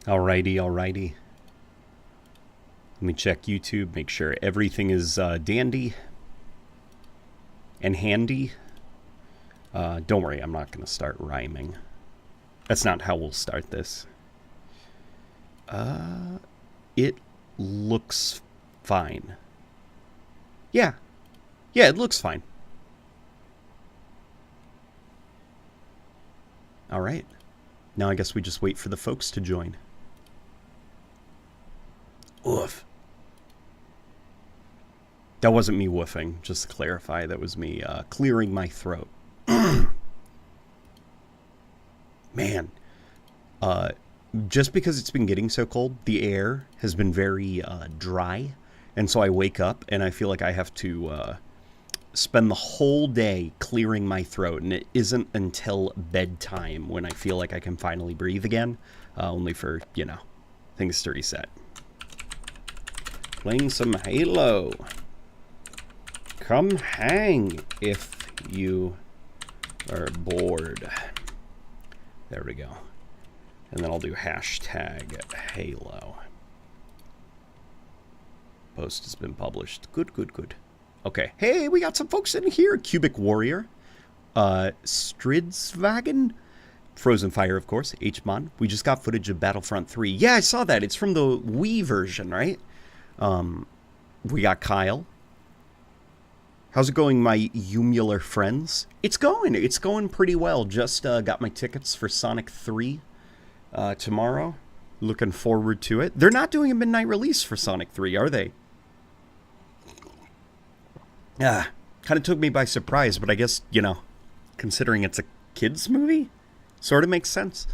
Alrighty, alrighty. Let me check YouTube, make sure everything is dandy and handy. Don't worry, I'm not going to start rhyming. That's not how we'll start this. It looks fine. Yeah. Yeah, it looks fine. Alright. Now I guess we just wait for the folks to join. Oof. That wasn't me woofing, just to clarify. That was me clearing my throat. Man. Just because it's been getting so cold, the air has been very dry. And so I wake up and I feel like I have to spend the whole day clearing my throat. And it isn't until bedtime when I feel like I can finally breathe again. Only for, things to reset. Playing some Halo. Come hang if you are bored. There we go. And then I'll do hashtag Halo. Post has been published. Good, good, good. Okay. Hey, we got some folks in here. Cubic Warrior. Stridsvagen. Frozen Fire, of course. Hmon. We just got footage of Battlefront 3. Yeah, I saw that. It's from the Wii version, right? We got Kyle. How's it going, my Umular friends? It's going pretty well. Just got my tickets for Sonic 3 tomorrow. Looking forward to it. They're not doing a midnight release for Sonic 3, are they? Kind of took me by surprise, but I guess, considering it's a kid's movie, sort of makes sense.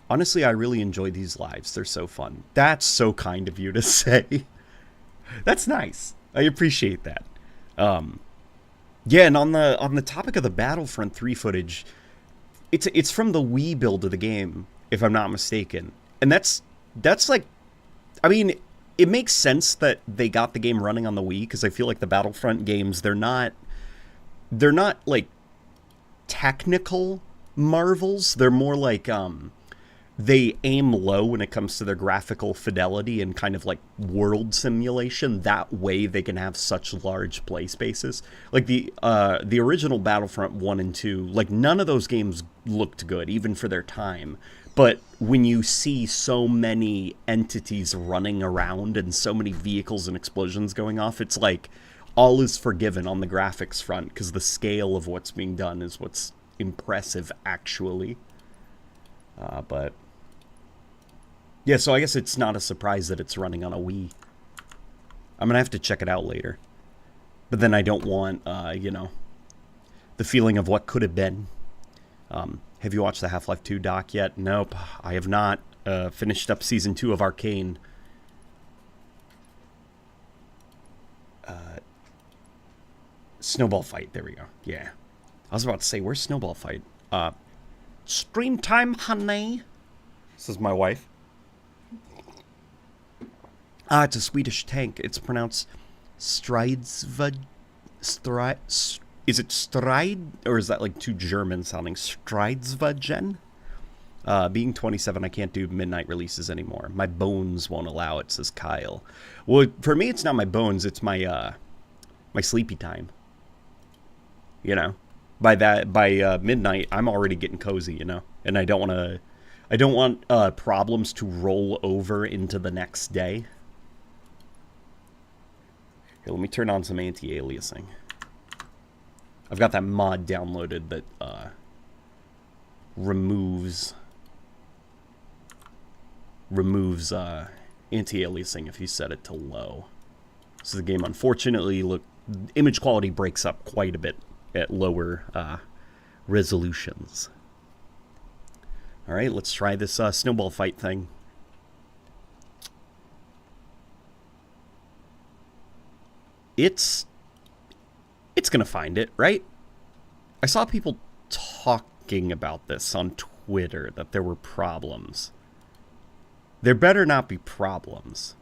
Honestly, I really enjoy these lives. They're so fun. That's so kind of you to say. That's nice. I appreciate that. Yeah, and on the topic of the Battlefront 3 footage, it's from the Wii build of the game, if I'm not mistaken. And that's like, I mean, it makes sense that they got the game running on the Wii, because I feel like the Battlefront games, they're not like technical marvels. They're more like they aim low when it comes to their graphical fidelity and kind of like world simulation. That way they can have such large play spaces. Like the original Battlefront 1 and 2, like none of those games looked good, even for their time. But when you see so many entities running around and so many vehicles and explosions going off, it's like all is forgiven on the graphics front, because the scale of what's being done is what's impressive, actually. But yeah, so I guess it's not a surprise that it's running on a Wii. I'm gonna have to check it out later. But then I don't want, the feeling of what could have been. Have you watched the Half-Life 2 doc yet? Nope, I have not. Finished up Season 2 of Arcane. Snowball Fight, there we go. Yeah. I was about to say, where's Snowball Fight? Stream time, honey. This is my wife. It's a Swedish tank. It's pronounced Stridsvad. Is it Stride? Or is that like too German sounding? Stridsvagen? Being 27, I can't do midnight releases anymore. My bones won't allow it, says Kyle. Well, for me, it's not my bones. It's my my sleepy time. By midnight, I'm already getting cozy, and I don't want problems to roll over into the next day. Here, let me turn on some anti-aliasing. I've got that mod downloaded that removes anti-aliasing if you set it to low. So the game, unfortunately, image quality breaks up quite a bit at lower resolutions. All right, let's try this snowball fight thing. It's gonna find it, right? I saw people talking about this on Twitter, that there were problems. There better not be problems.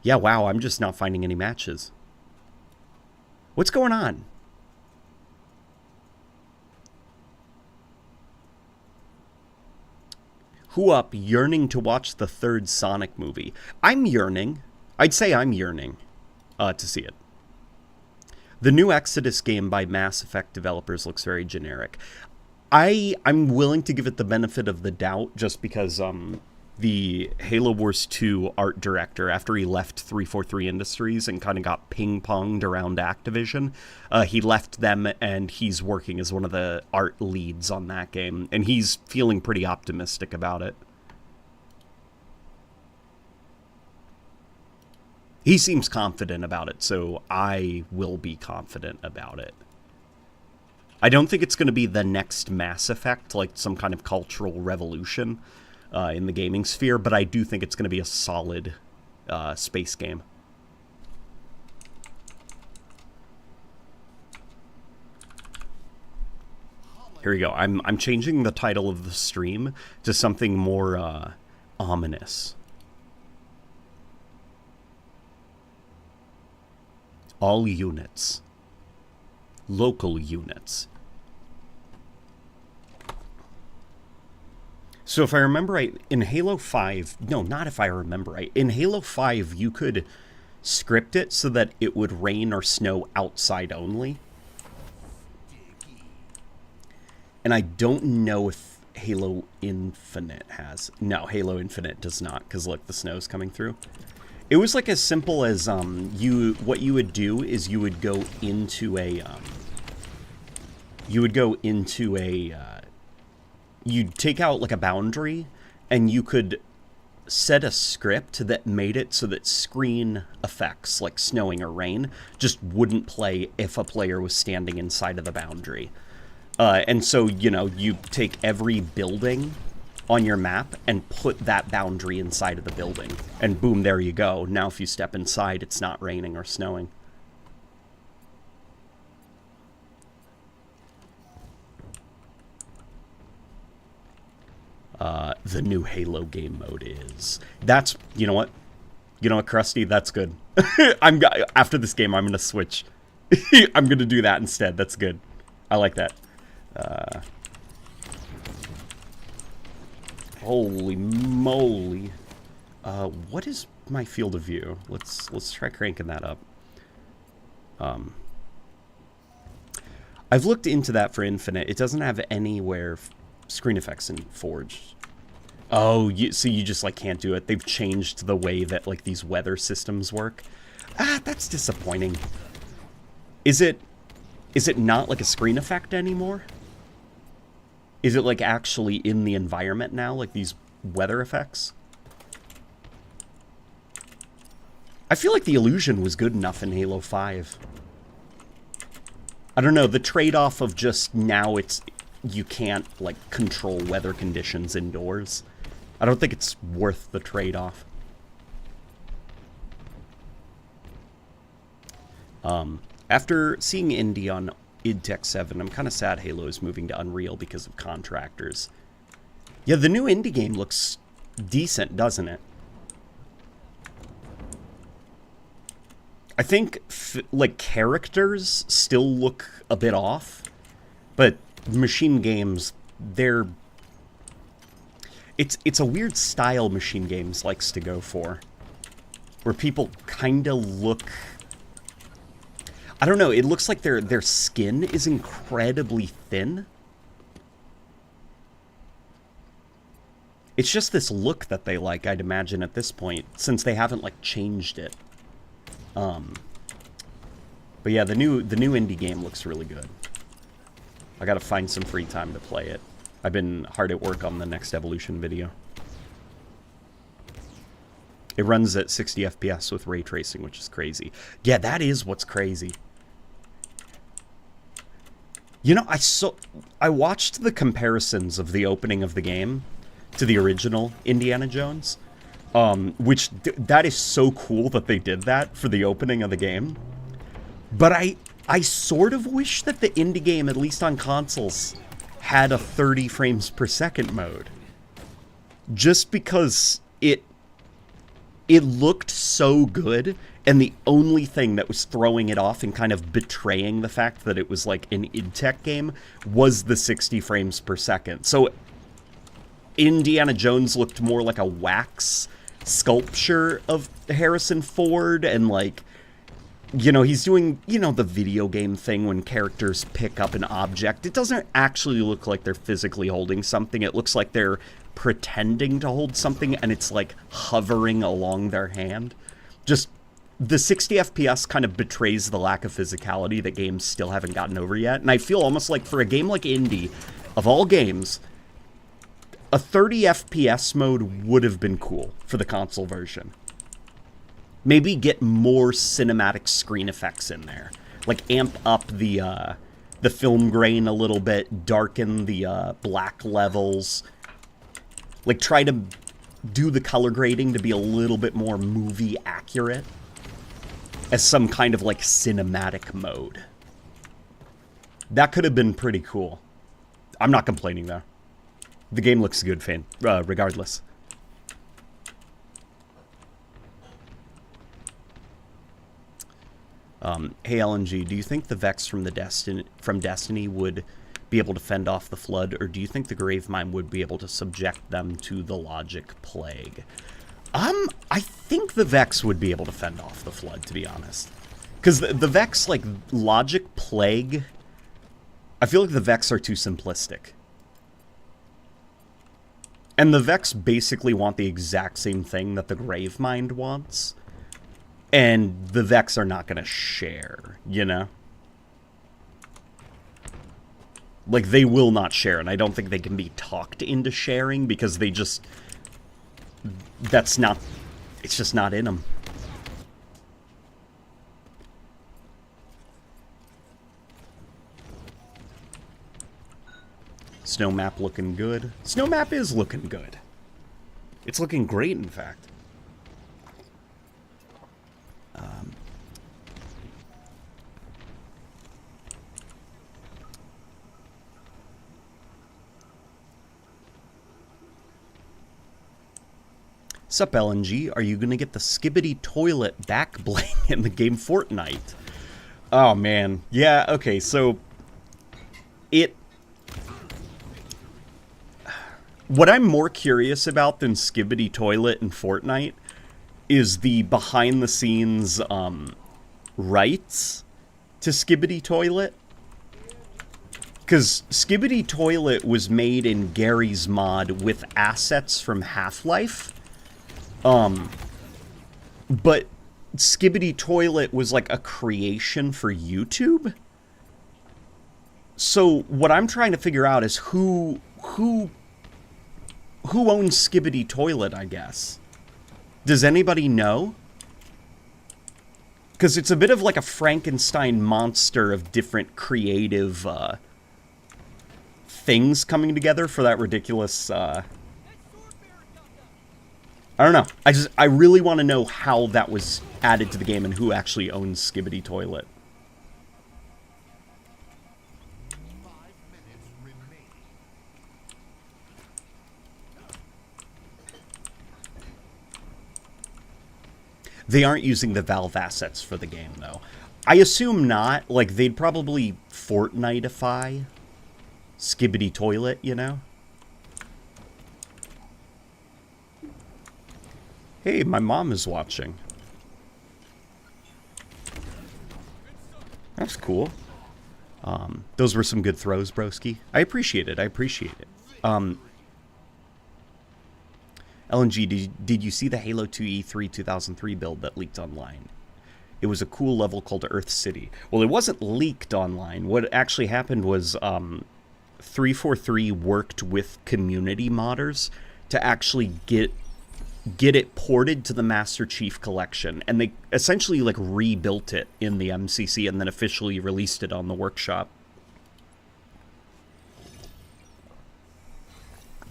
Yeah, wow, I'm just not finding any matches. What's going on? Who up yearning to watch the third Sonic movie? I'm yearning. I'd say I'm yearning to see it. The new Exodus game by Mass Effect developers looks very generic. I'm willing to give it the benefit of the doubt just because the Halo Wars 2 art director, after he left 343 Industries and kind of got ping-ponged around Activision, he left them and he's working as one of the art leads on that game, and he's feeling pretty optimistic about it. He seems confident about it, so I will be confident about it. I don't think it's going to be the next Mass Effect, like some kind of cultural revolution in the gaming sphere, but I do think it's going to be a solid space game. Here we go. I'm changing the title of the stream to something more ominous. All units. Local units. So if I remember right, in Halo 5... No, not if I remember right. In Halo 5, you could script it so that it would rain or snow outside only. And I don't know if Halo Infinite has... No, Halo Infinite does not, because look, the snow's coming through. It was like as simple as what you would do is you would go into a you'd take out like a boundary, and you could set a script that made it so that screen effects like snowing or rain just wouldn't play if a player was standing inside of the boundary. And so, you know, you take every building on your map and put that boundary inside of the building. And boom, there you go. Now if you step inside, it's not raining or snowing. The new Halo game mode is... That's... You know what? You know what, Krusty? That's good. After this game, I'm going to switch. I'm going to do that instead. That's good. I like that. Holy moly. What is my field of view? Let's try cranking that up. I've looked into that for Infinite. It doesn't have anywhere screen effects in Forge. Oh, so you just like can't do it. They've changed the way that like these weather systems work. Ah, that's disappointing. Is it not like a screen effect anymore? Is it like actually in the environment now, like these weather effects? I feel like the illusion was good enough in Halo 5. I don't know, the trade-off of just now you can't like control weather conditions indoors. I don't think it's worth the trade-off. After seeing Indy on id Tech 7, I'm kind of sad Halo is moving to Unreal because of contractors. Yeah, the new indie game looks decent, doesn't it? I think, like, characters still look a bit off, but Machine Games, they're... It's a weird style Machine Games likes to go for, where people kind of look... I don't know, it looks like their skin is incredibly thin. It's just this look that they like, I'd imagine, at this point, since they haven't, like, changed it. But yeah, the new indie game looks really good. I gotta find some free time to play it. I've been hard at work on the next Evolution video. It runs at 60 FPS with ray tracing, which is crazy. Yeah, that is what's crazy. You know, I watched the comparisons of the opening of the game to the original Indiana Jones, which that is so cool that they did that for the opening of the game. But I sort of wish that the indie game, at least on consoles, had a 30 frames per second mode. Just because it looked so good, And the only thing that was throwing it off and kind of betraying the fact that it was like an id-tech game was the 60 frames per second. So Indiana Jones looked more like a wax sculpture of Harrison Ford, and like, you know, he's doing, you know, the video game thing when characters pick up an object. It doesn't actually look like they're physically holding something. It looks like they're pretending to hold something, and it's like hovering along their hand. Just the 60 FPS kind of betrays the lack of physicality that games still haven't gotten over yet. And I feel almost like for a game like Indy, of all games, a 30 FPS mode would have been cool for the console version. Maybe get more cinematic screen effects in there. Like amp up the film grain a little bit, darken the black levels. Like try to do the color grading to be a little bit more movie accurate as some kind of like cinematic mode. That could have been pretty cool. I'm not complaining though. The game looks good, regardless. Hey LNG, do you think the Vex from Destiny would be able to fend off the Flood, or do you think the Gravemind would be able to subject them to the Logic Plague? I think the Vex would be able to fend off the Flood, to be honest. Because the Vex, like, Logic Plague, I feel like the Vex are too simplistic. And the Vex basically want the exact same thing that the Gravemind wants. And the Vex are not going to share, you know? Like, they will not share, and I don't think they can be talked into sharing because they just... That's not... It's just not in them. Snow map looking good. Snow map is looking good. It's looking great, in fact. Sup, LNG? Are you gonna get the skibidi toilet back bling in the game Fortnite? Oh, man. Yeah, okay, so... What I'm more curious about than skibidi toilet in Fortnite is the behind-the-scenes, rights to skibidi toilet. Because skibidi toilet was made in Gary's mod with assets from Half-Life. But skibidi toilet was like a creation for YouTube. So what I'm trying to figure out is who owns skibidi toilet, I guess. Does anybody know? Because it's a bit of like a Frankenstein monster of different creative things coming together for that ridiculous I don't know. I really want to know how that was added to the game and who actually owns skibidi toilet. They aren't using the Valve assets for the game, though. I assume not. Like, they'd probably Fortniteify skibidi toilet, you know? Hey, my mom is watching. That's cool. Those were some good throws, broski. I appreciate it. I appreciate it. LNG, did you see the Halo 2 E3 2003 build that leaked online? It was a cool level called Earth City. Well, it wasn't leaked online. What actually happened was 343 worked with community modders to actually get it ported to the Master Chief Collection. And they essentially like rebuilt it in the MCC and then officially released it on the workshop.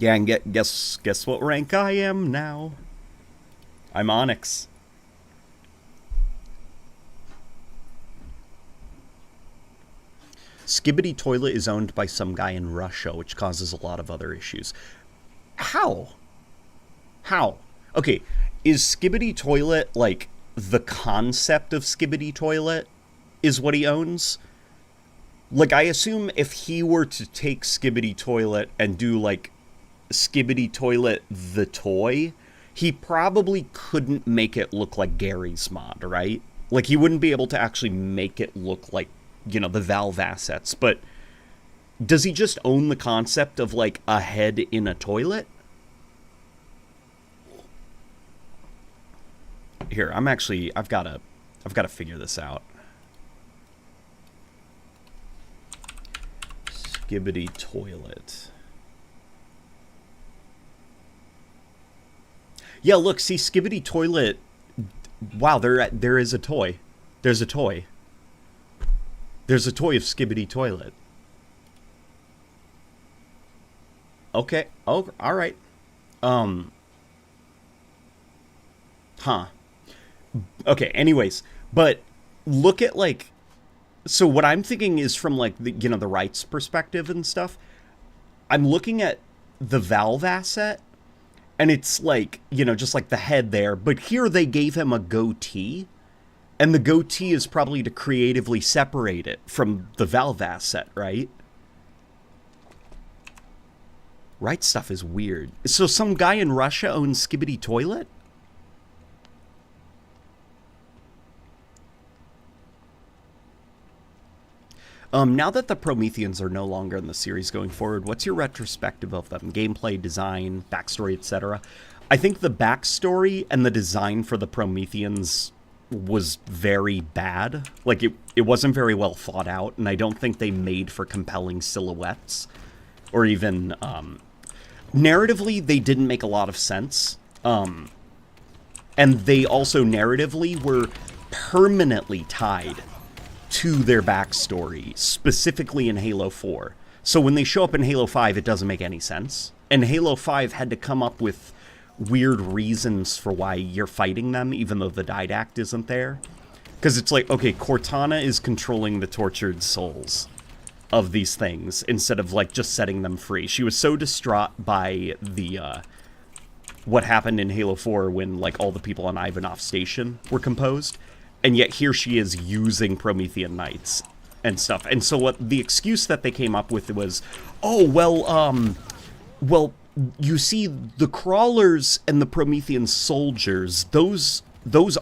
Yeah, and guess what rank I am now? I'm Onyx. Skibidi Toilet is owned by some guy in Russia, which causes a lot of other issues. How? Okay, is Skibidi Toilet, like, the concept of skibidi toilet is what he owns. Like, I assume if he were to take skibidi toilet and do, like, skibidi toilet the toy, he probably couldn't make it look like Gary's mod, right? Like, he wouldn't be able to actually make it look like, you know, the Valve assets. But does he just own the concept of, like, a head in a toilet? Here, I've got to figure this out. Skibidi toilet. Yeah, look, see, skibidi toilet. Wow, there is a toy. There's a toy. There's a toy of skibidi toilet. Okay. Oh, all right. Huh. Okay, anyways, but look at, like, so what I'm thinking is from, like, the, you know, the rights perspective and stuff. I'm looking at the Valve asset, and it's like, you know, just like the head there, but here they gave him a goatee, and the goatee is probably to creatively separate it from the Valve asset, right? Right stuff is weird. So some guy in Russia owns skibidi toilet? Now that the Prometheans are no longer in the series going forward, what's your retrospective of them? Gameplay, design, backstory, etc. I think the backstory and the design for the Prometheans was very bad. Like, it wasn't very well thought out, and I don't think they made for compelling silhouettes. Or even, narratively, they didn't make a lot of sense. And they also, narratively, were permanently tied to their backstory, specifically in Halo 4. So when they show up in Halo 5, it doesn't make any sense. And Halo 5 had to come up with weird reasons for why you're fighting them, even though the didact isn't there. Because it's like, okay, Cortana is controlling the tortured souls of these things, instead of, like, just setting them free. She was so distraught by the, what happened in Halo 4 when, like, all the people on Ivanov Station were composed. And yet here she is using Promethean Knights and stuff. And so what the excuse that they came up with was, oh, well, you see, the crawlers and the Promethean soldiers, those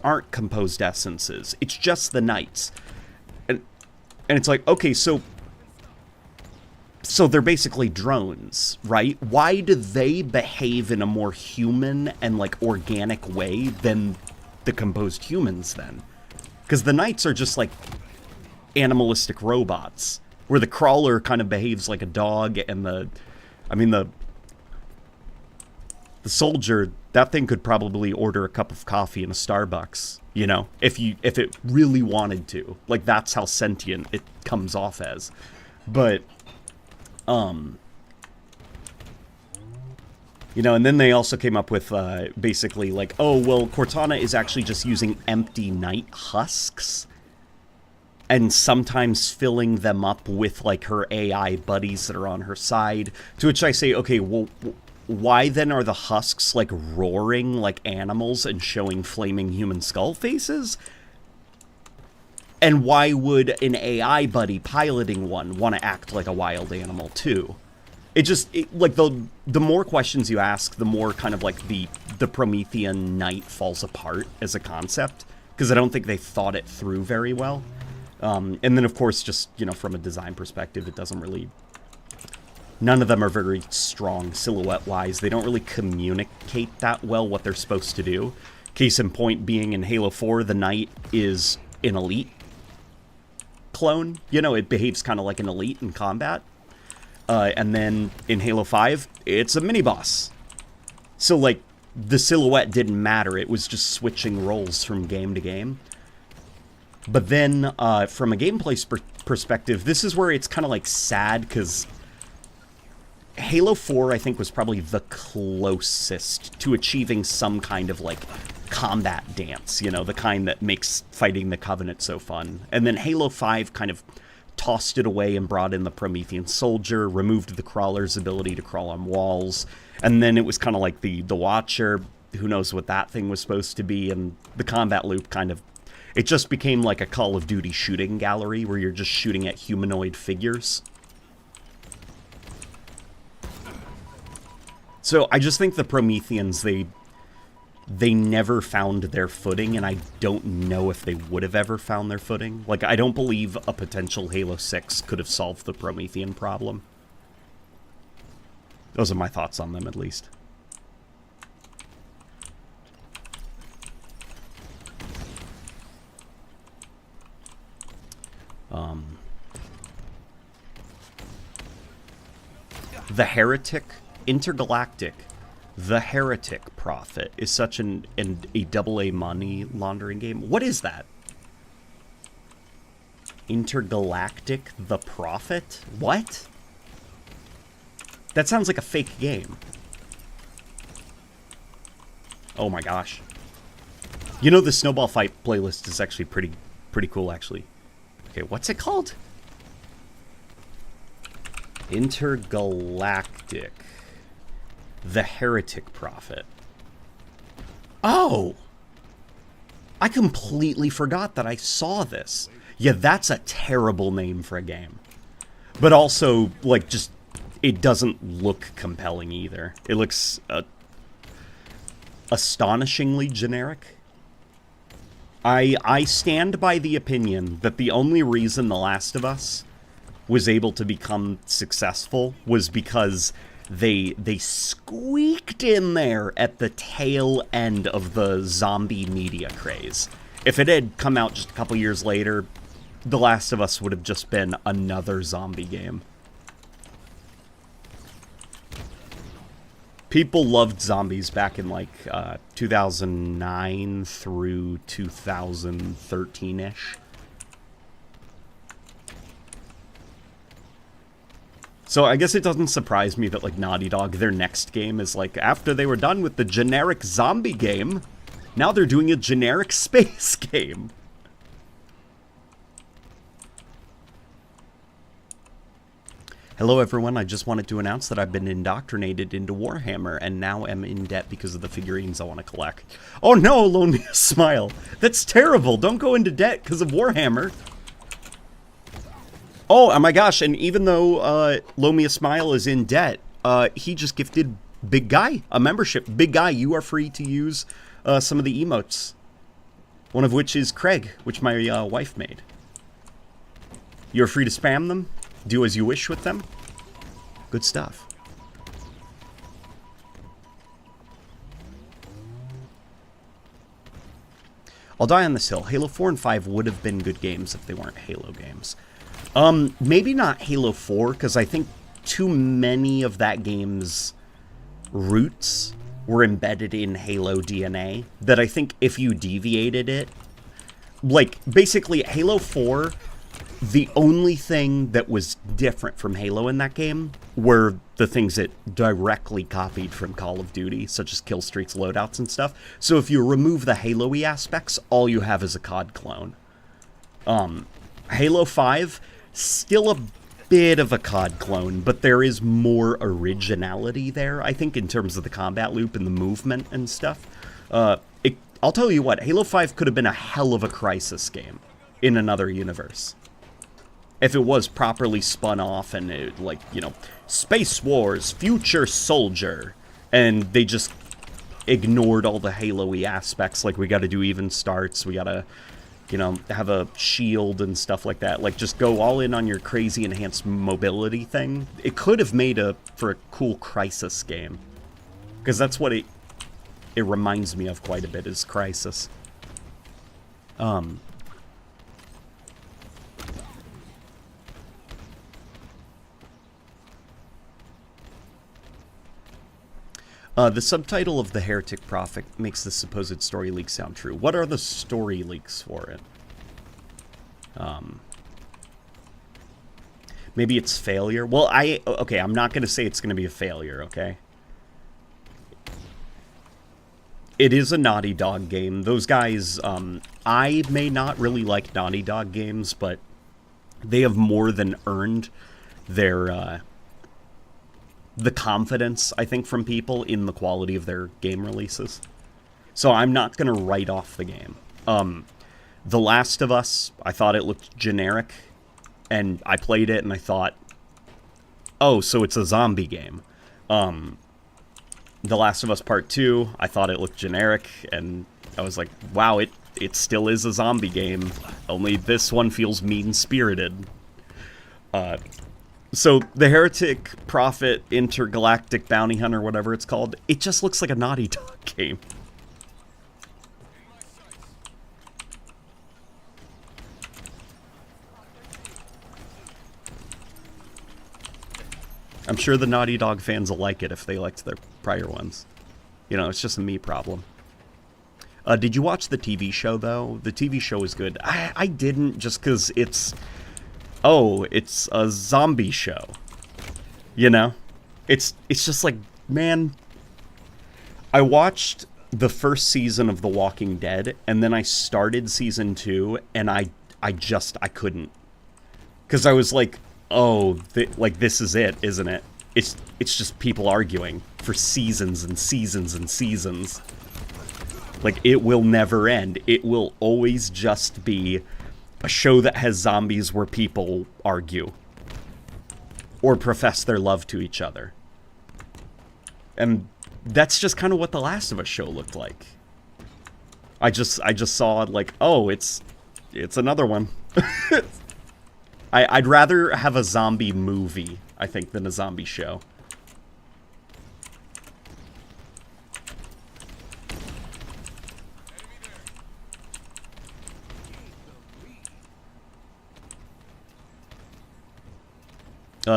aren't composed essences. It's just the knights. And it's like, okay, so they're basically drones, right? Why do they behave in a more human and, like, organic way than the composed humans then? Because the knights are just, like, animalistic robots, where the crawler kind of behaves like a dog, and the soldier, that thing could probably order a cup of coffee in a Starbucks, you know, if it really wanted to. Like, that's how sentient it comes off as. But, you know, and then they also came up with, basically, like, oh, well, Cortana is actually just using empty knight husks, and sometimes filling them up with, like, her AI buddies that are on her side. To which I say, okay, well, why then are the husks, like, roaring like animals and showing flaming human skull faces? And why would an AI buddy piloting one want to act like a wild animal, too? Like, the more questions you ask, the more kind of, like, the Promethean Knight falls apart as a concept, because I don't think they thought it through very well. And then, of course, just, you know, from a design perspective, it doesn't really... None of them are very strong silhouette-wise. They don't really communicate that well what they're supposed to do. Case in point being in Halo 4, the Knight is an elite clone. You know, it behaves kind of like an elite in combat. And then in Halo 5, it's a mini-boss. So, like, the silhouette didn't matter. It was just switching roles from game to game. But then, from a gameplay perspective, this is where it's kind of, like, sad, because Halo 4, I think, was probably the closest to achieving some kind of, like, combat dance, you know, the kind that makes fighting the Covenant so fun. And then Halo 5 kind of tossed it away and brought in the Promethean soldier, removed the crawler's ability to crawl on walls, and then it was kind of like the Watcher. who knows what that thing was supposed to be, and the combat loop kind of... It just became like a Call of Duty shooting gallery where you're just shooting at humanoid figures. So I just think the Prometheans, they never found their footing, and I don't know if they would have ever found their footing. Like, I don't believe a potential Halo 6 could have solved the Promethean problem. Those are my thoughts on them, at least. The Heretic Intergalactic. The Heretic Prophet is such a AA money laundering game. What is that? Intergalactic The Prophet? What? That sounds like a fake game. Oh my gosh. You know, the Snowball Fight playlist is actually pretty cool, actually. Okay, what's it called? Intergalactic. The Heretic Prophet. Oh! I completely forgot that I saw this. Yeah, that's a terrible name for a game. But also, like, just... It doesn't look compelling either. It looks... astonishingly generic. I stand by the opinion that the only reason The Last of Us was able to become successful was because they squeaked in there at the tail end of the zombie media craze. If it had come out just a couple years later, The Last of Us would have just been another zombie game. People loved zombies back in, like, 2009 through 2013-ish. So I guess it doesn't surprise me that, like, Naughty Dog, their next game is, like, after they were done with the generic zombie game, now they're doing a generic space game. Hello everyone, I just wanted to announce that I've been indoctrinated into Warhammer and now am in debt because of the figurines I want to collect. Oh no, loan me a smile. That's terrible. Don't go into debt because of Warhammer. Oh my gosh, and even though Loan Me a Smile is in debt, he just gifted Big Guy a membership. Big Guy, you are free to use some of the emotes. One of which is Craig, which my wife made. You're free to spam them. Do as you wish with them. Good stuff. I'll die on this hill. Halo 4 and 5 would have been good games if they weren't Halo games. Maybe not Halo 4, because I think too many of that game's roots were embedded in Halo DNA, that I think if you deviated it... Like, basically, Halo 4... The only thing that was different from Halo in that game were the things it directly copied from Call of Duty, such as kill streaks, loadouts, and stuff. So if you remove the Halo-y aspects, all you have is a COD clone. Halo 5, still a bit of a COD clone, but there is more originality there, I think, in terms of the combat loop and the movement and stuff. I'll tell you what, Halo 5 could have been a hell of a Crisis game in another universe. If it was properly spun off and it, like, you know, Space Wars, Future Soldier, and they just ignored all the Halo-y aspects, like we gotta do even starts, we gotta, you know, have a shield and stuff like that, like just go all in on your crazy enhanced mobility thing. It could have made for a cool Crisis game. Because that's what it reminds me of quite a bit, is Crisis. The subtitle of The Heretic Prophet makes the supposed story leak sound true. What are the story leaks for it? Maybe it's failure? Well, okay, I'm not going to say it's going to be a failure, okay? It is a Naughty Dog game. Those guys, I may not really like Naughty Dog games, but they have more than earned their, the confidence, I think, from people in the quality of their game releases. So I'm not going to write off the game. The Last of Us, I thought it looked generic, and I played it and I thought, oh, so it's a zombie game. The Last of Us Part 2, I thought it looked generic, and I was like, wow, it still is a zombie game, only this one feels mean-spirited. So the Heretic Prophet Intergalactic Bounty Hunter, whatever it's called, it just looks like a Naughty Dog game. I'm sure the Naughty Dog fans will like it if they liked their prior ones. You know, it's just a me problem. Did you watch the TV show, though? The TV show is good. I didn't, just because it's... Oh, it's a zombie show. You know? It's just like, man... I watched the first season of The Walking Dead, and then I started season 2, and I couldn't. Because I was like... Oh, like, this is it, isn't it? It's just people arguing for seasons and seasons and seasons. Like, it will never end. It will always just be a show that has zombies where people argue. Or profess their love to each other. And that's just kind of what The Last of Us show looked like. I just saw it like, oh, it's another one. I'd rather have a zombie movie, I think, than a zombie show.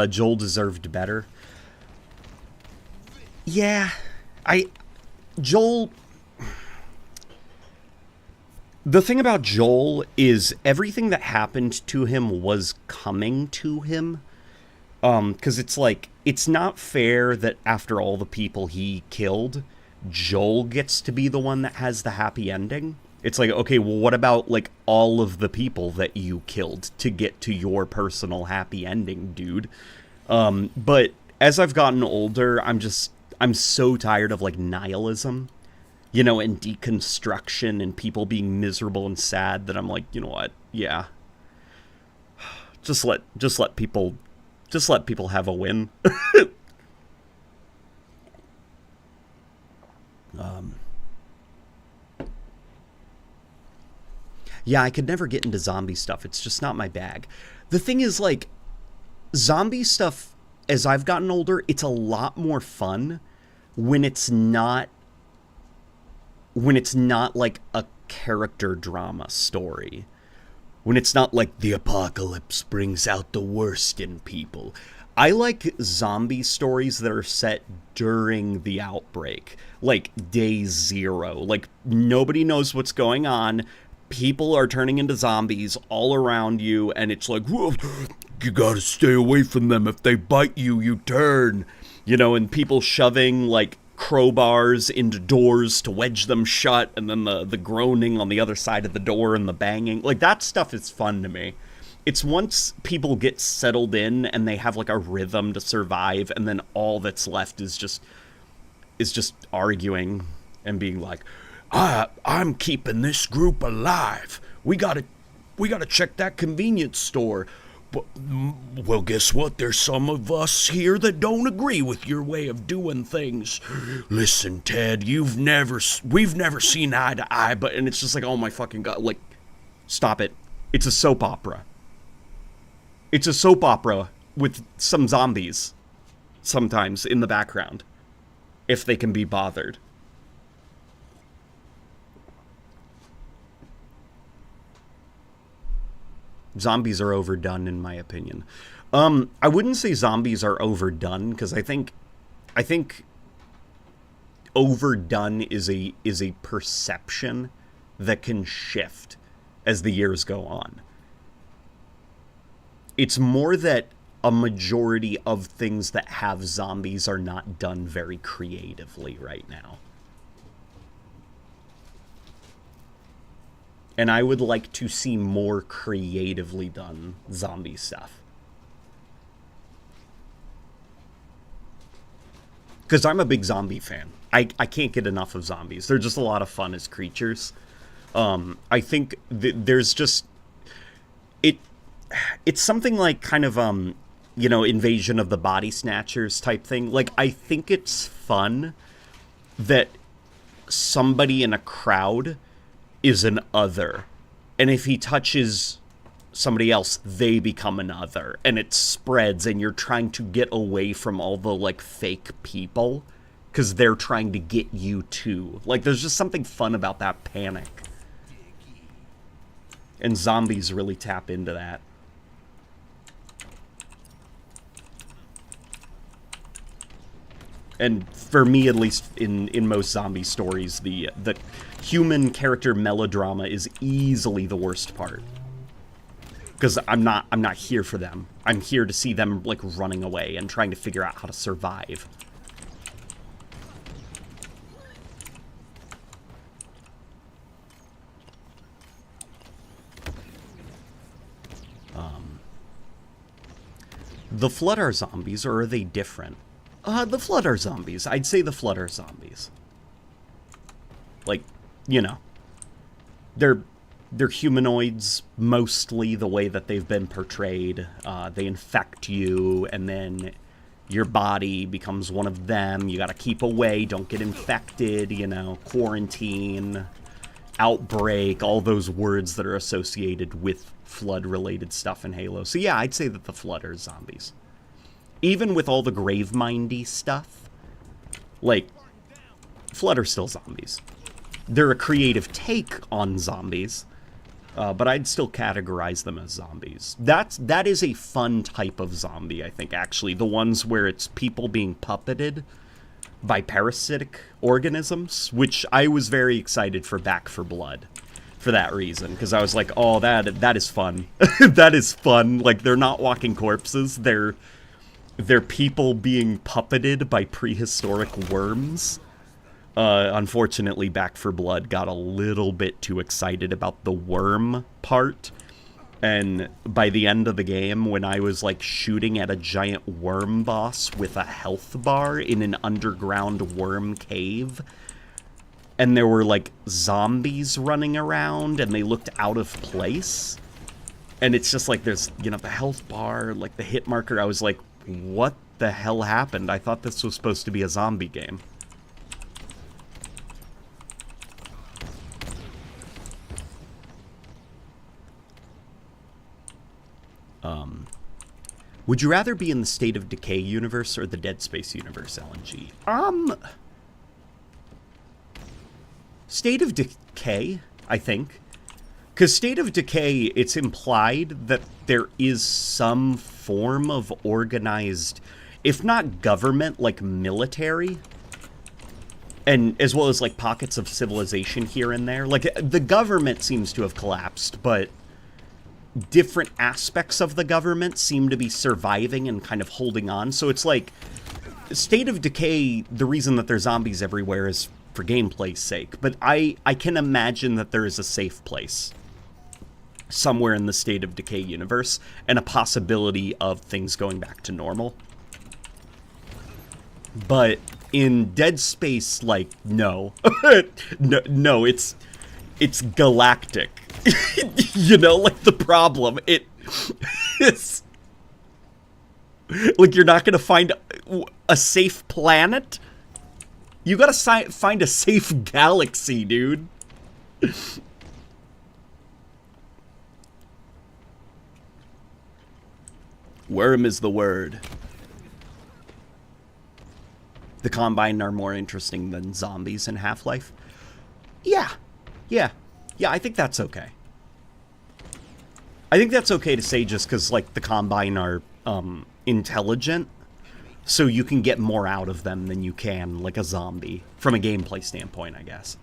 Joel deserved better. Yeah, Joel... The thing about Joel is everything that happened to him was coming to him. Because it's like, it's not fair that after all the people he killed, Joel gets to be the one that has the happy ending. It's like, okay, well, what about, like, all of the people that you killed to get to your personal happy ending, dude? But as I've gotten older, I'm so tired of, like, nihilism. You know, and deconstruction and people being miserable and sad that I'm like, you know what? Yeah. Just let people have a win. Yeah, I could never get into zombie stuff. It's just not my bag. The thing is, like, zombie stuff, as I've gotten older, it's a lot more fun when it's not like a character drama story. When it's not like the apocalypse brings out the worst in people. I like zombie stories that are set during the outbreak. Like day 0. Like nobody knows what's going on. People are turning into zombies all around you. And it's like, whoa, you gotta stay away from them. If they bite you, you turn. You know, and people shoving like crowbars into doors to wedge them shut, and then the groaning on the other side of the door and the banging. Like, that stuff is fun to me. It's once people get settled in and they have like a rhythm to survive, and then all that's left is just arguing and being like, I'm keeping this group alive. We gotta check that convenience store. But, well, guess what? There's some of us here that don't agree with your way of doing things. Listen, Ted, we've never seen eye to eye, and it's just like, oh my fucking God, like, stop it. It's a soap opera. It's a soap opera with some zombies sometimes in the background, if they can be bothered. Zombies are overdone, in my opinion. I wouldn't say zombies are overdone, because I think overdone is a perception that can shift as the years go on. It's more that a majority of things that have zombies are not done very creatively right now. And I would like to see more creatively done zombie stuff. because I'm a big zombie fan. I can't get enough of zombies. They're just a lot of fun as creatures. I think there's just it's something like kind of Invasion of the Body Snatchers type thing. Like, I think it's fun that somebody in a crowd is an other, and if he touches somebody else, they become an other, and it spreads, and you're trying to get away from all the like fake people because they're trying to get you too. Like, there's just something fun about that panic, and zombies really tap into that. And for me, at least, in most zombie stories, the human character melodrama is easily the worst part. Because I'm not here for them. I'm here to see them like running away and trying to figure out how to survive. The Flood are zombies, or are they different? The Flood are zombies. I'd say the Flood are zombies. Like, they're humanoids, mostly, the way that they've been portrayed. They infect you, and then your body becomes one of them. You gotta keep away, don't get infected, quarantine, outbreak, all those words that are associated with Flood-related stuff in Halo. So yeah, I'd say that the Flood are zombies. Even with all the Gravemindy stuff, like, Flood are still zombies. They're a creative take on zombies, but I'd still categorize them as zombies. That is a fun type of zombie, I think, actually. The ones where it's people being puppeted by parasitic organisms, which I was very excited for Back 4 Blood for that reason, because I was like, oh, that is fun. That is fun. Like, they're not walking corpses. They're people being puppeted by prehistoric worms. Unfortunately, Back 4 Blood got a little bit too excited about the worm part. And by the end of the game, when I was, like, shooting at a giant worm boss with a health bar in an underground worm cave, and there were, like, zombies running around, and they looked out of place, and it's just like there's, the health bar, like, the hit marker, I was like, what the hell happened? I thought this was supposed to be a zombie game. Would you rather be in the State of Decay universe or the Dead Space universe, LNG? State of Decay, I think. Because State of Decay, it's implied that there is some form of organized, if not government, like military, and as well as like pockets of civilization here and there. Like, the government seems to have collapsed, but different aspects of the government seem to be surviving and kind of holding on. So it's like, State of Decay, the reason that there's zombies everywhere is for gameplay's sake, but I can imagine that there is a safe place somewhere in the State of Decay universe, and a possibility of things going back to normal. But in Dead Space, like, no. no, it's galactic. Like, the problem, it's like, you're not gonna find a safe planet? You gotta find a safe galaxy, dude. Worm is the word. The Combine are more interesting than zombies in Half-Life. Yeah, I think that's okay. I think that's okay to say just because, like, the Combine are intelligent, so you can get more out of them than you can, like, a zombie, from a gameplay standpoint, I guess.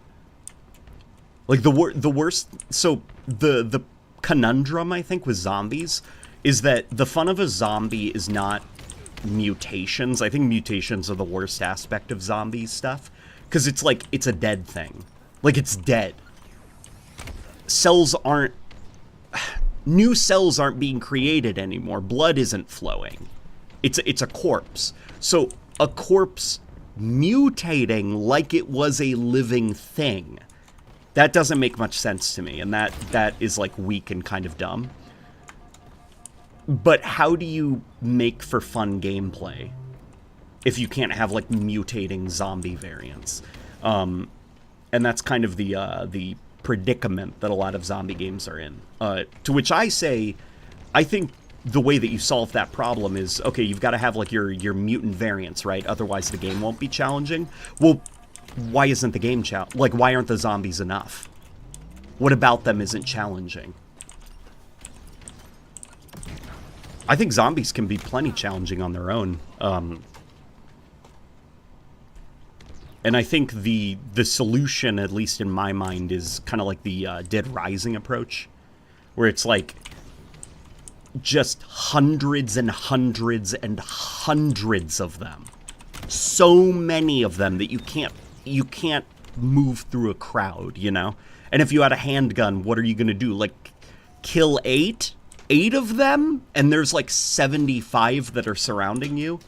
Like, the worst... So, the conundrum, I think, with zombies is that the fun of a zombie is not mutations. I think mutations are the worst aspect of zombie stuff, because it's like, it's a dead thing. Like, it's dead. Cells aren't... New cells aren't being created anymore. Blood isn't flowing. It's a corpse. So a corpse mutating like it was a living thing. That doesn't make much sense to me, and that is, like, weak and kind of dumb. But how do you make for fun gameplay if you can't have, like, mutating zombie variants? And that's kind of the predicament that a lot of zombie games are in. To which I say, I think the way that you solve that problem is, okay, you've got to have, like, your mutant variants, right? Otherwise the game won't be challenging. Well, why isn't the game like, why aren't the zombies enough? What about them isn't challenging? I think zombies can be plenty challenging on their own. And I think the solution, at least in my mind, is kind of like the Dead Rising approach, where it's like just hundreds and hundreds and hundreds of them. So many of them that you can't move through a crowd, you know? And if you had a handgun, what are you going to do? Like, kill 8 of them? And there's like 75 that are surrounding you?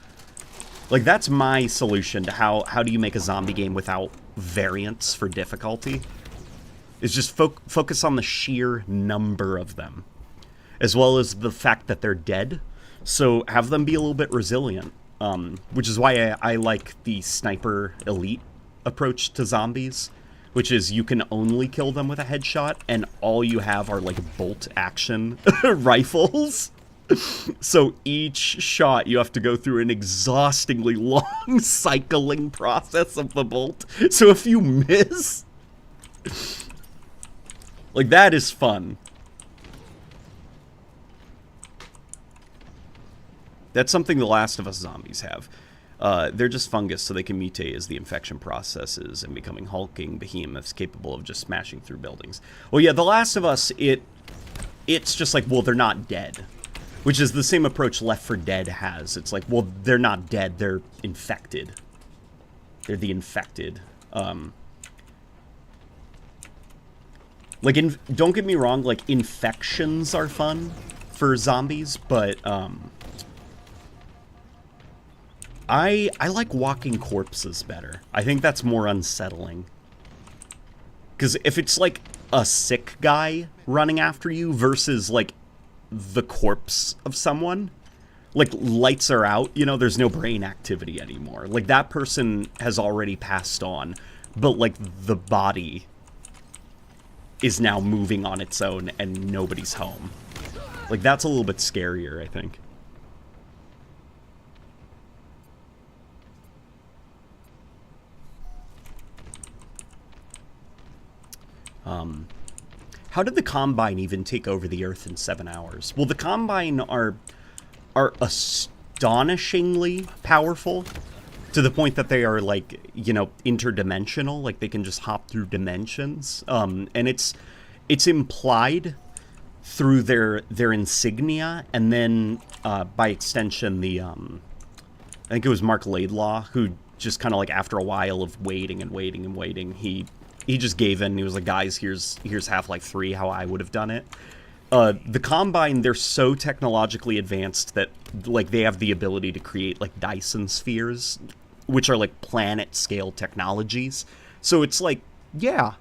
Like, that's my solution to how do you make a zombie game without variants for difficulty? Is just focus on the sheer number of them, as well as the fact that they're dead. So have them be a little bit resilient, which is why I like the sniper elite approach to zombies, which is you can only kill them with a headshot, and all you have are, like, bolt action rifles. So each shot you have to go through an exhaustingly long cycling process of the bolt. So if you miss, like, that is fun. That's something The Last of Us zombies have. They're just fungus, so they can mutate as the infection processes and becoming hulking behemoths capable of just smashing through buildings. Well, yeah, The Last of Us, it's just like, well, they're not dead. Which is the same approach Left 4 Dead has. It's like, well, they're not dead, they're infected. They're the infected. Like, don't get me wrong, like, infections are fun for zombies, but, I like walking corpses better. I think that's more unsettling. Because if it's, like, a sick guy running after you versus, like, the corpse of someone, like, lights are out, you know, there's no brain activity anymore. Like, that person has already passed on, but, like, the body is now moving on its own and nobody's home. Like, that's a little bit scarier, I think. How did the Combine even take over the Earth in 7 hours? Well, the Combine are astonishingly powerful, to the point that they are, like, you know, interdimensional. Like, they can just hop through dimensions. And it's implied through their insignia, and then by extension the I think it was Mark Laidlaw who just kind of, like, after a while of waiting and waiting and waiting, he just gave in. He was like, guys, here's Half-Life 3, how I would have done it. The Combine, they're so technologically advanced that, like, they have the ability to create, like, Dyson spheres, which are, like, planet-scale technologies. So it's like, yeah,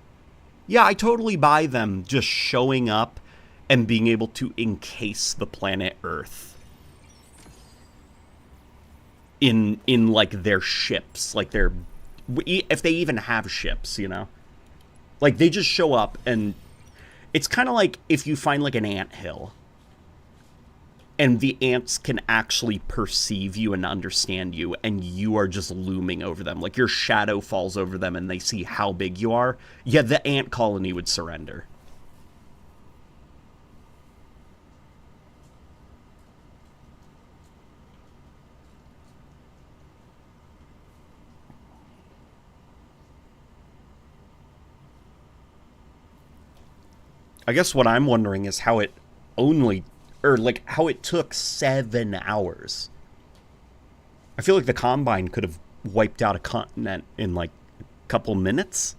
I totally buy them just showing up and being able to encase the planet Earth in like, their ships, like, if they even have ships, you know? Like, they just show up, and it's kind of like if you find, like, an anthill, and the ants can actually perceive you and understand you, and you are just looming over them. Like, your shadow falls over them, and they see how big you are. Yeah, the ant colony would surrender. I guess what I'm wondering is how it how it took 7 hours. I feel like the Combine could have wiped out a continent in, like, a couple minutes.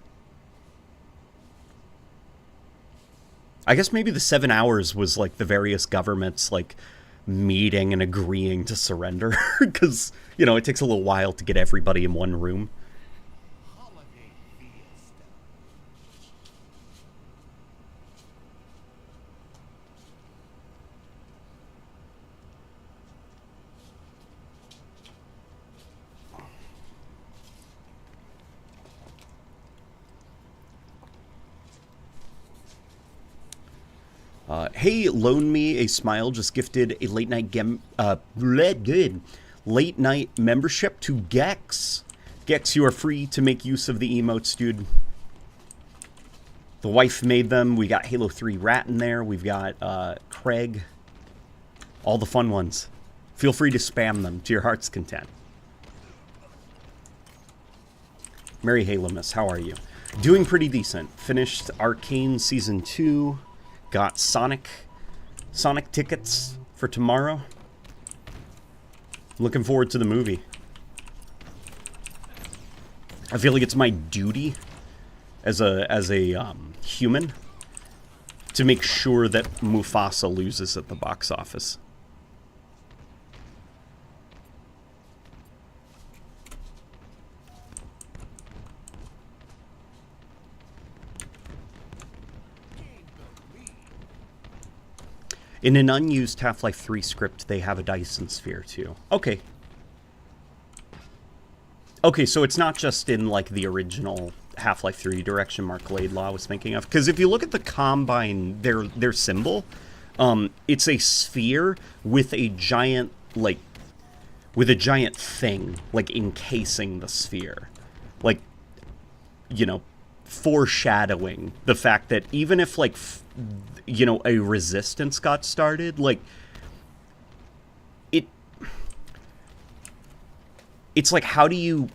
I guess maybe the 7 hours was, like, the various governments, like, meeting and agreeing to surrender. Because, you know, it takes a little while to get everybody in one room. Hey, Loan Me a Smile just gifted a late night late night membership to Gex. Gex, you are free to make use of the emotes, dude. The wife made them. We got Halo 3 Rat in there. We've got Craig. All the fun ones. Feel free to spam them to your heart's content. Mary Halomus, how are you? Doing pretty decent. Finished Arcane Season 2. Got Sonic tickets for tomorrow. Looking forward to the movie. I feel like it's my duty as a human to make sure that Mufasa loses at the box office. In an unused Half-Life 3 script, they have a Dyson sphere, too. Okay. Okay, so it's not just in, like, the original Half-Life 3 direction Mark Laidlaw was thinking of. Because if you look at the Combine, their symbol, it's a sphere with a giant, like, with a giant thing, like, encasing the sphere. Like, you know, foreshadowing the fact that even if, like, you know, a resistance got started, like, it's like, how do you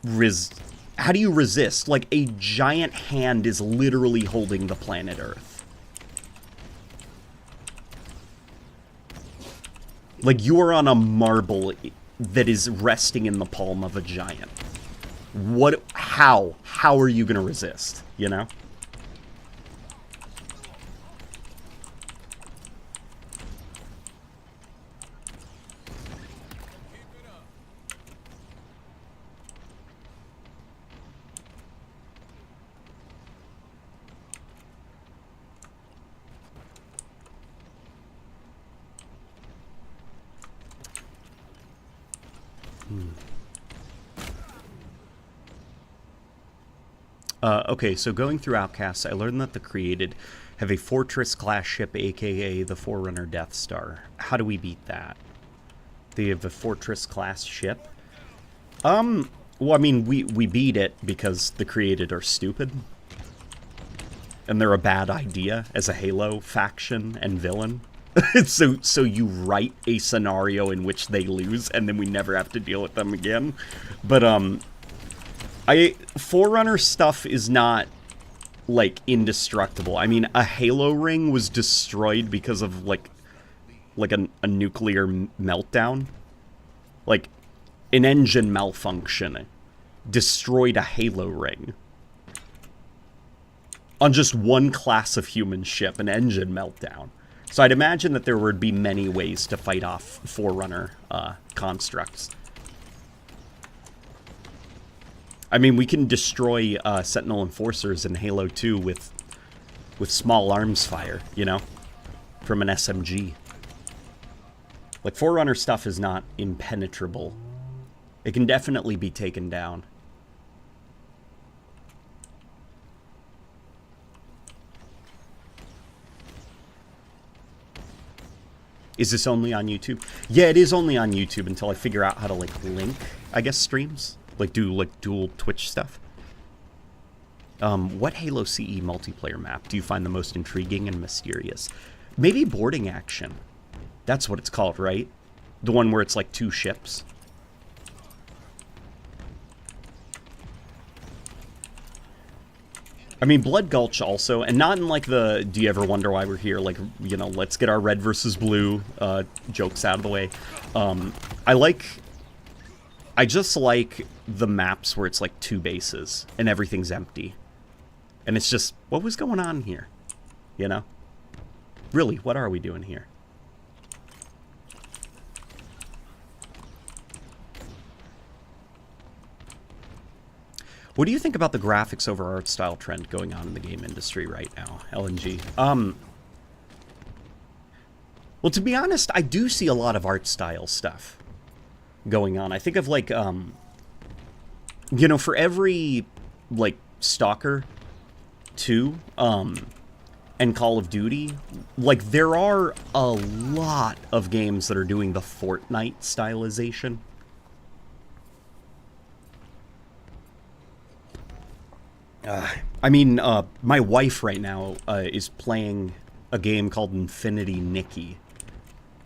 resist? Like, a giant hand is literally holding the planet Earth. Like, you are on a marble that is resting in the palm of a giant. How are you gonna resist, you know? Okay, so going through Outcasts, I learned that the Created have a Fortress-class ship, aka the Forerunner Death Star. How do we beat that? They have a Fortress-class ship? Well, I mean, we beat it because the Created are stupid. And they're a bad idea as a Halo faction and villain. So you write a scenario in which they lose, and then we never have to deal with them again. But, Forerunner stuff is not, like, indestructible. I mean, a Halo ring was destroyed because of, like a nuclear meltdown. Like, an engine malfunction destroyed a Halo ring. On just one class of human ship, an engine meltdown. So I'd imagine that there would be many ways to fight off Forerunner constructs. I mean, we can destroy Sentinel Enforcers in Halo 2 with small arms fire, you know? From an SMG. Like, Forerunner stuff is not impenetrable. It can definitely be taken down. Is this only on YouTube? Yeah, it is only on YouTube until I figure out how to, like, link, I guess, streams. Like, do, like, dual Twitch stuff. What Halo CE multiplayer map do you find the most intriguing and mysterious? Maybe Boarding Action. That's what it's called, right? The one where it's, like, 2 ships. I mean, Blood Gulch also, and not in, like, the do you ever wonder why we're here, like, you know, let's get our red versus blue jokes out of the way. I just like the maps where it's, like, 2 bases, and everything's empty. And it's just, what was going on here? You know? Really, what are we doing here? What do you think about the graphics over art style trend going on in the game industry right now, LNG? Well, to be honest, I do see a lot of art style stuff going on. I think of, like, you know, for every, like, Stalker 2, and Call of Duty, like, there are a lot of games that are doing the Fortnite stylization. I mean, my wife right now is playing a game called Infinity Nikki,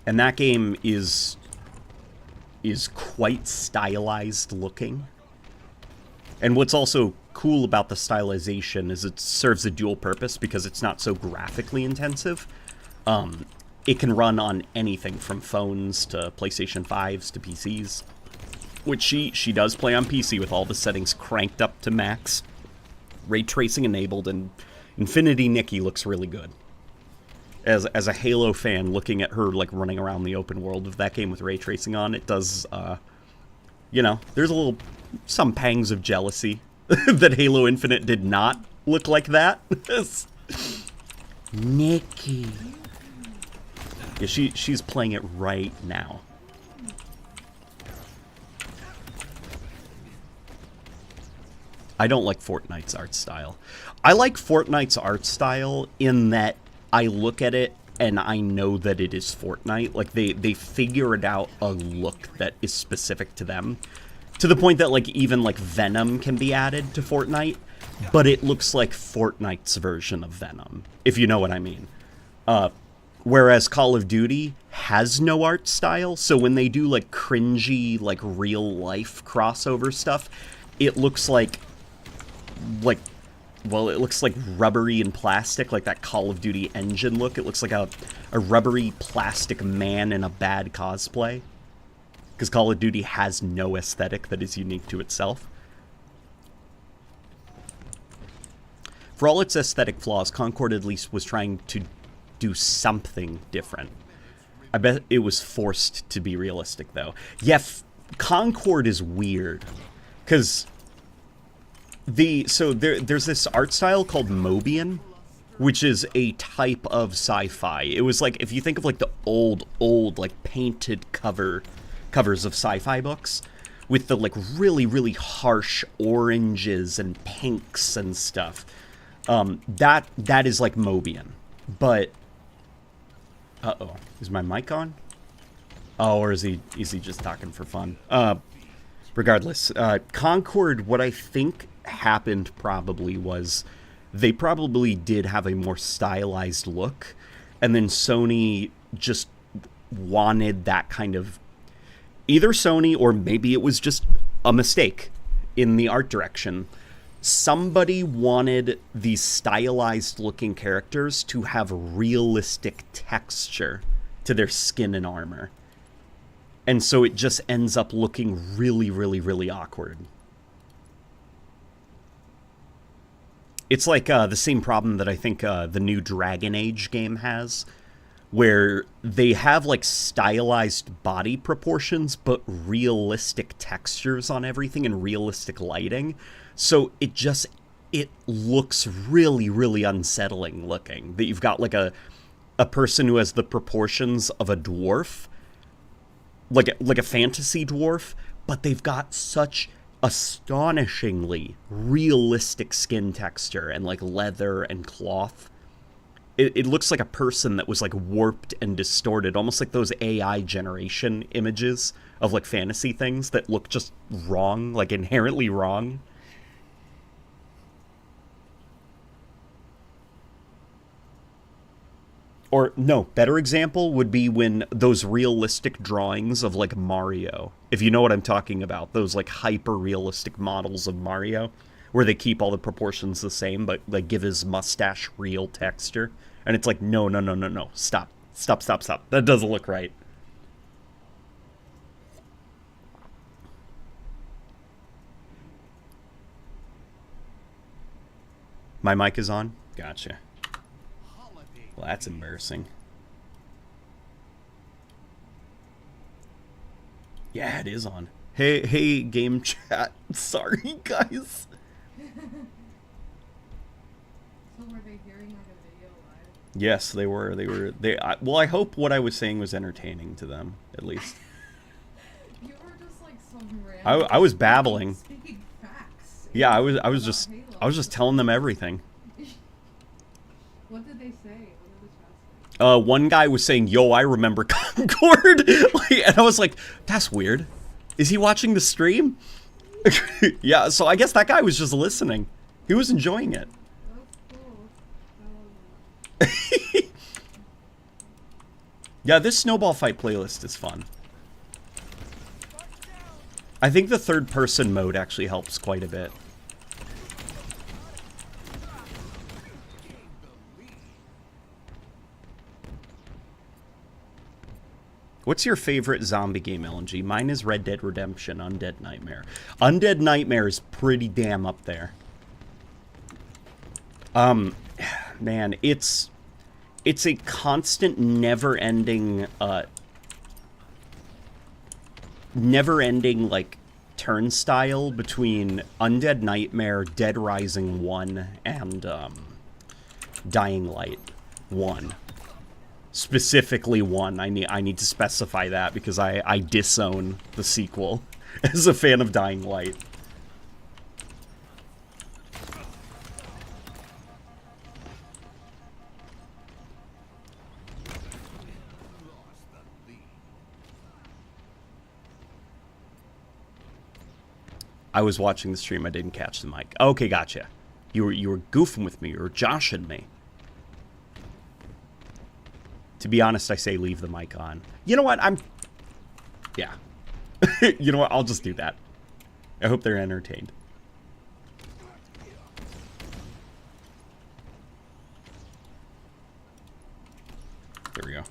and that game is quite stylized looking. And what's also cool about the stylization is it serves a dual purpose because it's not so graphically intensive. It can run on anything from phones to PlayStation 5s to PCs, which she does play on PC with all the settings cranked up to max. Ray tracing enabled, and Infinity Nikki looks really good. As a Halo fan, looking at her, like, running around the open world of that game with ray tracing on, it does, you know, there's some pangs of jealousy that Halo Infinite did not look like that. Nikki. Yeah, she's playing it right now. I don't like Fortnite's art style. I like Fortnite's art style in that I look at it and I know that it is Fortnite. Like, they figured out a look that is specific to them. To the point that, like, even, like, Venom can be added to Fortnite, but it looks like Fortnite's version of Venom, if you know what I mean. Whereas Call of Duty has no art style, so when they do, like, cringy, like, real-life crossover stuff, it looks like, well, it looks like rubbery and plastic, like that Call of Duty engine look. It looks like a rubbery plastic man in a bad cosplay. Because Call of Duty has no aesthetic that is unique to itself. For all its aesthetic flaws, Concord at least was trying to do something different. I bet it was forced to be realistic, though. Yeah, Concord is weird. Because there's this art style called Mobian, which is a type of sci-fi. It was like, if you think of, like, the old, like, painted covers of sci-fi books with the, like, really, really harsh oranges and pinks and stuff. That is like Mobian. But uh-oh. Is my mic on? Oh, or is he just talking for fun? Regardless, Concord, what I think happened probably was they probably did have a more stylized look, and then Sony just wanted that kind of, either Sony or maybe it was just a mistake in the art direction. Somebody wanted these stylized looking characters to have realistic texture to their skin and armor. And so it just ends up looking really, really, really awkward. It's like the same problem that I think the new Dragon Age game has, where they have, like, stylized body proportions, but realistic textures on everything and realistic lighting. So it looks really, really unsettling looking. That you've got, like, a person who has the proportions of a dwarf, like a fantasy dwarf, but they've got such astonishingly realistic skin texture and, like, leather and cloth. It looks like a person that was, like, warped and distorted, almost like those AI generation images of, like, fantasy things that look just wrong, like, inherently wrong. Or, no, better example would be when those realistic drawings of, like, Mario, if you know what I'm talking about, those, like, hyper-realistic models of Mario, where they keep all the proportions the same, but, like, give his mustache real texture. And it's like, no, stop. That doesn't look right. My mic is on? Gotcha. Well, that's embarrassing. Yeah, it is on. Hey, game chat. Sorry, guys. they hearing like a video live? Yes, they were. Well, I hope what I was saying was entertaining to them, at least. You were just like some random. I was babbling. Speaking facts. Yeah, I was just telling them everything. What did they say? What did the chat say? One guy was saying, "Yo, I remember Concord," and I was like, "That's weird. Is he watching the stream?" Yeah, so I guess that guy was just listening. He was enjoying it. That's cool. Yeah, this snowball fight playlist is fun. I think the third-person mode actually helps quite a bit. What's your favorite zombie game, LNG? Mine is Red Dead Redemption, Undead Nightmare. Undead Nightmare is pretty damn up there. Man, it's a constant, never-ending, like, turnstile between Undead Nightmare, Dead Rising 1, and, Dying Light 1. Specifically 1. I need to specify that because I disown the sequel as a fan of Dying Light. I was watching the stream. I didn't catch the mic. Okay, gotcha. You were goofing with me. You were joshing me. To be honest, I say leave the mic on. You know what? Yeah. You know what? I'll just do that. I hope they're entertained. There we go.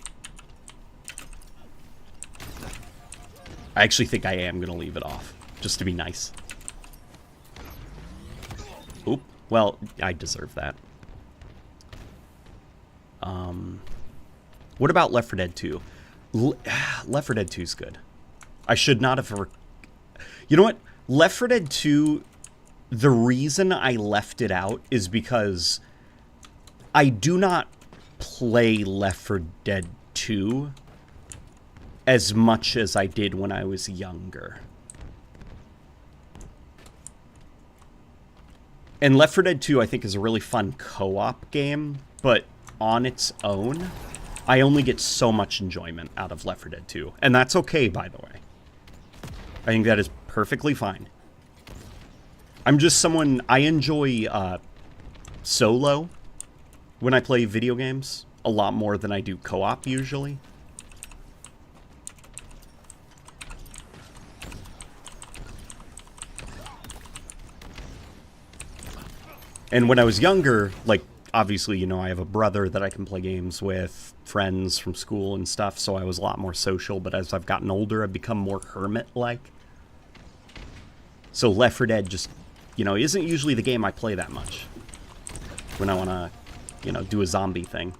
I actually think I am going to leave it off, just to be nice. Oop. Well, I deserve that. What about Left 4 Dead 2? Left 4 Dead 2 is good. I should not have... You know what? Left 4 Dead 2, the reason I left it out is because I do not play Left 4 Dead 2 as much as I did when I was younger. And Left 4 Dead 2, I think, is a really fun co-op game, but on its own, I only get so much enjoyment out of Left 4 Dead 2. And that's okay, by the way. I think that is perfectly fine. I'm just someone... I enjoy solo when I play video games a lot more than I do co-op, usually. And when I was younger, like, obviously, you know, I have a brother that I can play games with, friends from school and stuff, so I was a lot more social, but as I've gotten older, I've become more hermit-like. So Left 4 Dead just, you know, isn't usually the game I play that much when I want to, you know, do a zombie thing.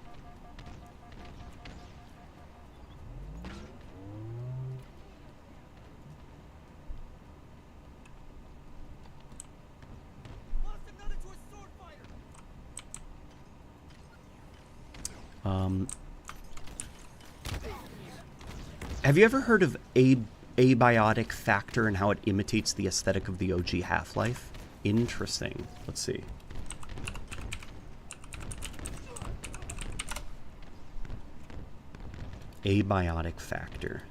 Have you ever heard of abiotic factor and how it imitates the aesthetic of the OG Half-Life? Interesting. Let's see. Abiotic factor.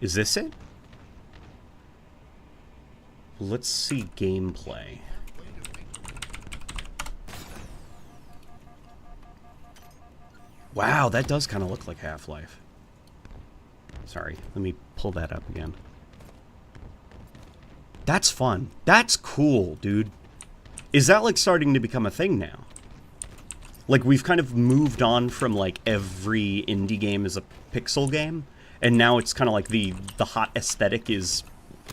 Is this it? Let's see gameplay. Wow, that does kind of look like Half-Life. Sorry, let me pull that up again. That's fun. That's cool, dude. Is that, like, starting to become a thing now? Like, we've kind of moved on from, like, every indie game is a pixel game, and now it's kind of like the hot aesthetic is...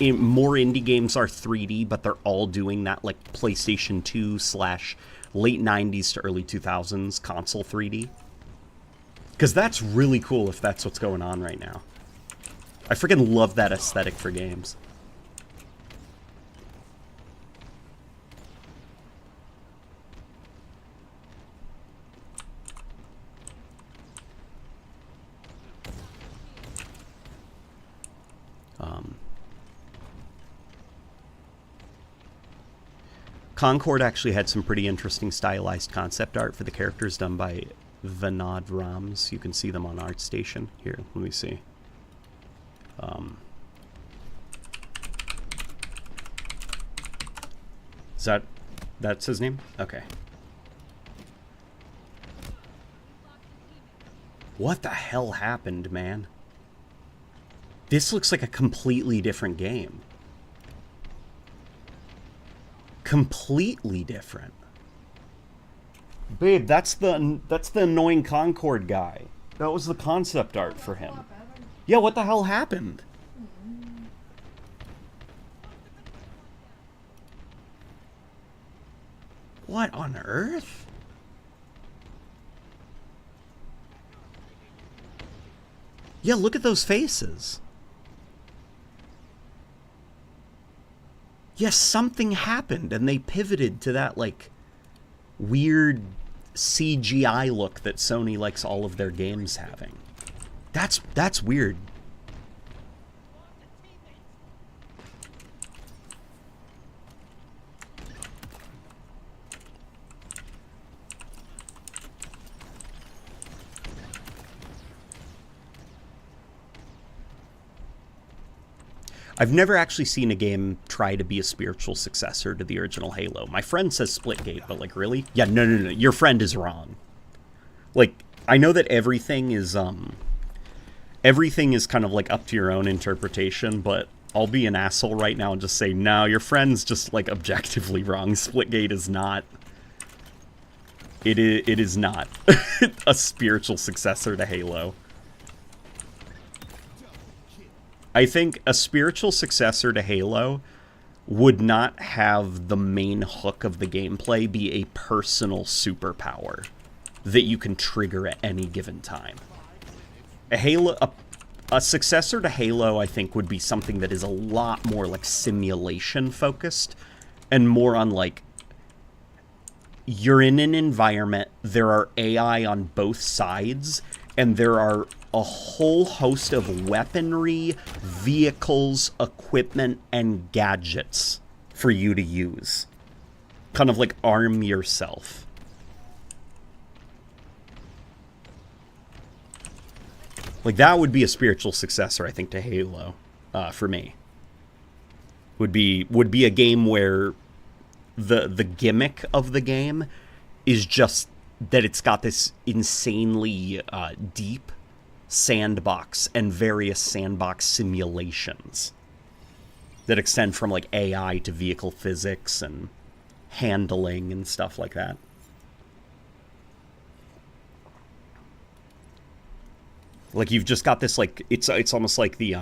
more indie games are 3D, but they're all doing that, like, PlayStation 2 / late 90s to early 2000s console 3D. Because that's really cool if that's what's going on right now. I freaking love that aesthetic for games. Concord actually had some pretty interesting stylized concept art for the characters done by Vinod Rams. You can see them on ArtStation. Here, let me see. That's his name? Okay. What the hell happened, man? This looks like a completely different game. Completely different. Babe, that's the annoying Concord guy. That was the concept art for him. Yeah, what the hell happened? What on earth? Yeah, look at those faces. Yes, something happened and they pivoted to that, like, weird CGI look that Sony likes all of their games having. That's weird. I've never actually seen a game try to be a spiritual successor to the original Halo. My friend says Splitgate, but like, really? Yeah, no. Your friend is wrong. Like, I know that everything is kind of like up to your own interpretation, but I'll be an asshole right now and just say, no, your friend's just like objectively wrong. Splitgate is not. It is not a spiritual successor to Halo. I think a spiritual successor to Halo would not have the main hook of the gameplay be a personal superpower that you can trigger at any given time. A successor to Halo, I think, would be something that is a lot more like simulation focused and more on like, you're in an environment, there are AI on both sides, and there are a whole host of weaponry, vehicles, equipment, and gadgets for you to use. Kind of like arm yourself. Like, that would be a spiritual successor, I think, to Halo, for me. Would be a game where the gimmick of the game is just that it's got this insanely deep sandbox and various sandbox simulations that extend from like AI to vehicle physics and handling and stuff like that. Like, you've just got this, like, it's almost like the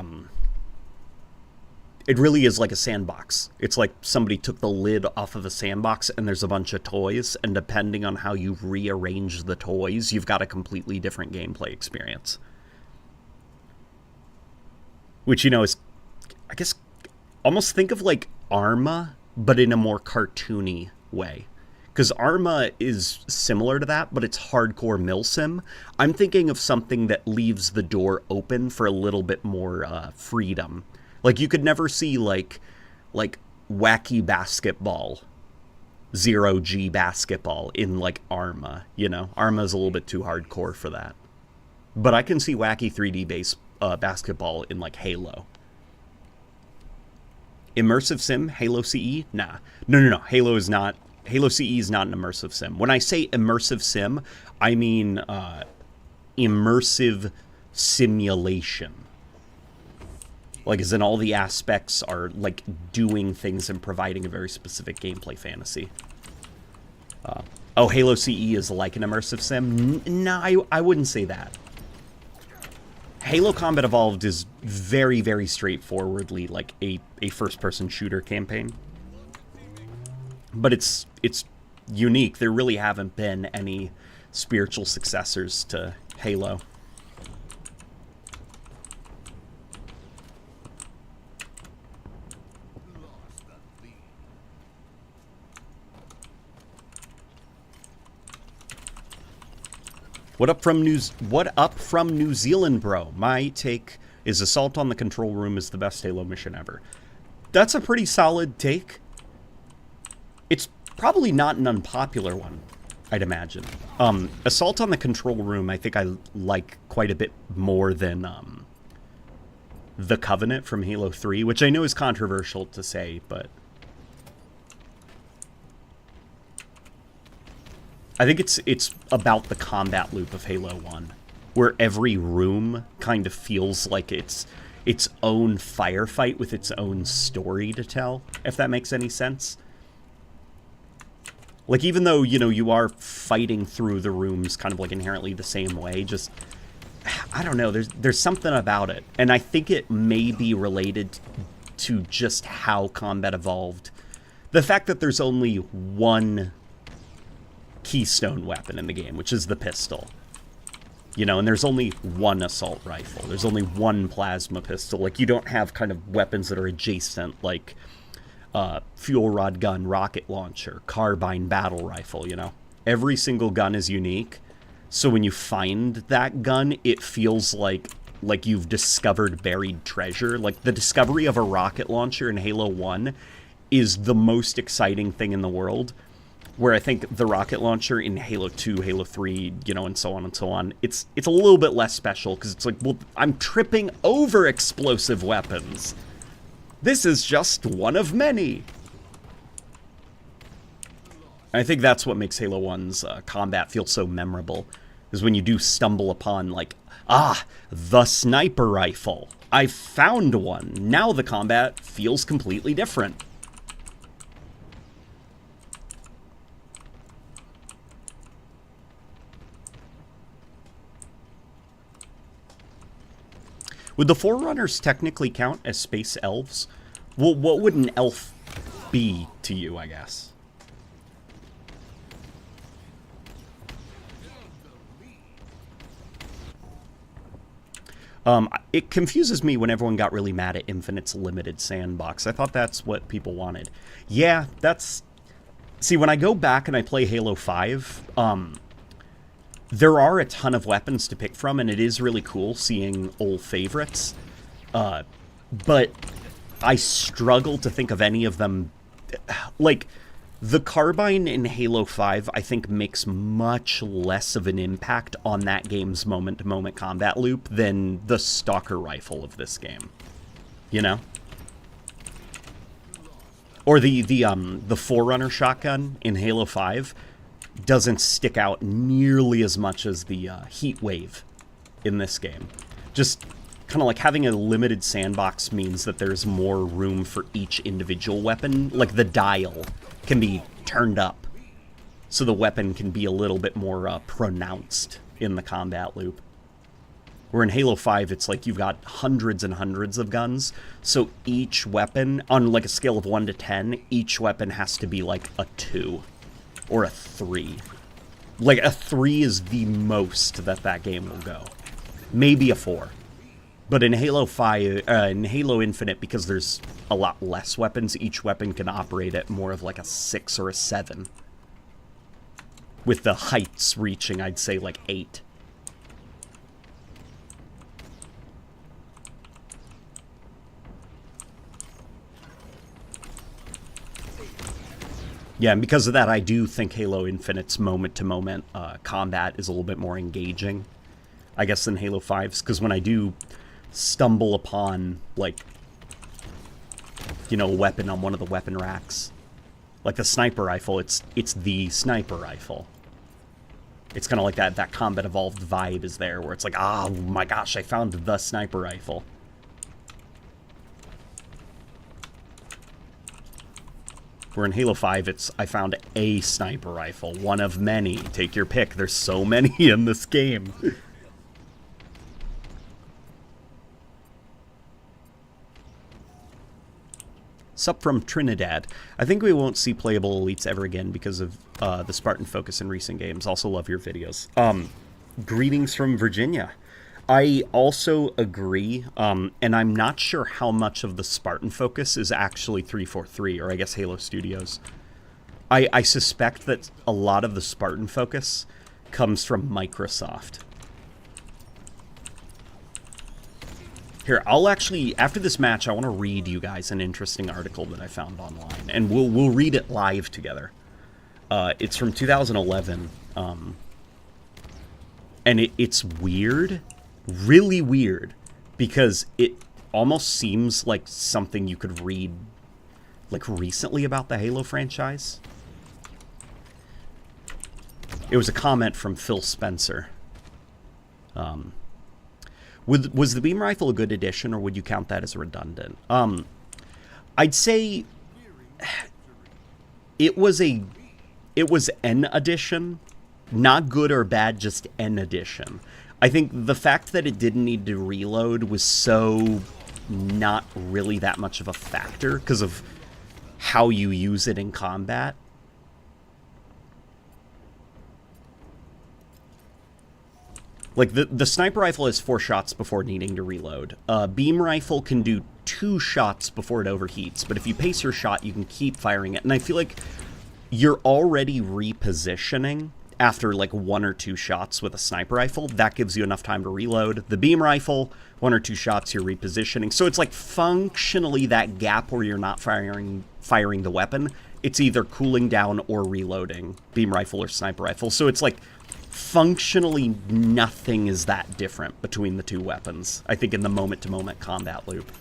it really is like a sandbox. It's like somebody took the lid off of a sandbox and there's a bunch of toys, and depending on how you rearrange the toys, you've got a completely different gameplay experience. Which, you know, is, I guess, almost think of like Arma, but in a more cartoony way. Because Arma is similar to that, but it's hardcore milsim. I'm thinking of something that leaves the door open for a little bit more freedom. Like, you could never see, like wacky basketball, 0G basketball in, like, Arma, you know? Arma's a little bit too hardcore for that. But I can see wacky 3D basketball in, like, Halo. Immersive sim? Halo CE? Nah. No. Halo CE is not an immersive sim. When I say immersive sim, I mean immersive simulation. Like, as in all the aspects are, like, doing things and providing a very specific gameplay fantasy. Oh, Halo CE is like an immersive sim? No, I wouldn't say that. Halo Combat Evolved is very, very straightforwardly like a first-person shooter campaign. But it's unique. There really haven't been any spiritual successors to Halo. What up from New Zealand, bro? My take is Assault on the Control Room is the best Halo mission ever. That's a pretty solid take. It's probably not an unpopular one, I'd imagine. Assault on the control room, I think I like quite a bit more than the Covenant from Halo 3, which I know is controversial to say, but I think it's about the combat loop of Halo 1, where every room kind of feels like it's its own firefight with its own story to tell, if that makes any sense. Like, even though, you know, you are fighting through the rooms kind of like inherently the same way, just, I don't know, there's something about it. And I think it may be related to just how combat evolved. The fact that there's only one keystone weapon in the game, which is the pistol. You know, and there's only one assault rifle. There's only one plasma pistol. Like, you don't have kind of weapons that are adjacent, like fuel rod gun, rocket launcher, carbine, battle rifle, you know. Every single gun is unique. So when you find that gun, it feels like you've discovered buried treasure. Like, the discovery of a rocket launcher in Halo 1 is the most exciting thing in the world. Where I think the rocket launcher in Halo 2, Halo 3, you know, and so on and so on, it's a little bit less special, because it's like, well, I'm tripping over explosive weapons. This is just one of many. I think that's what makes Halo 1's combat feel so memorable, is when you do stumble upon, like, the sniper rifle. I found one. Now the combat feels completely different. Would the Forerunners technically count as space elves? Well, what would an elf be to you, I guess? It confuses me when everyone got really mad at Infinite's limited sandbox. I thought that's what people wanted. Yeah, that's... See, when I go back and I play Halo 5, there are a ton of weapons to pick from, and it is really cool seeing old favorites. But I struggle to think of any of them. Like, the carbine in Halo 5, I think, makes much less of an impact on that game's moment-to-moment combat loop than the stalker rifle of this game. You know? Or the Forerunner shotgun in Halo 5 doesn't stick out nearly as much as the heat wave in this game. Just kind of like having a limited sandbox means that there's more room for each individual weapon. Like, the dial can be turned up, so the weapon can be a little bit more pronounced in the combat loop. Where in Halo 5, it's like you've got hundreds and hundreds of guns, so each weapon, on like a scale of 1 to 10, each weapon has to be like a 2 or a 3. Like, a 3 is the most that game will go. Maybe a 4. But in Halo 5, in Halo Infinite, because there's a lot less weapons, each weapon can operate at more of like a 6 or a 7. With the heights reaching, I'd say, like 8. Yeah, and because of that, I do think Halo Infinite's moment-to-moment combat is a little bit more engaging, I guess, than Halo 5's. Because when I do stumble upon, like, you know, a weapon on one of the weapon racks, like the sniper rifle, it's the sniper rifle. It's kind of like that combat evolved vibe is there, where it's like, oh my gosh, I found the sniper rifle. Where in Halo 5, I found a sniper rifle, one of many. Take your pick. There's so many in this game. Sup from Trinidad. I think we won't see playable elites ever again because of the Spartan focus in recent games. Also love your videos. Greetings from Virginia. I also agree, and I'm not sure how much of the Spartan focus is actually 343, or I guess Halo Studios. I suspect that a lot of the Spartan focus comes from Microsoft. Here, I'll actually, after this match, I want to read you guys an interesting article that I found online, and we'll read it live together. It's from 2011. And it's weird, really weird, because it almost seems like something you could read like recently about the Halo franchise. It was a comment from Phil Spencer. Was the beam rifle a good addition, or would you count that as redundant? I'd say it was an addition, not good or bad, just an addition. I think the fact that it didn't need to reload was so not really that much of a factor because of how you use it in combat. Like, the sniper rifle has 4 shots before needing to reload. Beam rifle can do 2 shots before it overheats, but if you pace your shot, you can keep firing it. And I feel like you're already repositioning after, like, 1 or 2 shots with a sniper rifle. That gives you enough time to reload. The beam rifle, 1 or 2 shots, you're repositioning. So it's, like, functionally that gap where you're not firing the weapon. It's either cooling down or reloading, beam rifle or sniper rifle. So it's, like, functionally nothing is that different between the 2 weapons, I think, in the moment-to-moment combat loop.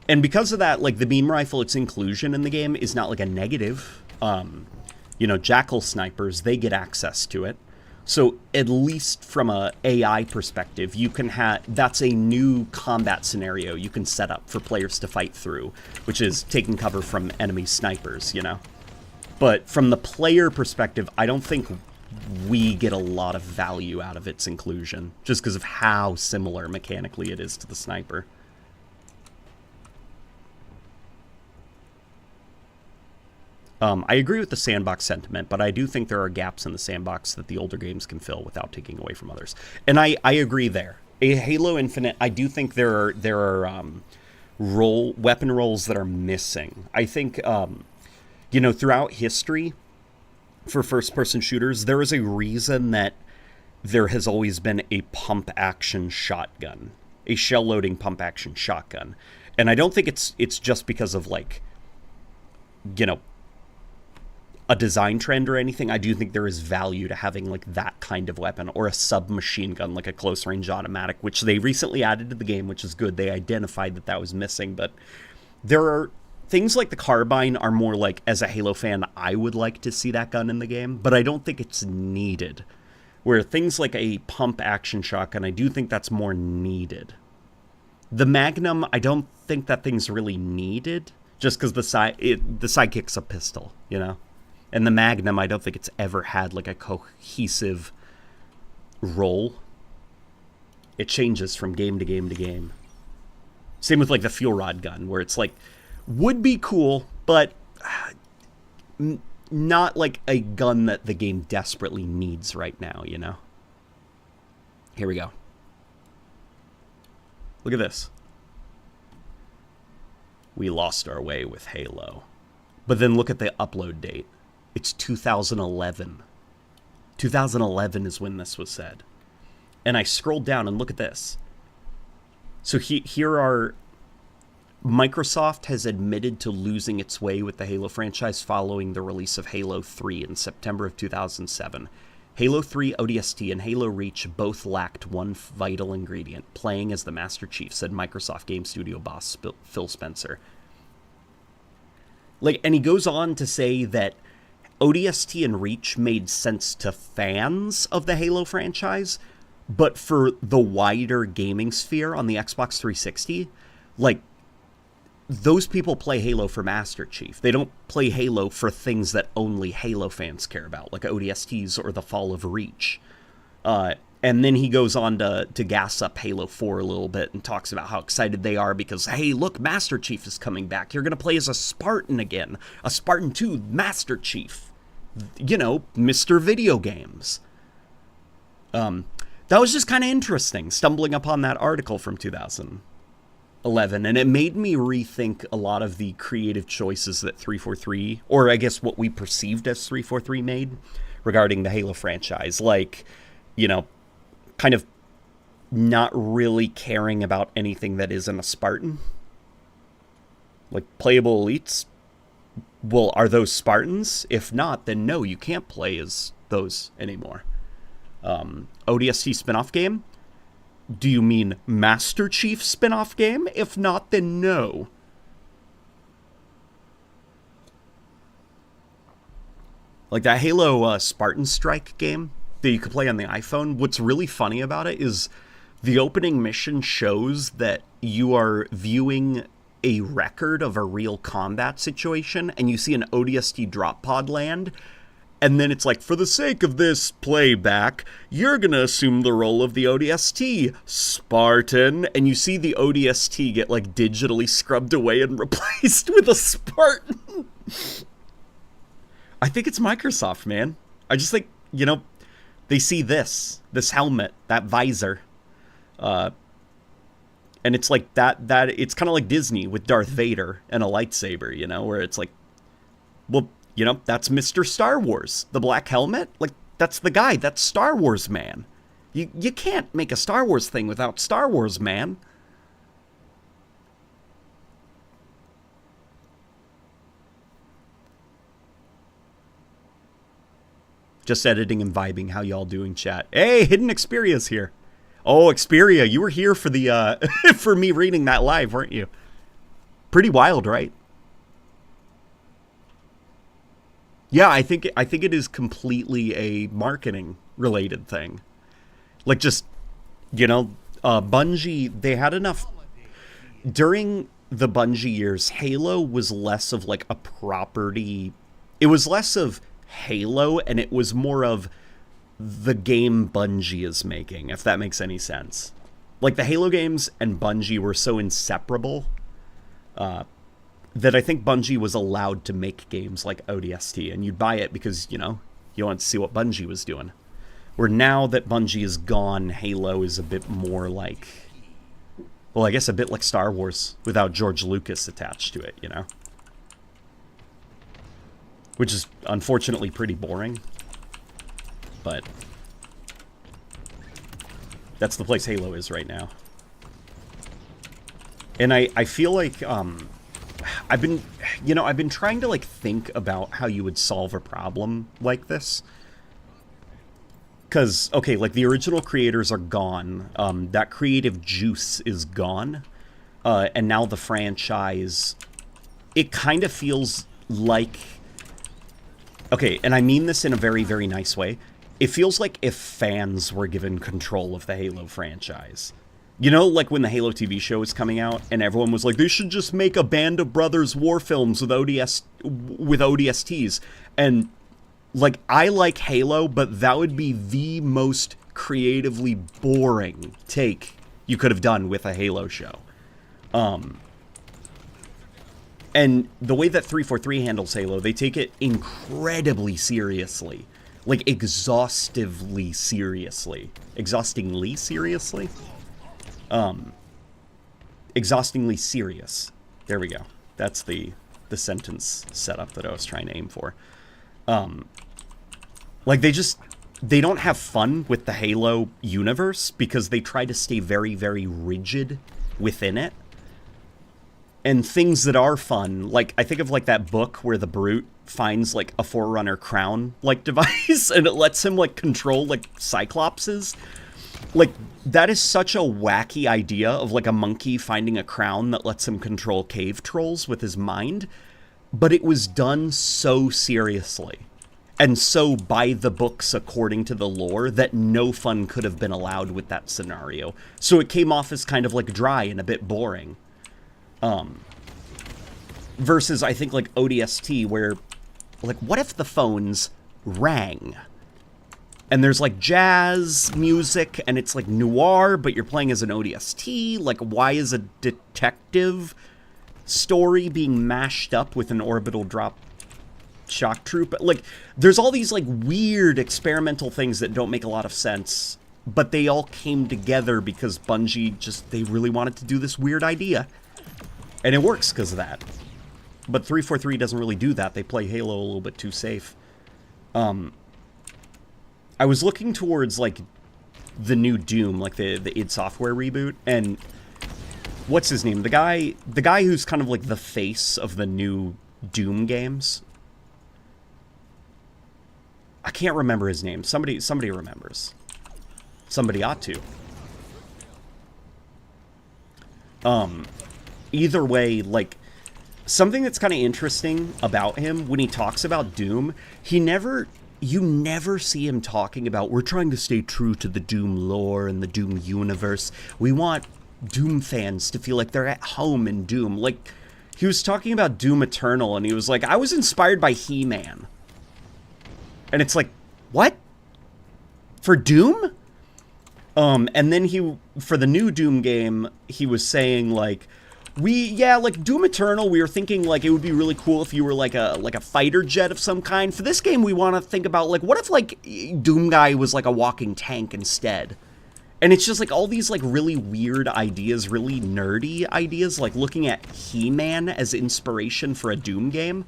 And because of that, like, the beam rifle, its inclusion in the game is not like a negative. You know, jackal snipers, they get access to it. So at least from a AI perspective, you can that's a new combat scenario you can set up for players to fight through, which is taking cover from enemy snipers, you know? But from the player perspective, I don't think we get a lot of value out of its inclusion, just because of how similar mechanically it is to the sniper. I agree with the sandbox sentiment, but I do think there are gaps in the sandbox that the older games can fill without taking away from others. And I agree there. Halo Infinite, I do think there are weapon roles that are missing. I think, you know, throughout history, for first-person shooters, there is a reason that there has always been a pump-action shotgun, a shell-loading pump-action shotgun. And I don't think it's just because of, like, you know, a design trend or anything. I do think there is value to having, like, that kind of weapon, or a submachine gun, like a close-range automatic, which they recently added to the game, which is good. They identified that was missing, but there are things like the carbine are more like, as a Halo fan, I would like to see that gun in the game, but I don't think it's needed. Where things like a pump-action shotgun, I do think that's more needed. The Magnum, I don't think that thing's really needed, just because the sidekick's a pistol, you know? And the Magnum, I don't think it's ever had, like, a cohesive role. It changes from game to game to game. Same with, like, the fuel rod gun, where it's, like, would be cool, but not, like, a gun that the game desperately needs right now, you know? Here we go. Look at this. We lost our way with Halo. But then look at the upload date. It's 2011. 2011 is when this was said. And I scrolled down and look at this. So here are... Microsoft has admitted to losing its way with the Halo franchise following the release of Halo 3 in September of 2007. Halo 3 ODST and Halo Reach both lacked one vital ingredient, playing as the Master Chief, said Microsoft Game Studio boss Phil Spencer. Like, and he goes on to say that ODST and Reach made sense to fans of the Halo franchise, but for the wider gaming sphere on the Xbox 360, like, those people play Halo for Master Chief. They don't play Halo for things that only Halo fans care about, like ODSTs or the fall of Reach. And then he goes on to gas up Halo 4 a little bit and talks about how excited they are because, hey, look, Master Chief is coming back. You're going to play as a Spartan again. A Spartan 2 Master Chief. You know, Mr. Video Games. That was just kind of interesting, stumbling upon that article from 2011, and it made me rethink a lot of the creative choices that 343, or I guess what we perceived as 343 made regarding the Halo franchise. Like, you know, kind of not really caring about anything that isn't a Spartan. Like, playable elites? Well, are those Spartans? If not, then no, you can't play as those anymore. ODST spin-off game? Do you mean Master Chief spin-off game? If not, then no. Like that Halo Spartan Strike game that you could play on the iPhone, what's really funny about it is the opening mission shows that you are viewing a record of a real combat situation, and you see an ODST drop pod land, and then it's like, for the sake of this playback, you're gonna assume the role of the ODST, Spartan, and you see the ODST get, like, digitally scrubbed away and replaced with a Spartan. I think it's Microsoft, man. I just think, you know, they see this helmet, that visor, and it's like that it's kind of like Disney with Darth Vader and a lightsaber, you know, where it's like, well, you know, that's Mr. Star Wars. The black helmet, like, that's the guy. That's Star Wars man. You can't make a Star Wars thing without Star Wars man. Just editing and vibing. How y'all doing, chat? Hey, Hidden Xperia's here. Oh, Xperia, you were here for the for me reading that live, weren't you? Pretty wild, right? Yeah, I think it is completely a marketing related thing. Like, just, you know, Bungie, they had enough during the Bungie years. Halo was less of like a property. It was less of Halo, and it was more of the game Bungie is making, if that makes any sense. Like, the Halo games and Bungie were so inseparable that I think Bungie was allowed to make games like ODST, and you'd buy it because, you know, you want to see what Bungie was doing. Where now that Bungie is gone, Halo is a bit more like, well, I guess a bit like Star Wars without George Lucas attached to it, you know? Which is unfortunately pretty boring. But that's the place Halo is right now. And I feel like I've been trying to, like, think about how you would solve a problem like this. Because, okay, like, the original creators are gone. That creative juice is gone. And now the franchise, it kind of feels like, okay, and I mean this in a very, very nice way. It feels like if fans were given control of the Halo franchise. You know, like when the Halo TV show was coming out, and everyone was like, they should just make a Band of Brothers war films with ODSTs. And, like, I like Halo, but that would be the most creatively boring take you could have done with a Halo show. And the way that 343 handles Halo, they take it incredibly seriously. Like, exhaustingly seriously. Exhaustingly serious. There we go. That's the sentence setup that I was trying to aim for. Like, they don't have fun with the Halo universe because they try to stay very, very rigid within it. And things that are fun, like, I think of, like, that book where the Brute finds, like, a Forerunner crown, like, device, and it lets him, like, control, like, Cyclopses. Like, that is such a wacky idea of, like, a monkey finding a crown that lets him control cave trolls with his mind, but it was done so seriously, and so by the books according to the lore, that no fun could have been allowed with that scenario. So it came off as kind of, like, dry and a bit boring. Versus, I think, like, ODST, where, like, what if the phones rang? And there's, like, jazz music, and it's, like, noir, but you're playing as an ODST. Like, why is a detective story being mashed up with an orbital drop shock troop? Like, there's all these, like, weird experimental things that don't make a lot of sense, but they all came together because Bungie they really wanted to do this weird idea. And it works because of that. But 343 doesn't really do that. They play Halo a little bit too safe. I was looking towards, like, the new Doom, like the id Software reboot, and what's his name? The guy who's kind of like the face of the new Doom games. I can't remember his name. Somebody remembers. Somebody ought to. Either way, like, something that's kind of interesting about him when he talks about Doom, you never see him talking about, we're trying to stay true to the Doom lore and the Doom universe. We want Doom fans to feel like they're at home in Doom. Like, he was talking about Doom Eternal, and he was like, I was inspired by He-Man. And it's like, what? For Doom? And then for the new Doom game, he was saying, like, like, Doom Eternal, we were thinking, like, it would be really cool if you were, like a fighter jet of some kind. For this game, we want to think about, like, what if, like, Doom Guy was, like, a walking tank instead? And it's just, like, all these, like, really weird ideas, really nerdy ideas, like, looking at He-Man as inspiration for a Doom game.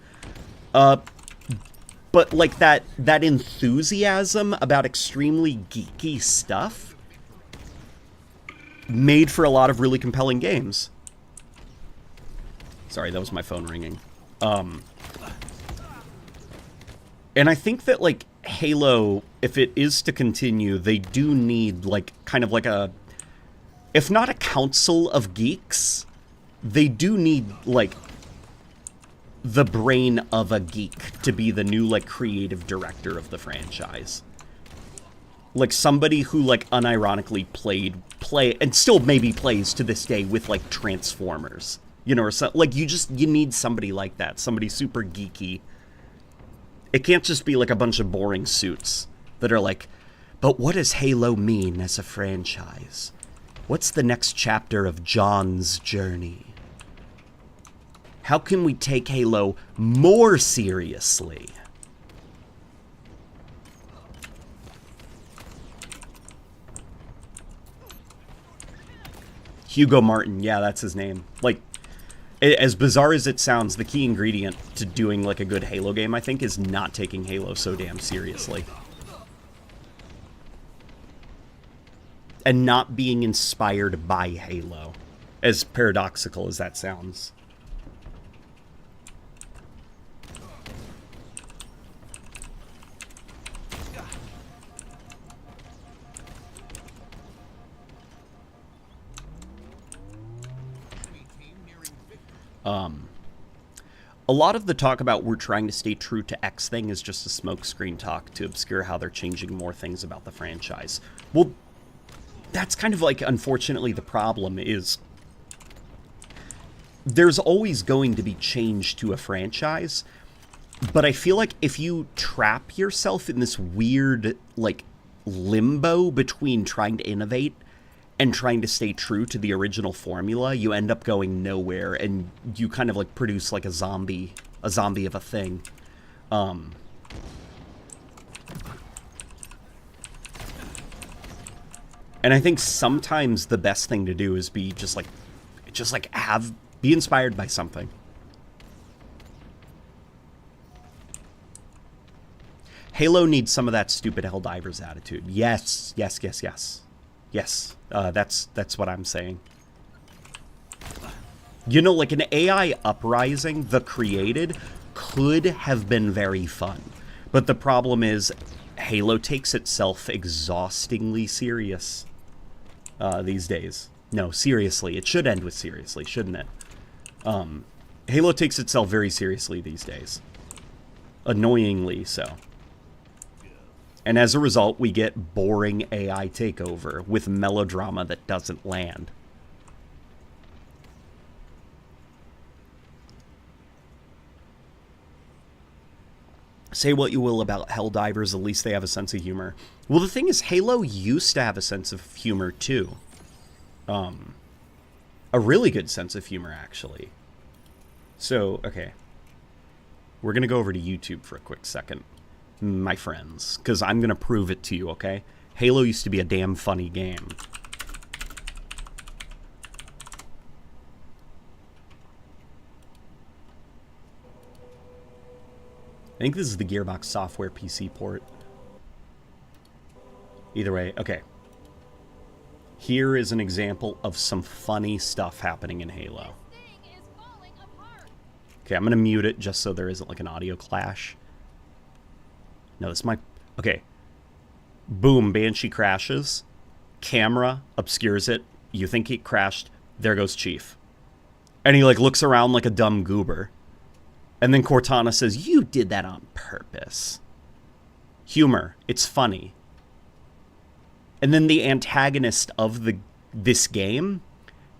But, like, that enthusiasm about extremely geeky stuff made for a lot of really compelling games. Sorry, that was my phone ringing. And I think that, like, Halo, if it is to continue, they do need, like, kind of like if not a council of geeks, they do need, like, the brain of a geek to be the new, like, creative director of the franchise. Like, somebody who, like, unironically play and still maybe plays to this day with, like, Transformers. You know, or so, like, you need somebody like that. Somebody super geeky. It can't just be, like, a bunch of boring suits that are like, but what does Halo mean as a franchise? What's the next chapter of John's journey? How can we take Halo more seriously? Hugo Martin, yeah, that's his name. Like, as bizarre as it sounds, the key ingredient to doing, like, a good Halo game, I think, is not taking Halo so damn seriously. And not being inspired by Halo, as paradoxical as that sounds. A lot of the talk about we're trying to stay true to X thing is just a smokescreen talk to obscure how they're changing more things about the franchise. Well, that's kind of like, unfortunately, the problem is there's always going to be change to a franchise, but I feel like if you trap yourself in this weird, like, limbo between trying to innovate and trying to stay true to the original formula, you end up going nowhere, and you kind of, like, produce, like, a zombie of a thing. And I think sometimes the best thing to do is be be inspired by something. Halo needs some of that stupid Helldivers attitude. Yes. Yes, that's what I'm saying. You know, like, an AI uprising, The Created, could have been very fun. But the problem is, Halo takes itself exhaustingly serious these days. No, seriously. It should end with seriously, shouldn't it? Halo takes itself very seriously these days. Annoyingly so. And as a result, we get boring AI takeover with melodrama that doesn't land. Say what you will about Helldivers, at least they have a sense of humor. Well, the thing is, Halo used to have a sense of humor, too. A really good sense of humor, actually. So, okay. We're going to go over to YouTube for a quick second, my friends, because I'm going to prove it to you, okay? Halo used to be a damn funny game. I think this is the Gearbox Software PC port. Either way, okay. Here is an example of some funny stuff happening in Halo. Okay, I'm going to mute it just so there isn't like an audio clash. No, this might... Okay. Boom, Banshee crashes. Camera obscures it. You think he crashed. There goes Chief. And he like looks around like a dumb goober. And then Cortana says, "You did that on purpose." Humor. It's funny. And then the antagonist of this game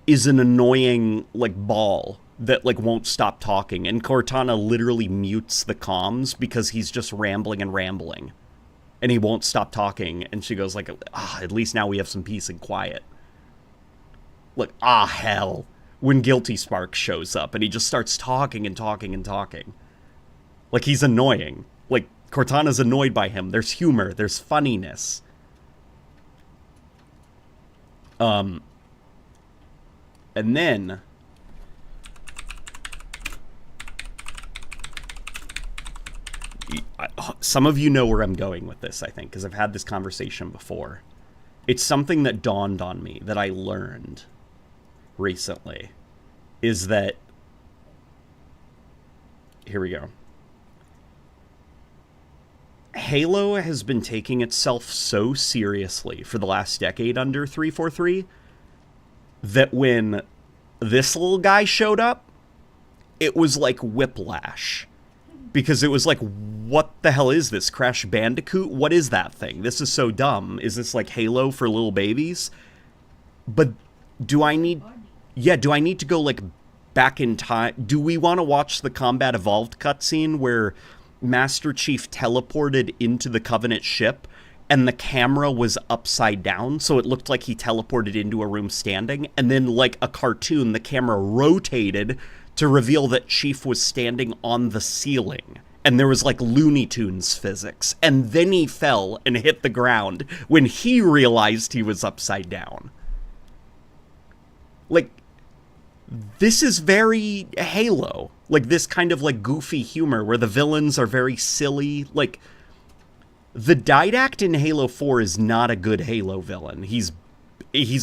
is an annoying like ball that like won't stop talking, and Cortana literally mutes the comms because he's just rambling and rambling, and he won't stop talking. And she goes like, at least now we have some peace and quiet. Like, hell, when Guilty Spark shows up and he just starts talking and talking and talking, like he's annoying. Like Cortana's annoyed by him. There's humor, there's funniness. And then some of you know where I'm going with this, I think, because I've had this conversation before. It's something that dawned on me that I learned recently, is that, here we go. Halo has been taking itself so seriously for the last decade under 343 that when this little guy showed up, it was like whiplash. Because it was like, what the hell is this? Crash Bandicoot? What is that thing? This is so dumb. Is this like Halo for little babies? But do I need to go like back in time? Do we want to watch the Combat Evolved cutscene where Master Chief teleported into the Covenant ship and the camera was upside down, so it looked like he teleported into a room standing, and then like a cartoon, the camera rotated to reveal that Chief was standing on the ceiling, and there was like Looney Tunes physics, and then he fell and hit the ground when he realized he was upside down. Like, this is very Halo. Like, this kind of, like, goofy humor where the villains are very silly. Like, the Didact in Halo 4 is not a good Halo villain. He's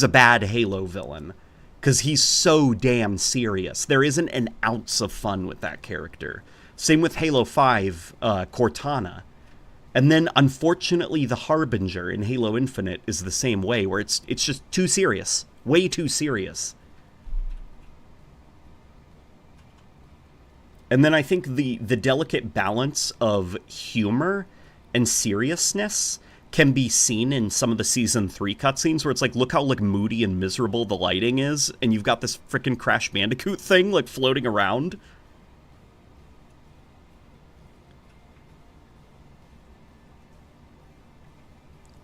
a bad Halo villain. Because he's so damn serious. There isn't an ounce of fun with that character. Same with Halo 5, Cortana. And then, unfortunately, the Harbinger in Halo Infinite is the same way, where it's just too serious. Way too serious. And then I think the delicate balance of humor and seriousness can be seen in some of the Season 3 cutscenes, where it's like, look how like moody and miserable the lighting is, and you've got this frickin' Crash Bandicoot thing like floating around.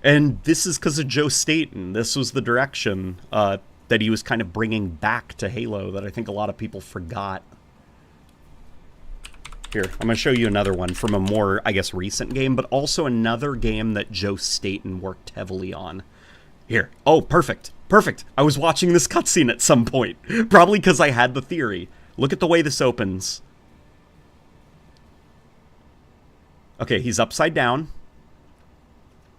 And this is because of Joe Staten. This was the direction that he was kind of bringing back to Halo that I think a lot of people forgot. Here, I'm going to show you another one from a more, I guess, recent game, but also another game that Joe Staten worked heavily on. Here. Oh, perfect. Perfect. I was watching this cutscene at some point. Probably because I had the theory. Look at the way this opens. Okay, he's upside down.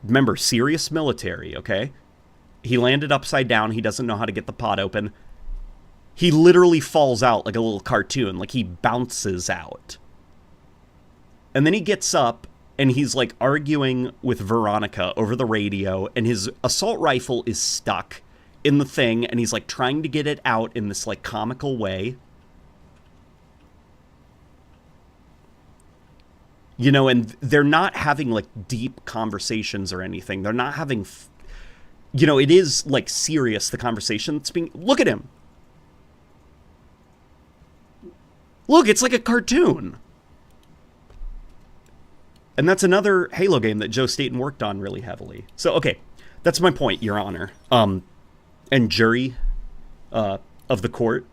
Remember, serious military, okay? He landed upside down. He doesn't know how to get the pod open. He literally falls out like a little cartoon. Like, he bounces out. And then he gets up, and he's, like, arguing with Veronica over the radio, and his assault rifle is stuck in the thing, and he's, like, trying to get it out in this, like, comical way. You know, and they're not having, like, deep conversations or anything. They're not having... You know, it is, like, serious, the conversation that's being... Look at him! Look, it's like a cartoon! And that's another Halo game that Joe Staten worked on really heavily. So, okay, that's my point, Your Honor. And jury of the court,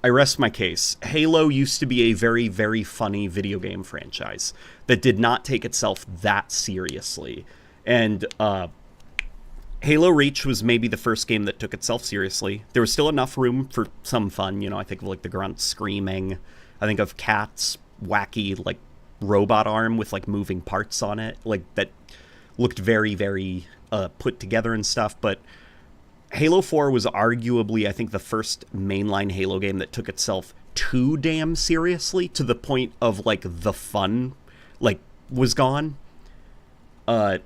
I rest my case. Halo used to be a very, very funny video game franchise that did not take itself that seriously. And Halo Reach was maybe the first game that took itself seriously. There was still enough room for some fun, you know. I think of, like, the grunts screaming. I think of Cat's wacky, like, robot arm with like moving parts on it, like that looked very, very put together and stuff. But Halo 4 was arguably, I think, the first mainline Halo game that took itself too damn seriously to the point of, like, the fun, like, was gone. And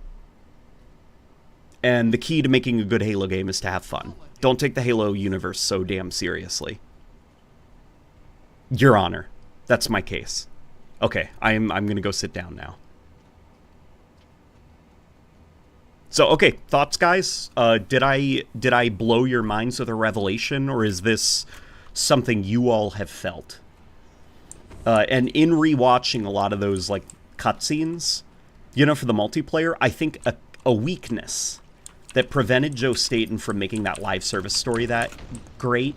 the key to making a good Halo game is to have fun. Don't take the Halo universe so damn seriously. Your Honor, that's my case. Okay, I'm gonna go sit down now. So, okay, thoughts, guys? Did I blow your minds with a revelation, or is this something you all have felt? And in rewatching a lot of those, like, cutscenes, you know, for the multiplayer, I think a weakness that prevented Joe Staten from making that live service story that great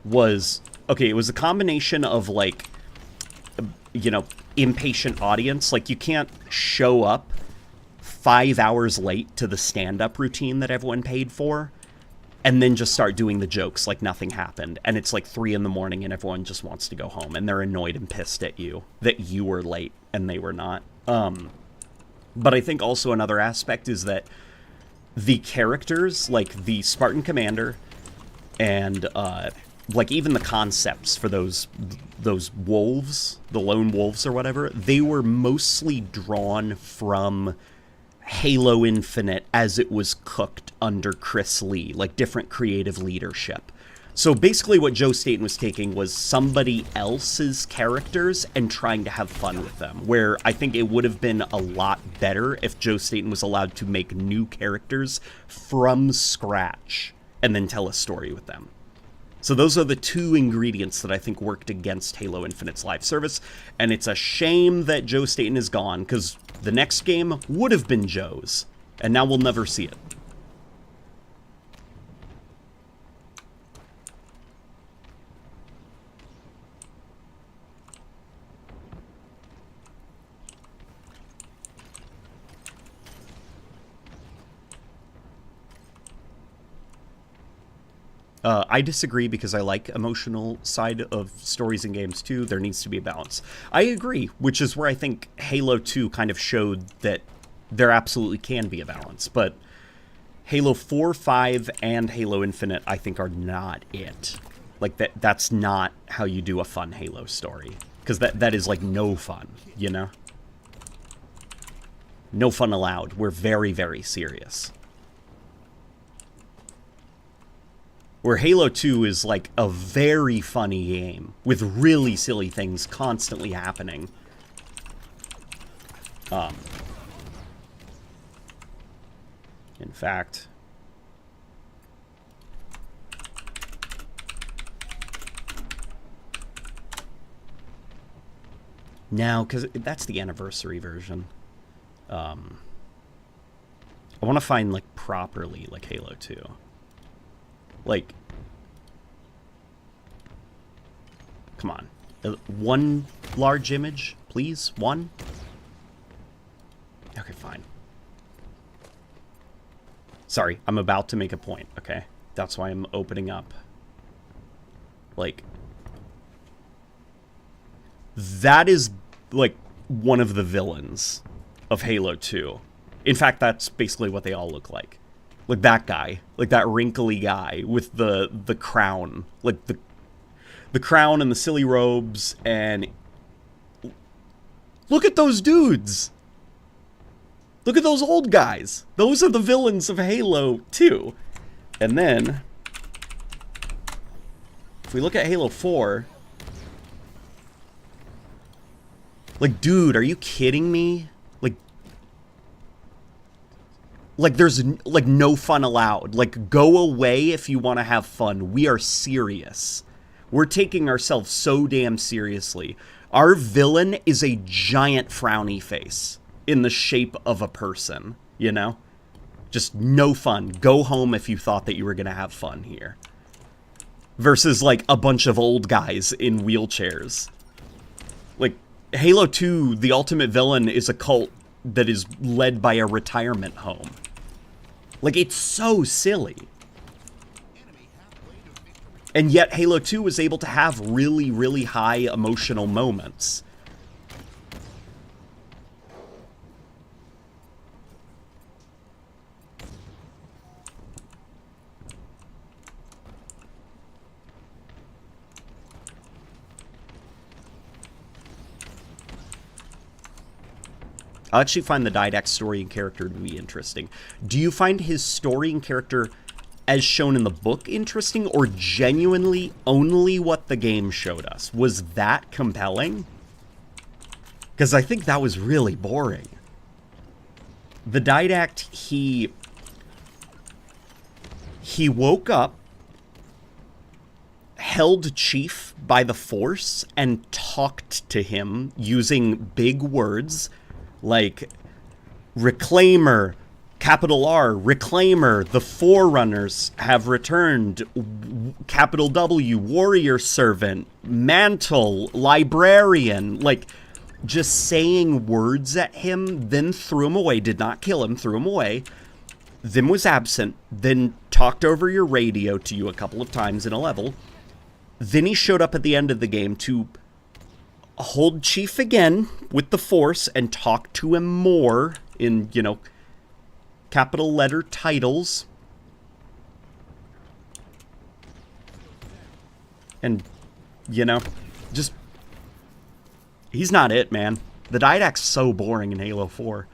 was, okay, it was a combination of, like, you know, impatient audience. Like, you can't show up 5 hours late to the stand-up routine that everyone paid for and then just start doing the jokes like nothing happened. And it's like 3 in the morning and everyone just wants to go home and they're annoyed and pissed at you that you were late and they were not. But I think also another aspect is that the characters, like the Spartan commander and like even the concepts for those wolves, the lone wolves or whatever, they were mostly drawn from Halo Infinite as it was cooked under Chris Lee, like different creative leadership. So basically what Joe Staten was taking was somebody else's characters and trying to have fun with them, where I think it would have been a lot better if Joe Staten was allowed to make new characters from scratch and then tell a story with them. So those are the two ingredients that I think worked against Halo Infinite's live service, and it's a shame that Joe Staten is gone, because the next game would have been Joe's, and now we'll never see it. I disagree because I like emotional side of stories and games too. There needs to be a balance. I agree, which is where I think Halo 2 kind of showed that there absolutely can be a balance. But Halo 4, 5, and Halo Infinite, I think, are not it. Like, that's not how you do a fun Halo story. Because that is, like, no fun, you know? No fun allowed. We're very, very serious. Where Halo 2 is like a very funny game with really silly things constantly happening. In fact, now, because that's the anniversary version. I want to find like properly like Halo 2. Like, come on. One large image, please? One? Okay, fine. Sorry, I'm about to make a point, okay? That's why I'm opening up. Like, that is, like, one of the villains of Halo 2. In fact, that's basically what they all look like. Like that guy, like that wrinkly guy with the crown, like the crown and the silly robes, and look at those dudes. Look at those old guys. Those are the villains of Halo 2. And then if we look at Halo 4, like, dude, are you kidding me? Like, there's, like, no fun allowed. Like, go away if you want to have fun. We are serious. We're taking ourselves so damn seriously. Our villain is a giant frowny face in the shape of a person, you know? Just no fun. Go home if you thought that you were going to have fun here. Versus, like, a bunch of old guys in wheelchairs. Like, Halo 2, the ultimate villain is a cult that is led by a retirement home. Like, it's so silly. And yet Halo 2 was able to have really, really high emotional moments. I'll actually find the Didact story and character to be interesting. Do you find his story and character as shown in the book interesting, or genuinely only what the game showed us? Was that compelling? Because I think that was really boring. The Didact, he woke up, held Chief by the Force, and talked to him using big words like Reclaimer, capital R, Reclaimer, the Forerunners have returned, capital W, Warrior Servant, Mantle, Librarian, like, just saying words at him, then threw him away, did not kill him, threw him away, then was absent, then talked over your radio to you a couple of times in a level, then he showed up at the end of the game to hold Chief again with the Force and talk to him more in, you know, capital letter titles. And, you know, just... he's not it, man. The Didact's so boring in Halo 4.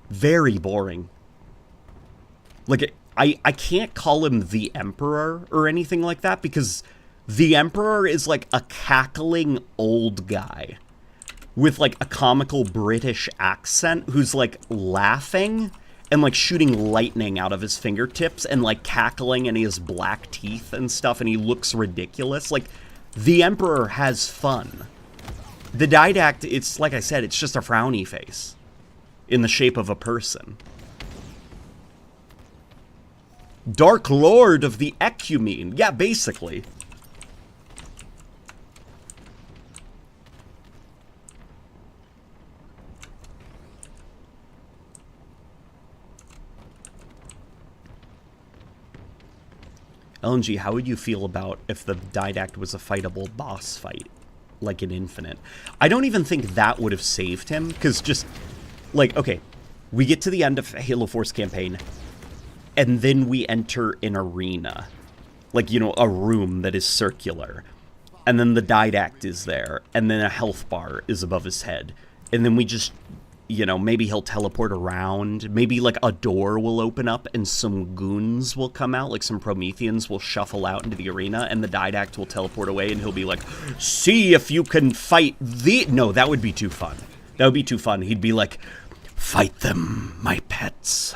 Very boring. Like, I can't call him the Emperor or anything like that, because the Emperor is like a cackling old guy with like a comical British accent who's like laughing and like shooting lightning out of his fingertips and like cackling, and he has black teeth and stuff, and he looks ridiculous. Like, the Emperor has fun. The Didact, it's like I said, it's just a frowny face in the shape of a person. Dark Lord of the Ecumene. Yeah, basically. LNG, how would you feel about if the Didact was a fightable boss fight, like in Infinite? I don't even think that would have saved him, because just, like, okay, we get to the end of Halo 4's campaign, and then we enter an arena, like, you know, a room that is circular, and then the Didact is there, and then a health bar is above his head, and then we just, you know, maybe he'll teleport around, maybe, like, a door will open up, and some goons will come out, like, some Prometheans will shuffle out into the arena, and the Didact will teleport away, and he'll be like, see if you can fight the... No, that would be too fun. That would be too fun. He'd be like, fight them, my pets.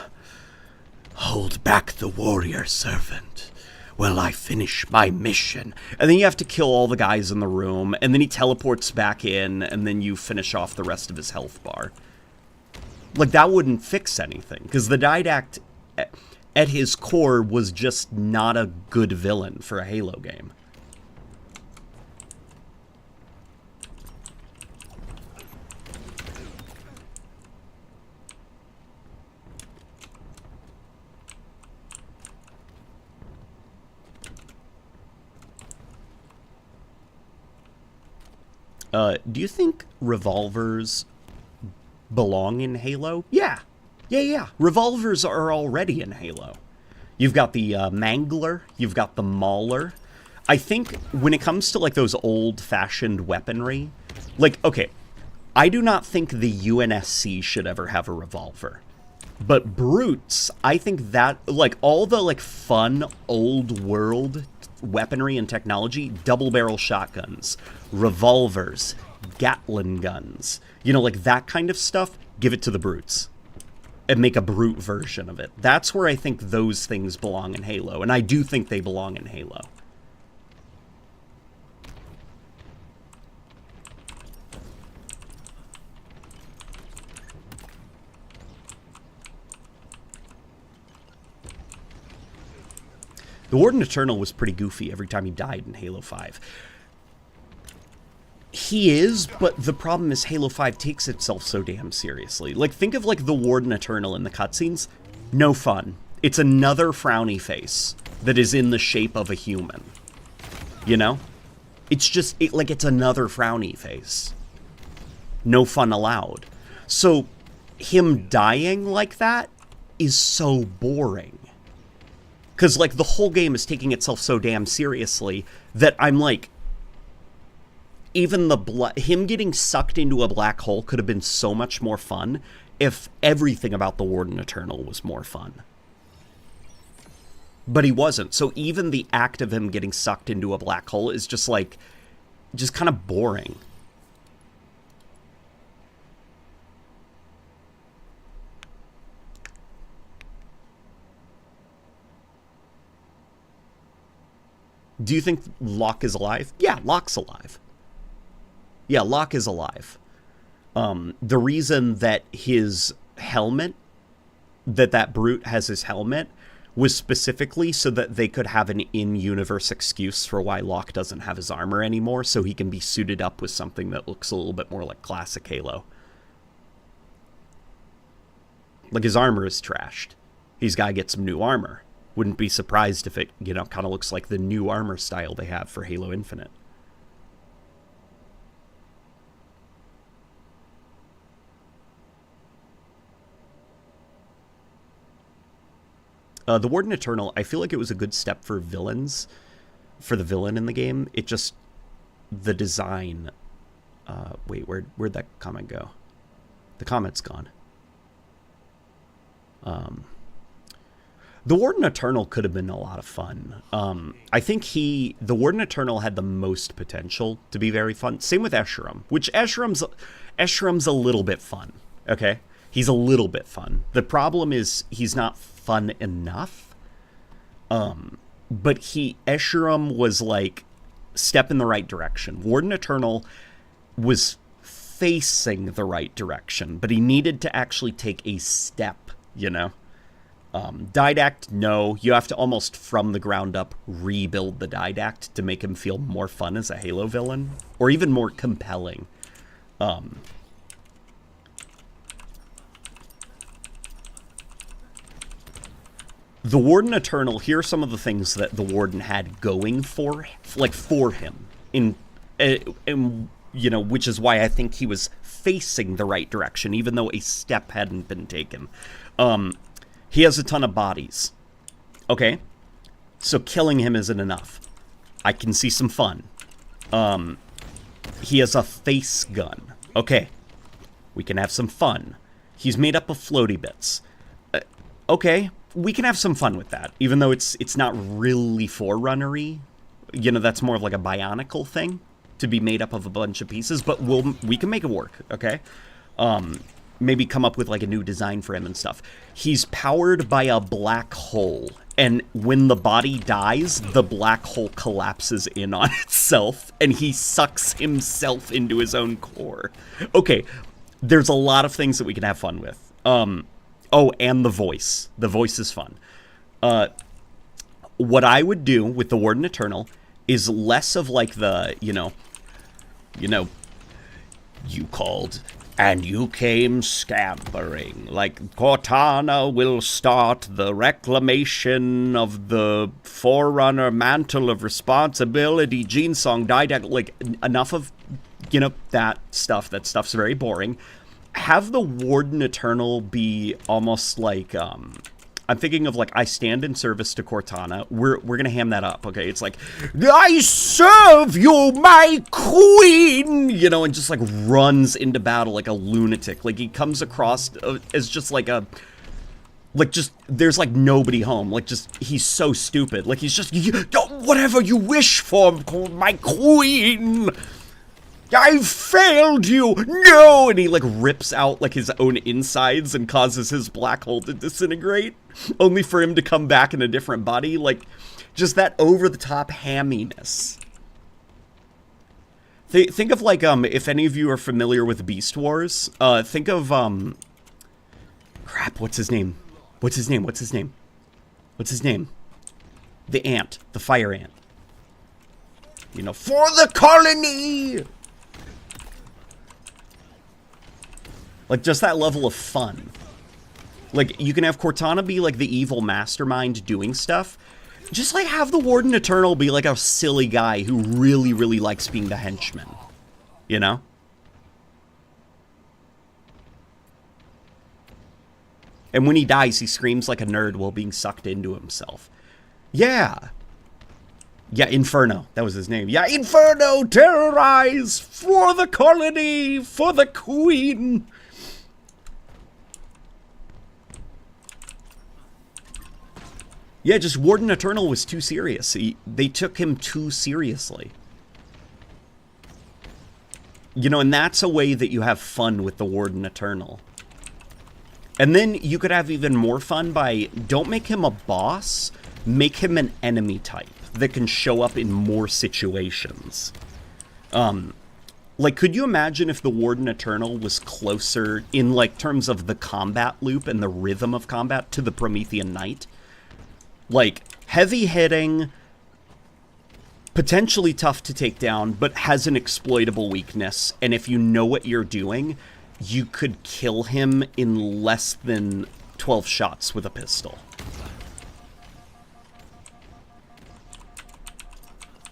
Hold back the warrior servant while I finish my mission. And then you have to kill all the guys in the room, and then he teleports back in, and then you finish off the rest of his health bar. Like, that wouldn't fix anything, because the Didact, at his core, was just not a good villain for a Halo game. Do you think revolvers belong in Halo? Yeah. Yeah. Revolvers are already in Halo. You've got the Mangler, you've got the Mauler. I think when it comes to, like, those old-fashioned weaponry, like, okay, I do not think the UNSC should ever have a revolver. But brutes, I think that, like, all the, like, fun, old-world weaponry and technology, double-barrel shotguns, revolvers, Gatling guns, you know, like, that kind of stuff, give it to the brutes. And make a brute version of it. That's where I think those things belong in Halo, and I do think they belong in Halo. The Warden Eternal was pretty goofy every time he died in Halo 5. He is, but the problem is Halo 5 takes itself so damn seriously. Like, think of, like, the Warden Eternal in the cutscenes. No fun. It's another frowny face that is in the shape of a human. You know? It's just, like, it's another frowny face. No fun allowed. So, him dying like that is so boring. Because, like, the whole game is taking itself so damn seriously that I'm like, even him getting sucked into a black hole could have been so much more fun if everything about the Warden Eternal was more fun. But he wasn't. So even the act of him getting sucked into a black hole is just kind of boring. Do you think Locke is alive? Yeah, Locke's alive. Yeah, Locke is alive. The reason that his helmet, that brute has his helmet, was specifically so that they could have an in-universe excuse for why Locke doesn't have his armor anymore, so he can be suited up with something that looks a little bit more like classic Halo. Like, his armor is trashed. He's got to get some new armor. Wouldn't be surprised if it, kind of looks like the new armor style they have for Halo Infinite. The Warden Eternal, I feel like it was a good step for villains, for the villain in the game. It just, the design, wait, where'd that comment go? The comment's gone. The Warden Eternal could have been a lot of fun. I think the Warden Eternal had the most potential to be very fun. Same with Escharum, which Escherum's a little bit fun, okay? He's a little bit fun. The problem is he's not fun enough. But Escharum was like step in the right direction. Warden Eternal was facing the right direction, but he needed to actually take a step, Didact, no. You have to almost from the ground up rebuild the Didact to make him feel more fun as a Halo villain, or even more compelling. The Warden Eternal, here are some of the things that the Warden had going for him, which is why I think he was facing the right direction, even though a step hadn't been taken. He has a ton of bodies. Okay? So killing him isn't enough. I can see some fun. He has a face gun. Okay. We can have some fun. He's made up of floaty bits. Okay. We can have some fun with that, even though it's not really Forerunner-y. That's more of like a Bionicle thing to be made up of a bunch of pieces, but we can make it work, okay? Maybe come up with like a new design for him and stuff. He's powered by a black hole, and when the body dies, the black hole collapses in on itself, and he sucks himself into his own core. Okay, there's a lot of things that we can have fun with. Oh, and the voice. The voice is fun. What I would do with the Warden Eternal is less of like the, you called and you came scampering. Like, Cortana will start the reclamation of the Forerunner mantle of responsibility. Gene Song, Didact, like, enough of, that stuff. That stuff's very boring. Have the Warden Eternal be almost like, I'm thinking of like, I stand in service to Cortana. We're gonna ham that up, okay? It's like, I serve you, my queen, and just like runs into battle like a lunatic. Like he comes across as just like there's like nobody home. Like just, he's so stupid. Like he's just, whatever you wish for, my queen. I failed you! No! And he, like, rips out, like, his own insides and causes his black hole to disintegrate, only for him to come back in a different body. Like, just that over-the-top hamminess. Think of, like, if any of you are familiar with Beast Wars, think of, crap, what's his name? The ant. The fire ant. For the colony! Like, just that level of fun. Like, you can have Cortana be, like, the evil mastermind doing stuff. Just, like, have the Warden Eternal be, like, a silly guy who really, really likes being the henchman. And when he dies, he screams like a nerd while being sucked into himself. Yeah. Yeah, Inferno. That was his name. Yeah, Inferno, terrorize for the colony, for the queen. Yeah, just Warden Eternal was too serious. They took him too seriously. You know, and that's a way that you have fun with the Warden Eternal. And then you could have even more fun by, don't make him a boss, make him an enemy type that can show up in more situations. Like, could you imagine if the Warden Eternal was closer, in, like, terms of the combat loop and the rhythm of combat, to the Promethean Knight? Like, heavy-hitting, potentially tough to take down, but has an exploitable weakness, and if you know what you're doing, you could kill him in less than 12 shots with a pistol.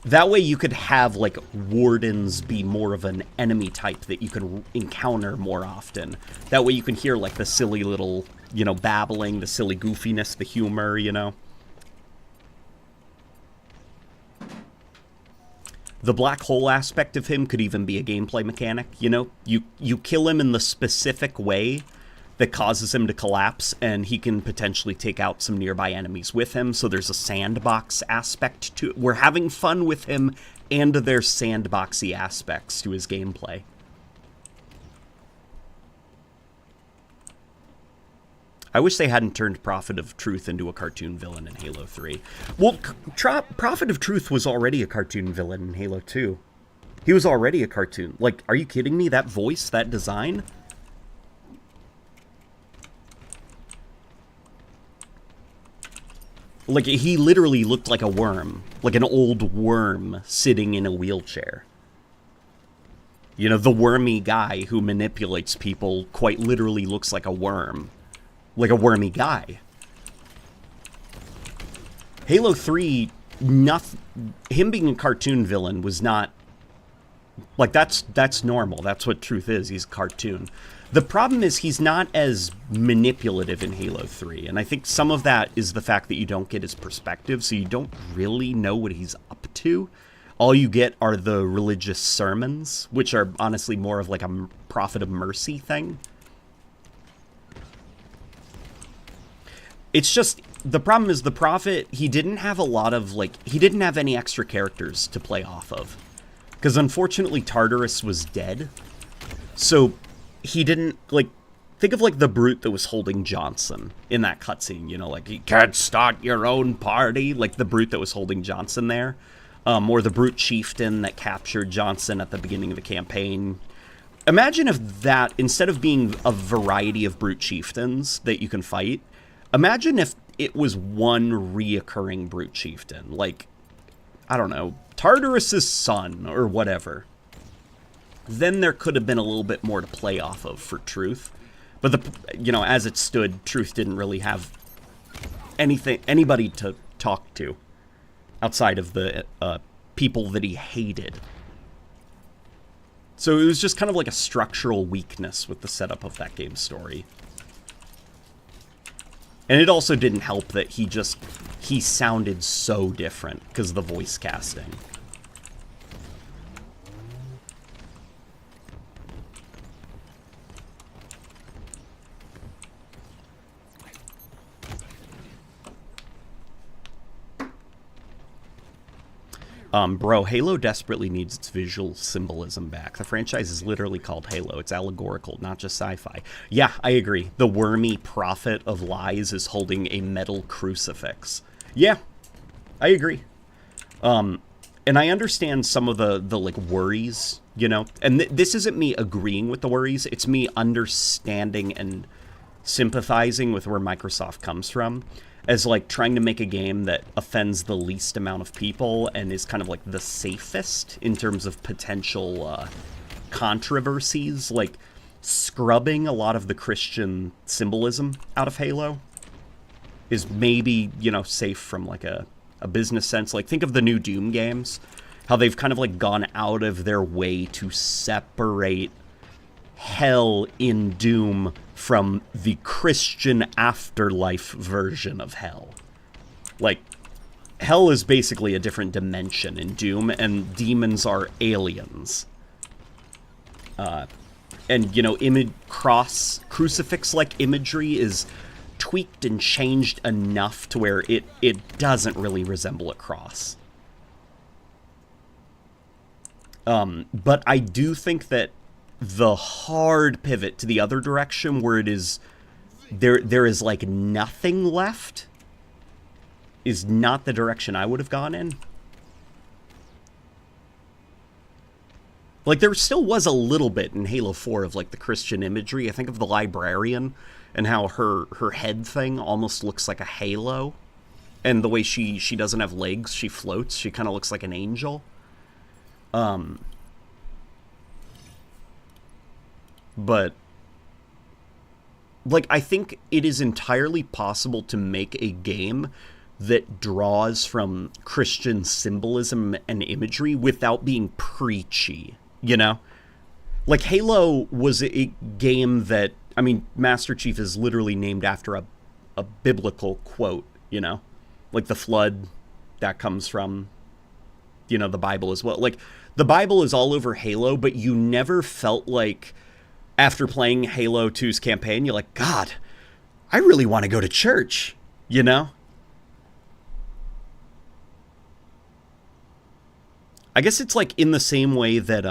That way you could have, like, wardens be more of an enemy type that you could encounter more often. That way you can hear, like, the silly little, you know, babbling, the silly goofiness, the humor, you know. The black hole aspect of him could even be a gameplay mechanic, you know? You kill him in the specific way that causes him to collapse, and he can potentially take out some nearby enemies with him, so there's a sandbox aspect to it. We're having fun with him, and there's sandboxy aspects to his gameplay. I wish they hadn't turned Prophet of Truth into a cartoon villain in Halo 3. Well, Prophet of Truth was already a cartoon villain in Halo 2. He was already a cartoon. Like, are you kidding me? That voice, that design? Like, he literally looked like a worm. Like an old worm sitting in a wheelchair. You know, the wormy guy who manipulates people quite literally looks like a worm. Like a wormy guy. Halo 3, him being a cartoon villain was not... Like, that's normal. That's what Truth is. He's a cartoon. The problem is he's not as manipulative in Halo 3, and I think some of that is the fact that you don't get his perspective, so you don't really know what he's up to. All you get are the religious sermons, which are honestly more of like a Prophet of Mercy thing. It's just, the problem is the Prophet, he didn't have a lot of, like, he didn't have any extra characters to play off of. Because unfortunately Tartarus was dead. So he didn't, like, think of, like, the brute that was holding Johnson in that cutscene, you know, like, you can't start your own party, like the brute that was holding Johnson there. Or the brute chieftain that captured Johnson at the beginning of the campaign. Imagine if that, instead of being a variety of brute chieftains that you can fight, imagine if it was one reoccurring brute chieftain, like, I don't know, Tartarus's son, or whatever. Then there could have been a little bit more to play off of for Truth. But, you know, as it stood, Truth didn't really have anybody to talk to outside of the people that he hated. So it was just kind of like a structural weakness with the setup of that game's story. And it also didn't help that he sounded so different because of the voice casting. Bro, Halo desperately needs its visual symbolism back. The franchise is literally called Halo. It's allegorical, not just sci-fi. Yeah, I agree. The wormy prophet of lies is holding a metal crucifix. Yeah, I agree. And I understand some of the like, worries, you know? And this isn't me agreeing with the worries. It's me understanding and sympathizing with where Microsoft comes from. As, like, trying to make a game that offends the least amount of people and is kind of, like, the safest in terms of potential controversies. Like, scrubbing a lot of the Christian symbolism out of Halo is maybe, you know, safe from, like, a business sense. Like, think of the new Doom games. How they've kind of, like, gone out of their way to separate hell in Doom from the Christian afterlife version of hell. Like, Hell is basically a different dimension in Doom, and demons are aliens. And, you know, crucifix-like imagery is tweaked and changed enough to where it doesn't really resemble a cross. But I do think that the hard pivot to the other direction, where it is there is like nothing left, is not the direction I would have gone in. Like, there still was a little bit in Halo 4 of, like, the Christian imagery. I think of the librarian and how her head thing almost looks like a halo. And the way she doesn't have legs, she floats. She kind of looks like an angel. But, like, I think it is entirely possible to make a game that draws from Christian symbolism and imagery without being preachy. You know? Like, Halo was a game that, I mean, Master Chief is literally named after a biblical quote, you know? Like, the flood, that comes from, you know, the Bible as well. Like, the Bible is all over Halo, but you never felt like, after playing Halo 2's campaign, you're like, God, I really want to go to church, you know? I guess it's like in the same way that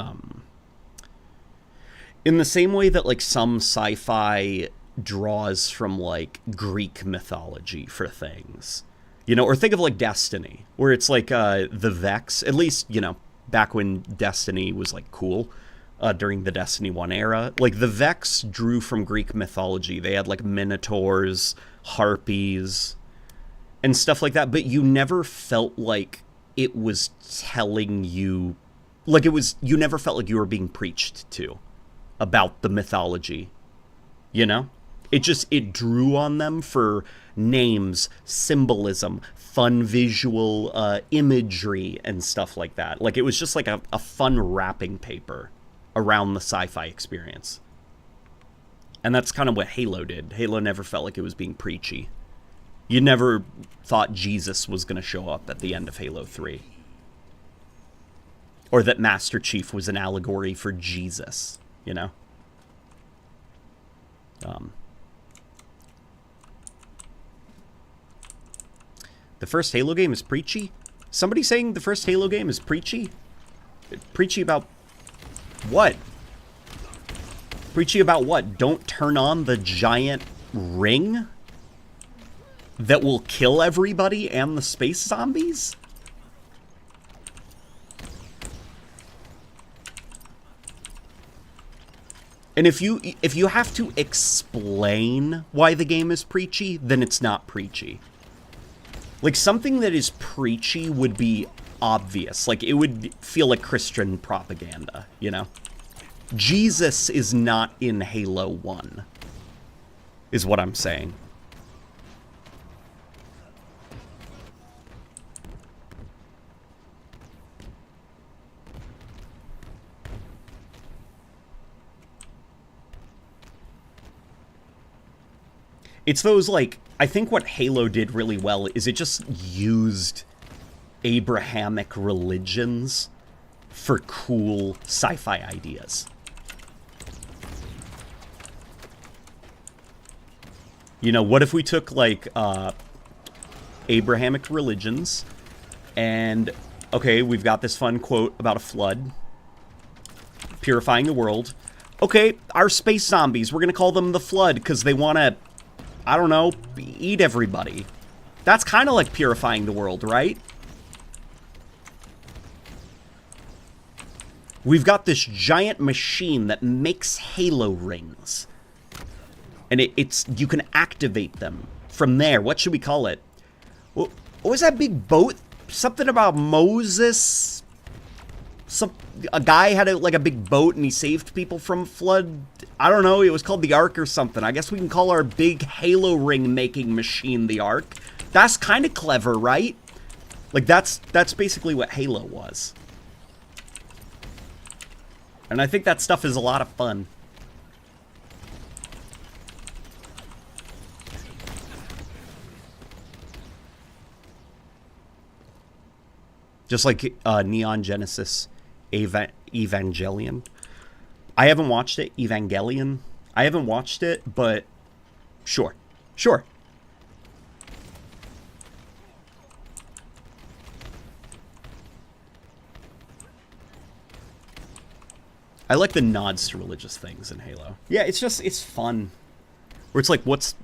like some sci-fi draws from like Greek mythology for things, you know, or think of like Destiny, where it's like the Vex, at least, you know, back when Destiny was like cool, during the Destiny 1 era, like the Vex drew from Greek mythology. They had like minotaurs, harpies, and stuff like that, but you never felt like it was telling you, like, you never felt like you were being preached to about the mythology, you know? It drew on them for names, symbolism, fun visual imagery, and stuff like that. Like, it was just like a fun wrapping paper around the sci-fi experience. And that's kind of what Halo did. Halo never felt like it was being preachy. You never thought Jesus was going to show up at the end of Halo 3. Or that Master Chief was an allegory for Jesus, you know? The first Halo game is preachy? Somebody saying the first Halo game is preachy? Preachy about what? Preachy about what? Don't turn on the giant ring that will kill everybody and the space zombies? And if you have to explain why the game is preachy, then it's not preachy. Like, something that is preachy would be obvious. Like, it would feel like Christian propaganda, you know? Jesus is not in Halo 1, is what I'm saying. It's those, like, I think what Halo did really well is it just used Abrahamic religions for cool sci-fi ideas. You know, what if we took, like, Abrahamic religions, and, okay, we've got this fun quote about a flood purifying the world. Okay, our space zombies, we're gonna call them the Flood, because they want to, I don't know, eat everybody. That's kind of like purifying the world, right? We've got this giant machine that makes Halo rings. And it's you can activate them from there. What should we call it? What was that big boat? Something about Moses? A guy had a big boat and he saved people from a flood. I don't know. It was called the Ark or something. I guess we can call our big Halo ring making machine the Ark. That's kind of clever, right? Like, that's basically what Halo was. And I think that stuff is a lot of fun. Just like Neon Genesis Evangelion. I haven't watched it. Evangelion. I haven't watched it, but sure. Sure. I like the nods to religious things in Halo. Yeah, it's fun. Where it's like, what's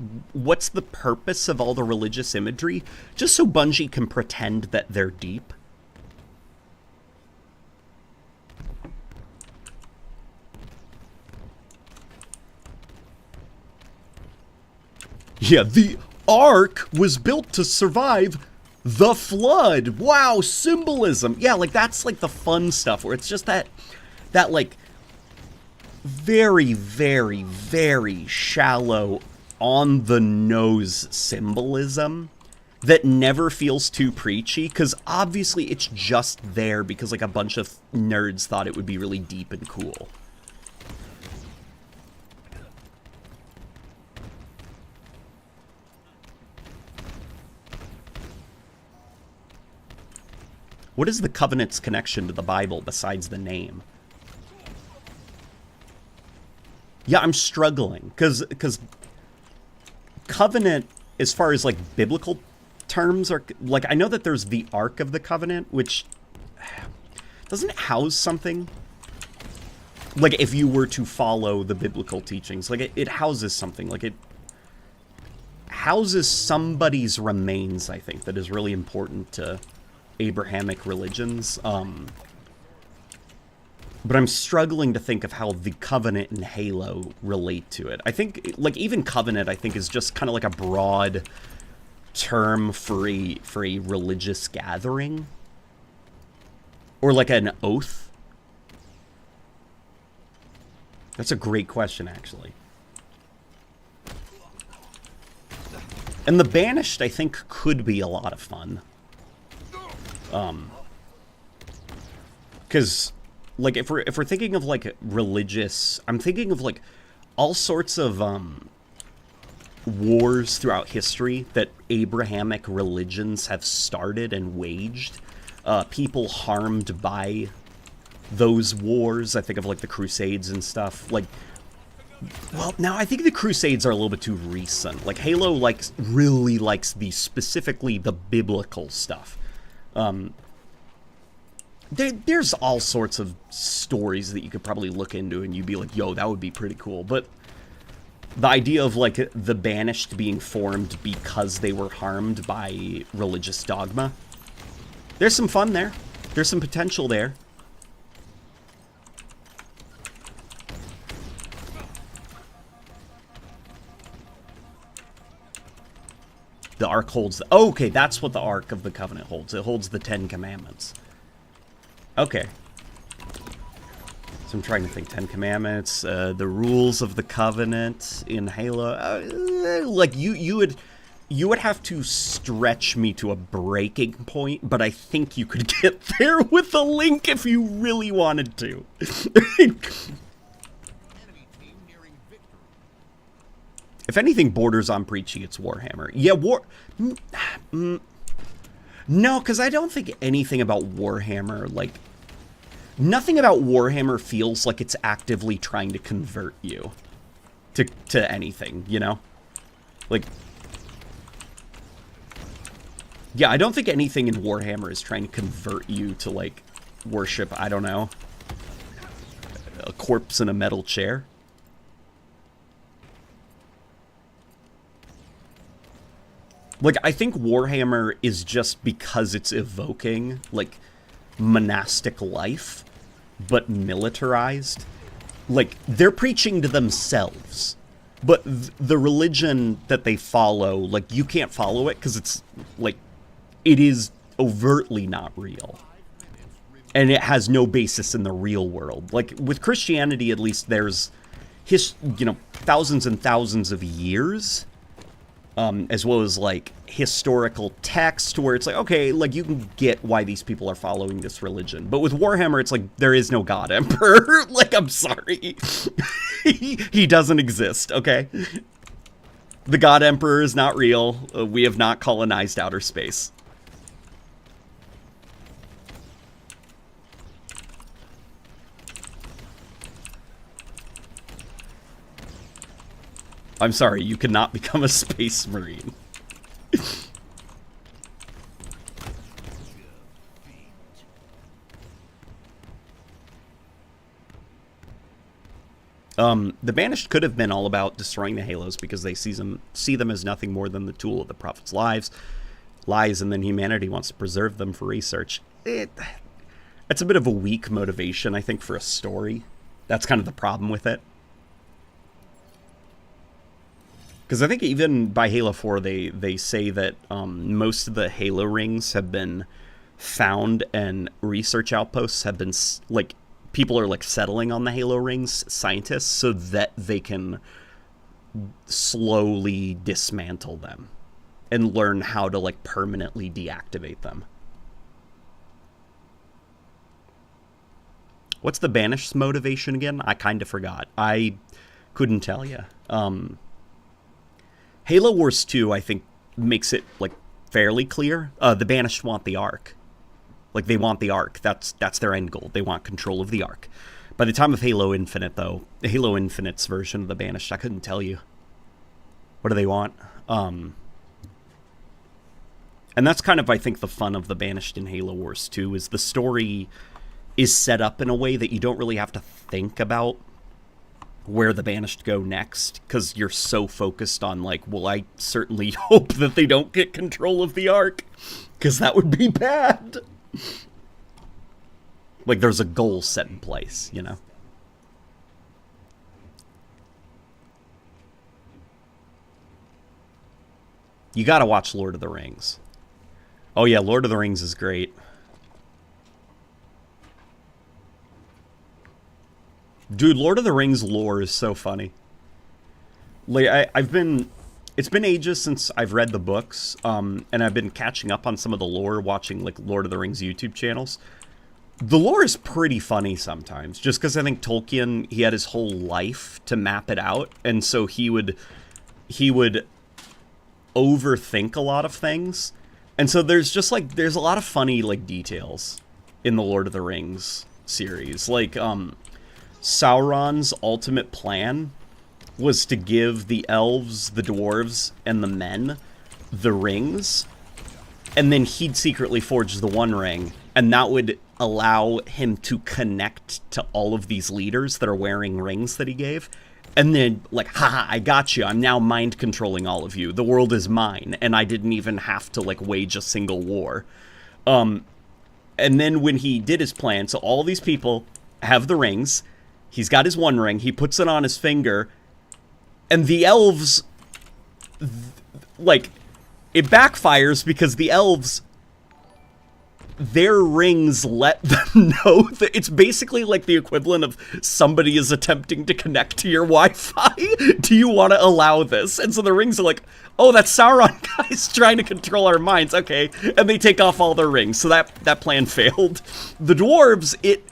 the purpose of all the religious imagery? Just so Bungie can pretend that they're deep. Yeah, the Ark was built to survive the flood. Wow, symbolism. Yeah, like that's like the fun stuff where it's just that like very, very, very shallow, on the nose symbolism that never feels too preachy, because obviously it's just there because like a bunch of nerds thought it would be really deep and cool. What is the Covenant's connection to the Bible besides the name? Yeah, I'm struggling, because Covenant, as far as, like, biblical terms, are, like, I know that there's the Ark of the Covenant, which doesn't it house something? Like, if you were to follow the biblical teachings, like, it houses something, like, it houses somebody's remains, I think, that is really important to Abrahamic religions, but I'm struggling to think of how the Covenant and Halo relate to it. I think, like, even Covenant, I think, is just kind of like a broad term for a religious gathering. Or like an oath. That's a great question, actually. And the Banished, I think, could be a lot of fun. Because, like, if we're thinking of, like, religious, I'm thinking of, like, all sorts of wars throughout history that Abrahamic religions have started and waged. People harmed by those wars. I think of, like, the Crusades and stuff. Like, well, now I think the Crusades are a little bit too recent. Like, Halo really likes specifically the biblical stuff. There's all sorts of stories that you could probably look into and you'd be like, yo, that would be pretty cool. But the idea of, like, the Banished being formed because they were harmed by religious dogma, there's some fun there. There's some potential there. The Ark holds... Oh, okay, that's what the Ark of the Covenant holds. It holds the 10 Commandments. Okay. So I'm trying to think. 10 Commandments, the rules of the Covenant in Halo. Like, you would have to stretch me to a breaking point, but I think you could get there with a link if you really wanted to. If anything borders on preachy, it's Warhammer. Yeah, no, because I don't think anything about Warhammer, like, nothing about Warhammer feels like it's actively trying to convert you to anything, you know? Like, yeah, I don't think anything in Warhammer is trying to convert you to, like, worship, I don't know, a corpse in a metal chair. Like, I think Warhammer is just because it's evoking, like, monastic life, but militarized. Like, they're preaching to themselves. But the religion that they follow, like, you can't follow it because it's, like, it is overtly not real. And it has no basis in the real world. Like, with Christianity, at least, there's, thousands and thousands of years, as well as, like, historical text where it's like, okay, like, you can get why these people are following this religion. But with Warhammer, it's like, there is no God Emperor. Like, I'm sorry. He doesn't exist, okay? The God Emperor is not real. We have not colonized outer space. I'm sorry, you cannot become a Space Marine. The Banished could have been all about destroying the Halos because they see them as nothing more than the tool of the Prophet's lies, and then humanity wants to preserve them for research. It's a bit of a weak motivation, I think, for a story. That's kind of the problem with it. Because I think even by Halo 4, they say that most of the Halo rings have been found and research outposts have been, like, people are, like, settling on the Halo rings, scientists, so that they can slowly dismantle them and learn how to, like, permanently deactivate them. What's the Banished's motivation again? I kind of forgot. I couldn't tell you. Halo Wars 2, I think, makes it, like, fairly clear. The Banished want the Ark. Like, they want the Ark. That's their end goal. They want control of the Ark. By the time of Halo Infinite, though, Halo Infinite's version of the Banished, I couldn't tell you. What do they want? And that's kind of, I think, the fun of the Banished in Halo Wars 2, is the story is set up in a way that you don't really have to think about where the Banished go next, because you're so focused on, like, well, I certainly hope that they don't get control of the Ark, because that would be bad. Like, there's a goal set in place, you know? You gotta watch Lord of the Rings. Oh yeah, Lord of the Rings is great. Dude, Lord of the Rings lore is so funny. Like, it's been ages since I've read the books, and I've been catching up on some of the lore, watching, like, Lord of the Rings YouTube channels. The lore is pretty funny sometimes, just because I think Tolkien, he had his whole life to map it out, and so he would overthink a lot of things. And so there's a lot of funny, like, details in the Lord of the Rings series. Like, Sauron's ultimate plan was to give the elves, the dwarves, and the men the rings, and then he'd secretly forge the One Ring, and that would allow him to connect to all of these leaders that are wearing rings that he gave, and then, like, haha, I got you, I'm now mind controlling all of you, the world is mine, and I didn't even have to, like, wage a single war. And then when he did his plan, so all these people have the rings, he's got his One Ring, he puts it on his finger, and the elves, like, it backfires because the elves, their rings let them know that it's basically like the equivalent of somebody is attempting to connect to your Wi-Fi. Do you want to allow this? And so the rings are like, oh, that Sauron guy's trying to control our minds. Okay. And they take off all their rings. So that plan failed. The dwarves, it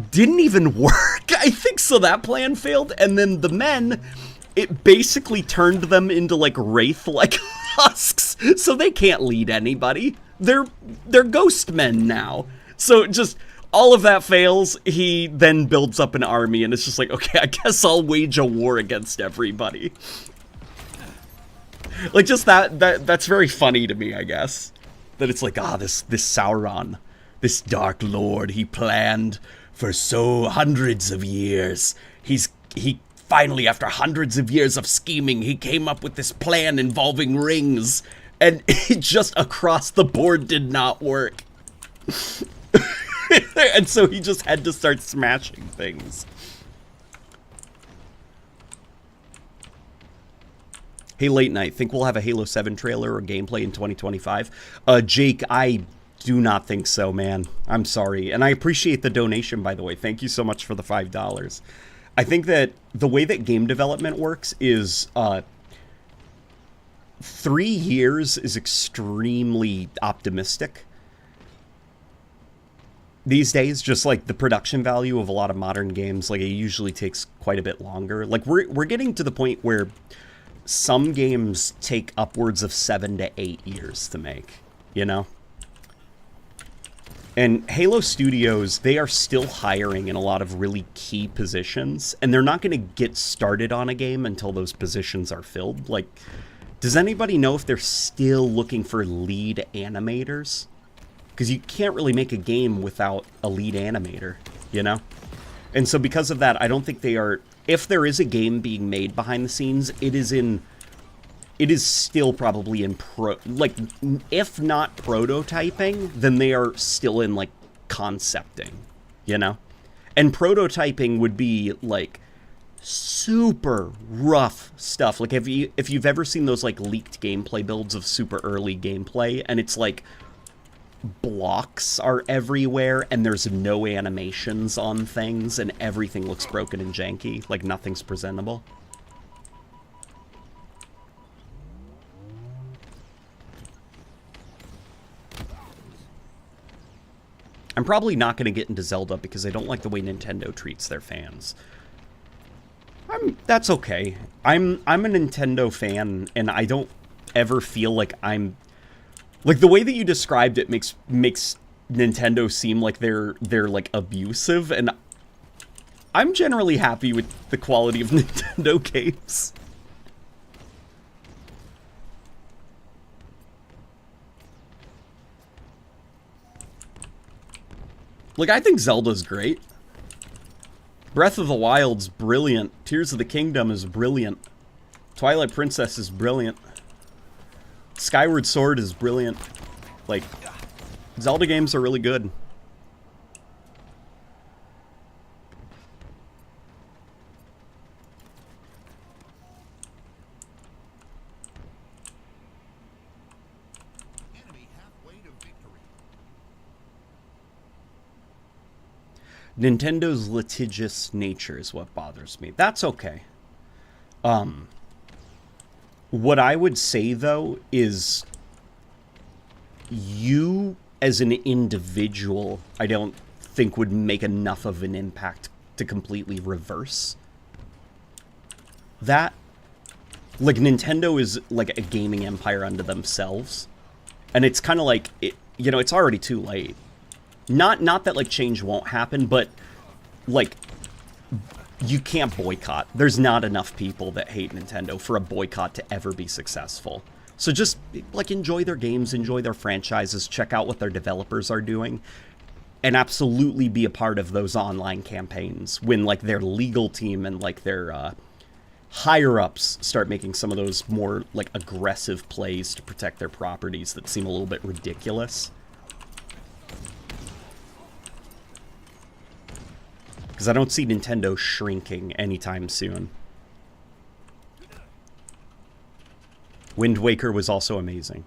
didn't even work. I think so. That plan failed. And then the men, it basically turned them into, like, wraith-like husks, so they can't lead anybody. They're ghost men now. So just all of that fails. He then builds up an army, and it's just like, okay, I guess I'll wage a war against everybody. Like, just that's very funny to me, I guess. That it's like, this Sauron, this Dark Lord, he planned for so hundreds of years. He finally, after hundreds of years of scheming, he came up with this plan involving rings, and it just across the board did not work. And so he just had to start smashing things. Hey, Late Night, think we'll have a Halo 7 trailer or gameplay in 2025? Jake, I do not think so, man. I'm sorry. And I appreciate the donation, by the way. Thank you so much for the $5. I think that the way that game development works is 3 years is extremely optimistic these days. Just like the production value of a lot of modern games, like, it usually takes quite a bit longer. Like, we're getting to the point where some games take upwards of 7 to 8 years to make, you know? And Halo Studios, they are still hiring in a lot of really key positions, and they're not going to get started on a game until those positions are filled. Like, does anybody know if they're still looking for lead animators? Because you can't really make a game without a lead animator, you know? And so because of that, I don't think they are... If there is a game being made behind the scenes, it is still probably in like, if not prototyping, then they are still in, like, concepting, you know? And prototyping would be, like, super rough stuff. Like, if you've ever seen those, like, leaked gameplay builds of super early gameplay, and it's, like, blocks are everywhere, and there's no animations on things, and everything looks broken and janky, like, nothing's presentable. I'm probably not going to get into Zelda because I don't like the way Nintendo treats their fans. That's okay. I'm a Nintendo fan, and I don't ever feel like I'm... Like, the way that you described it makes Nintendo seem like they're like, abusive, and I'm generally happy with the quality of Nintendo games. Like, I think Zelda's great. Breath of the Wild's brilliant. Tears of the Kingdom is brilliant. Twilight Princess is brilliant. Skyward Sword is brilliant. Like, Zelda games are really good. Nintendo's litigious nature is what bothers me. That's okay. What I would say, though, is you, as an individual, I don't think would make enough of an impact to completely reverse that. Like, Nintendo is, like, a gaming empire unto themselves. And it's kind of like, it's already too late. Not that, like, change won't happen, but, like, you can't boycott. There's not enough people that hate Nintendo for a boycott to ever be successful. So just, like, enjoy their games, enjoy their franchises, check out what their developers are doing, and absolutely be a part of those online campaigns when, like, their legal team and, like, their higher-ups start making some of those more, like, aggressive plays to protect their properties that seem a little bit ridiculous. Because I don't see Nintendo shrinking anytime soon. Wind Waker was also amazing.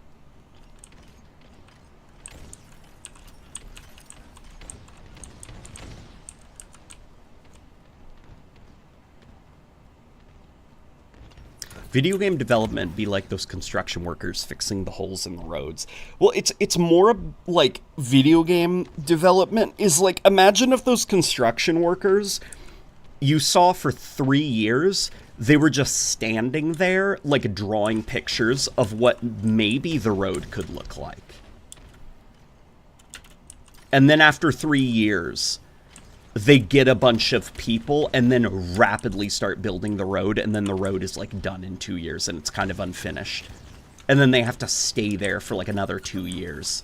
Video game development be like those construction workers fixing the holes in the roads. Well, it's more like video game development is like, imagine if those construction workers you saw for 3 years, they were just standing there, like, drawing pictures of what maybe the road could look like. And then after 3 years, they get a bunch of people and then rapidly start building the road, and then the road is, like, done in 2 years and it's kind of unfinished. And then they have to stay there for, like, another 2 years,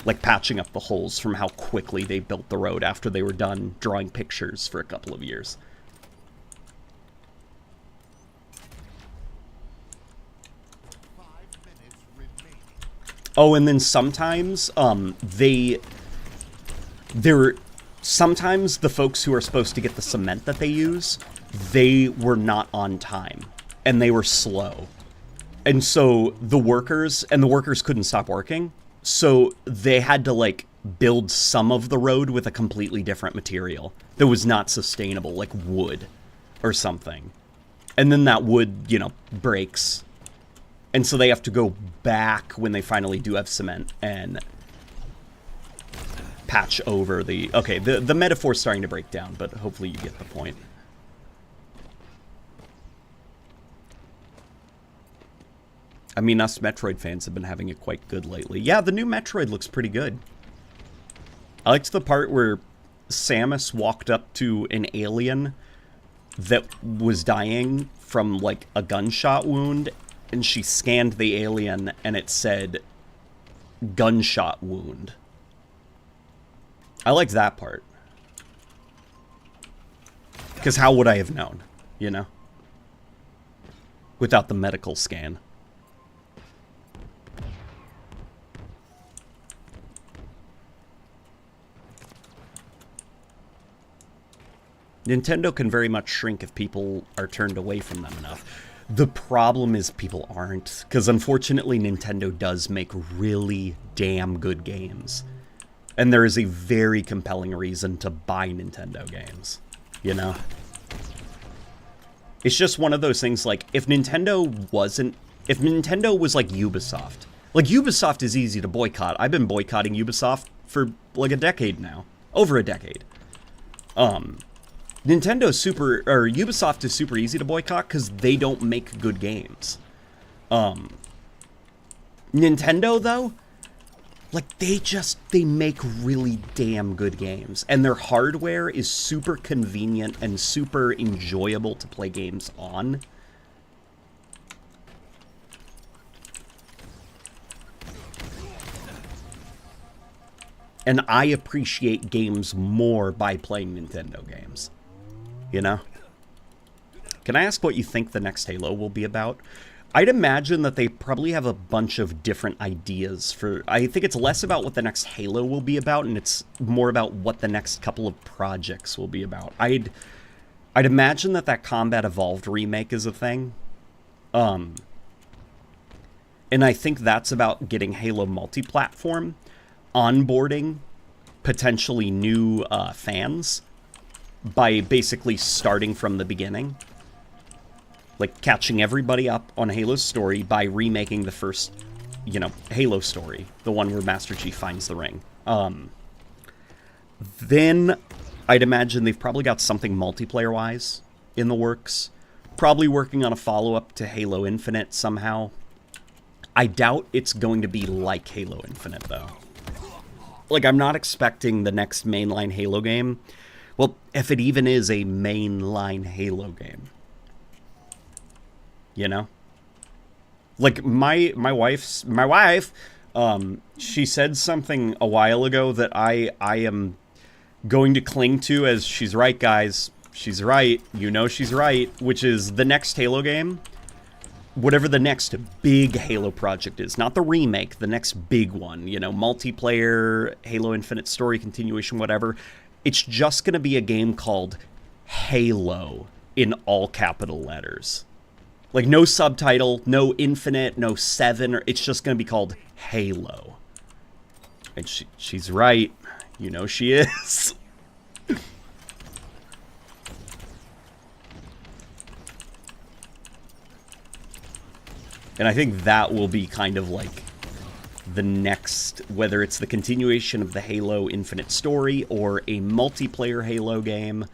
like, patching up the holes from how quickly they built the road after they were done drawing pictures for a couple of years. Oh, and then sometimes, sometimes the folks who are supposed to get the cement that they use, they were not on time, and they were slow. And so the workers couldn't stop working, so they had to, like, build some of the road with a completely different material that was not sustainable, like wood or something. And then that wood, breaks. And so they have to go back when they finally do have cement and patch over the... Okay, the metaphor's starting to break down, but hopefully you get the point. I mean, us Metroid fans have been having it quite good lately. Yeah, the new Metroid looks pretty good. I liked the part where Samus walked up to an alien that was dying from, like, a gunshot wound, and she scanned the alien, and it said, gunshot wound. I liked that part. Because how would I have known, you know? Without the medical scan. Nintendo can very much shrink if people are turned away from them enough. The problem is people aren't, because unfortunately Nintendo does make really damn good games. And there is a very compelling reason to buy Nintendo games, you know? It's just one of those things, like, if Nintendo was like Ubisoft is easy to boycott. I've been boycotting Ubisoft for like a decade now. Over a decade. Ubisoft is super easy to boycott because they don't make good games. Nintendo, though, like, they make really damn good games. And their hardware is super convenient and super enjoyable to play games on. And I appreciate games more by playing Nintendo games. You know? Can I ask what you think the next Halo will be about? I'd imagine that they probably have a bunch of different ideas for... I think it's less about what the next Halo will be about, and it's more about what the next couple of projects will be about. I'd imagine that Combat Evolved remake is a thing. And I think that's about getting Halo multi-platform, onboarding potentially new fans by basically starting from the beginning. Like, catching everybody up on Halo's story by remaking the first, you know, Halo story. The one where Master Chief finds the ring. Then, I'd imagine they've probably got something multiplayer-wise in the works. Probably working on a follow-up to Halo Infinite somehow. I doubt it's going to be like Halo Infinite, though. Like, I'm not expecting the next mainline Halo game. Well, if it even is a mainline Halo game. You know? Like, my wife, she said something a while ago that I am going to cling to as she's right, guys. She's right. You know she's right. Which is the next Halo game, whatever the next big Halo project is. Not the remake, the next big one. You know, multiplayer, Halo Infinite story continuation, whatever. It's just going to be a game called Halo in all capital letters. Like, no subtitle, no Infinite, no 7. It's just going to be called Halo. And she's right. You know she is. And I think that will be kind of like the next, whether it's the continuation of the Halo Infinite story, or a multiplayer Halo game,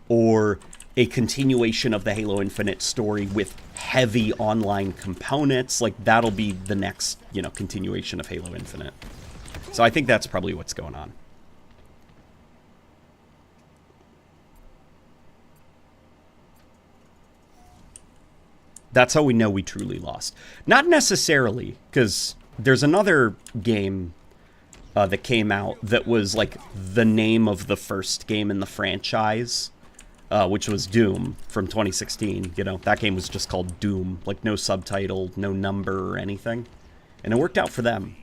or a continuation of the Halo Infinite story with heavy online components. Like, that'll be the next, you know, continuation of Halo Infinite. So I think that's probably what's going on. That's how we know we truly lost. Not necessarily, because there's another game that came out that was like the name of the first game in the franchise, which was Doom from 2016. You know, that game was just called Doom, like no subtitle, no number or anything. And it worked out for them.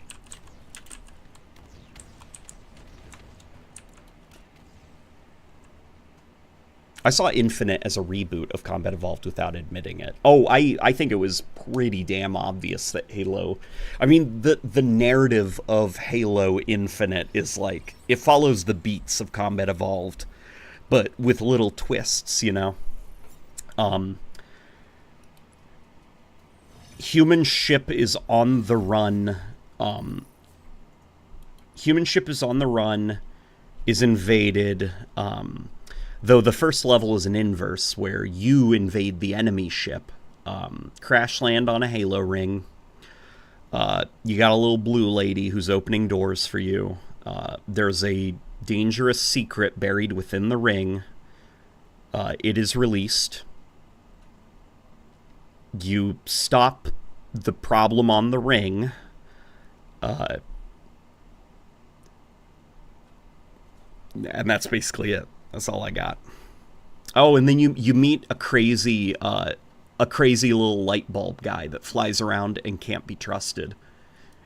I saw Infinite as a reboot of Combat Evolved without admitting it. Oh, I think it was pretty damn obvious that Halo... I mean, the narrative of Halo Infinite is like... It follows the beats of Combat Evolved, but with little twists, you know? Human ship is on the run. Human ship is on the run, is invaded... Though the first level is an inverse, where you invade the enemy ship, crash land on a Halo ring. You got a little blue lady who's opening doors for you. There's a dangerous secret buried within the ring. It is released. You stop the problem on the ring. And that's basically it. That's all I got. Oh, and then you meet a crazy little light bulb guy that flies around and can't be trusted.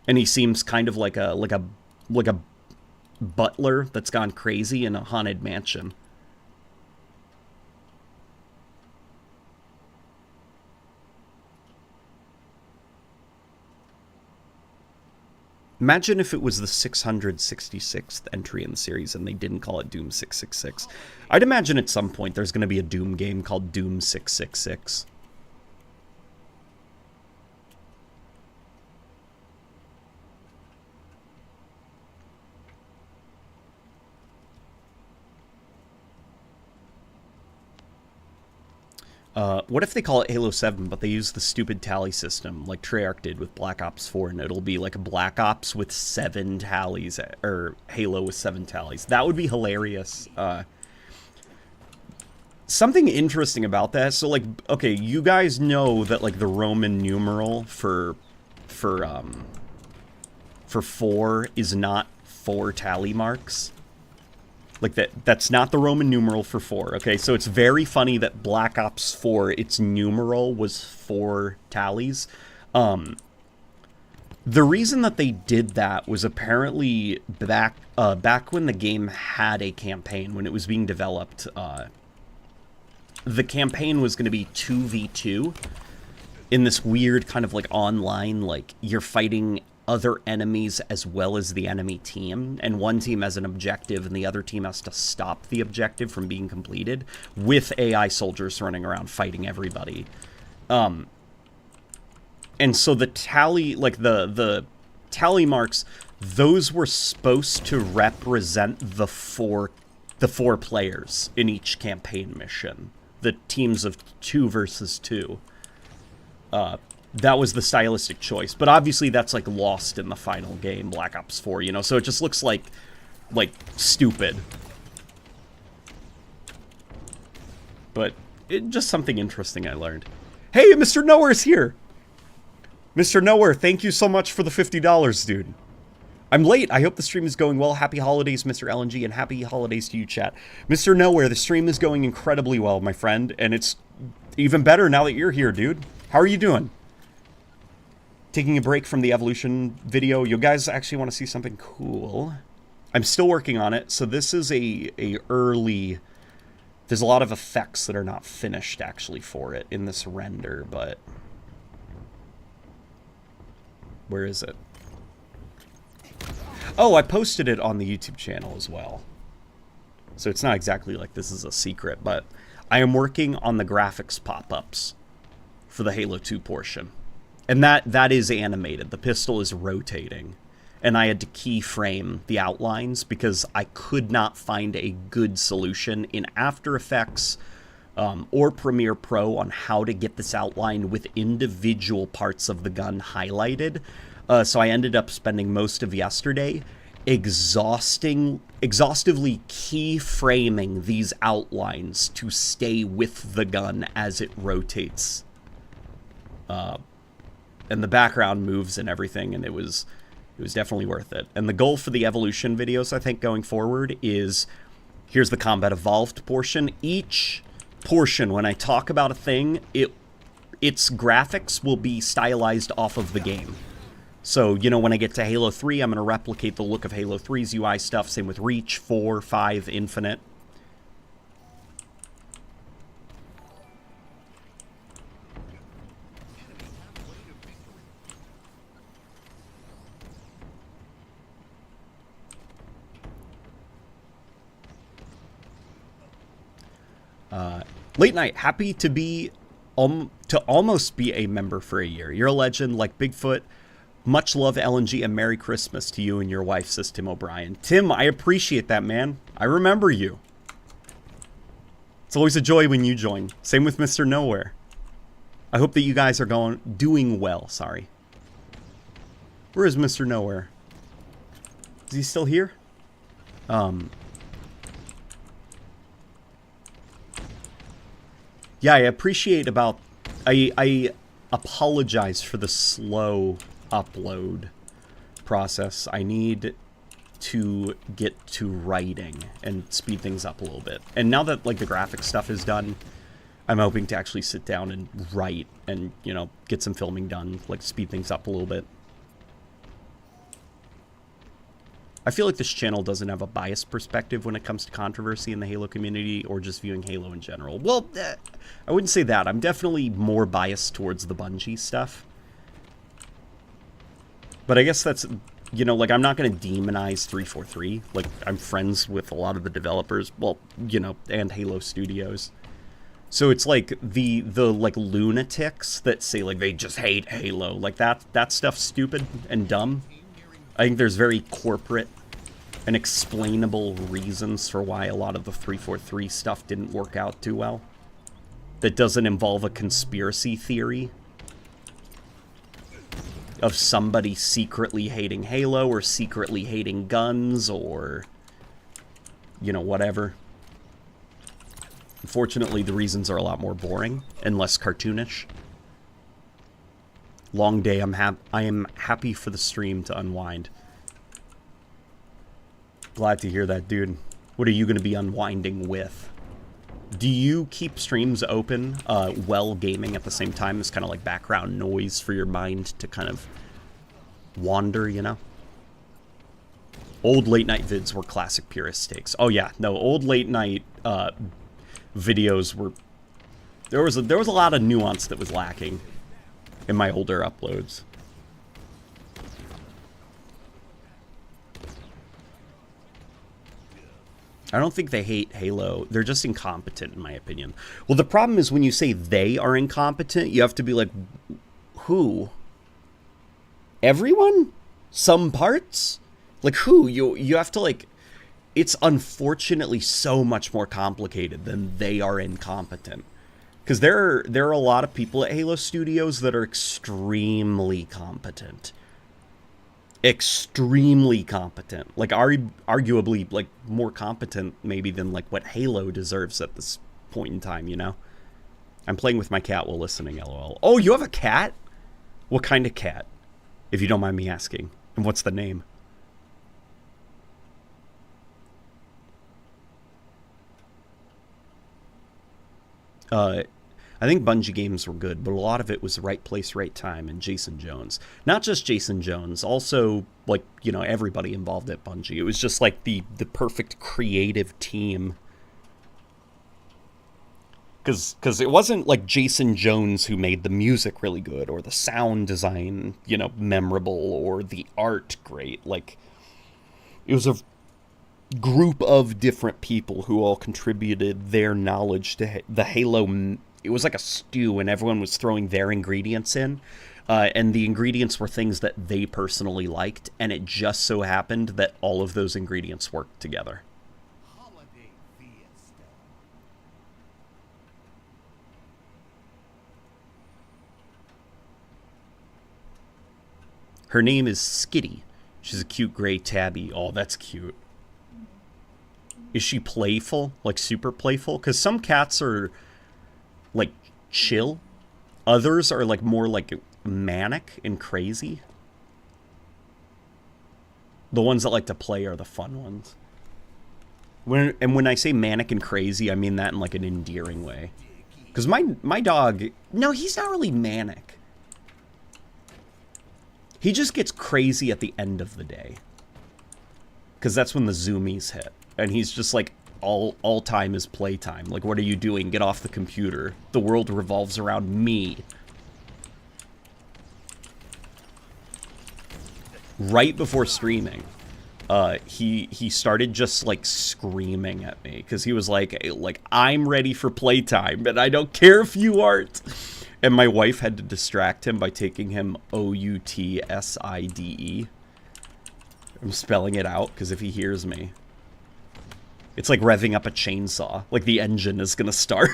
And he seems kind of like a butler that's gone crazy in a haunted mansion. Imagine if it was the 666th entry in the series and they didn't call it Doom 666. I'd imagine at some point there's going to be a Doom game called Doom 666. What if they call it Halo 7, but they use the stupid tally system like Treyarch did with Black Ops 4, and it'll be like a Black Ops with 7 tallies, or Halo with 7 tallies. That would be hilarious. Something interesting about that, so like, okay, you guys know that like the Roman numeral for 4 is not 4 tally marks. Like, that's not the Roman numeral for 4, okay? So it's very funny that Black Ops 4, its numeral was 4 tallies. The reason that they did that was apparently back when the game had a campaign, when it was being developed, the campaign was going to be 2v2 in this weird kind of like online, like you're fighting other enemies as well as the enemy team, and one team has an objective and the other team has to stop the objective from being completed with AI soldiers running around fighting everybody. And so the tally, like the tally marks, those were supposed to represent the four players in each campaign mission, the teams of 2 versus 2. That was the stylistic choice, but obviously that's like lost in the final game, Black Ops 4, you know, so it just looks like stupid. But just something interesting I learned. Hey, Mr. Nowhere's here! Mr. Nowhere, thank you so much for the $50, dude. I'm late. I hope the stream is going well. Happy holidays, Mr. LNG, and happy holidays to you, chat. Mr. Nowhere, the stream is going incredibly well, my friend, and it's even better now that you're here, dude. How are you doing? Taking a break from the evolution video. You guys actually want to see something cool? I'm still working on it, so this is a early... There's a lot of effects that are not finished, actually, for it in this render, but... Where is it? Oh, I posted it on the YouTube channel as well. So it's not exactly like this is a secret, but I am working on the graphics pop-ups for the Halo 2 portion. And that is animated. The pistol is rotating. And I had to keyframe the outlines because I could not find a good solution in After Effects or Premiere Pro on how to get this outline with individual parts of the gun highlighted. So I ended up spending most of yesterday exhaustively keyframing these outlines to stay with the gun as it rotates. And the background moves and everything, and it was definitely worth it. And the goal for the evolution videos, I think, going forward is, here's the combat evolved portion. Each portion, when I talk about a thing, its graphics will be stylized off of the game. So, you know, when I get to Halo 3, I'm going to replicate the look of Halo 3's UI stuff. Same with Reach, 4, 5, Infinite. Late Night, happy to be, to almost be a member for a year. You're a legend, like Bigfoot. Much love, LNG, and Merry Christmas to you and your wife, says Tim O'Brien. Tim, I appreciate that, man. I remember you. It's always a joy when you join. Same with Mr. Nowhere. I hope that you guys are doing well, sorry. Where is Mr. Nowhere? Is he still here? Yeah, I appreciate about... I apologize for the slow upload process. I need to get to writing and speed things up a little bit. And now that, like, the graphic stuff is done, I'm hoping to actually sit down and write and, you know, get some filming done, like, speed things up a little bit. I feel like this channel doesn't have a biased perspective when it comes to controversy in the Halo community or just viewing Halo in general. Well, I wouldn't say that. I'm definitely more biased towards the Bungie stuff. But I guess that's, you know, like, I'm not going to demonize 343. Like, I'm friends with a lot of the developers, well, you know, and Halo Studios. So it's like the like lunatics that say, like, they just hate Halo. Like, that stuff's stupid and dumb. I think there's very corporate and explainable reasons for why a lot of the 343 stuff didn't work out too well. That doesn't involve a conspiracy theory of somebody secretly hating Halo or secretly hating guns or, you know, whatever. Unfortunately, the reasons are a lot more boring and less cartoonish. Long day. I am happy for the stream to unwind. Glad to hear that, dude. What are you going to be unwinding with? Do you keep streams open while gaming at the same time as kind of like background noise for your mind to kind of wander, you know? Old late night vids were classic purist takes. Oh yeah, no, old late night videos were... There was a lot of nuance that was lacking in my older uploads. I don't think they hate Halo. They're just incompetent, in my opinion. Well, the problem is when you say they are incompetent, you have to be like, who? Everyone? Some parts? Like, who? You have to, like... It's unfortunately so much more complicated than they are incompetent. Because there are a lot of people at Halo Studios that are extremely competent. Extremely competent. Like, arguably, like, more competent, maybe, than, like, what Halo deserves at this point in time, you know? I'm playing with my cat while listening, lol. Oh, you have a cat? What kind of cat? If you don't mind me asking. And what's the name? I think Bungie games were good, but a lot of it was right place, right time, and Jason Jones. Not just Jason Jones, also, like, you know, everybody involved at Bungie. It was just, like, the perfect creative team. Because it wasn't, like, Jason Jones who made the music really good, or the sound design, you know, memorable, or the art great. Like, it was a group of different people who all contributed their knowledge to the Halo. It was like a stew, and everyone was throwing their ingredients in, and the ingredients were things that they personally liked, and it just so happened that all of those ingredients worked together. Her name is Skibidi. She's a cute gray tabby. Oh, that's cute. Is she playful? Like, super playful? Because some cats are, like, chill. Others are, like, more, like, manic and crazy. The ones that like to play are the fun ones. When I say manic and crazy, I mean that in, like, an endearing way. Because my dog... No, he's not really manic. He just gets crazy at the end of the day. Because that's when the zoomies hit. And he's just like, all time is playtime. Like, what are you doing? Get off the computer. The world revolves around me. Right before streaming, he started just, like, screaming at me. Because he was like, I'm ready for playtime, and I don't care if you aren't. And my wife had to distract him by taking him Outside. I'm spelling it out, because if he hears me... It's like revving up a chainsaw. Like the engine is gonna start.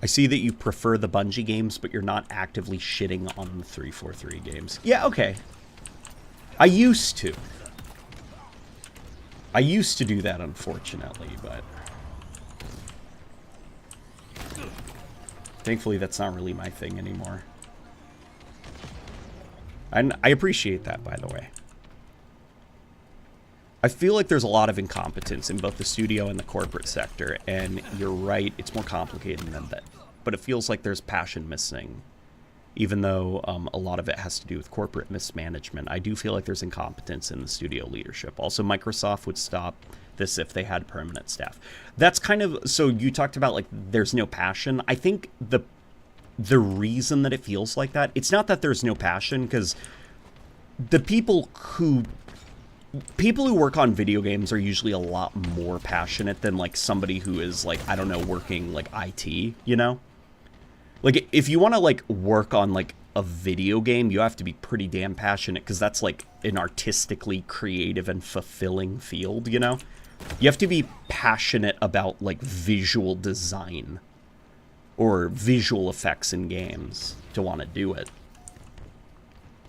I see that you prefer the Bungie games, but you're not actively shitting on the 343 games. Yeah, okay. I used to. I used to do that, unfortunately, but... thankfully, that's not really my thing anymore. And I appreciate that, by the way. I feel like there's a lot of incompetence in both the studio and the corporate sector, and you're right, it's more complicated than that. But it feels like there's passion missing, even though a lot of it has to do with corporate mismanagement. I do feel like there's incompetence in the studio leadership. Also, Microsoft would stop this if they had permanent staff. That's kind of, so you talked about like there's no passion. I think the reason that it feels like that, it's not that there's no passion, because the people who work on video games are usually a lot more passionate than like somebody who is like, I don't know, working like IT, you know? Like if you want to like work on like a video game, you have to be pretty damn passionate, because that's like an artistically creative and fulfilling field, you know? You have to be passionate about like visual design or visual effects in games to want to do it.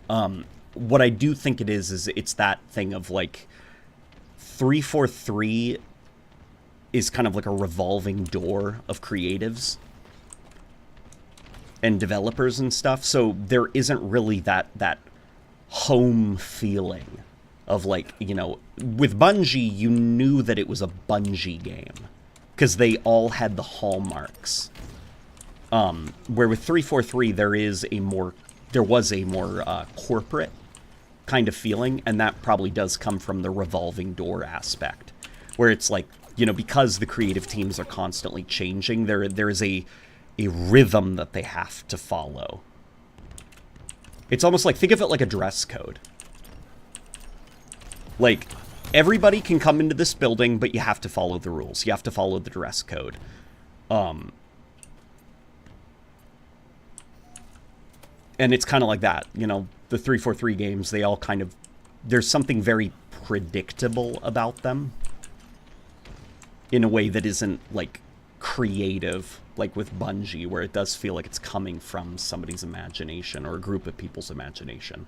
What I do think it is it's that thing of like 343 is kind of like a revolving door of creatives and developers and stuff. So there isn't really that home feeling of like, you know, with Bungie, you knew that it was a Bungie game because they all had the hallmarks. Where with 343, there was a more corporate kind of feeling, and that probably does come from the revolving door aspect, where it's like, you know, because the creative teams are constantly changing, there is a rhythm that they have to follow. It's almost like, think of it like a dress code. Like, everybody can come into this building, but you have to follow the rules. You have to follow the dress code. And it's kind of like that, you know, the 343 games, they all kind of, there's something very predictable about them in a way that isn't, like, creative, like with Bungie, where it does feel like it's coming from somebody's imagination or a group of people's imagination.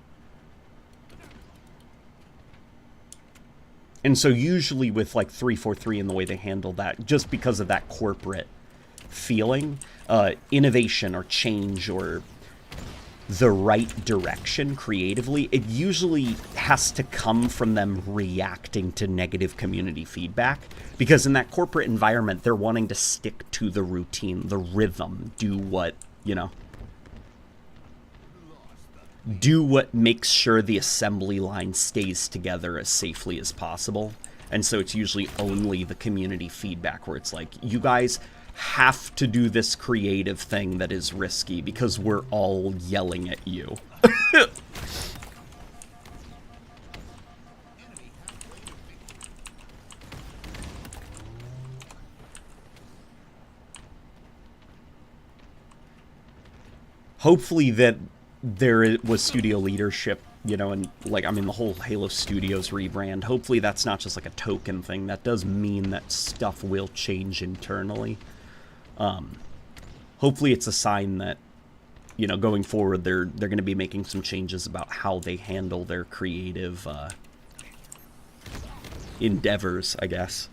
And so usually with, like, 343 and the way they handle that, just because of that corporate feeling, innovation or change or the right direction creatively, it usually has to come from them reacting to negative community feedback, because in that corporate environment, they're wanting to stick to the routine, the rhythm, do what makes sure the assembly line stays together as safely as possible. And so it's usually only the community feedback where it's like, you guys have to do this creative thing that is risky because we're all yelling at you. Hopefully that there was studio leadership, you know, and like, I mean, the whole Halo Studios rebrand, hopefully that's not just like a token thing. That does mean that stuff will change internally. Hopefully it's a sign that, you know, going forward, they're going to be making some changes about how they handle their creative endeavors, I guess.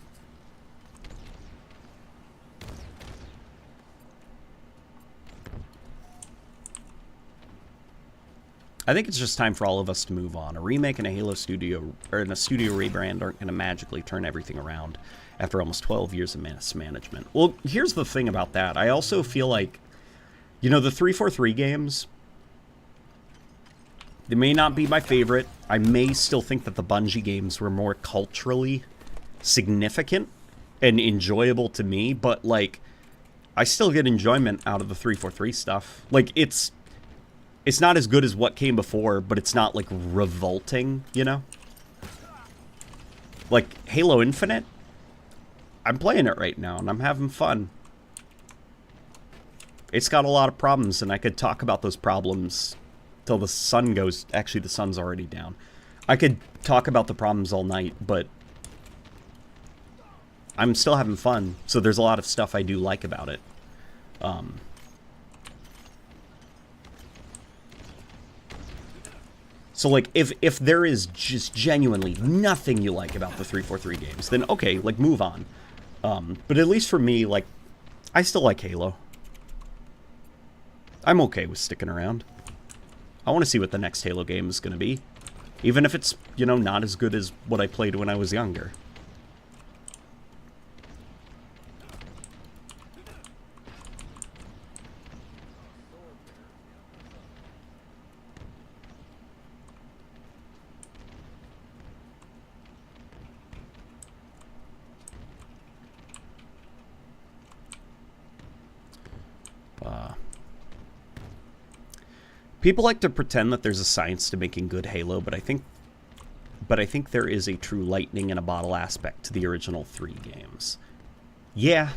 I think it's just time for all of us to move on. A remake and a Halo studio, or in a studio rebrand, aren't going to magically turn everything around after almost 12 years of mismanagement. Well, here's the thing about that. I also feel like, you know, the 343 games, they may not be my favorite. I may still think that the Bungie games were more culturally significant and enjoyable to me, but, like, I still get enjoyment out of the 343 stuff. Like, it's not as good as what came before, but it's not, like, revolting, you know? Like, Halo Infinite, I'm playing it right now, and I'm having fun. It's got a lot of problems, and I could talk about those problems till the sun goes... Actually, the sun's already down. I could talk about the problems all night, but I'm still having fun, so there's a lot of stuff I do like about it. So, like, if there is just genuinely nothing you like about the 343 games, then okay, like, move on. But at least for me, like, I still like Halo. I'm okay with sticking around. I want to see what the next Halo game is going to be. Even if it's, you know, not as good as what I played when I was younger. People like to pretend that there's a science to making good Halo, but I think there is a true lightning in a bottle aspect to the original 3 games. Yeah.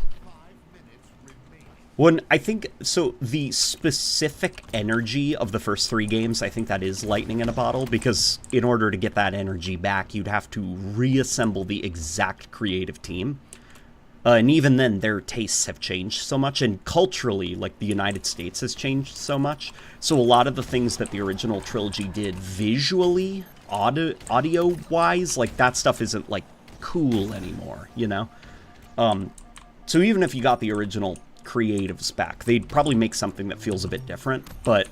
When I think so, the specific energy of the first 3 games, I think that is lightning in a bottle, because in order to get that energy back, you'd have to reassemble the exact creative team. And even then, their tastes have changed so much, and culturally, like, the United States has changed so much. So a lot of the things that the original trilogy did visually, audio-wise, like, that stuff isn't, like, cool anymore, you know? So even if you got the original creatives back, they'd probably make something that feels a bit different, but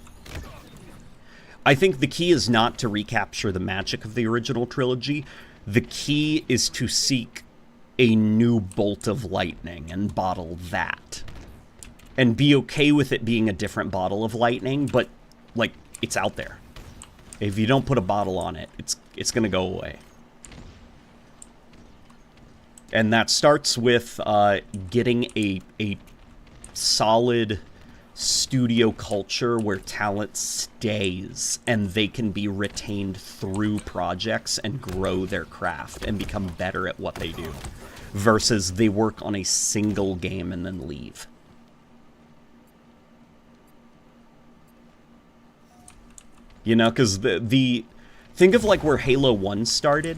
I think the key is not to recapture the magic of the original trilogy. The key is to seek a new bolt of lightning and bottle that. And be okay with it being a different bottle of lightning, but, like, it's out there. If you don't put a bottle on it, it's gonna go away. And that starts with getting a solid studio culture where talent stays and they can be retained through projects and grow their craft and become better at what they do, versus they work on a single game and then leave. You know, because the think of, like, where Halo 1 started.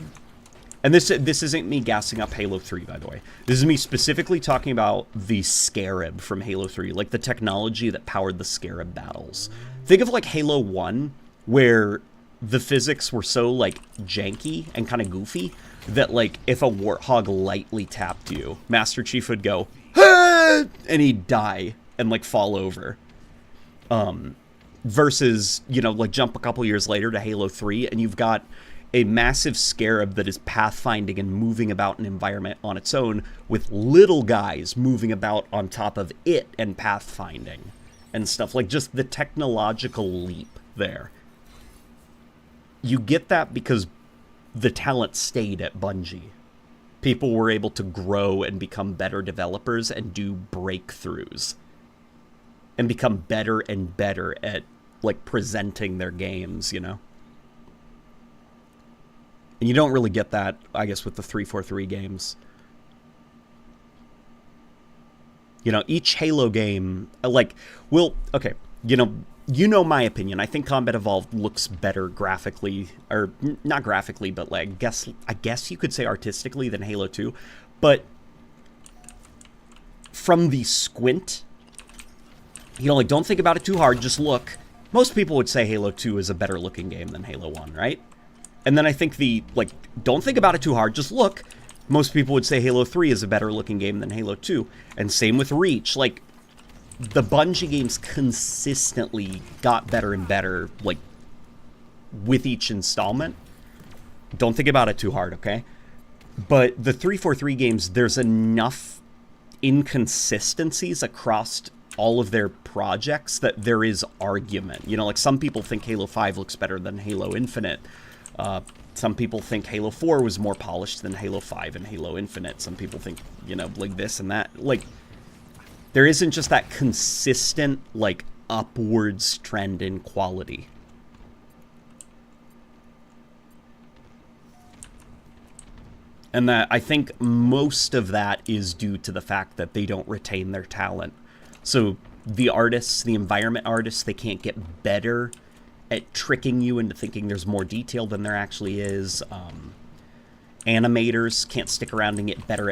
And this isn't me gassing up Halo 3, by the way. This is me specifically talking about the Scarab from Halo 3, like the technology that powered the Scarab battles. Think of, like, Halo 1, where the physics were so, like, janky and kind of goofy that, like, if a warthog lightly tapped you, Master Chief would go, "Ah!" and he'd die and, like, fall over. Versus, you know, like, jump a couple years later to Halo 3, and you've got a massive Scarab that is pathfinding and moving about an environment on its own, with little guys moving about on top of it and pathfinding and stuff. Like, just the technological leap there. You get that because the talent stayed at Bungie. People were able to grow and become better developers and do breakthroughs. And become better and better at, like, presenting their games, you know? And you don't really get that, I guess, with the 343 games. You know, each Halo game, like, well, okay, you know my opinion. I think Combat Evolved looks better graphically, or not graphically, but, like, I guess you could say artistically than Halo 2. But from the squint, you know, like, don't think about it too hard, just look. Most people would say Halo 2 is a better looking game than Halo 1, right? And then I think don't think about it too hard, just look. Most people would say Halo 3 is a better looking game than Halo 2. And same with Reach. Like, the Bungie games consistently got better and better, like, with each installment. Don't think about it too hard, okay? But the 343 games, there's enough inconsistencies across all of their projects that there is argument. You know, like, some people think Halo 5 looks better than Halo Infinite. Some people think Halo 4 was more polished than Halo 5 and Halo Infinite. Some people think, you know, like, this and that. Like, there isn't just that consistent, like, upwards trend in quality. And that, I think most of that is due to the fact that they don't retain their talent. So the artists, the environment artists, they can't get better at tricking you into thinking there's more detail than there actually is. Animators can't stick around and get better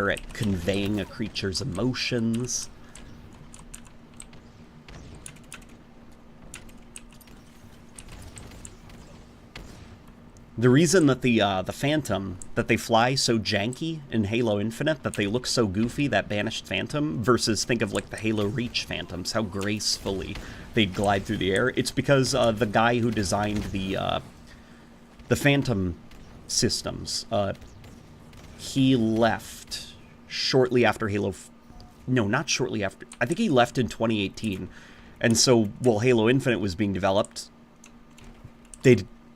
at conveying a creature's emotions. The reason that the Phantom, that they fly so janky in Halo Infinite, that they look so goofy, that Banished Phantom, versus think of like the Halo Reach Phantoms, how gracefully they glide through the air. It's because the guy who designed the Phantom systems, he left shortly after Halo... No, not shortly after. I think he left in 2018. And so, while Halo Infinite was being developed,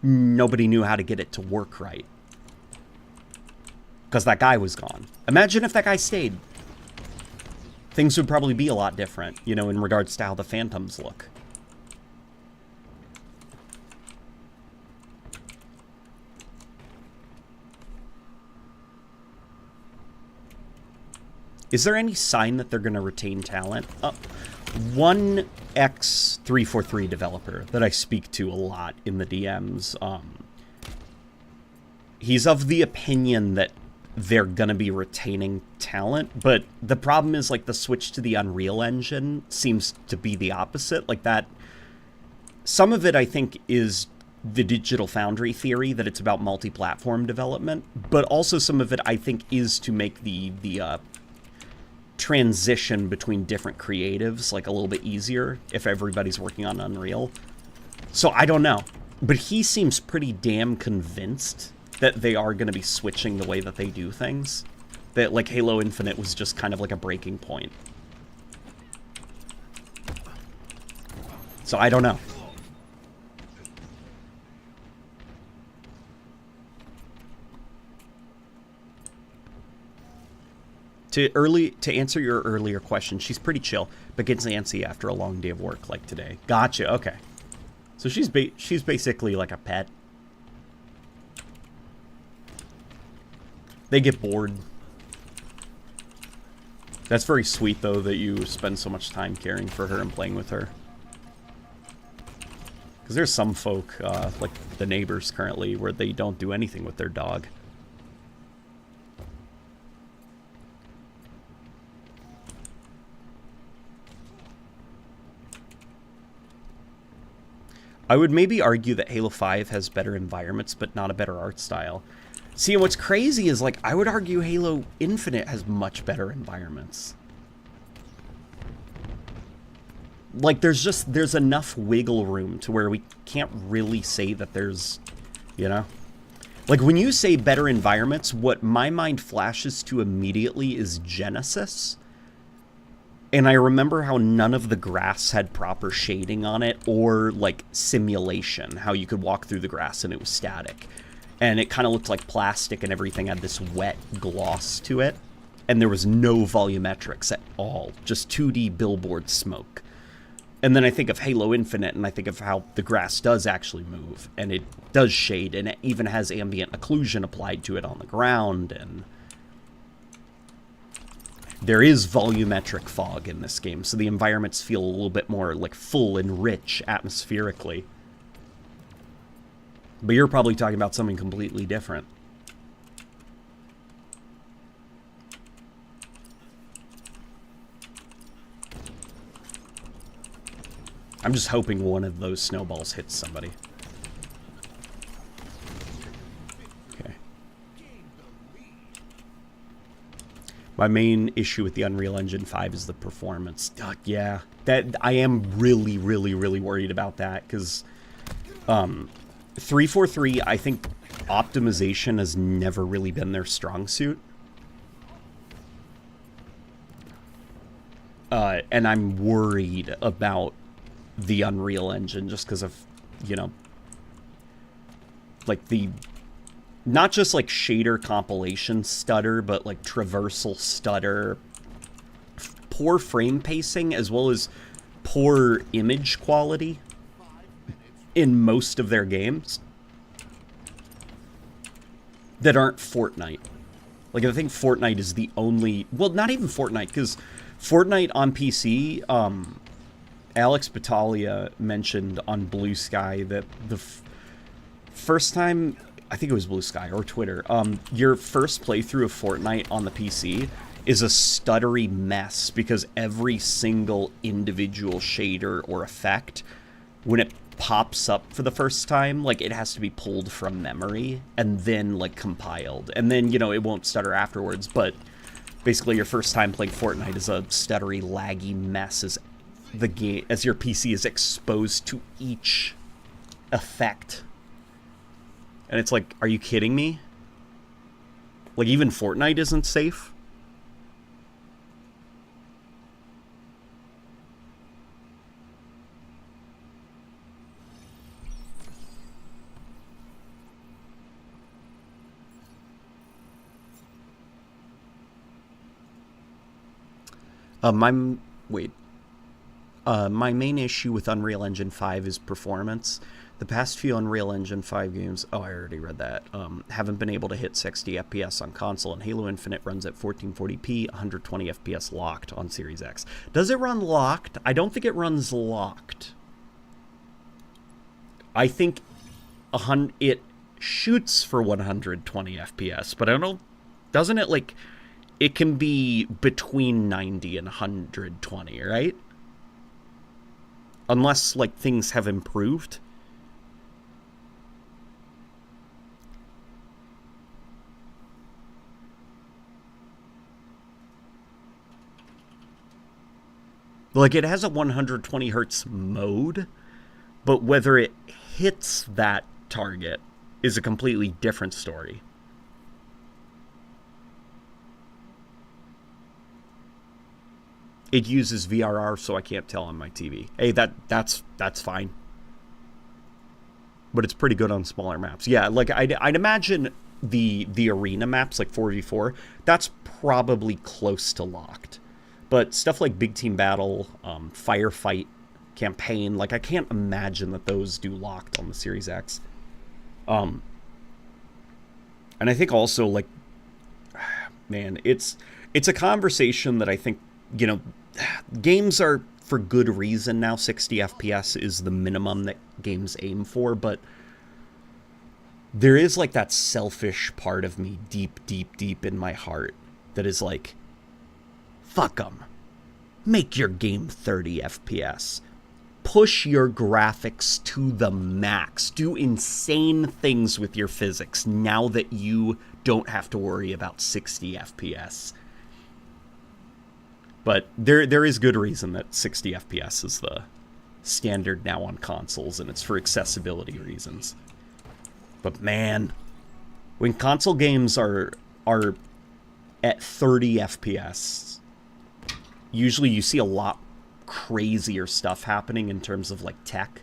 nobody knew how to get it to work right. Because that guy was gone. Imagine if that guy stayed. Things would probably be a lot different, you know, in regards to how the Phantoms look. Is there any sign that they're going to retain talent? One X343 developer that I speak to a lot in the DMs, he's of the opinion that they're going to be retaining talent, but the problem is, like, the switch to the Unreal Engine seems to be the opposite. Like, that... Some of it, I think, is the Digital Foundry theory, that it's about multi-platform development, but also some of it, I think, is to make the transition between different creatives like a little bit easier if everybody's working on Unreal. So I don't know, but he seems pretty damn convinced that they are going to be switching the way that they do things, that like Halo Infinite was just kind of like a breaking point. So I don't know. To answer your earlier question, she's pretty chill, but gets antsy after a long day of work like today. Gotcha, okay. So she's basically like a pet. They get bored. That's very sweet, though, that you spend so much time caring for her and playing with her. Because there's some folk, like the neighbors currently, where they don't do anything with their dog. I would maybe argue that Halo 5 has better environments, but not a better art style. See, and what's crazy is, like, I would argue Halo Infinite has much better environments. Like, there's enough wiggle room to where we can't really say that there's, you know? Like, when you say better environments, what my mind flashes to immediately is Genesis. And I remember how none of the grass had proper shading on it, or, like, simulation, how you could walk through the grass and it was static. And it kind of looked like plastic and everything had this wet gloss to it. And there was no volumetrics at all, just 2D billboard smoke. And then I think of Halo Infinite, and I think of how the grass does actually move, and it does shade, and it even has ambient occlusion applied to it on the ground, and... There is volumetric fog in this game, so the environments feel a little bit more, like, full and rich atmospherically. But you're probably talking about something completely different. I'm just hoping one of those snowballs hits somebody. Okay. My main issue with the Unreal Engine 5 is the performance. Yeah, that I am really, really, really worried about that, because 343, I think optimization has never really been their strong suit. And I'm worried about the Unreal Engine just because of, you know, like the... Not just, like, shader compilation stutter, but, like, traversal stutter, poor frame pacing, as well as poor image quality in most of their games that aren't Fortnite. Like, I think Fortnite is the only... Well, not even Fortnite, because Fortnite on PC, Alex Battaglia mentioned on Blue Sky that the first time... I think it was Blue Sky or Twitter, your first playthrough of Fortnite on the PC is a stuttery mess because every single individual shader or effect, when it pops up for the first time, like, it has to be pulled from memory and then, like, compiled. And then, you know, it won't stutter afterwards, but basically your first time playing Fortnite is a stuttery, laggy mess as the game, as your PC is exposed to each effect. And it's like, are you kidding me? Like, even Fortnite isn't safe? My main issue with Unreal Engine 5 is performance. The past few Unreal Engine 5 games, oh, I already read that, haven't been able to hit 60 FPS on console, and Halo Infinite runs at 1440p, 120 FPS locked on Series X. Does it run locked? I don't think it runs locked. I think it shoots for 120 FPS, but I don't know, doesn't it, like, it can be between 90 and 120, right? Unless, like, things have improved. Like, it has a 120 hertz mode, but whether it hits that target is a completely different story. It uses VRR, so I can't tell on my TV. Hey, that's fine. But it's pretty good on smaller maps. Yeah, like, I'd imagine the arena maps, like 4v4, that's probably close to locked. But stuff like Big Team Battle, Firefight, Campaign, like, I can't imagine that those do locked on the Series X. And I think also, like, man, it's a conversation that I think, you know, games are, for good reason now, 60 FPS is the minimum that games aim for, but there is, like, that selfish part of me deep, deep, deep in my heart that is like, fuck 'em. Make your game 30 FPS. Push your graphics to the max. Do insane things with your physics now that you don't have to worry about 60 FPS. But there is good reason that 60 FPS is the standard now on consoles, and it's for accessibility reasons. But man, when console games are at 30 FPS, usually you see a lot crazier stuff happening in terms of, like, tech.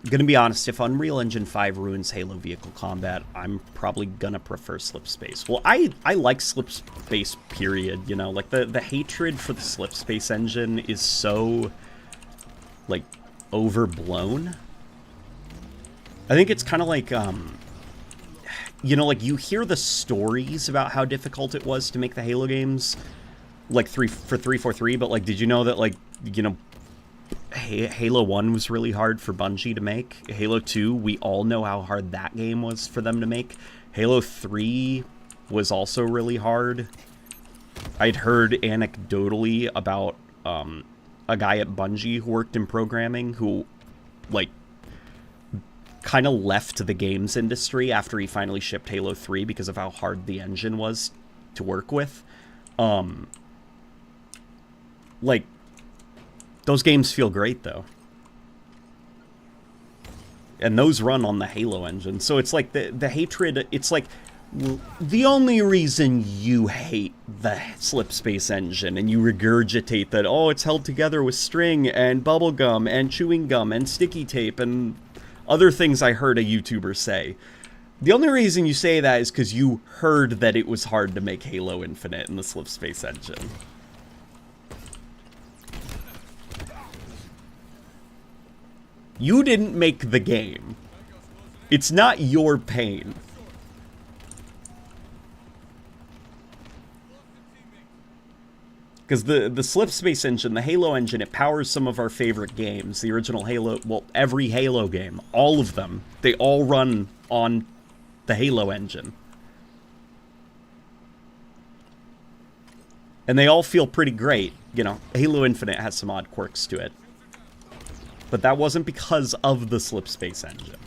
Gonna be honest, if Unreal Engine 5 ruins Halo vehicle combat, I'm probably gonna prefer Slipspace. Well, I like Slipspace, period, you know? Like, the hatred for the Slipspace engine is so, like, overblown. I think it's kind of like, you know, like, you hear the stories about how difficult it was to make the Halo games, like, for 343, but, like, did you know that, like, you know, Halo 1 was really hard for Bungie to make. Halo 2, we all know how hard that game was for them to make. Halo 3 was also really hard. I'd heard anecdotally about a guy at Bungie who worked in programming who, like, kind of left the games industry after he finally shipped Halo 3 because of how hard the engine was to work with. Like, those games feel great, though. And those run on the Halo engine. So it's like the hatred, it's like, the only reason you hate the Slipspace engine and you regurgitate that, oh, it's held together with string and bubblegum and chewing gum and sticky tape and other things I heard a YouTuber say. The only reason you say that is because you heard that it was hard to make Halo Infinite in the Slipspace engine. You didn't make the game. It's not your pain. Because the Slipspace engine, the Halo engine, it powers some of our favorite games. The original Halo, well, every Halo game, all of them, they all run on the Halo engine. And they all feel pretty great. You know, Halo Infinite has some odd quirks to it. But that wasn't because of the Slipspace engine.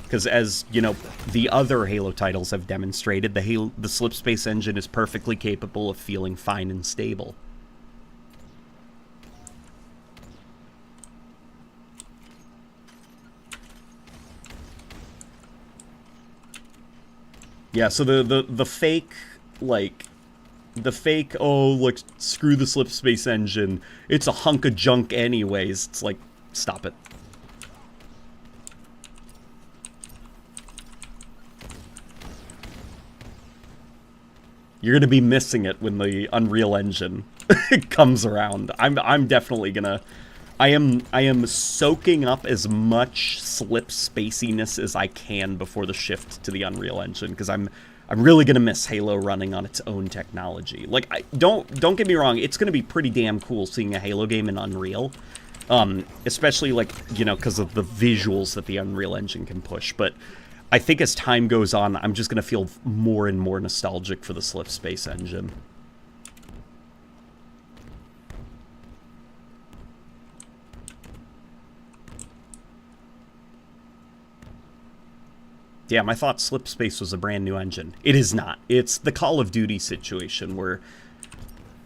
Because as, you know, the other Halo titles have demonstrated, the Slipspace engine is perfectly capable of feeling fine and stable. Yeah, so the fake, like, oh, look, screw the Slipspace engine, it's a hunk of junk anyways, it's like, stop it. You're gonna be missing it when the Unreal Engine comes around. I'm definitely gonna... I am soaking up as much Slipspaciness as I can before the shift to the Unreal Engine, because I'm really gonna miss Halo running on its own technology. Like, don't get me wrong, it's gonna be pretty damn cool seeing a Halo game in Unreal, especially, like, you know, because of the visuals that the Unreal Engine can push. But I think as time goes on, I'm just gonna feel more and more nostalgic for the Slipspace engine. Yeah, I thought Slipspace was a brand new engine. It is not. It's the Call of Duty situation where...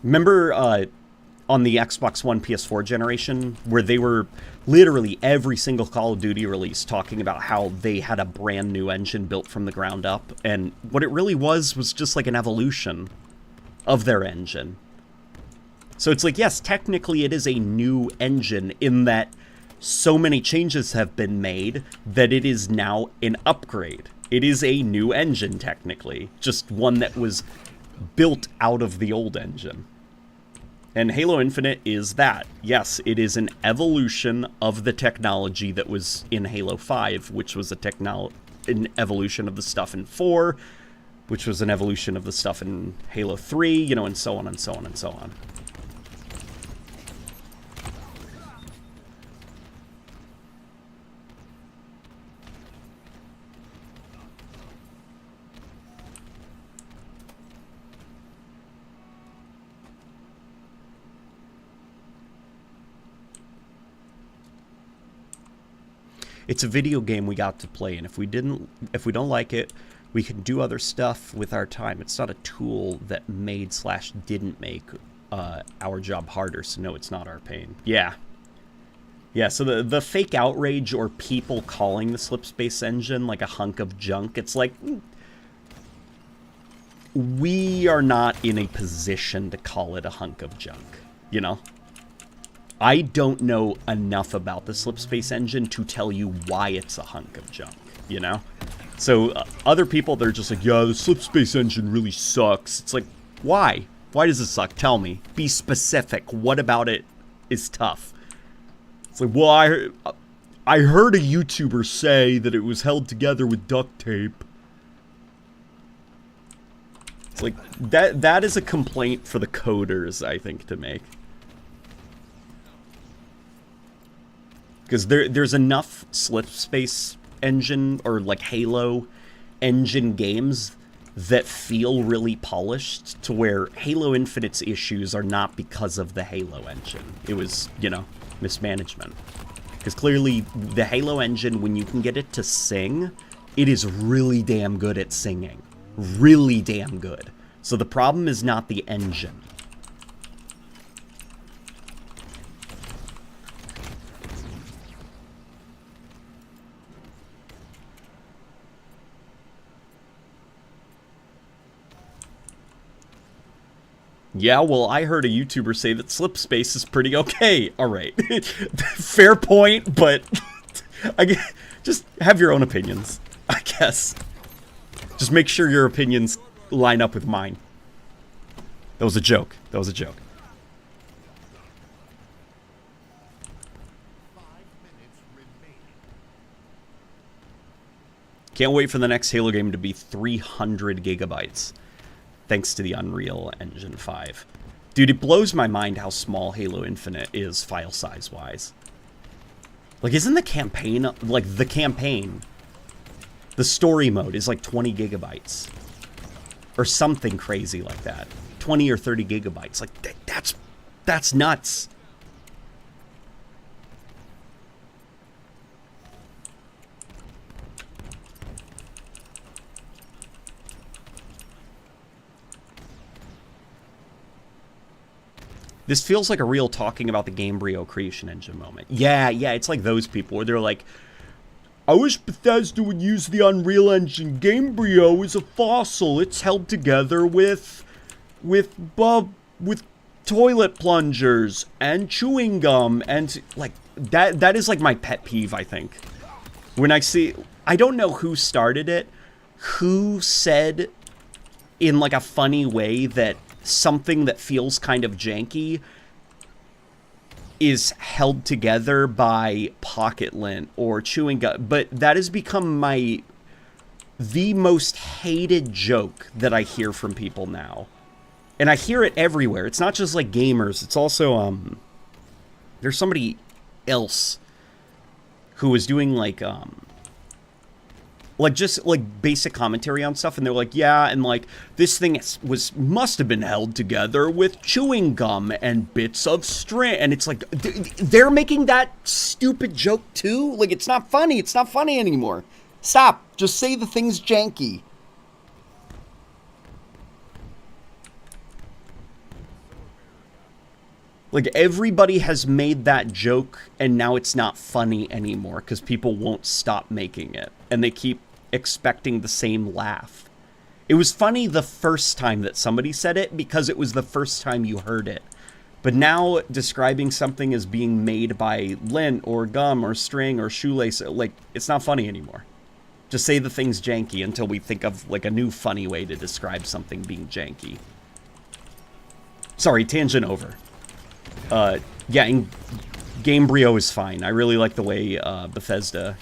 Remember on the Xbox One PS4 generation, where they were literally every single Call of Duty release talking about how they had a brand new engine built from the ground up, and what it really was just like an evolution of their engine. So it's like, yes, technically it is a new engine in that so many changes have been made that it is now an upgrade. It is a new engine, technically. Just one that was built out of the old engine. And Halo Infinite is that. Yes, it is an evolution of the technology that was in Halo 5, which was an evolution of the stuff in 4, which was an evolution of the stuff in Halo 3, you know, and so on and so on and so on. It's a video game we got to play, and if we don't like it, we can do other stuff with our time. It's not a tool that made/didn't make our job harder, so no, it's not our pain. Yeah. Yeah, so the fake outrage or people calling the Slipspace engine like a hunk of junk, it's like... we are not in a position to call it a hunk of junk, you know? I don't know enough about the Slipspace engine to tell you why it's a hunk of junk, you know? So other people, they're just like, yeah, the Slipspace engine really sucks. It's like, why? Why does it suck? Tell me. Be specific. What about it is tough? It's like, well, I heard a YouTuber say that it was held together with duct tape. It's like, that is a complaint for the coders, I think, to make. Because there's enough Slipspace engine, or like Halo engine games that feel really polished, to where Halo Infinite's issues are not because of the Halo engine. It was, you know, mismanagement. Because clearly, the Halo engine, when you can get it to sing, it is really damn good at singing. Really damn good. So the problem is not the engine. Yeah, well, I heard a YouTuber say that Slipspace is pretty okay. Alright. Fair point, but... just have your own opinions, I guess. Just make sure your opinions line up with mine. That was a joke. That was a joke. Can't wait for the next Halo game to be 300 gigabytes. Thanks to the Unreal Engine 5. Dude, it blows my mind how small Halo Infinite is file size-wise. Like, isn't the campaign, like, the story mode is like 20 gigabytes. Or something crazy like that. 20 or 30 gigabytes. Like, that's nuts. This feels like a real talking about the Gamebryo creation engine moment. Yeah, it's like those people where they're like, I wish Bethesda would use the Unreal Engine. Gamebryo is a fossil. It's held together with toilet plungers and chewing gum and like that is like my pet peeve, I think. When I see, I don't know who started it, who said in like a funny way that something that feels kind of janky is held together by pocket lint or chewing gum, but that has become the most hated joke that I hear from people now. And I hear it everywhere. It's not just like gamers, it's also there's somebody else who was doing like just like basic commentary on stuff, and they're like, yeah, and like this thing must have been held together with chewing gum and bits of string, and it's like they're making that stupid joke too. Like, it's not funny. It's not funny anymore. Stop. Just say the thing's janky. Like, everybody has made that joke, and now it's not funny anymore because people won't stop making it, and they keep expecting the same laugh. It was funny the first time that somebody said it because it was the first time you heard it. But now describing something as being made by lint or gum or string or shoelace, like, it's not funny anymore. Just say the thing's janky until we think of like a new funny way to describe something being janky. Sorry, tangent over. Yeah, and Gamebryo is fine. I really like the way Bethesda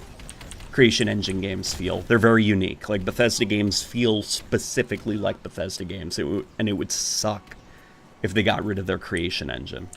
creation engine games feel. They're very unique. Like, Bethesda games feel specifically like Bethesda games. And it would suck if they got rid of their creation engine.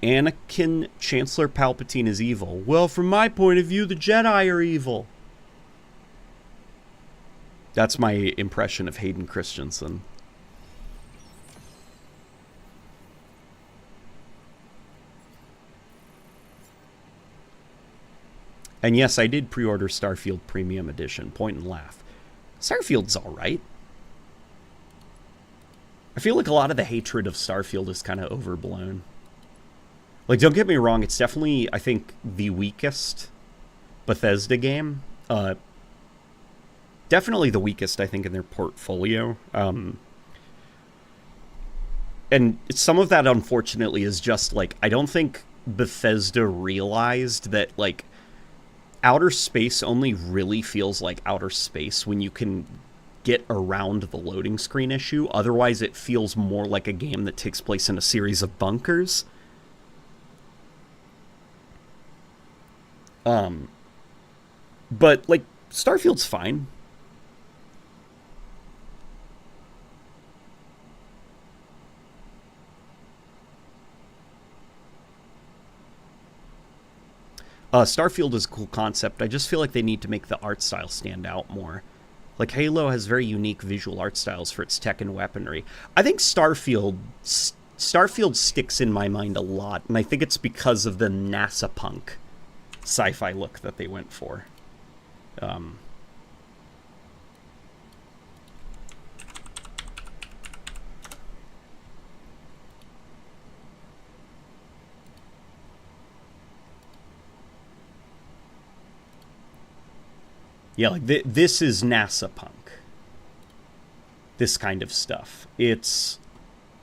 Anakin Chancellor Palpatine is evil. Well, from my point of view, the Jedi are evil. That's my impression of Hayden Christensen. And yes, I did pre-order Starfield Premium Edition. Point and laugh. Starfield's alright. I feel like a lot of the hatred of Starfield is kind of overblown. Like, don't get me wrong, it's definitely, I think, the weakest Bethesda game. Definitely the weakest, I think, in their portfolio. And some of that, unfortunately, is just, like, I don't think Bethesda realized that, like, outer space only really feels like outer space when you can get around the loading screen issue. Otherwise, it feels more like a game that takes place in a series of bunkers. But, like, Starfield's fine. Starfield is a cool concept. I just feel like they need to make the art style stand out more. Like, Halo has very unique visual art styles for its tech and weaponry. I think Starfield sticks in my mind a lot, and I think it's because of the NASA punk sci-fi look that they went for. Yeah, like this is NASA punk. This kind of stuff. It's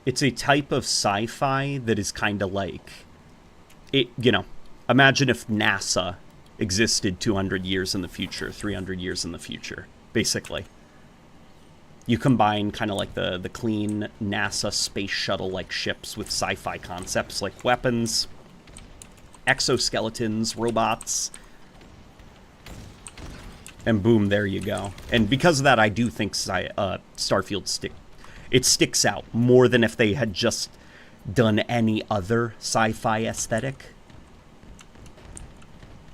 a type of sci-fi that is kind of like it. You know, imagine if NASA existed 200 years in the future, 300 years in the future, basically. You combine kind of like the clean NASA space shuttle-like ships with sci-fi concepts like weapons, exoskeletons, robots, and boom, there you go. And because of that, I do think Starfield sticks out more than if they had just done any other sci-fi aesthetic.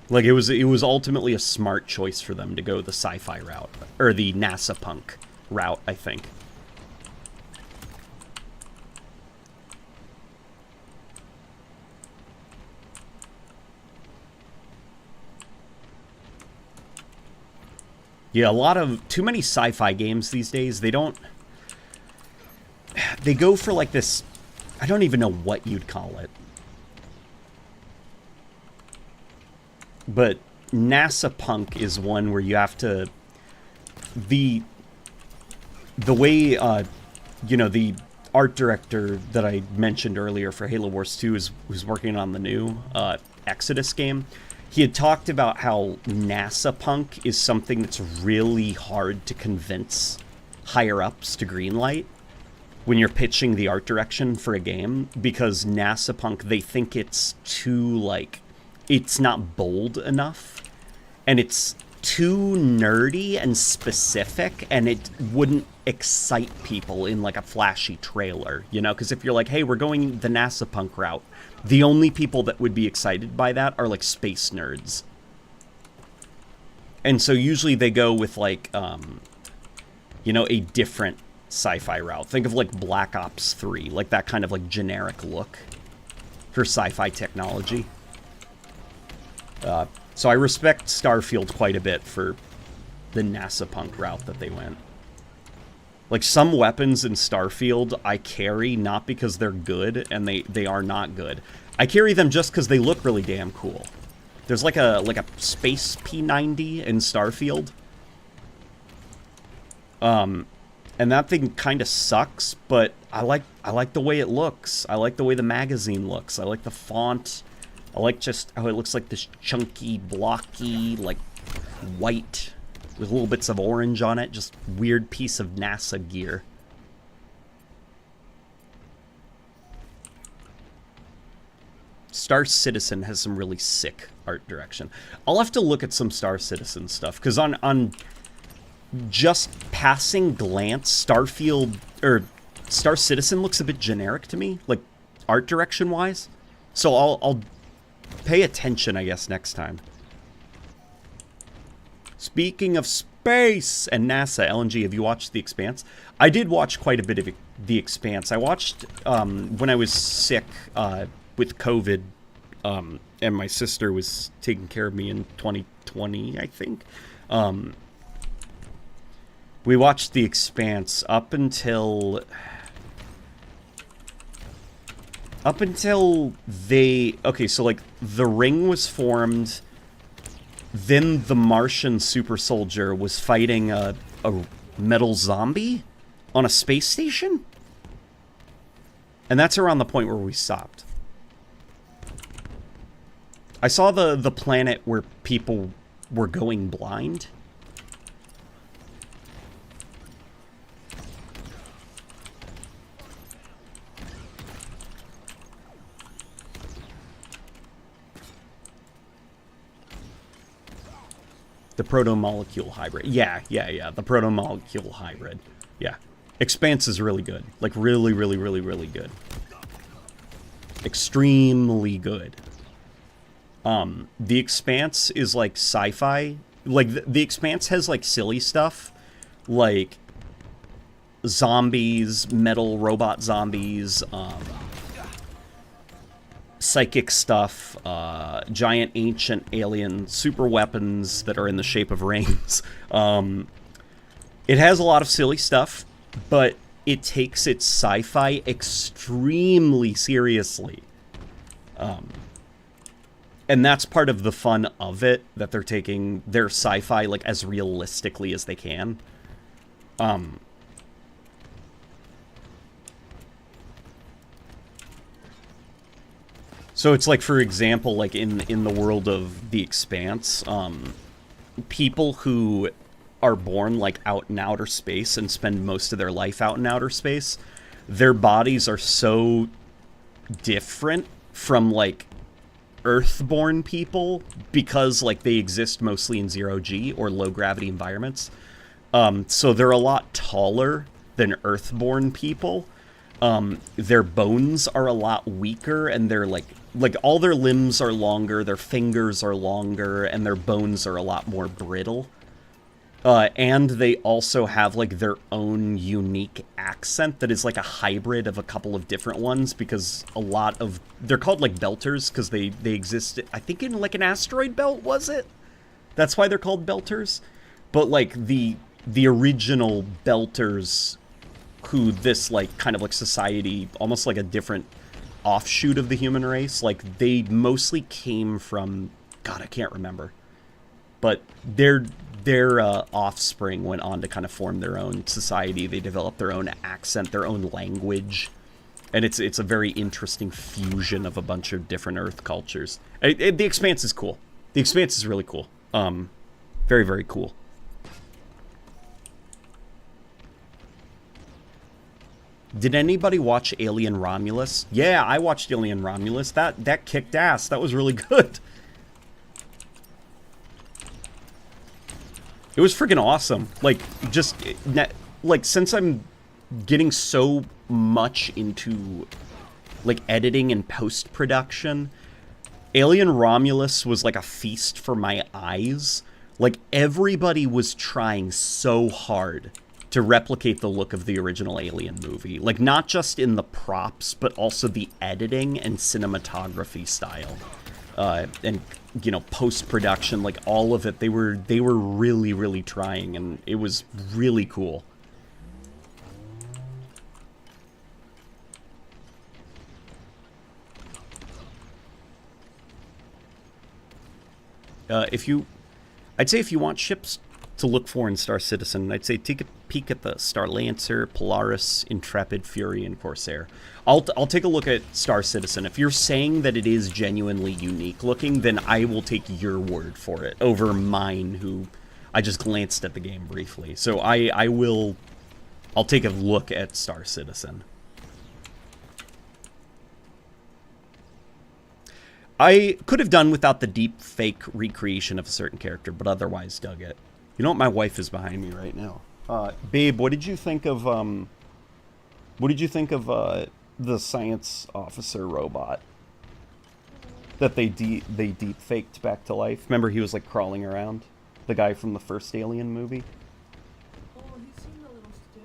Like, it was ultimately a smart choice for them to go the sci-fi route, or the NASA punk route, I think. Yeah, too many sci-fi games these days, they go for like this, I don't even know what you'd call it. But NASA punk is one where you have to, the way, the art director that I mentioned earlier for Halo Wars 2 who's working on the new Exodus game. He had talked about how NASA punk is something that's really hard to convince higher-ups to greenlight when you're pitching the art direction for a game, because NASA punk, they think it's too, like, it's not bold enough, and it's too nerdy and specific, and it wouldn't excite people in, like, a flashy trailer, you know? Because if you're like, hey, we're going the NASA punk route, the only people that would be excited by that are, like, space nerds. And so usually they go with, like, a different sci-fi route. Think of, like, Black Ops 3, like that kind of, like, generic look for sci-fi technology. So I respect Starfield quite a bit for the NASA punk route that they went. Like, some weapons in Starfield I carry not because they're good, and they are not good. I carry them just because they look really damn cool. There's like a space P90 in Starfield. And that thing kind of sucks, but I like the way it looks. I like the way the magazine looks. I like the font. I like just how it looks like this chunky, blocky, like, white with little bits of orange on it. Just weird piece of NASA gear. Star Citizen has some really sick art direction. I'll have to look at some Star Citizen stuff, because on just passing glance, Star Citizen looks a bit generic to me, like, art direction-wise. So I'll pay attention, I guess, next time. Speaking of space and NASA, LNG, have you watched The Expanse? I did watch quite a bit of The Expanse. I watched, when I was sick with COVID, and my sister was taking care of me in 2020, I think. We watched The Expanse up until they... Okay, so, like, the ring was formed, then the Martian super soldier was fighting a metal zombie on a space station? And that's around the point where we stopped. I saw the planet where people were going blind. The proto-molecule hybrid. Yeah. The proto-molecule hybrid. Yeah. Expanse is really good. Like, really, really, really, really good. Extremely good. The Expanse is, like, sci-fi. Like, the Expanse has, like, silly stuff. Like, zombies, metal robot zombies, psychic stuff, giant ancient alien super weapons that are in the shape of rings. It has a lot of silly stuff, but it takes its sci-fi extremely seriously. And that's part of the fun of it, that they're taking their sci-fi, like, as realistically as they can. So it's like, for example, like in the world of The Expanse, people who are born like out in outer space and spend most of their life out in outer space, their bodies are so different from like Earthborn people because like they exist mostly in 0G or low gravity environments. So they're a lot taller than Earthborn people. Their bones are a lot weaker, and they're like all their limbs are longer, their fingers are longer, and their bones are a lot more brittle. And they also have like their own unique accent that is like a hybrid of a couple of different ones, because a lot of they're called like belters because they exist, I think, in like an asteroid belt, was it? That's why they're called belters. But like the original belters, who this like kind of like society, almost like a different offshoot of the human race, like they mostly came from, God, I can't remember, but their offspring went on to kind of form their own society. They developed their own accent, their own language, and it's a very interesting fusion of a bunch of different Earth cultures. The Expanse is cool. The Expanse is really cool. Very, very cool. Did anybody watch Alien Romulus? Yeah, I watched Alien Romulus. That kicked ass. That was really good. It was freaking awesome. Like, just, like, since I'm getting so much into, like, editing and post-production, Alien Romulus was like a feast for my eyes. Like, everybody was trying so hard to replicate the look of the original Alien movie. Like, not just in the props, but also the editing and cinematography style. And, you know, post-production, like, all of it. They were really, really trying, and it was really cool. I'd say if you want ships to look for in Star Citizen, I'd say take a peek at the Star Lancer, Polaris, Intrepid, Fury, and Corsair. I'll take a look at Star Citizen. If you're saying that it is genuinely unique looking, then I will take your word for it over mine, who I just glanced at the game briefly. So I'll take a look at Star Citizen. I could have done without the deep fake recreation of a certain character, but otherwise dug it. You know what? My wife is behind me right now. Babe, what did you think of the science officer robot that they deep faked back to life? Remember, he was like crawling around, the guy from the first Alien movie. Oh, he seemed a little stiff.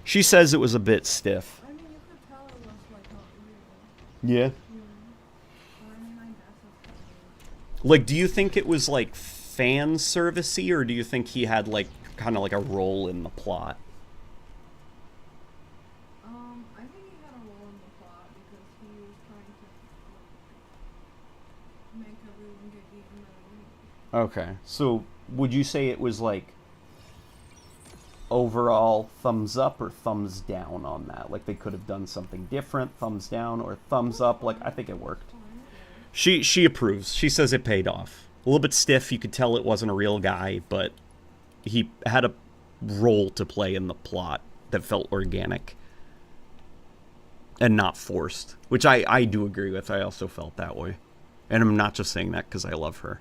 She says it was a bit stiff. I mean, you could tell it was like not real. Yeah. I mean, I guess it's Like, do you think it was like fan servicey, or do you think he had like kind of like a role in the plot? I think he had a role in the plot because he was trying to make everyone get eaten by the Okay, so would you say it was like overall thumbs up or thumbs down on that? Like they could have done something different, thumbs down or thumbs up? Like, I think it worked. She approves. She says it paid off. A little bit stiff, you could tell it wasn't a real guy, but he had a role to play in the plot that felt organic and not forced, which I do agree with. I also felt that way. And I'm not just saying that because I love her.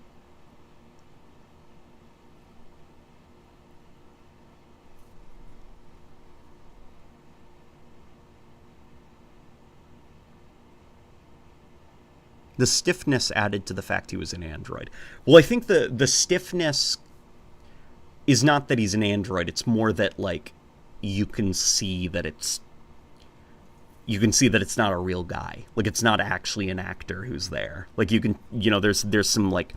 The stiffness added to the fact he was an android. Well, I think the stiffness is not that he's an android. It's more that, like, you can see that it's not a real guy. Like, it's not actually an actor who's there. Like, you can, you know, there's some, like,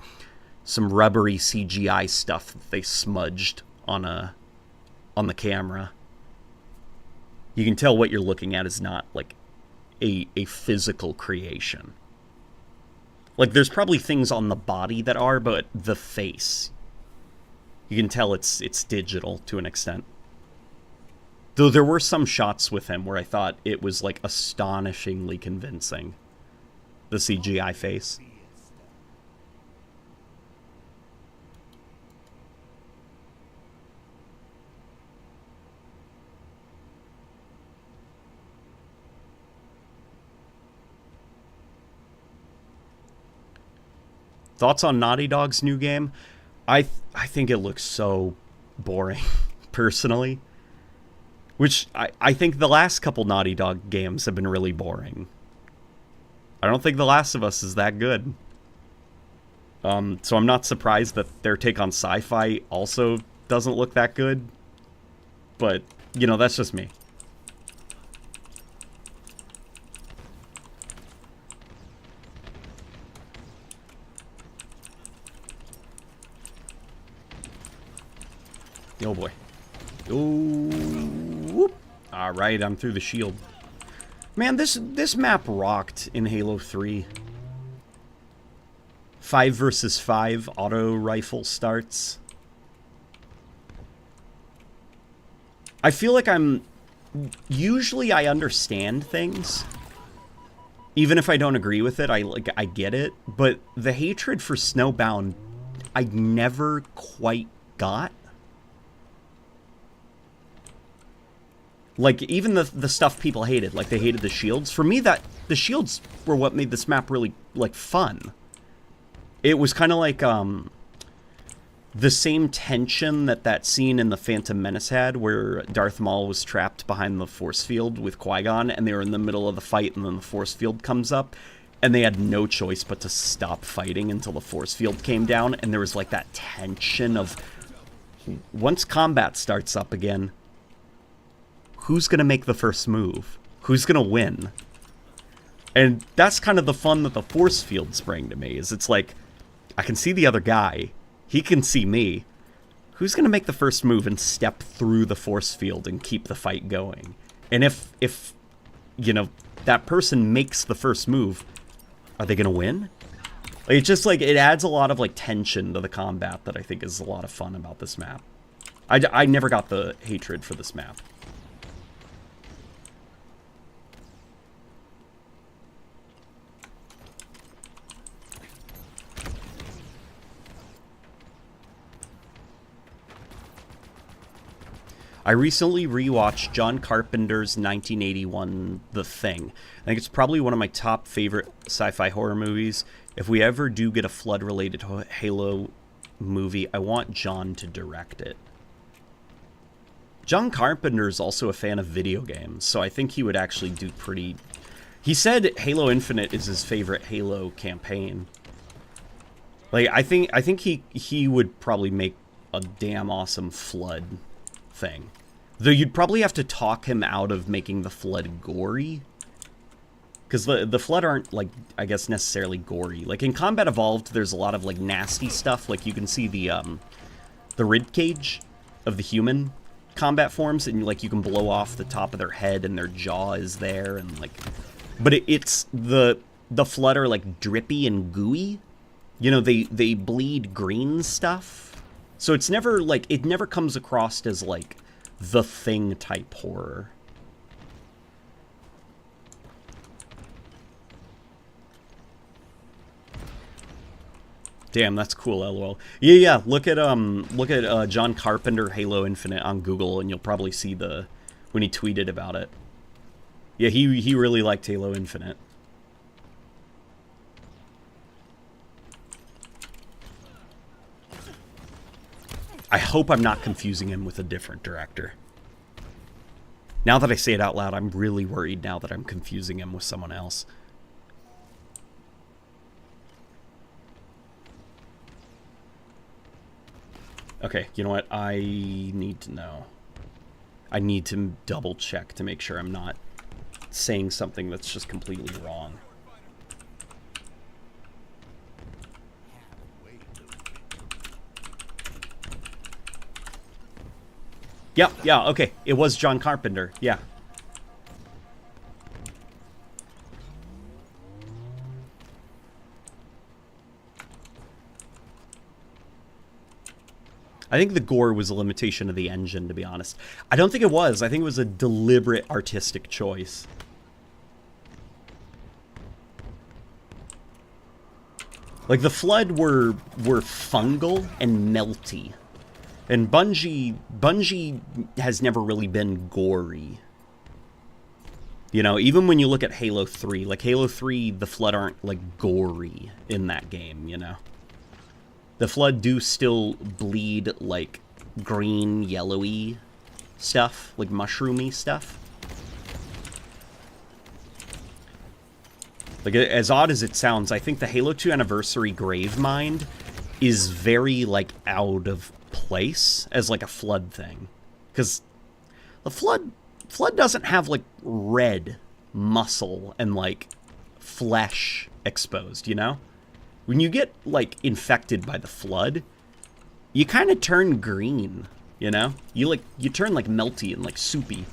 some rubbery CGI stuff that they smudged on the camera. You can tell what you're looking at is not, like, a physical creation. Like, there's probably things on the body that are, but the face, you can tell it's digital to an extent. Though there were some shots with him where I thought it was, like, astonishingly convincing. The CGI face. Thoughts on Naughty Dog's new game? I think it looks so boring, personally. Which, I think the last couple Naughty Dog games have been really boring. I don't think The Last of Us is that good. So I'm not surprised that their take on sci-fi also doesn't look that good. But, you know, that's just me. Oh boy. Ooh. Alright, I'm through the shield. Man, this map rocked in Halo 3. 5 versus 5 auto rifle starts. I feel like usually I understand things. Even if I don't agree with it, I get it. But the hatred for Snowbound, I never quite got. Like, even the stuff people hated, like they hated the shields. For me, the shields were what made this map really, like, fun. It was kind of like, the same tension that scene in The Phantom Menace had, where Darth Maul was trapped behind the force field with Qui-Gon, and they were in the middle of the fight, and then the force field comes up, and they had no choice but to stop fighting until the force field came down, and there was, like, that tension of, once combat starts up again, who's going to make the first move? Who's going to win? And that's kind of the fun that the force field's bring to me, is it's like, I can see the other guy, he can see me. Who's going to make the first move and step through the force field and keep the fight going? And if you know, that person makes the first move, are they going to win? Like, it's just like, it adds a lot of like tension to the combat that I think is a lot of fun about this map. I never got the hatred for this map. I recently rewatched John Carpenter's 1981 The Thing. I think it's probably one of my top favorite sci-fi horror movies. If we ever do get a Flood-related Halo movie, I want John to direct it. John Carpenter's also a fan of video games, so I think he would actually do pretty... He said Halo Infinite is his favorite Halo campaign. Like, I think he would probably make a damn awesome Flood thing. Though you'd probably have to talk him out of making the Flood gory. Because the Flood aren't, like, I guess, necessarily gory. Like, in Combat Evolved, there's a lot of, like, nasty stuff. Like, you can see the rib cage of the human combat forms, and, like, you can blow off the top of their head, and their jaw is there, and, like... But it's... The Flood are, like, drippy and gooey. You know, they bleed green stuff. So it's never, like... It never comes across as, like... The Thing type horror. Damn, that's cool, LOL. Yeah, look at John Carpenter Halo Infinite on Google, and you'll probably see when he tweeted about it. Yeah, he really liked Halo Infinite. I hope I'm not confusing him with a different director. Now that I say it out loud, I'm really worried now that I'm confusing him with someone else. Okay, you know what? I need to know. I need to double check to make sure I'm not saying something that's just completely wrong. Yeah, okay. It was John Carpenter, yeah. I think the gore was a limitation of the engine, to be honest. I don't think it was. I think it was a deliberate artistic choice. Like, the Flood were fungal and melty. And Bungie has never really been gory. You know, even when you look at Halo 3, like Halo 3, the Flood aren't, like, gory in that game, you know? The Flood do still bleed, like, green, yellowy stuff, like mushroomy stuff. Like, as odd as it sounds, I think the Halo 2 Anniversary Gravemind is very, like, out of place as, like, a Flood thing. Because the Flood doesn't have, like, red muscle and, like, flesh exposed, you know? When you get, like, infected by the Flood, you kind of turn green, you know? You turn, like, melty and, like, soupy.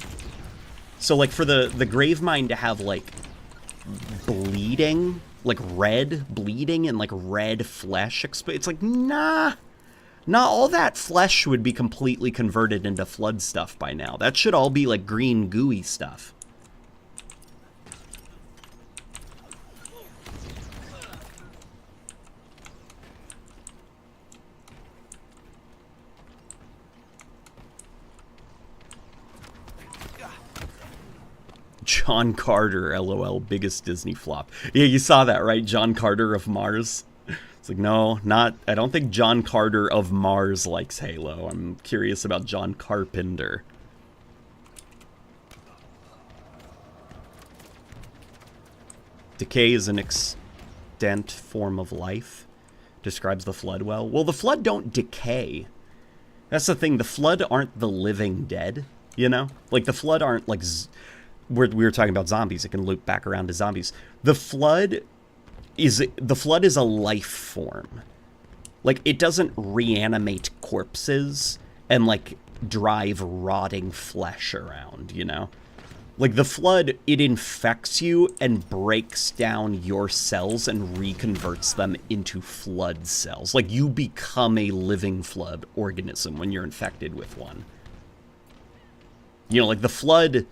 So, like, for the Gravemind to have, like, bleeding, like, red bleeding and, like, red flesh exposed, it's like, nah. Not all that flesh would be completely converted into Flood stuff by now. That should all be, like, green, gooey stuff. John Carter, LOL, biggest Disney flop. Yeah, you saw that, right? John Carter of Mars. It's like, no, I don't think John Carter of Mars likes Halo. I'm curious about John Carpenter. Decay is an extant form of life. Describes the Flood well. Well, the Flood don't decay. That's the thing. The Flood aren't the living dead, you know? Like, the Flood aren't, like... we were talking about zombies. It can loop back around to zombies. The Flood is a life form. Like, it doesn't reanimate corpses and, like, drive rotting flesh around, you know? Like, the Flood, it infects you and breaks down your cells and reconverts them into Flood cells. Like, you become a living Flood organism when you're infected with one. You know, like, the Flood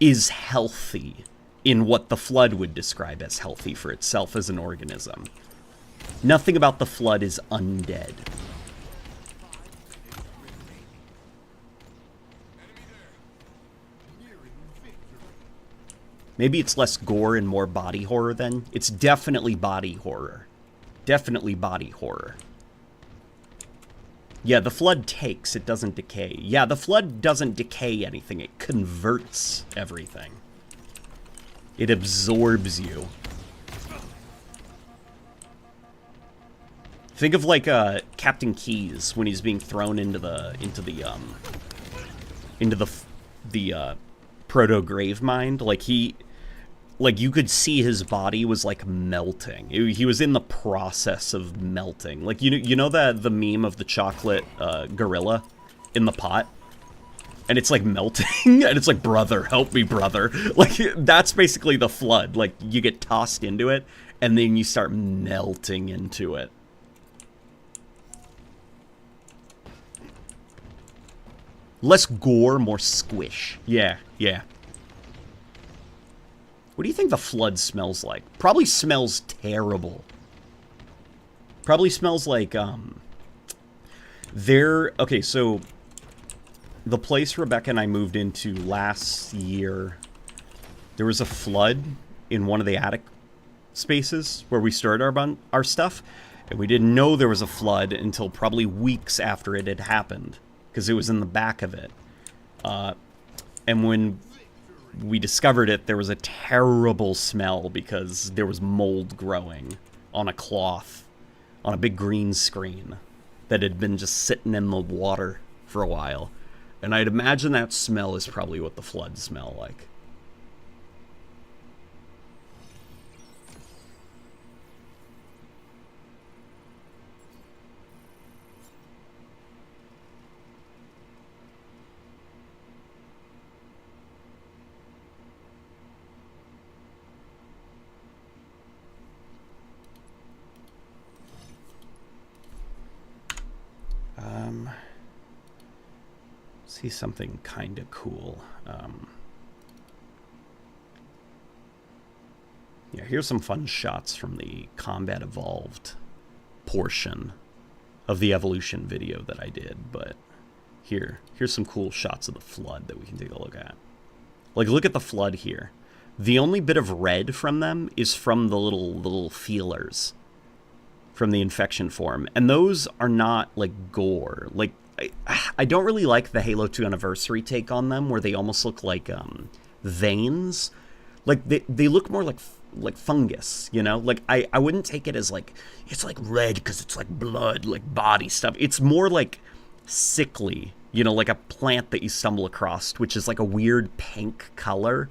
is healthy in what the Flood would describe as healthy for itself as an organism. Nothing about the Flood is undead. Maybe it's less gore and more body horror then. It's definitely body horror. Definitely body horror. Yeah, the Flood takes, it doesn't decay. Yeah, the Flood doesn't decay anything. It converts everything. It absorbs you. Think of like Captain Keyes when he's being thrown into the proto Gravemind. Like you could see his body was like melting. He was in the process of melting. Like you know that the meme of the chocolate gorilla in the pot, and it's like melting, and it's like, brother, help me, brother. Like that's basically the Flood. Like you get tossed into it, and then you start melting into it. Less gore, more squish. Yeah, yeah. What do you think the Flood smells like? Probably smells terrible. Probably smells like, okay, so the place Rebecca and I moved into last year, there was a flood in one of the attic spaces where we stored our stuff, and we didn't know there was a flood until probably weeks after it had happened, because it was in the back of it. And when we discovered it, there was a terrible smell because there was mold growing on a cloth, on a big green screen that had been just sitting in the water for a while. And I'd imagine that smell is probably what the Flood smell like. See something kind of cool. Yeah, here's some fun shots from the Combat Evolved portion of the evolution video that I did, but here's some cool shots of the Flood that we can take a look at. Like, look at the Flood here. The only bit of red from them is from the little feelers. from the infection form, and those are not like gore. Like I don't really like the Halo 2 Anniversary take on them, where they almost look like veins. Like they look more like fungus, you know? Like I wouldn't take it as like it's like red because it's like blood, like body stuff. It's more like sickly, you know, like a plant that you stumble across, which is like a weird pink color,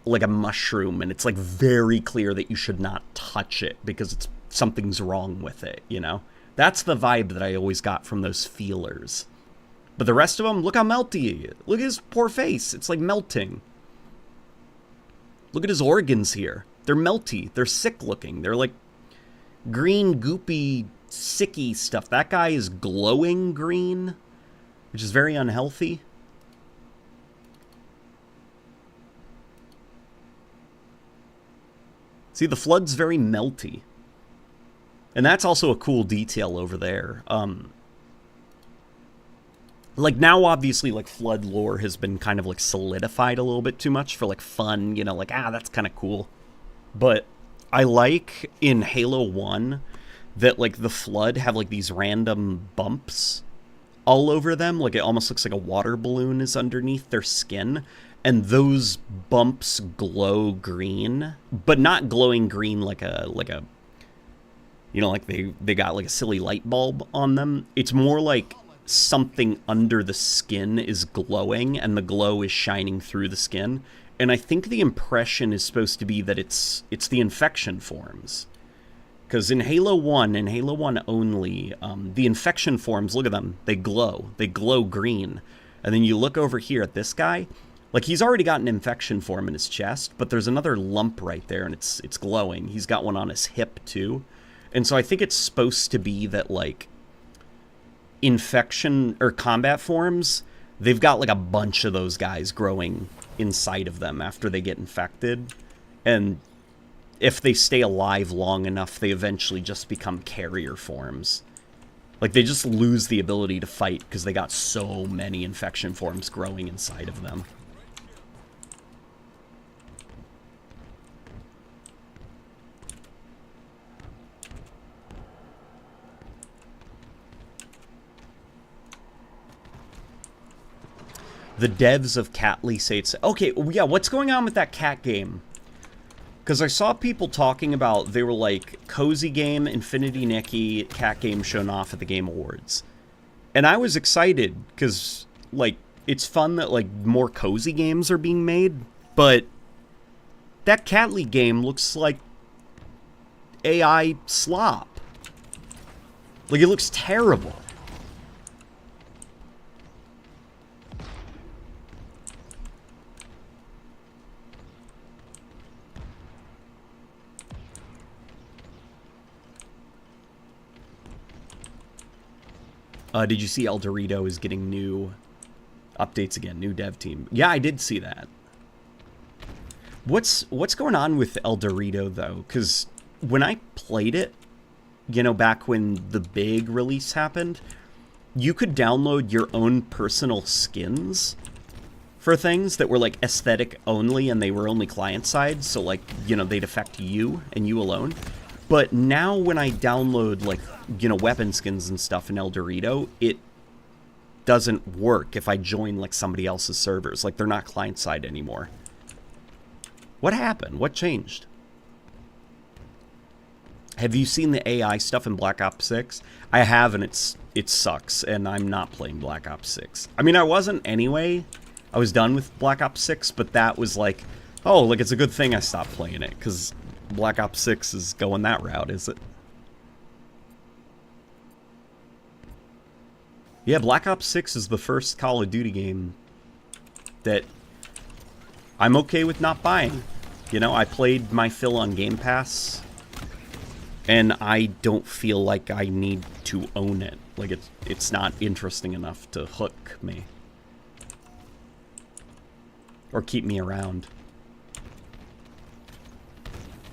like a mushroom, and it's like very clear that you should not touch it because it's something's wrong with it, you know? That's the vibe that I always got from those feelers. But the rest of them, look how melty. Look at his poor face. It's like melting. Look at his organs here. They're melty. They're sick looking. They're like green, goopy, sicky stuff. That guy is glowing green, which is very unhealthy. See, the flood's very melty. And that's also a cool detail over there. Like, now, obviously, like, flood lore has been kind of, like, solidified a little bit too much for, like, fun, you know, like, that's kind of cool. But I like, in Halo 1, that, like, the flood have, like, these random bumps all over them. Like, it almost looks like a water balloon is underneath their skin. And those bumps glow green, but not glowing green like a you know, like they got like a silly light bulb on them. It's more like something under the skin is glowing and the glow is shining through the skin. And I think the impression is supposed to be that it's the infection forms. Because in Halo 1 and Halo 1 only, the infection forms, look at them, they glow. They glow green. And then you look over here at this guy, like he's already got an infection form in his chest, but there's another lump right there and it's glowing. He's got one on his hip too. And so I think it's supposed to be that, like, infection or combat forms, they've got, like, a bunch of those guys growing inside of them after they get infected. And if they stay alive long enough, they eventually just become carrier forms. Like, they just lose the ability to fight because they got so many infection forms growing inside of them. The devs of Catly say it's... Okay, yeah, what's going on with that cat game? Because I saw people talking about, they were like, cozy game, Infinity Nikki, cat game shown off at the Game Awards. And I was excited, because, like, it's fun that, like, more cozy games are being made, but that Catly game looks like AI slop. Like, it looks terrible. Did you see El Dorito is getting new updates again, new dev team? Yeah, I did see that. What's going on with El Dorito, though? Because when I played it, you know, back when the big release happened, you could download your own personal skins for things that were, like, aesthetic only, and they were only client-side, so, like, you know, they'd affect you, and you alone. But now when I download, like, you know, weapon skins and stuff in El Dorito, it doesn't work if I join, like, somebody else's servers. Like, they're not client-side anymore. What happened? What changed? Have you seen the AI stuff in Black Ops 6? I have, and it sucks, and I'm not playing Black Ops 6. I mean, I wasn't anyway. I was done with Black Ops 6, but that was like, oh, like, it's a good thing I stopped playing it, because Black Ops 6 is going that route, is it? Yeah, Black Ops 6 is the first Call of Duty game that I'm okay with not buying. You know, I played my fill on Game Pass, and I don't feel like I need to own it. Like, it's not interesting enough to hook me. Or keep me around.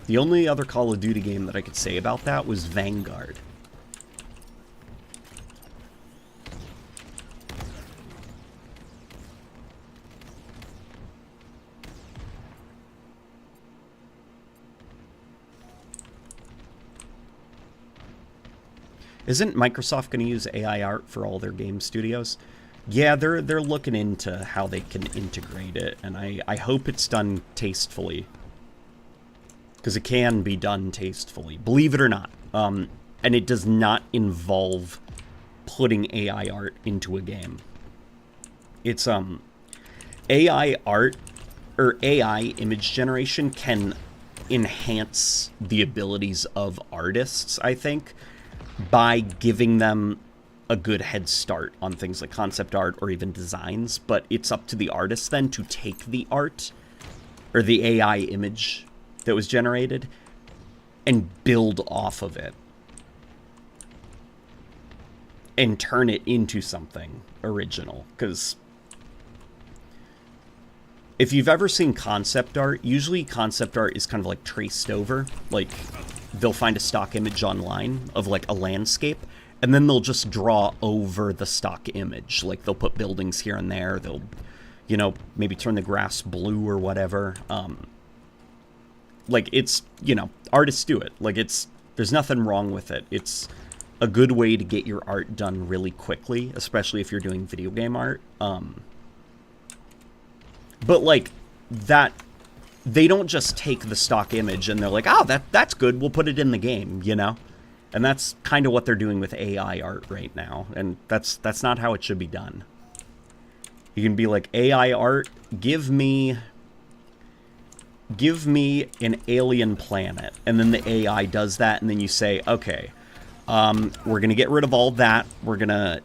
The only other Call of Duty game that I could say about that was Vanguard. Isn't Microsoft going to use AI art for all their game studios? Yeah, they're looking into how they can integrate it, and I hope it's done tastefully. Because it can be done tastefully, believe it or not. And it does not involve putting AI art into a game. It's, AI art, or AI image generation can enhance the abilities of artists, I think, by giving them a good head start on things like concept art or even designs, but it's up to the artist then to take the art, or the AI image that was generated, and build off of it. And turn it into something original, because if you've ever seen concept art, usually concept art is kind of like traced over. Like, they'll find a stock image online of like a landscape, and then they'll just draw over the stock image. Like, they'll put buildings here and there. They'll, you know, maybe turn the grass blue or whatever. Like, it's, you know, artists do it. Like, there's nothing wrong with it. It's a good way to get your art done really quickly, especially if you're doing video game art. But, like, that, they don't just take the stock image and they're like, oh, that's good, we'll put it in the game, you know? And that's kind of what they're doing with AI art right now, and that's not how it should be done. You can be like, AI art, give me an alien planet, and then the AI does that, and then you say, okay, we're going to get rid of all that, we're going to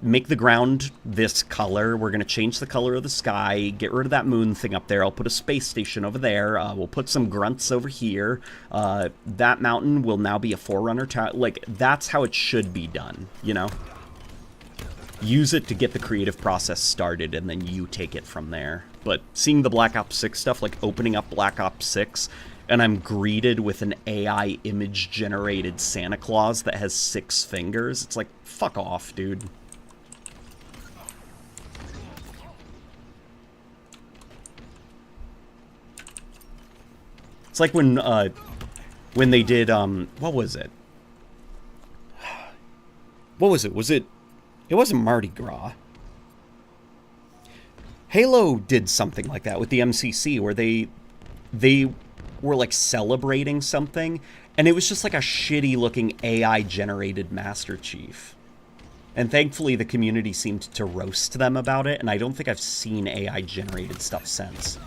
make the ground this color, we're going to change the color of the sky, get rid of that moon thing up there, I'll put a space station over there, we'll put some grunts over here, that mountain will now be a Forerunner tower. Like, that's how it should be done, you know? Use it to get the creative process started, and then you take it from there. But seeing the Black Ops 6 stuff, like opening up Black Ops 6, and I'm greeted with an AI image-generated Santa Claus that has 6 fingers, it's like, fuck off, dude. It's like when they did, what was it? What was it? It wasn't Mardi Gras. Halo did something like that with the MCC, where they were, like, celebrating something, and it was just like a shitty-looking AI-generated Master Chief. And thankfully, the community seemed to roast them about it, and I don't think I've seen AI-generated stuff since.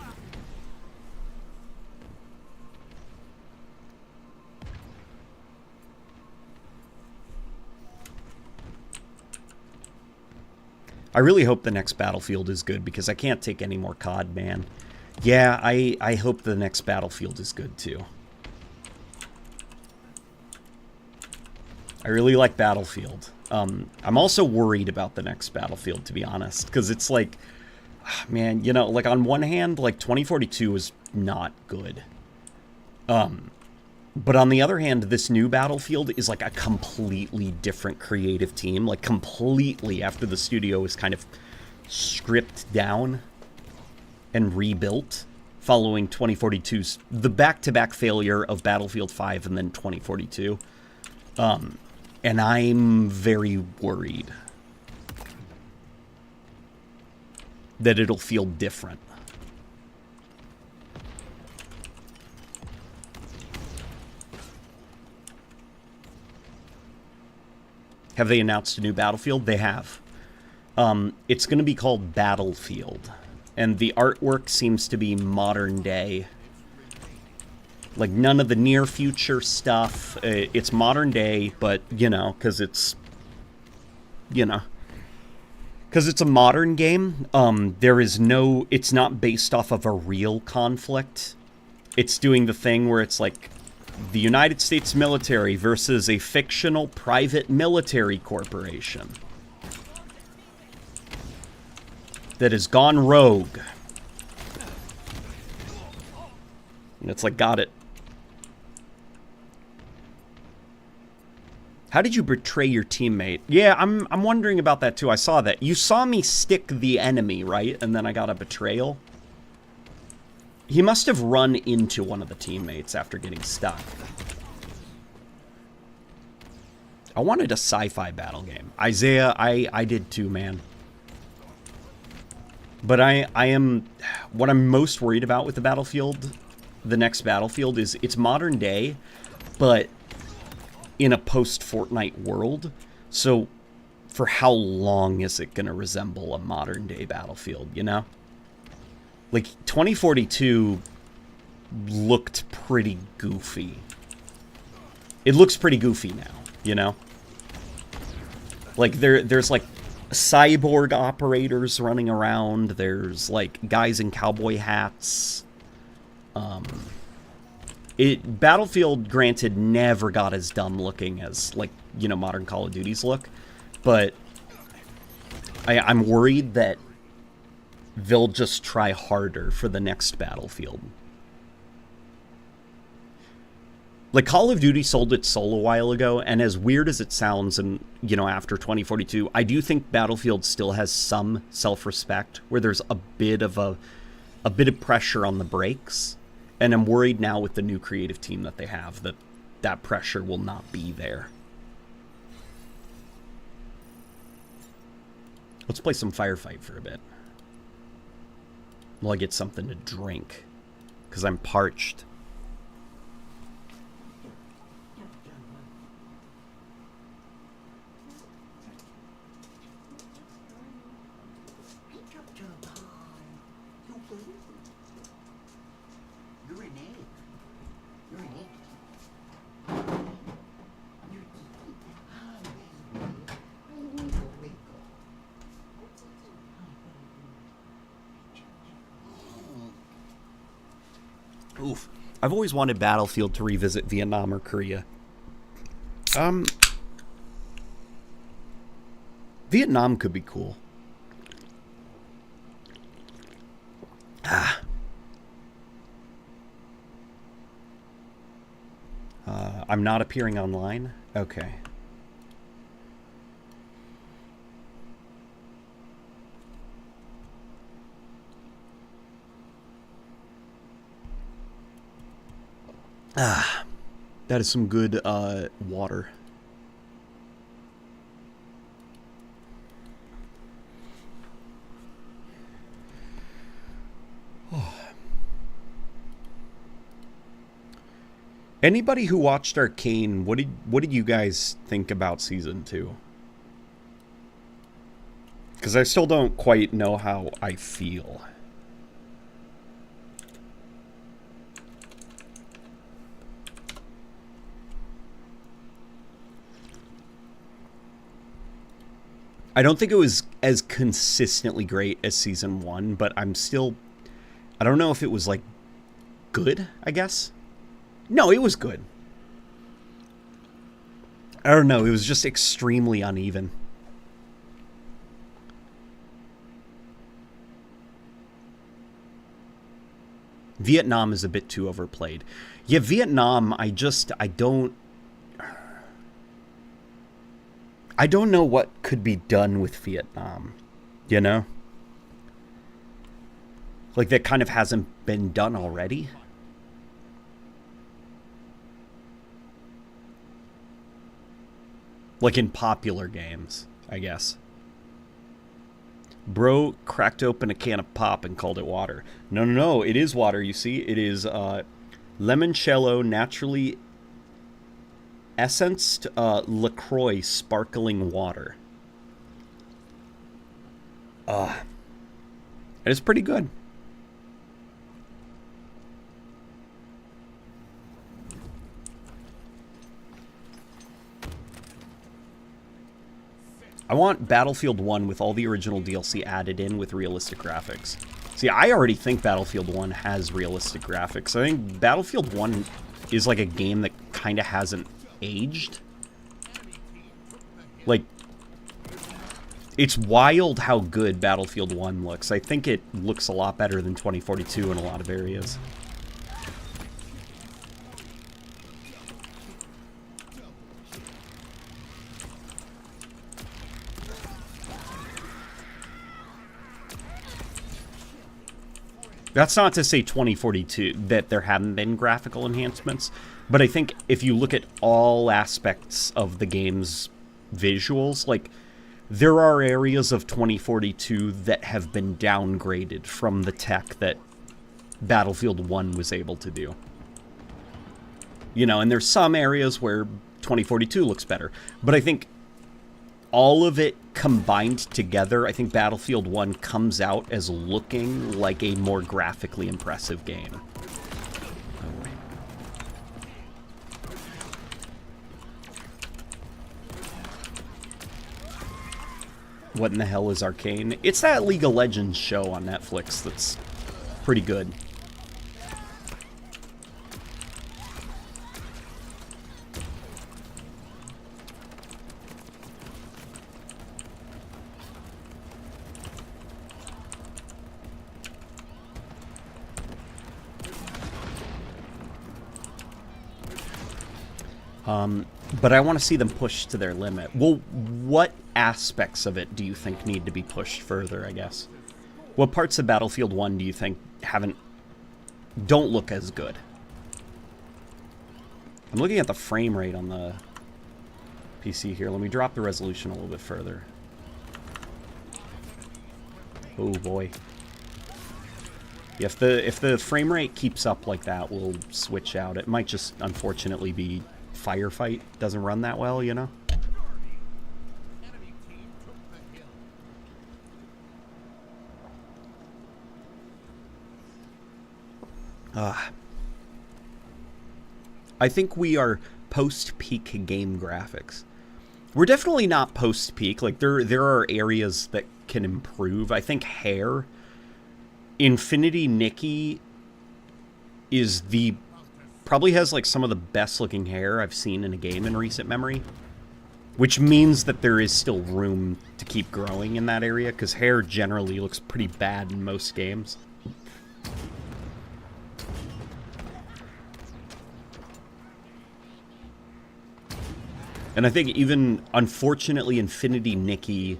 I really hope the next Battlefield is good, because I can't take any more COD, man. Yeah, I hope the next Battlefield is good, too. I really like Battlefield. I'm also worried about the next Battlefield, to be honest, because it's like, man, you know, like, on one hand, like, 2042 is not good. But on the other hand, this new Battlefield is like a completely different creative team. Like, completely, after the studio is kind of stripped down and rebuilt following 2042's, the back-to-back failure of Battlefield 5 and then 2042. And I'm very worried that it'll feel different. Have they announced a new Battlefield? They have. It's going to be called Battlefield. And the artwork seems to be modern day. Like, none of the near future stuff. It's modern day, but, you know, because it's... You know. Because it's a modern game, there is no... It's not based off of a real conflict. It's doing the thing where it's like... the United States military versus a fictional private military corporation that has gone rogue. And it's like, got it. How did you betray your teammate? Yeah, I'm wondering about that too. I saw that. You saw me stick the enemy, right? And then I got a betrayal. He must have run into one of the teammates after getting stuck. I wanted a sci-fi battle game. Isaiah, I did too, man. But I am... What I'm most worried about with the Battlefield, the next Battlefield, is it's modern day, but in a post-Fortnite world. So, for how long is it going to resemble a modern day Battlefield, you know? Like, 2042 looked pretty goofy. It looks pretty goofy now, you know? Like, there's like cyborg operators running around. There's like guys in cowboy hats. Battlefield, granted, never got as dumb looking as, like, you know, modern Call of Duties look. But I'm worried that they'll just try harder for the next Battlefield. Like, Call of Duty sold its soul a while ago, and as weird as it sounds, and, you know, after 2042, I do think Battlefield still has some self-respect, where there's a bit of pressure on the brakes, and I'm worried now with the new creative team that they have that pressure will not be there. Let's play some Firefight for a bit. While I get something to drink, because I'm parched. Oof. I've always wanted Battlefield to revisit Vietnam or Korea. Vietnam could be cool. I'm not appearing online? Okay. That is some good water. Oh. Anybody who watched Arcane, what did you guys think about season 2? Because I still don't quite know how I feel. I don't think it was as consistently great as season 1, but I don't know if it was, like, good, I guess? No, it was good. I don't know, it was just extremely uneven. Vietnam is a bit too overplayed. Yeah, Vietnam, I don't know what could be done with Vietnam, you know? Like, that kind of hasn't been done already. Like in popular games, I guess. Bro cracked open a can of pop and called it water. No, it is water, you see? It is limoncello naturally essenced LaCroix sparkling water. And it's pretty good. I want Battlefield 1 with all the original DLC added in with realistic graphics. See, I already think Battlefield 1 has realistic graphics. I think Battlefield 1 is like a game that kind of hasn't aged. Like, it's wild how good Battlefield 1 looks. I think it looks a lot better than 2042 in a lot of areas. That's not to say 2042 that there haven't been graphical enhancements, but I think if you look at all aspects of the game's visuals, like, there are areas of 2042 that have been downgraded from the tech that Battlefield 1 was able to do. You know, and there's some areas where 2042 looks better, but I think all of it combined together, I think Battlefield 1 comes out as looking like a more graphically impressive game. What in the hell is Arcane? It's that League of Legends show on Netflix that's pretty good. But I want to see them push to their limit. Well, what aspects of it do you think need to be pushed further, I guess? What parts of Battlefield 1 do you think don't look as good? I'm looking at the frame rate on the PC here. Let me drop the resolution a little bit further. Oh boy. If the frame rate keeps up like that, we'll switch out. It might just unfortunately be Firefight doesn't run that well, you know? I think we are post-peak game graphics. We're definitely not post-peak. Like, there are areas that can improve. I think hair. Infinity Nikki is probably has like some of the best looking hair I've seen in a game in recent memory, which means that there is still room to keep growing in that area, because hair generally looks pretty bad in most games. And I think even, unfortunately, Infinity Nikki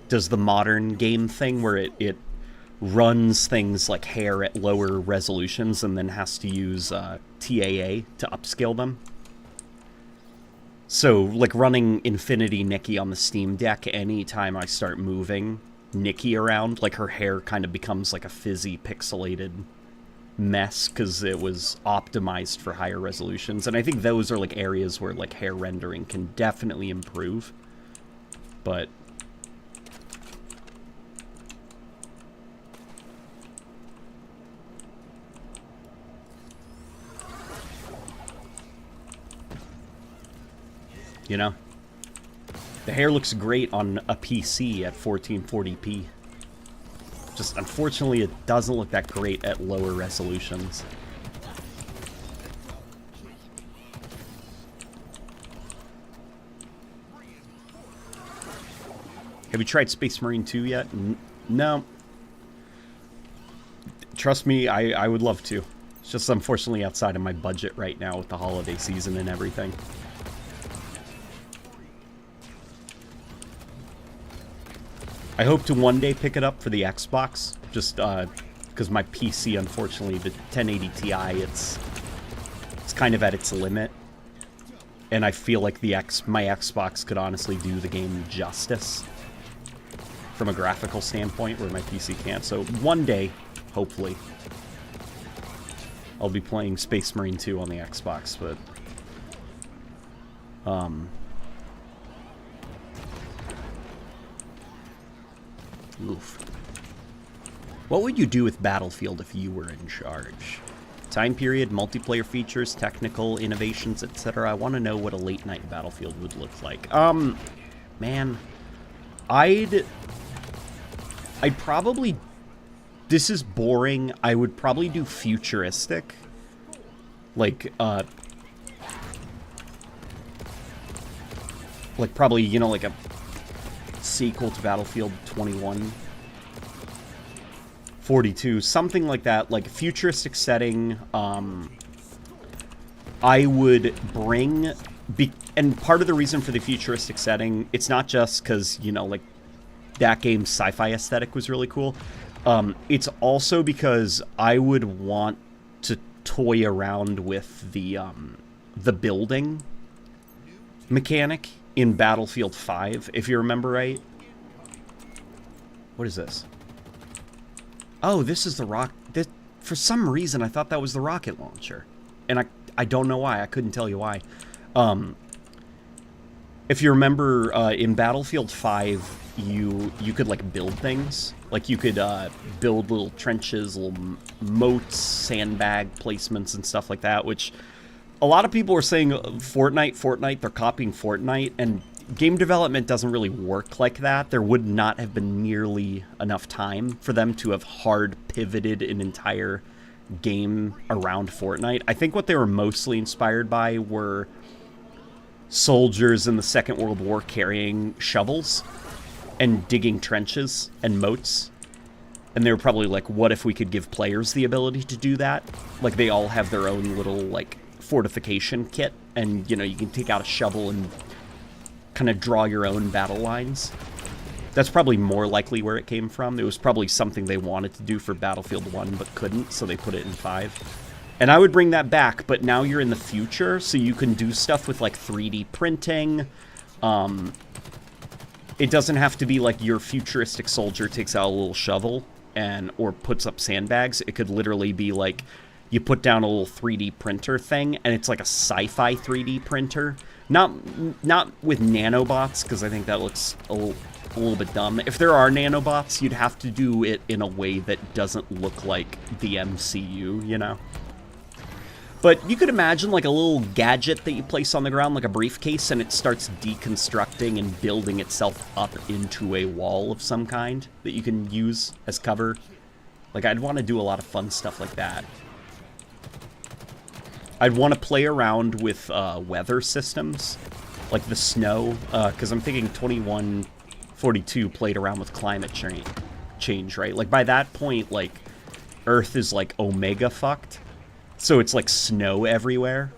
does the modern game thing where it runs things like hair at lower resolutions and then has to use TAA to upscale them. So, like, running Infinity Nikki on the Steam Deck, anytime I start moving Nikki around, like, her hair kind of becomes like a fizzy, pixelated mess because it was optimized for higher resolutions. And I think those are, like, areas where, like, hair rendering can definitely improve. But you know, the hair looks great on a PC at 1440p. Just, unfortunately, it doesn't look that great at lower resolutions. Have you tried Space Marine 2 yet? No. Trust me, I would love to. It's just unfortunately outside of my budget right now with the holiday season and everything. I hope to one day pick it up for the Xbox, just because my PC, unfortunately, the 1080 Ti, it's kind of at its limit, and I feel like my Xbox could honestly do the game justice from a graphical standpoint, where my PC can't. So one day, hopefully, I'll be playing Space Marine 2 on the Xbox, but oof. What would you do with Battlefield if you were in charge? Time period, multiplayer features, technical innovations, etc. I want to know what a late night Battlefield would look like. Man, I'd probably, this is boring, I would probably do futuristic. Like probably, you know, like a sequel to Battlefield 2142, something like that, like a futuristic setting. I would bring, and part of the reason for the futuristic setting, it's not just because, you know, like, that game's sci-fi aesthetic was really cool. It's also because I would want to toy around with the building mechanic in Battlefield 5, if you remember right. What is this? Oh, this is the rock. This, for some reason, I thought that was the rocket launcher. And I don't know why. I couldn't tell you why. If you remember, in Battlefield 5, you could, like, build things. Like, you could build little trenches, little moats, sandbag placements, and stuff like that, which a lot of people are saying Fortnite, they're copying Fortnite, and game development doesn't really work like that. There would not have been nearly enough time for them to have hard pivoted an entire game around Fortnite. I think what they were mostly inspired by were soldiers in the Second World War carrying shovels and digging trenches and moats. And they were probably like, what if we could give players the ability to do that? Like, they all have their own little, like, fortification kit, and, you know, you can take out a shovel and kind of draw your own battle lines. That's probably more likely where it came from. It was probably something they wanted to do for Battlefield 1 but couldn't, so they put it in 5. And I would bring that back, but now you're in the future, so you can do stuff with, like, 3D printing. It doesn't have to be like your futuristic soldier takes out a little shovel or puts up sandbags. It could literally be like you put down a little 3D printer thing, and it's like a sci-fi 3D printer. Not with nanobots, because I think that looks a little bit dumb. If there are nanobots, you'd have to do it in a way that doesn't look like the MCU, you know? But you could imagine like a little gadget that you place on the ground, like a briefcase, and it starts deconstructing and building itself up into a wall of some kind that you can use as cover. Like, I'd want to do a lot of fun stuff like that. I'd want to play around with weather systems, like the snow, because I'm thinking 2142 played around with climate change, right? Like, by that point, like, Earth is, like, omega fucked. So it's like snow everywhere.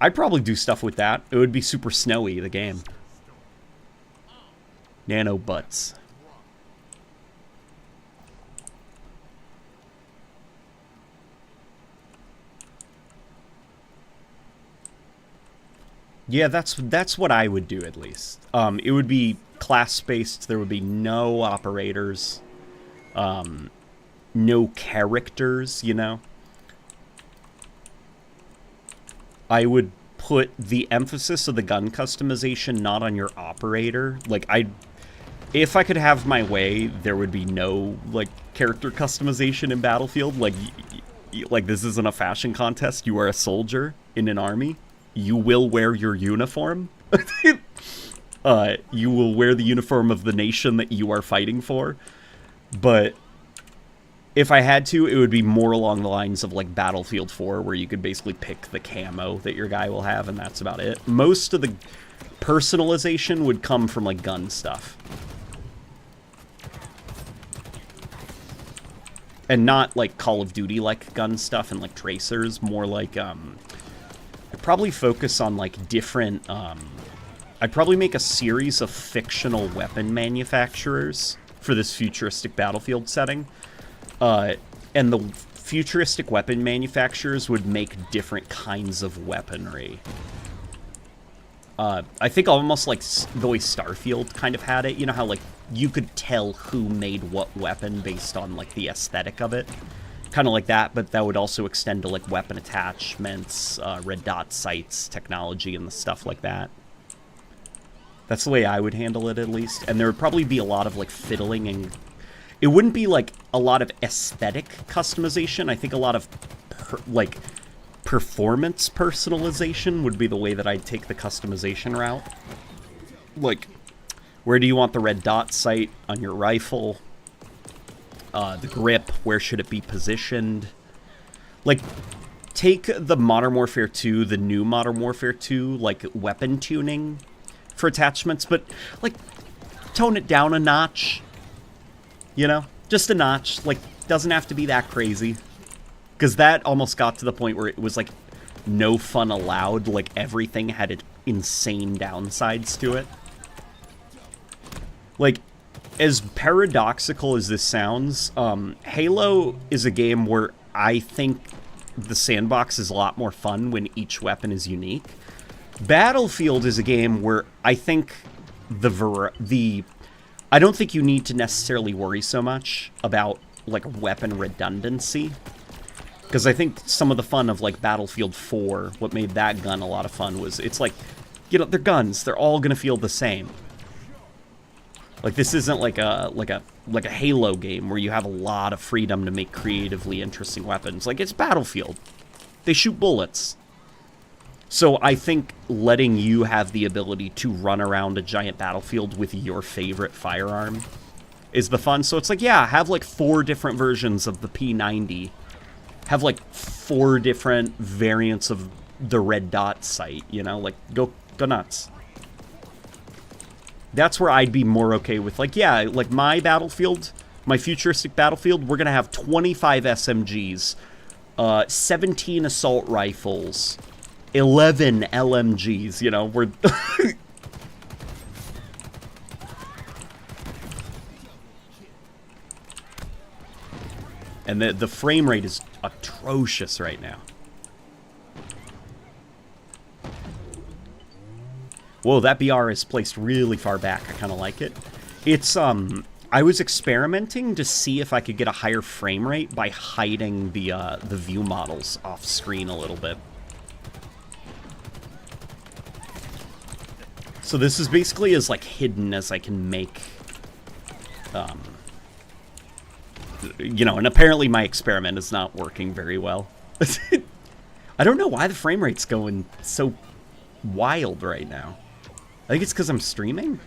I'd probably do stuff with that. It would be super snowy, the game. Nano butts. Yeah, that's what I would do, at least. It would be class-based. There would be no operators. No characters, you know? I would put the emphasis of the gun customization not on your operator. Like, if I could have my way, there would be no, like, character customization in Battlefield. Like, this isn't a fashion contest. You are a soldier in an army. You will wear your uniform. You will wear the uniform of the nation that you are fighting for. But if I had to, it would be more along the lines of, like, Battlefield 4, where you could basically pick the camo that your guy will have, and that's about it. Most of the personalization would come from, like, gun stuff. And not, like, Call of Duty-like gun stuff and, like, tracers. More like, I'd probably focus on, like, different, I'd probably make a series of fictional weapon manufacturers for this futuristic Battlefield setting. And the futuristic weapon manufacturers would make different kinds of weaponry. I think almost like the way Starfield kind of had it. You know how, like, you could tell who made what weapon based on, like, the aesthetic of it? Kind of like that, but that would also extend to, like, weapon attachments, red dot sights, technology, and the stuff like that. That's the way I would handle it, at least. And there would probably be a lot of, like, fiddling and... It wouldn't be, like, a lot of aesthetic customization. I think a lot of, performance personalization would be the way that I'd take the customization route. Like, where do you want the red dot sight on your rifle? The grip, where should it be positioned? Like, take the Modern Warfare 2, the new Modern Warfare 2, like, weapon tuning for attachments, but, like, tone it down a notch. You know? Just a notch. Like, doesn't have to be that crazy. Because that almost got to the point where it was, like, no fun allowed. Like, everything had insane downsides to it. Like, as paradoxical as this sounds, Halo is a game where I think the sandbox is a lot more fun when each weapon is unique. Battlefield is a game where I think I don't think you need to necessarily worry so much about like weapon redundancy, because I think some of the fun of like Battlefield 4, what made that gun a lot of fun was it's like, you know, they're guns, they're all gonna feel the same. Like this isn't like a Halo game where you have a lot of freedom to make creatively interesting weapons. Like it's Battlefield. They shoot bullets. So I think letting you have the ability to run around a giant battlefield with your favorite firearm is the fun. So it's like, yeah, have like 4 different versions of the P90. Have like 4 different variants of the red dot sight, you know? Like, go nuts. That's where I'd be more okay with, like, yeah, like my Battlefield, my futuristic Battlefield, we're going to have 25 SMGs, 17 assault rifles, 11 LMGs, you know, we're... And the frame rate is atrocious right now. Whoa, that BR is placed really far back. I kind of like it. It's, I was experimenting to see if I could get a higher frame rate by hiding the view models off screen a little bit. So this is basically as, like, hidden as I can make, you know, and apparently my experiment is not working very well. I don't know why the frame rate's going so wild right now. I think it's because I'm streaming.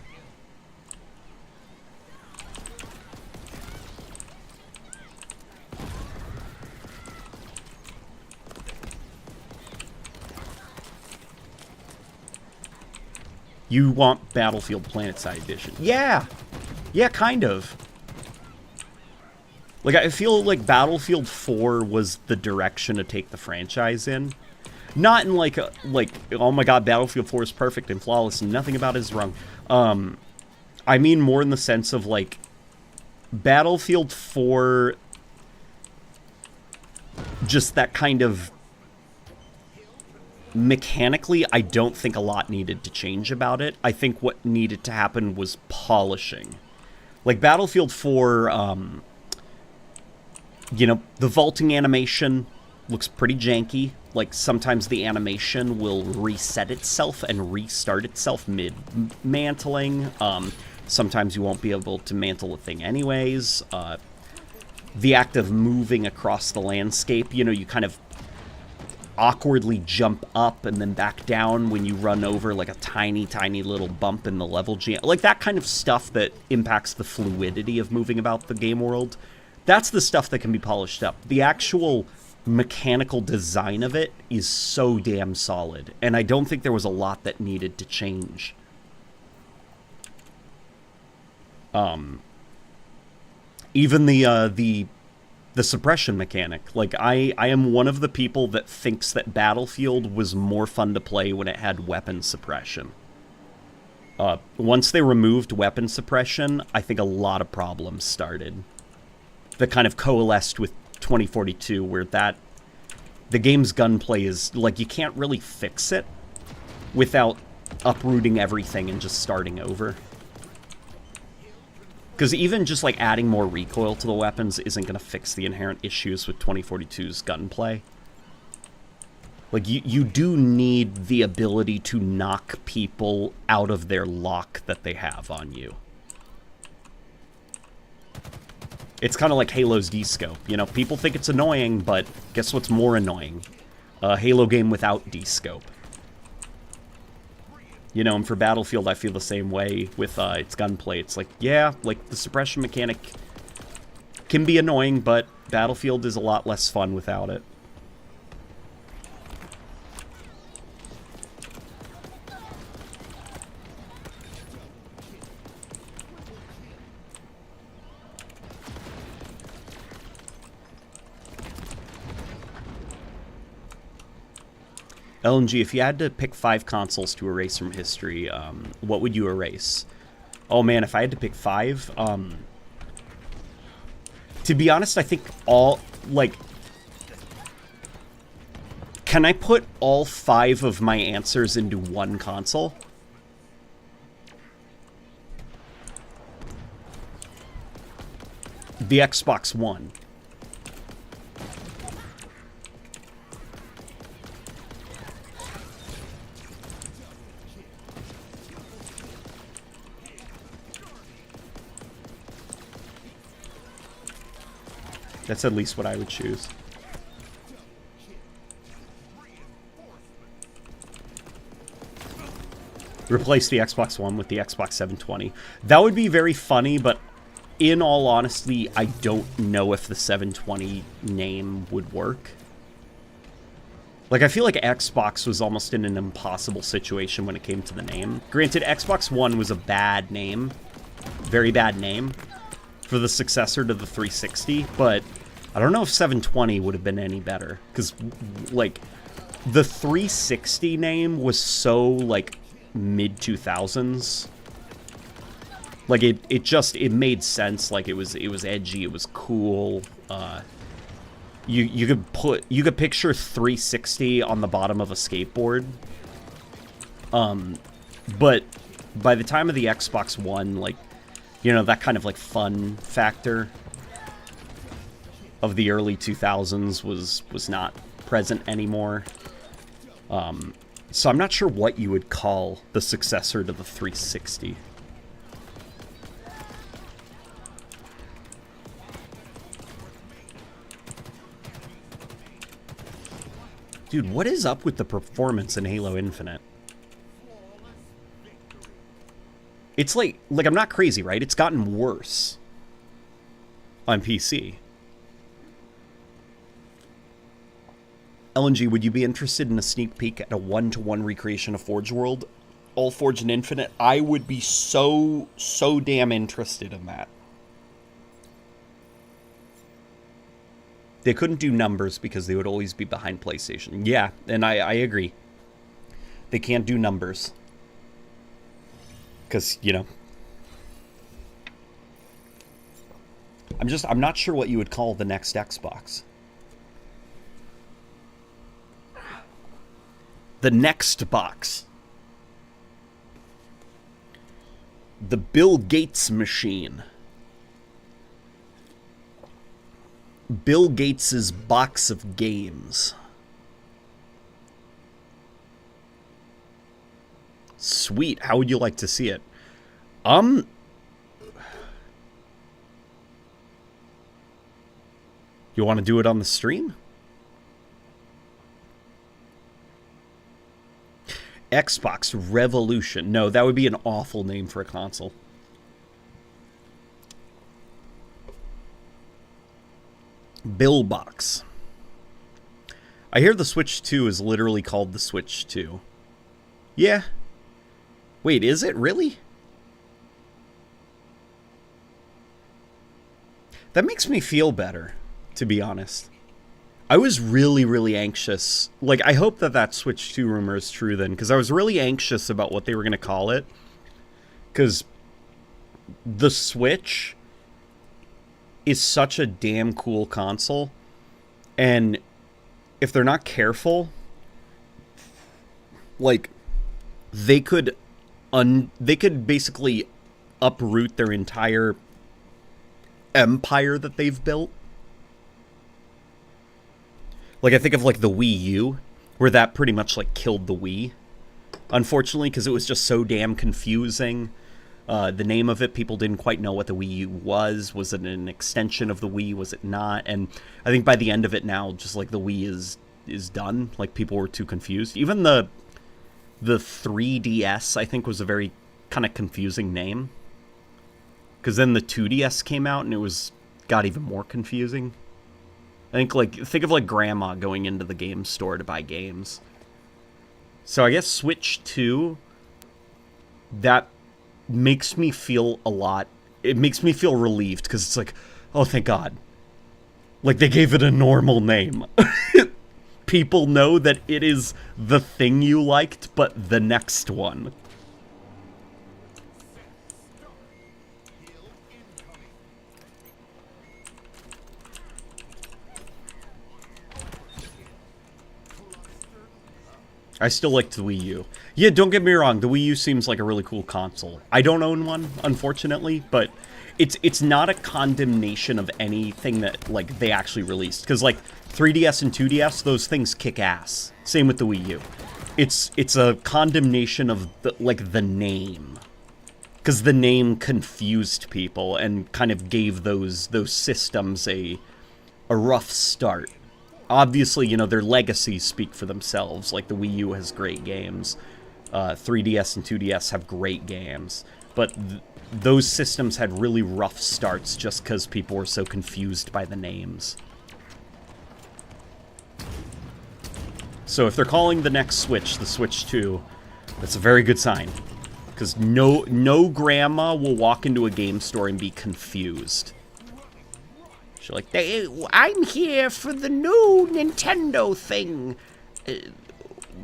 You want Battlefield PlanetSide Edition? Yeah! Yeah, kind of. Like, I feel like Battlefield 4 was the direction to take the franchise in. Not in like, oh my god, Battlefield 4 is perfect and flawless and nothing about it is wrong. I mean more in the sense of, like, Battlefield 4, just that kind of... Mechanically, I don't think a lot needed to change about it. I think what needed to happen was polishing. Like, Battlefield 4, you know, the vaulting animation looks pretty janky. Like, sometimes the animation will reset itself and restart itself mid-mantling. Sometimes you won't be able to mantle a thing anyways. The act of moving across the landscape, you know, you kind of awkwardly jump up and then back down when you run over, like, a tiny, tiny little bump in the level. Like, that kind of stuff that impacts the fluidity of moving about the game world. That's the stuff that can be polished up. The actual mechanical design of it is so damn solid, and I don't think there was a lot that needed to change. Even the suppression mechanic. Like, I am one of the people that thinks that Battlefield was more fun to play when it had weapon suppression. Once they removed weapon suppression, I think a lot of problems started that kind of coalesced with 2042, where the game's gunplay is, like, you can't really fix it without uprooting everything and just starting over. Because even just, like, adding more recoil to the weapons isn't going to fix the inherent issues with 2042's gunplay. Like, you do need the ability to knock people out of their lock that they have on you. It's kind of like Halo's D-scope. You know, people think it's annoying, but guess what's more annoying? A Halo game without D-scope. You know, and for Battlefield, I feel the same way with its gunplay. It's like, yeah, like, the suppression mechanic can be annoying, but Battlefield is a lot less fun without it. LNG, if you had to pick 5 consoles to erase from history, what would you erase? Oh man, if I had to pick 5, to be honest, I think all, like, can I put all 5 of my answers into one console? The Xbox One. That's at least what I would choose. Replace the Xbox One with the Xbox 720. That would be very funny, but in all honesty, I don't know if the 720 name would work. Like, I feel like Xbox was almost in an impossible situation when it came to the name. Granted, Xbox One was a bad name. Very bad name for the successor to the 360, but I don't know if 720 would have been any better. Because, like, the 360 name was so, like, mid-2000s. Like, it made sense. Like, it was edgy, it was cool. You could picture 360 on the bottom of a skateboard. But by the time of the Xbox One, like, you know, that kind of, like, fun factor of the early 2000s was not present anymore. So I'm not sure what you would call the successor to the 360. Dude, what is up with the performance in Halo Infinite? It's like I'm not crazy, right? It's gotten worse on PC. LNG, would you be interested in a sneak peek at a 1-to-1 recreation of Forge World? All Forged and Infinite? I would be so damn interested in that. They couldn't do numbers because they would always be behind PlayStation. Yeah, and I agree. They can't do numbers. Because, you know. I'm not sure what you would call the next Xbox. The next box. The Bill Gates machine. Bill Gates's box of games. Sweet. How would you like to see it? You want to do it on the stream? Xbox Revolution. No, that would be an awful name for a console. Billbox. I hear the Switch 2 is literally called the Switch 2. Yeah. Wait, is it really? That makes me feel better, to be honest. I was really anxious. Like, I hope that Switch 2 rumor is true then, because I was really anxious about what they were going to call it. Because the Switch is such a damn cool console, and if they're not careful, like, they could basically uproot their entire empire that they've built. Like, I think of, like, the Wii U, where that pretty much, like, killed the Wii, unfortunately, because it was just so damn confusing. The name of it, people didn't quite know what the Wii U was. Was it an extension of the Wii? Was it not? And I think by the end of it now, just, like, the Wii is done. Like, people were too confused. Even the 3DS, I think, was a very kind of confusing name. Because then the 2DS came out, and it got even more confusing. I think of, like, grandma going into the game store to buy games. So I guess Switch 2, that makes me feel it makes me feel relieved, because it's like, oh, thank God. Like, they gave it a normal name. People know that it is the thing you liked, but the next one. I still liked the Wii U. Yeah, don't get me wrong, the Wii U seems like a really cool console. I don't own one, unfortunately, but it's not a condemnation of anything that, like, they actually released. Because, like, 3DS and 2DS, those things kick ass. Same with the Wii U. It's a condemnation of, the name. Because the name confused people and kind of gave those systems a rough start. Obviously, you know, their legacies speak for themselves. Like, the Wii U has great games. 3DS and 2DS have great games. But those systems had really rough starts just because people were so confused by the names. So if they're calling the next Switch the Switch 2, that's a very good sign. Because no grandma will walk into a game store and be confused. She's like, I'm here for the new Nintendo thing.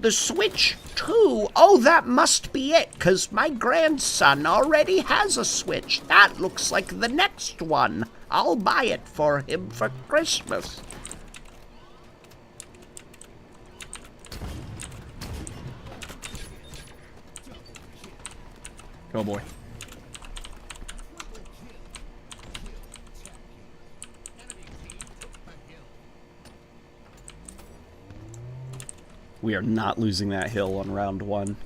The Switch 2. Oh, that must be it, because my grandson already has a Switch. That looks like the next one. I'll buy it for him for Christmas. Oh boy. We are not losing that hill on round 1.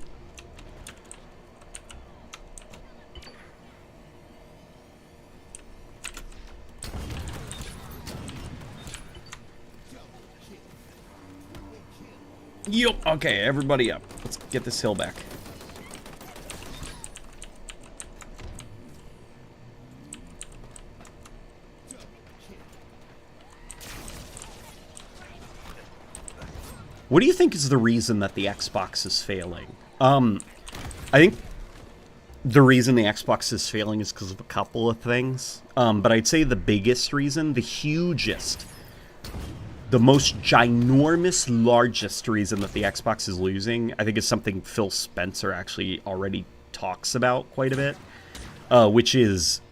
Yup. Okay, everybody up. Let's get this hill back. What do you think is the reason that the Xbox is failing? I think the reason the Xbox is failing is because of a couple of things. But I'd say the biggest reason, the hugest, the most ginormous, largest reason that the Xbox is losing, I think is something Phil Spencer actually already talks about quite a bit, which is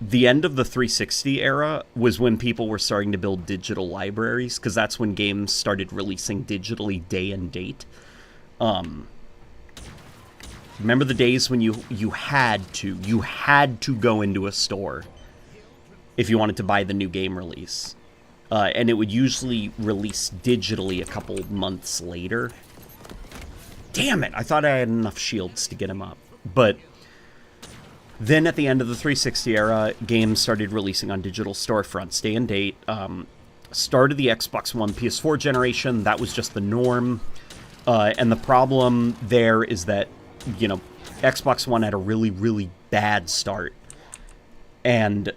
the end of the 360 era was when people were starting to build digital libraries, because that's when games started releasing digitally day and date. Remember the days when you had to go into a store if you wanted to buy the new game release, and it would usually release digitally a couple months later. Damn it! I thought I had enough shields to get him up, but then at the end of the 360 era, games started releasing on digital storefronts, day and date. Start of the Xbox One, PS4 generation, that was just the norm. And the problem there is that, you know, Xbox One had a really, really bad start. And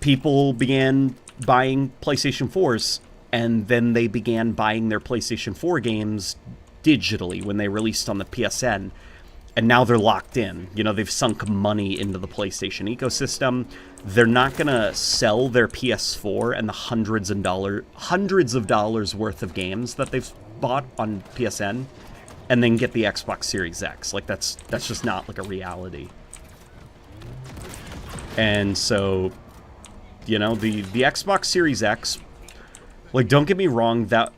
people began buying PlayStation 4s, and then they began buying their PlayStation 4 games digitally when they released on the PSN. And now they're locked in. You know, they've sunk money into the PlayStation ecosystem. They're not going to sell their PS4 and the hundreds of dollars worth of games that they've bought on PSN and then get the Xbox Series X. Like, that's just not, like, a reality. And so, you know, the Xbox Series X, like, don't get me wrong, that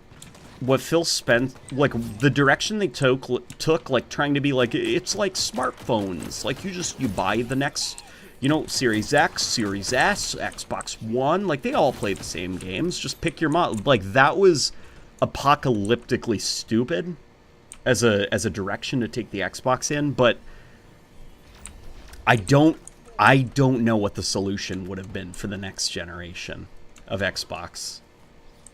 what Phil spent, like, the direction they took, like, trying to be like, it's like smartphones. Like, you buy the next, you know, Series X, Series S, Xbox One. Like, they all play the same games. Just pick your model. Like, that was apocalyptically stupid as a direction to take the Xbox in. But I don't know what the solution would have been for the next generation of Xbox.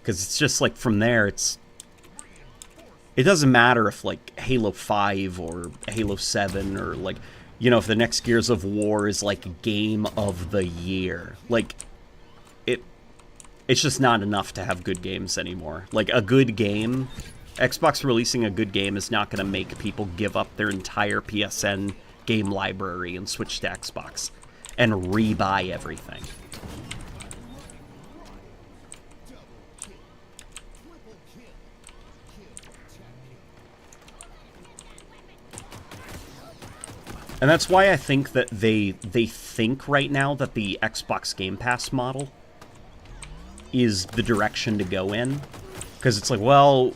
Because it's just, like, from there, it doesn't matter if, like, Halo 5 or Halo 7 or, like, you know, if the next Gears of War is, like, Game of the Year. Like, it's just not enough to have good games anymore. Like, a good game, Xbox releasing a good game is not going to make people give up their entire PSN game library and switch to Xbox and re-buy everything. And that's why I think that they think right now that the Xbox Game Pass model is the direction to go in. Because it's like, well,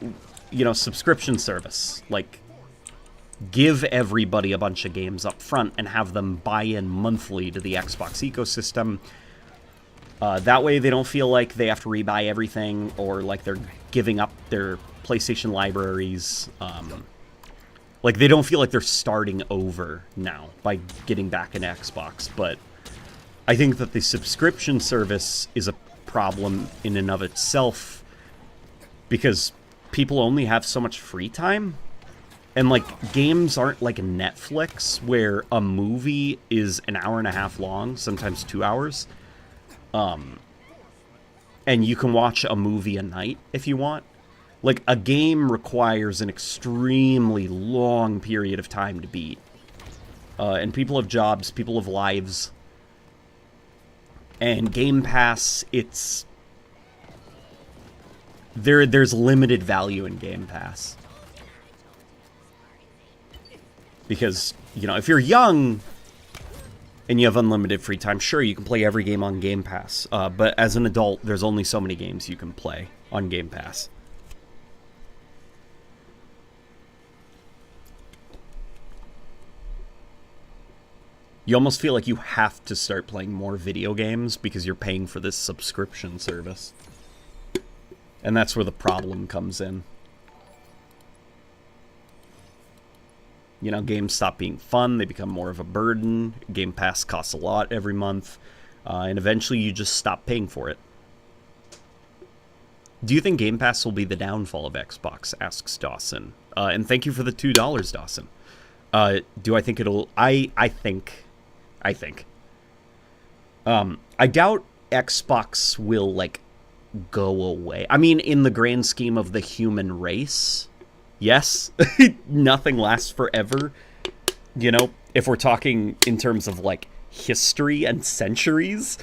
you know, subscription service. Like, give everybody a bunch of games up front and have them buy in monthly to the Xbox ecosystem. That way they don't feel like they have to rebuy everything or like they're giving up their PlayStation libraries. Like, they don't feel like they're starting over now by getting back an Xbox. But I think that the subscription service is a problem in and of itself because people only have so much free time. And, like, games aren't like Netflix where a movie is an hour and a half long, sometimes 2 hours. And you can watch a movie a night if you want. Like, a game requires an extremely long period of time to beat. And people have jobs, people have lives. And Game Pass, it's... There's limited value in Game Pass. Because, you know, if you're young and you have unlimited free time, sure, you can play every game on Game Pass. But as an adult, there's only so many games you can play on Game Pass. You almost feel like you have to start playing more video games because you're paying for this subscription service. And that's where the problem comes in. You know, games stop being fun, they become more of a burden. Game Pass costs a lot every month. And eventually you just stop paying for it. Do you think Game Pass will be the downfall of Xbox? Asks Dawson. And thank you for the $2, Dawson. Do I think it'll... I think. I doubt Xbox will, like, go away. I mean, in the grand scheme of the human race, yes. Nothing lasts forever. You know, if we're talking in terms of, like, history and centuries.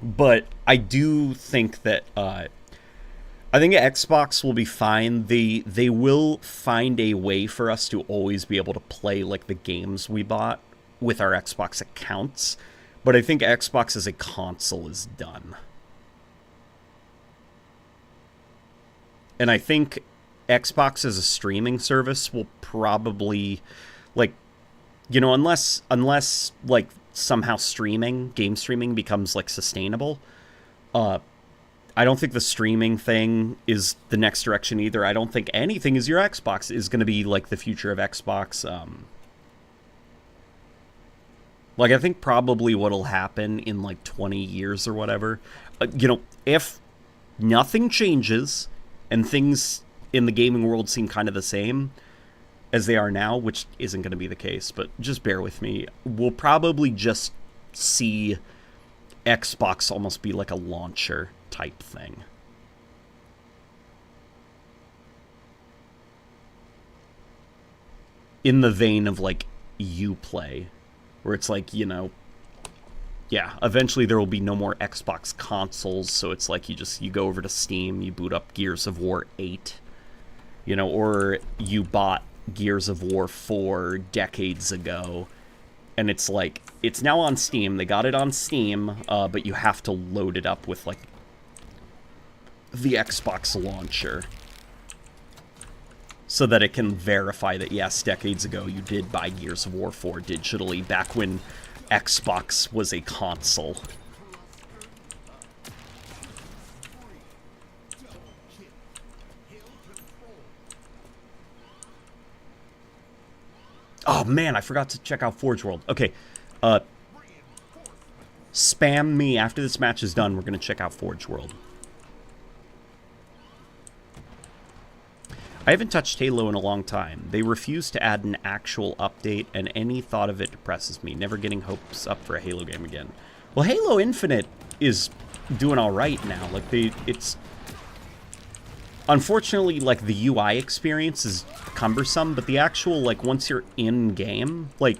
But I do think that, I think Xbox will be fine. They will find a way for us to always be able to play, like, the games we bought with our Xbox accounts. But I think Xbox as a console is done. And I think Xbox as a streaming service will probably, like, you know, unless like, somehow game streaming becomes, like, sustainable, I don't think the streaming thing is the next direction either. I don't think anything is your Xbox is going to be, like, the future of Xbox. Like, I think probably what'll happen in, like, 20 years or whatever, you know, if nothing changes and things in the gaming world seem kind of the same as they are now, which isn't going to be the case, but just bear with me, we'll probably just see Xbox almost be like a launcher type thing. In the vein of, like, Uplay, where it's like, you know, yeah, eventually there will be no more Xbox consoles, so it's like you go over to Steam, you boot up Gears of War 8, you know, or you bought Gears of War 4 decades ago, and it's like, it's now on Steam, they got it on Steam, but you have to load it up with, like, the Xbox launcher, so that it can verify that, yes, decades ago you did buy Gears of War 4 digitally, back when Xbox was a console. Oh man, I forgot to check out Forge World. Okay, spam me after this match is done. We're gonna check out Forge World. I haven't touched Halo in a long time. They refuse to add an actual update, and any thought of it depresses me. Never getting hopes up for a Halo game again. Well, Halo Infinite is doing all right now. Like, it's... Unfortunately, like, the UI experience is cumbersome, but the actual, like, once you're in-game, like,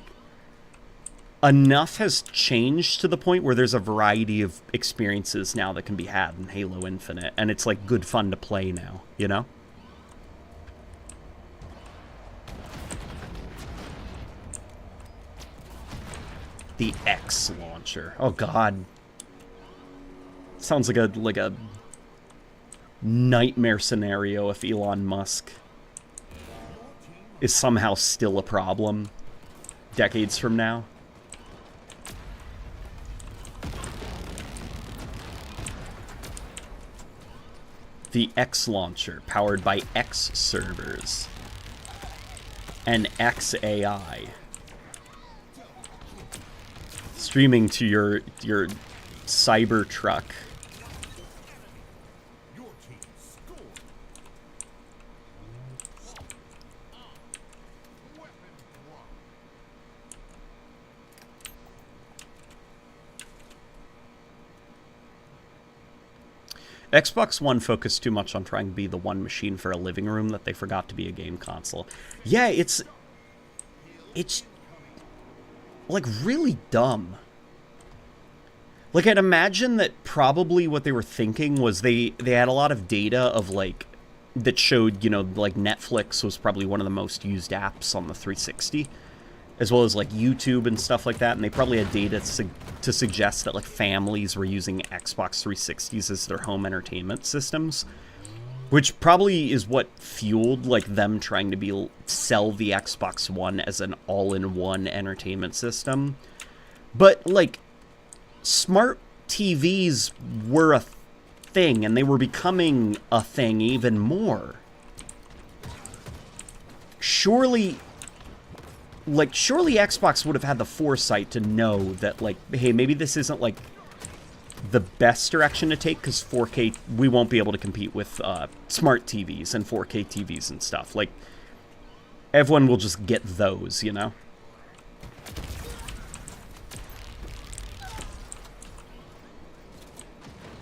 enough has changed to the point where there's a variety of experiences now that can be had in Halo Infinite, and it's, like, good fun to play now, you know? The X launcher. Oh god. Sounds like a nightmare scenario if Elon Musk is somehow still a problem decades from now. The X launcher, powered by X servers and XAI, streaming to your cyber truck. Xbox One focused too much on trying to be the one machine for a living room that they forgot to be a game console. Yeah, it's like really dumb. Like, I'd imagine that probably what they were thinking was they had a lot of data of, like, that showed, you know, like Netflix was probably one of the most used apps on the 360, as well as like YouTube and stuff like that, and they probably had data to suggest that like families were using Xbox 360s as their home entertainment systems, which probably is what fueled like them trying to sell the Xbox One as an all-in-one entertainment system. But like, smart TVs were a thing, and they were becoming a thing even more. Surely Xbox would have had the foresight to know that, like, hey, maybe this isn't, like, the best direction to take, because 4K, we won't be able to compete with smart TVs and 4K TVs and stuff. Like, everyone will just get those, you know?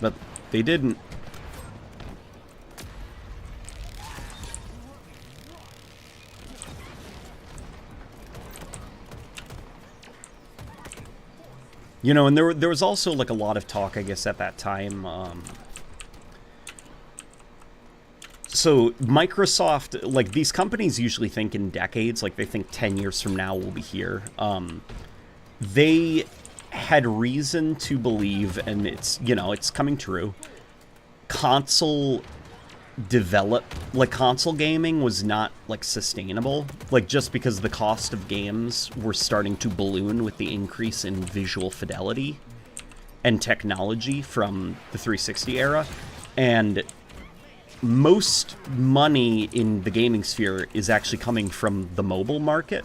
But they didn't. You know, and there was also, like, a lot of talk, I guess, at that time. So, Microsoft, like, these companies usually think in decades. Like, they think 10 years from now we'll be here. They had reason to believe, and it's, you know, it's coming true, console gaming was not, like, sustainable, like, just because the cost of games were starting to balloon with the increase in visual fidelity and technology from the 360 era, and most money in the gaming sphere is actually coming from the mobile market,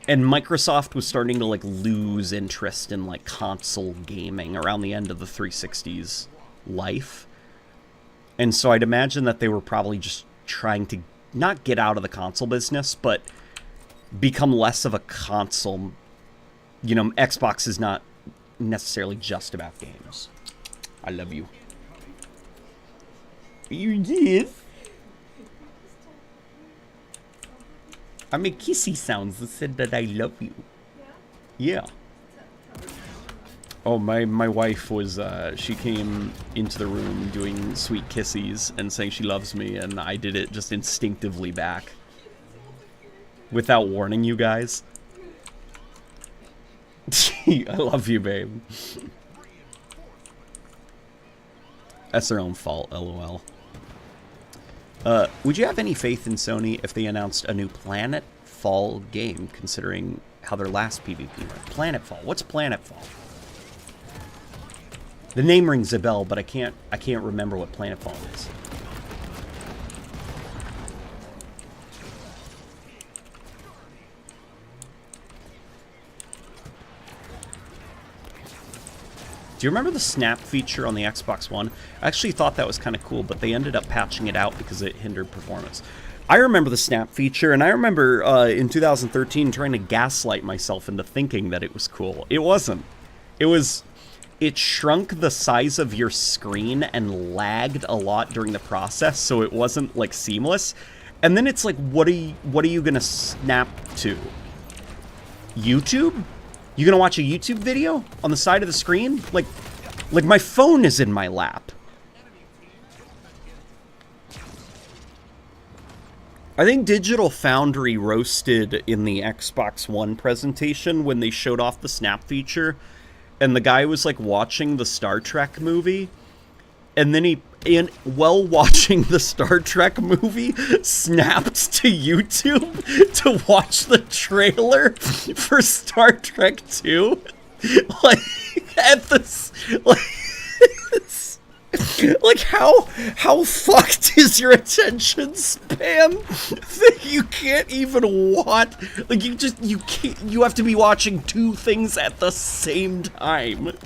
and Microsoft was starting to, like, lose interest in, like, console gaming around the end of the 360's life. And so I'd imagine that they were probably just trying to not get out of the console business, but become less of a console. You know, Xbox is not necessarily just about games. I love you. You did? I make kissy sounds that said that I love you. Yeah. Oh, my wife was, she came into the room doing sweet kisses and saying she loves me, and I did it just instinctively back. Without warning you guys. I love you, babe. That's their own fault, lol. Would you have any faith in Sony if they announced a new Planetfall game, considering how their last PvP went? Planetfall. What's Planetfall? The name rings a bell, but I can't remember what Planetfall is. Do you remember the snap feature on the Xbox One? I actually thought that was kind of cool, but they ended up patching it out because it hindered performance. I remember the snap feature, and I remember in 2013 trying to gaslight myself into thinking that it was cool. It wasn't. It shrunk the size of your screen and lagged a lot during the process, so it wasn't, like, seamless. And then it's like, what are you gonna snap to? YouTube? You gonna watch a YouTube video on the side of the screen? Like my phone is in my lap. I think Digital Foundry roasted in the Xbox One presentation when they showed off the snap feature, and the guy was, like, watching the Star Trek movie, and then while watching the Star Trek movie, snapped to YouTube to watch the trailer for Star Trek 2. Like, at this, like how fucked is your attention span that you can't even watch? Like, you have to be watching two things at the same time.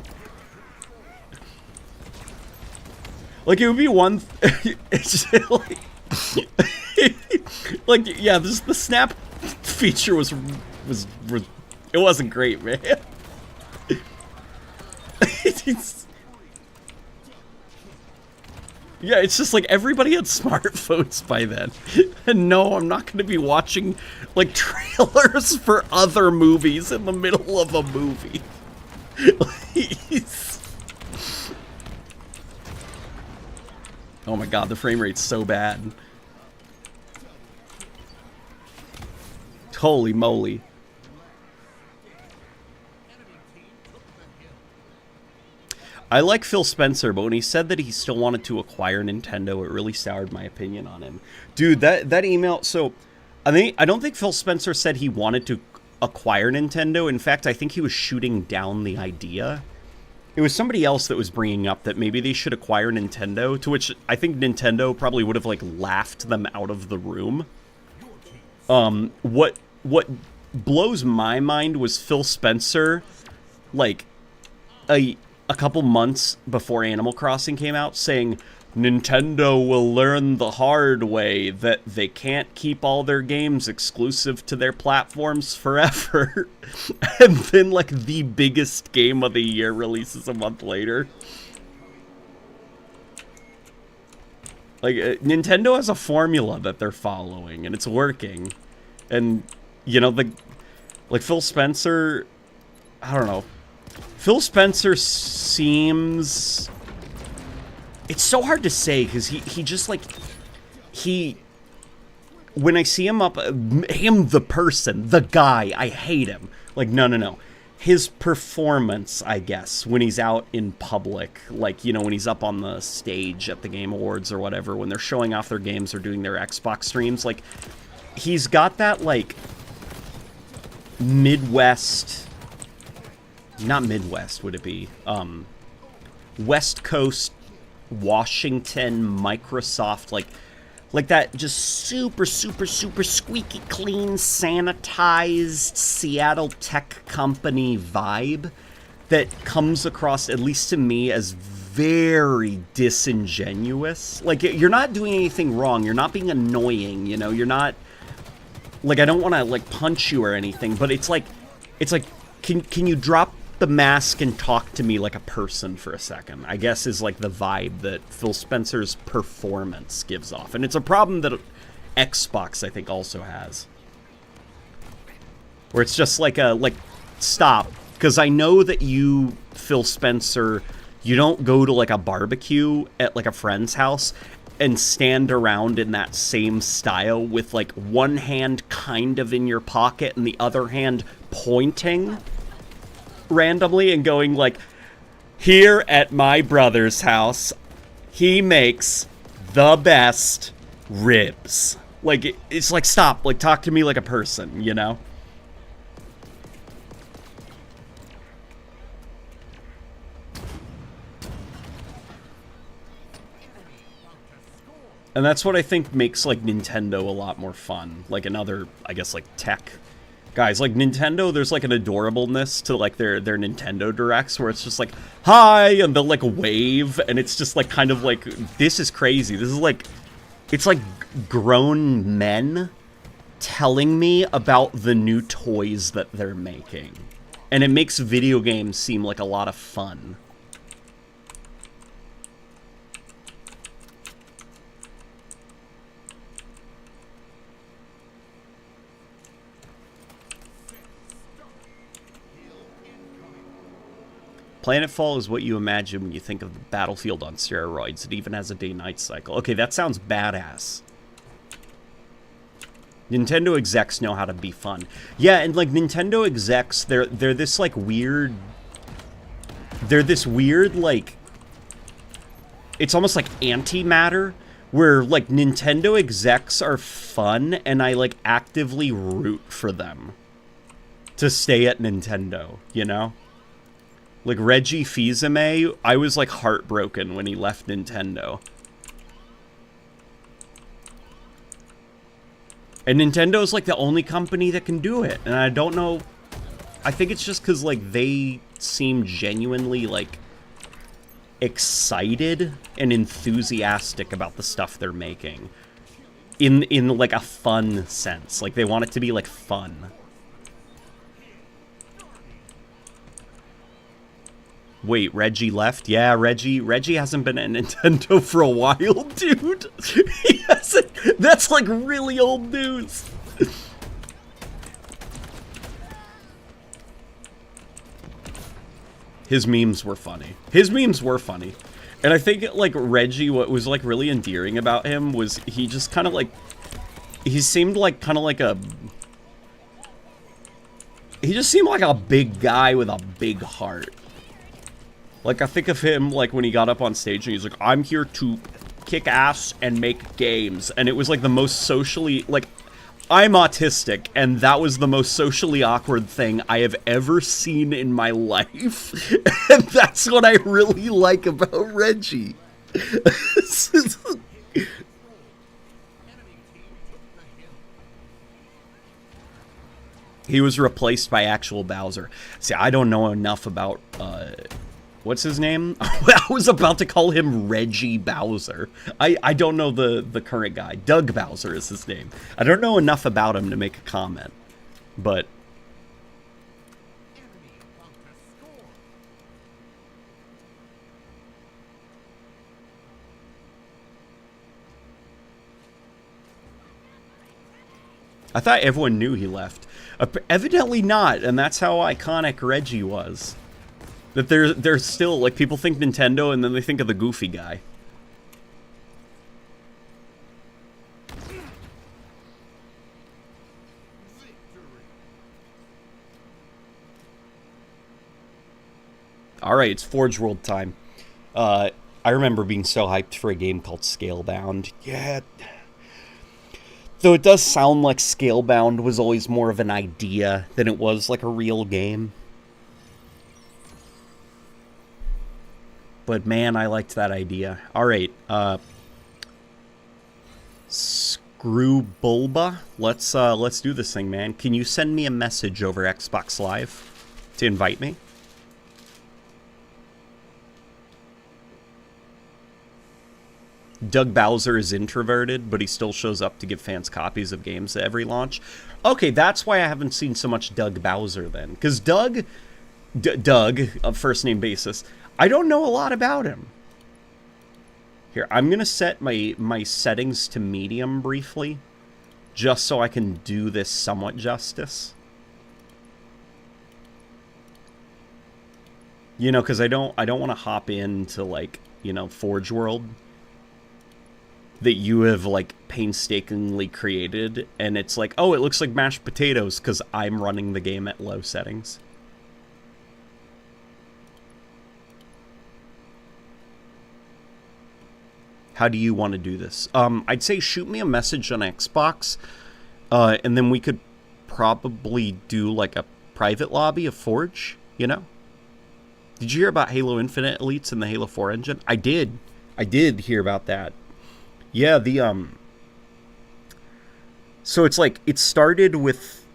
Like, it would be one, it's just like, yeah, the snap feature was, it wasn't great, man. Yeah, it's just like everybody had smartphones by then. And no, I'm not going to be watching, like, trailers for other movies in the middle of a movie. Please. Oh my god, the frame rate's so bad. Holy moly. I like Phil Spencer, but when he said that he still wanted to acquire Nintendo, it really soured my opinion on him. Dude, that email, so I don't think Phil Spencer said he wanted to acquire Nintendo. In fact, I think he was shooting down the idea. It was somebody else that was bringing up that maybe they should acquire Nintendo, to which I think Nintendo probably would have, like, laughed them out of the room. What blows my mind was Phil Spencer, like, a couple months before Animal Crossing came out, saying Nintendo will learn the hard way that they can't keep all their games exclusive to their platforms forever. And then, like, the biggest game of the year releases a month later. Like, Nintendo has a formula that they're following, and it's working. And, you know, like, Phil Spencer, I don't know. Phil Spencer seems... It's so hard to say, because he just, like, when I see him him the person, the guy, I hate him. Like, no. His performance, I guess, when he's out in public, like, you know, when he's up on the stage at the Game Awards or whatever, when they're showing off their games or doing their Xbox streams, like, he's got that, like, Midwest... Not Midwest, would it be? West Coast, Washington, Microsoft, like that just super squeaky clean, sanitized Seattle tech company vibe that comes across, at least to me, as very disingenuous. Like, you're not doing anything wrong. You're not being annoying, you know? You're not... Like, I don't want to, like, punch you or anything, but it's like, can you drop the mask and talk to me like a person for a second, I guess, is like the vibe that Phil Spencer's performance gives off. And it's a problem that Xbox, I think, also has. Where it's just like stop. Because I know that you, Phil Spencer, you don't go to like a barbecue at like a friend's house and stand around in that same style with like one hand kind of in your pocket and the other hand pointing randomly and going like, here at my brother's house, he makes the best ribs. Like, it's like, stop, like, talk to me like a person, you know? And that's what I think makes, like, Nintendo a lot more fun. Like, another, I guess, like, tech guys, like, Nintendo, there's, like, an adorableness to, like, their Nintendo Directs, where it's just like, hi, and they'll, like, wave, and it's just, like, kind of like, this is crazy. This is, like, it's, like, grown men telling me about the new toys that they're making. And it makes video games seem like a lot of fun. Planetfall is what you imagine when you think of the Battlefield on steroids. It even has a day-night cycle. Okay, that sounds badass. Nintendo execs know how to be fun. Yeah, and like Nintendo execs, they're this like weird... They're this weird like... it's almost like antimatter, where like Nintendo execs are fun and I like actively root for them to stay at Nintendo, you know? Like Reggie Fils-Aimé, I was like heartbroken when he left Nintendo. And Nintendo's like the only company that can do it. And I don't know, I think it's just because like they seem genuinely like excited and enthusiastic about the stuff they're making. In like a fun sense. Like they want it to be like fun. Wait, Reggie left? Yeah, Reggie hasn't been at Nintendo for a while, dude. He hasn't. That's like really old news. His memes were funny. And I think like Reggie, what was like really endearing about him was he just kind of like, he seemed like kind of like a, he just seemed like a big guy with a big heart. Like, I think of him, like, when he got up on stage and he's like, I'm here to kick ass and make games. And it was, like, the most socially, like, I'm autistic, and that was the most socially awkward thing I have ever seen in my life. And that's what I really like about Reggie. He was replaced by actual Bowser. See, I don't know enough about, what's his name? I was about to call him Reggie Bowser. I don't know the current guy. Doug Bowser is his name. I don't know enough about him to make a comment. But I thought everyone knew he left. Evidently not, and that's how iconic Reggie was. That they're still, like, people think Nintendo and then they think of the goofy guy. Alright, it's Forge World time. I remember being so hyped for a game called Scalebound. Yeah. Though it does sound like Scalebound was always more of an idea than it was like a real game. But man, I liked that idea. Alright, Screw Bulba. Let's do this thing, man. Can you send me a message over Xbox Live to invite me? Doug Bowser is introverted, but he still shows up to give fans copies of games at every launch. Okay, that's why I haven't seen so much Doug Bowser then. Because Doug, a first name basis, I don't know a lot about him. Here, I'm going to set my settings to medium briefly, just so I can do this somewhat justice. You know, because I don't want to hop into, like, you know, Forge World that you have, like, painstakingly created, and it's like, oh, it looks like mashed potatoes because I'm running the game at low settings. How do you want to do this? I'd say shoot me a message on Xbox, and then we could probably do, like, a private lobby of Forge, you know? Did you hear about Halo Infinite Elites and the Halo 4 engine? I did hear about that. Yeah, so it's like, it started with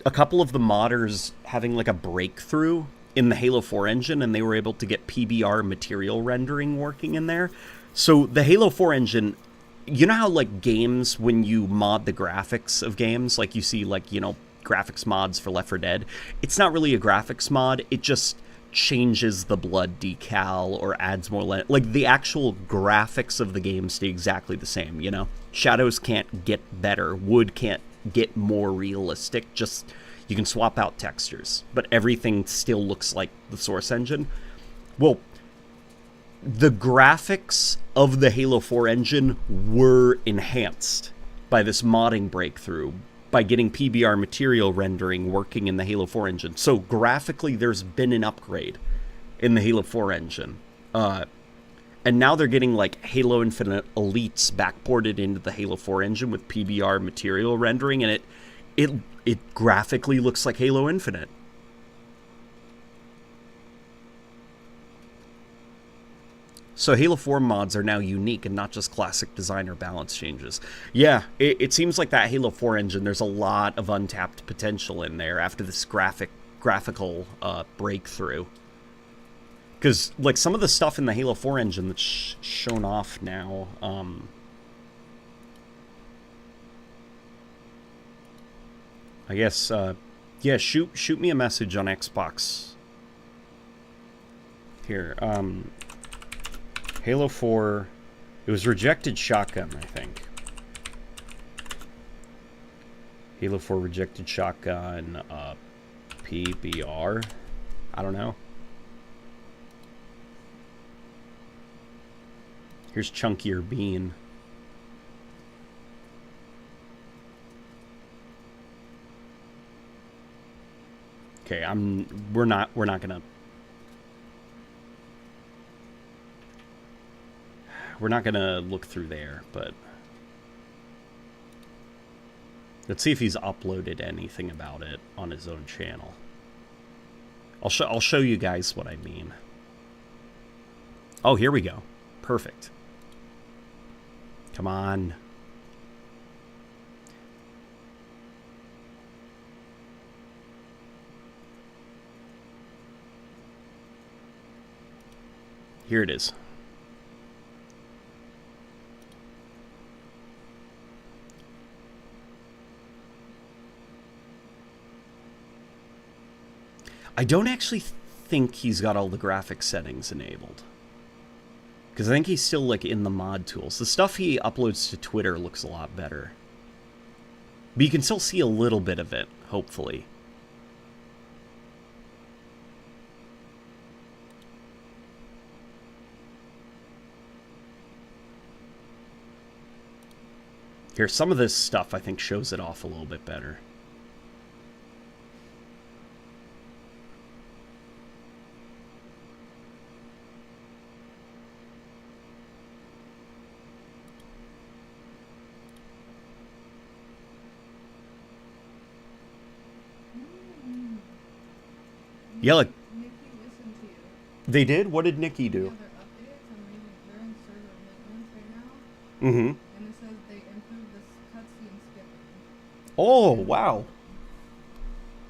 a couple of the modders having, like, a breakthrough in the Halo 4 engine, and they were able to get PBR material rendering working in there. So the Halo 4 engine, you know how, like, games, when you mod the graphics of games, like, you see, like, you know, graphics mods for Left 4 Dead, it's not really a graphics mod, it just changes the blood decal or adds more like, the actual graphics of the game stay exactly the same, you know? Shadows can't get better, wood can't get more realistic, just, you can swap out textures, but everything still looks like the source engine. Well, the graphics of the Halo 4 engine were enhanced by this modding breakthrough, by getting PBR material rendering working in the Halo 4 engine. So graphically, there's been an upgrade in the Halo 4 engine. And now they're getting like Halo Infinite Elites backported into the Halo 4 engine with PBR material rendering, and it graphically looks like Halo Infinite. So Halo 4 mods are now unique and not just classic design or balance changes. Yeah, it seems like that Halo 4 engine, there's a lot of untapped potential in there after this graphical breakthrough. Because, like, some of the stuff in the Halo 4 engine that's shown off now, I guess, yeah, shoot me a message on Xbox. Here, Halo 4, it was rejected shotgun, I think. Halo 4 rejected shotgun, PBR, I don't know. Here's Chunkier Bean. Okay, we're not gonna look through there, but let's see if he's uploaded anything about it on his own channel. I'll show you guys what I mean. Oh, here we go. Perfect. Come on. Here it is. I don't actually think he's got all the graphic settings enabled. Because I think he's still, like, in the mod tools. The stuff he uploads to Twitter looks a lot better. But you can still see a little bit of it, hopefully. Here, some of this stuff I think shows it off a little bit better. Yeah, like, Nikki listened to you. they did? What did Nikki do? Yeah, their updates, and they're in server maintenance right now. Mm-hmm. And it says they improved this cutscene skipping. Oh, wow.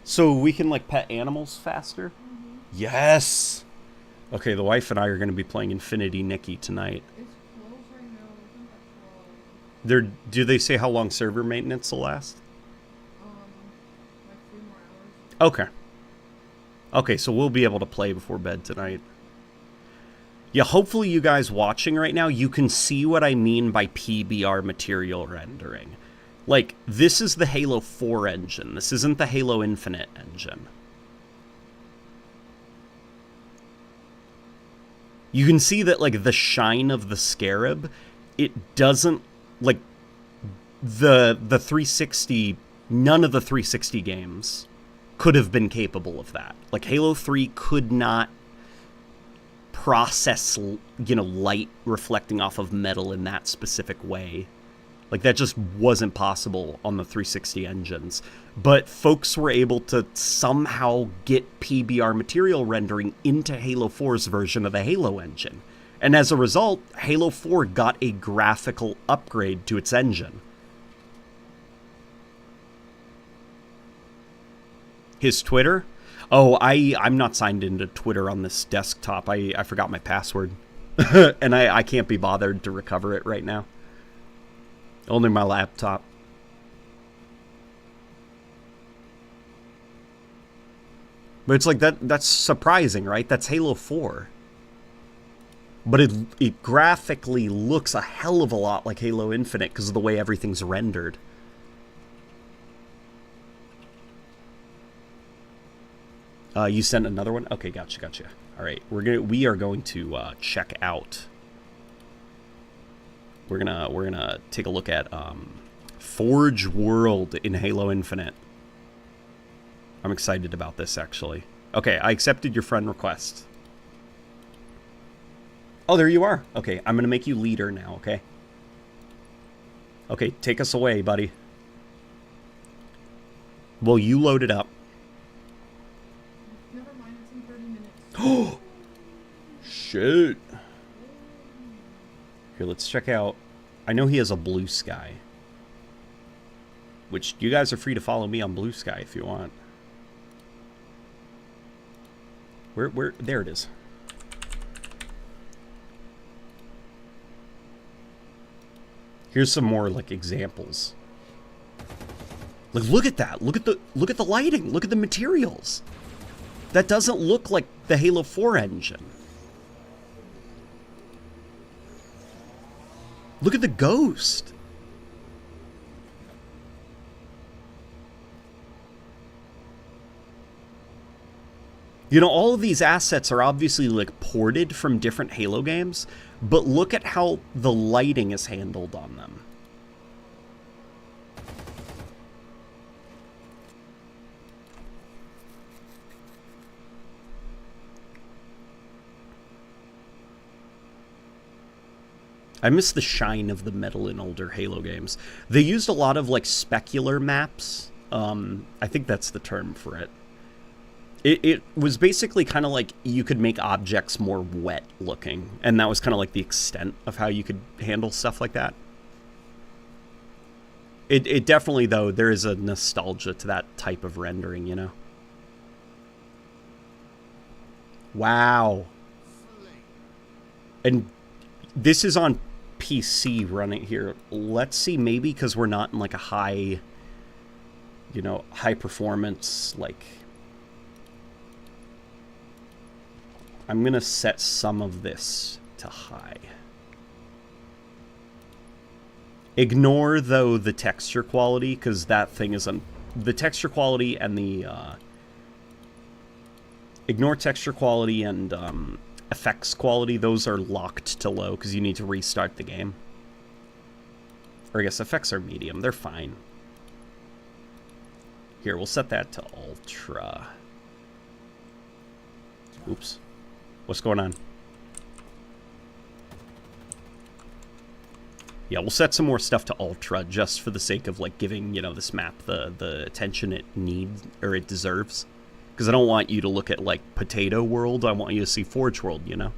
So we can, like, pet animals faster? Mm-hmm. Yes! Okay, the wife and I are going to be playing Infinity Nikki tonight. It's closed right now. It's not at 12. Do they say how long server maintenance will last? Like 3 more hours. Okay. Okay, so we'll be able to play before bed tonight. Yeah, hopefully you guys watching right now, you can see what I mean by PBR material rendering. Like, this is the Halo 4 engine. This isn't the Halo Infinite engine. You can see that, like, the shine of the scarab, it doesn't, like, the 360, none of the 360 games could have been capable of that. Like, Halo 3 could not process, you know, light reflecting off of metal in that specific way. Like, that just wasn't possible on the 360 engines. But folks were able to somehow get PBR material rendering into Halo 4's version of the Halo engine. And as a result, Halo 4 got a graphical upgrade to its engine. His Twitter? Oh, I'm not signed into Twitter on this desktop. I forgot my password. And I can't be bothered to recover it right now. Only my laptop. But it's like that's surprising, right? That's Halo 4. But it graphically looks a hell of a lot like Halo Infinite because of the way everything's rendered. You sent another one? Okay, gotcha. All right, we are going to check out. We're gonna take a look at Forge World in Halo Infinite. I'm excited about this, actually. Okay, I accepted your friend request. Oh, there you are. Okay, I'm going to make you leader now, okay? Okay, take us away, buddy. Well, you load it up. Never mind, it's in 30 minutes. Oh! Shit. Here, let's check out... I know he has a blue sky. Which, you guys are free to follow me on blue sky if you want. Where, there it is. Here's some more, like, examples. Like, look at that. Look at the lighting. Look at the materials. That doesn't look like the Halo 4 engine. Look at the ghost. You know, all of these assets are obviously, like, ported from different Halo games, but look at how the lighting is handled on them. I miss the shine of the metal in older Halo games. They used a lot of, like, specular maps. I think that's the term for it. It was basically kind of like you could make objects more wet looking, and that was kind of like the extent of how you could handle stuff like that. It definitely, though, there is a nostalgia to that type of rendering, you know? Wow. And this is on PC running here. Let's see, maybe because we're not in like a high, you know, high performance, like... I'm going to set some of this to high. Ignore, though, the texture quality, because that thing is... the texture quality and the... ignore texture quality and effects quality. Those are locked to low, because you need to restart the game. Or I guess effects are medium. They're fine. Here, we'll set that to ultra. Oops. What's going on? Yeah, we'll set some more stuff to ultra just for the sake of, like, giving, you know, this map the attention it needs, or it deserves. Because I don't want you to look at, like, Potato World. I want you to see Forge World, you know?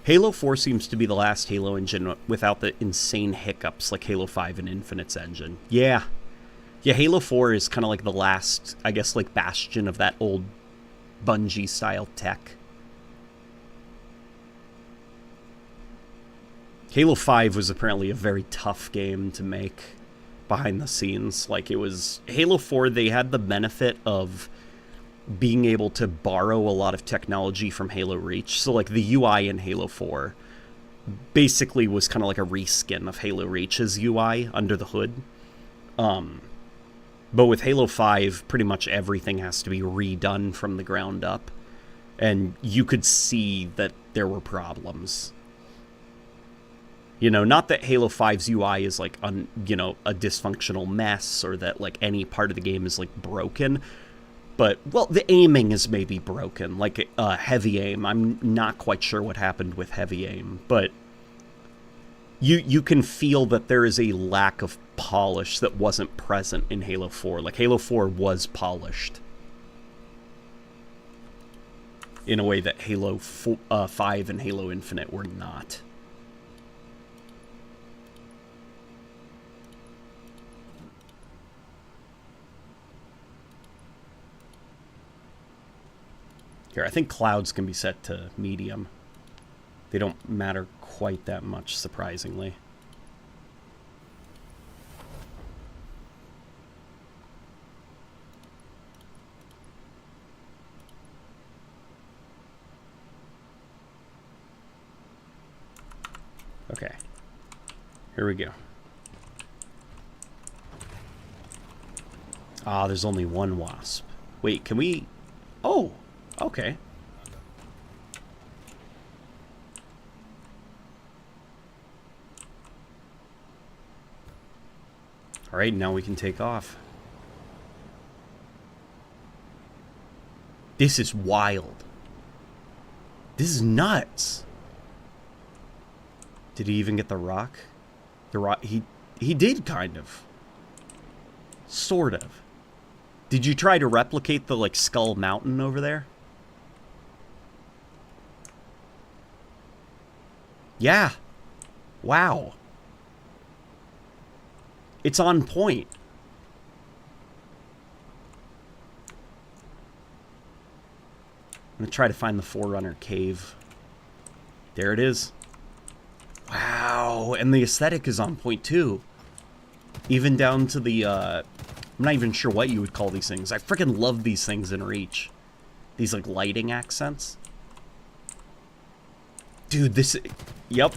Halo 4 seems to be the last Halo engine without the insane hiccups like Halo 5 and Infinite's engine. Yeah. Yeah, Halo 4 is kind of like the last, I guess, like, bastion of that old Bungie-style tech. Halo 5 was apparently a very tough game to make behind the scenes. Like, it was... Halo 4, they had the benefit of being able to borrow a lot of technology from Halo Reach. So, like, the UI in Halo 4 basically was kind of like a reskin of Halo Reach's UI under the hood. But with Halo 5, pretty much everything has to be redone from the ground up. And you could see that there were problems. You know, not that Halo 5's UI is, like, you know, a dysfunctional mess, or that, like, any part of the game is, like, broken. But, well, the aiming is maybe broken, like heavy aim. I'm not quite sure what happened with heavy aim, but you can feel that there is a lack of polish that wasn't present in Halo 4. Like, Halo 4 was polished in a way that Halo 5 and Halo Infinite were not. Here, I think clouds can be set to medium. They don't matter quite that much, surprisingly. Okay. Here we go. Ah, there's only one wasp. Wait, can we... Oh! Okay. Alright, now we can take off. This is wild. This is nuts. Did he even get the rock? The rock, he did kind of. Sort of. Did you try to replicate the, like, Skull Mountain over there? Yeah. Wow. It's on point. I'm going to try to find the Forerunner cave. There it is. Wow. And the aesthetic is on point, too. Even down to the, I'm not even sure what you would call these things. I freaking love these things in Reach. These, like, lighting accents. Dude, this... Yep.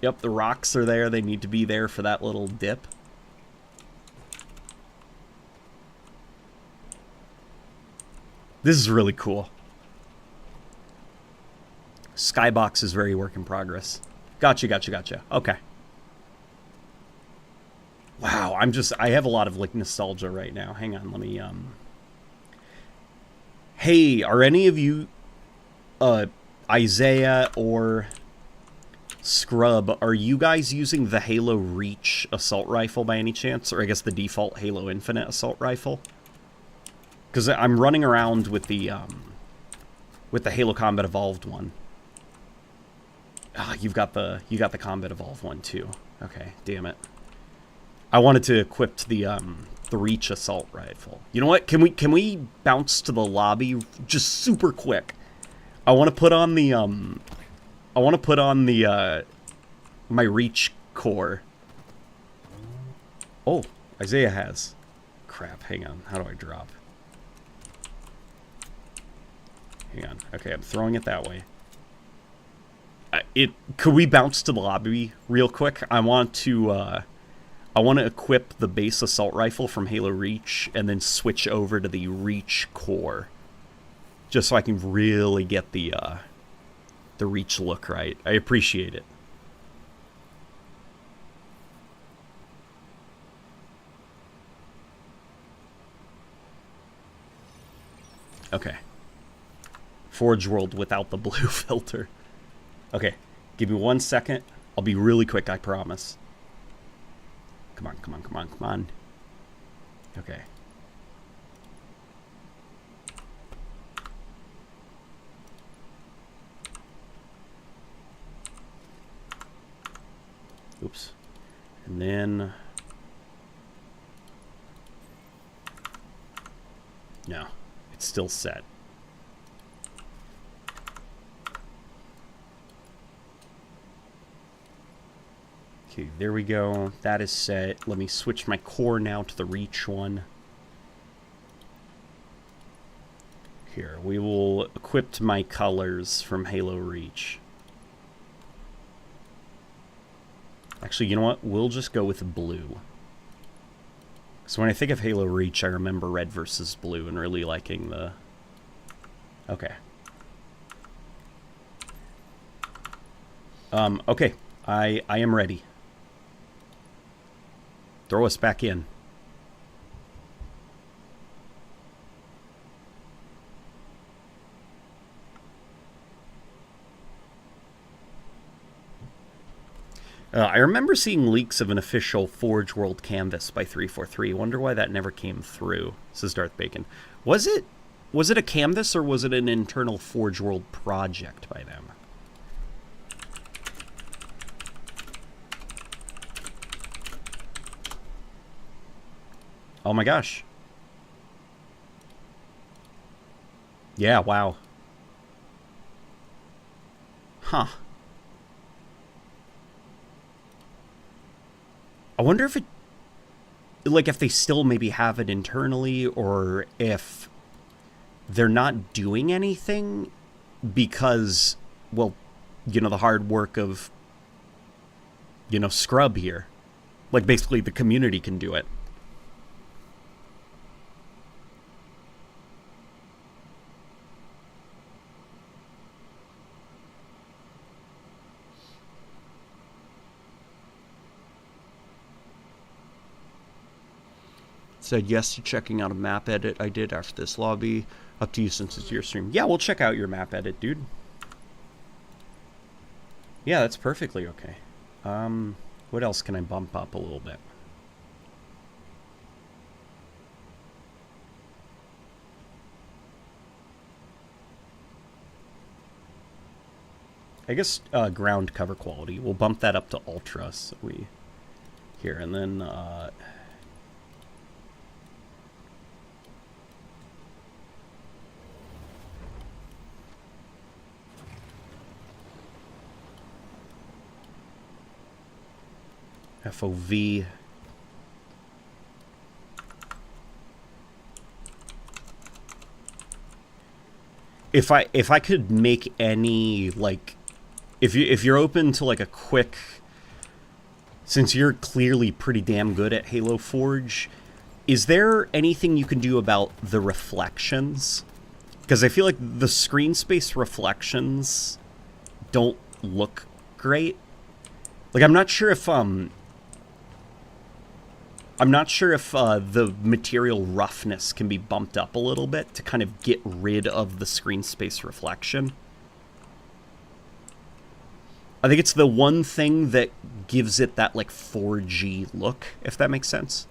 Yep, the rocks are there. They need to be there for that little dip. This is really cool. Skybox is very work in progress. Gotcha. Okay. Wow, I have a lot of, like, nostalgia right now. Hang on, let me, Hey, are any of you, Isaiah or Scrub, are you guys using the Halo Reach assault rifle by any chance? Or I guess the default Halo Infinite assault rifle? Because I'm running around with the Halo Combat Evolved one. Ah, you got the Combat Evolved one too. Okay, damn it. I wanted to equip the Reach assault rifle. You know what? Can we bounce to the lobby just super quick? I want to put on the my Reach core. Oh, Isaiah has. Crap, hang on. How do I drop? Hang on. Okay, I'm throwing it that way. Could we bounce to the lobby real quick? I want to equip the base assault rifle from Halo Reach and then switch over to the Reach core. Just so I can really get the Reach look right. I appreciate it. Okay. Forge World without the blue filter. Okay, give me 1 second. I'll be really quick, I promise. Come on. Okay. Oops. And then... No, it's still set. Okay, there we go. That is set. Let me switch my core now to the Reach one. Here, we will equip my colors from Halo Reach. Actually, you know what? We'll just go with blue. So when I think of Halo Reach, I remember red versus blue and really liking the... Okay. Okay. I am ready. Throw us back in. I remember seeing leaks of an official Forge World canvas by 343. Wonder why that never came through, says Darth Bacon. Was it a canvas or was it an internal Forge World project by them? Oh my gosh. Yeah, wow. Huh. I wonder if it... Like, if they still maybe have it internally, or if they're not doing anything because, well, you know, the hard work of, you know, Scrub here. Like, basically the community can do it. Said yes to checking out a map edit I did after this lobby. Up to you since it's your stream. Yeah, we'll check out your map edit, dude. Yeah, that's perfectly okay. What else can I bump up a little bit? I guess ground cover quality. We'll bump that up to ultra, so we here, and then FOV. If I could make any, like, if you're open to like a quick, since you're clearly pretty damn good at Halo Forge, is there anything you can do about the reflections? Because I feel like the screen space reflections don't look great. Like, I'm not sure if the material roughness can be bumped up a little bit to kind of get rid of the screen space reflection. I think it's the one thing that gives it that, like, 4G look, if that makes sense.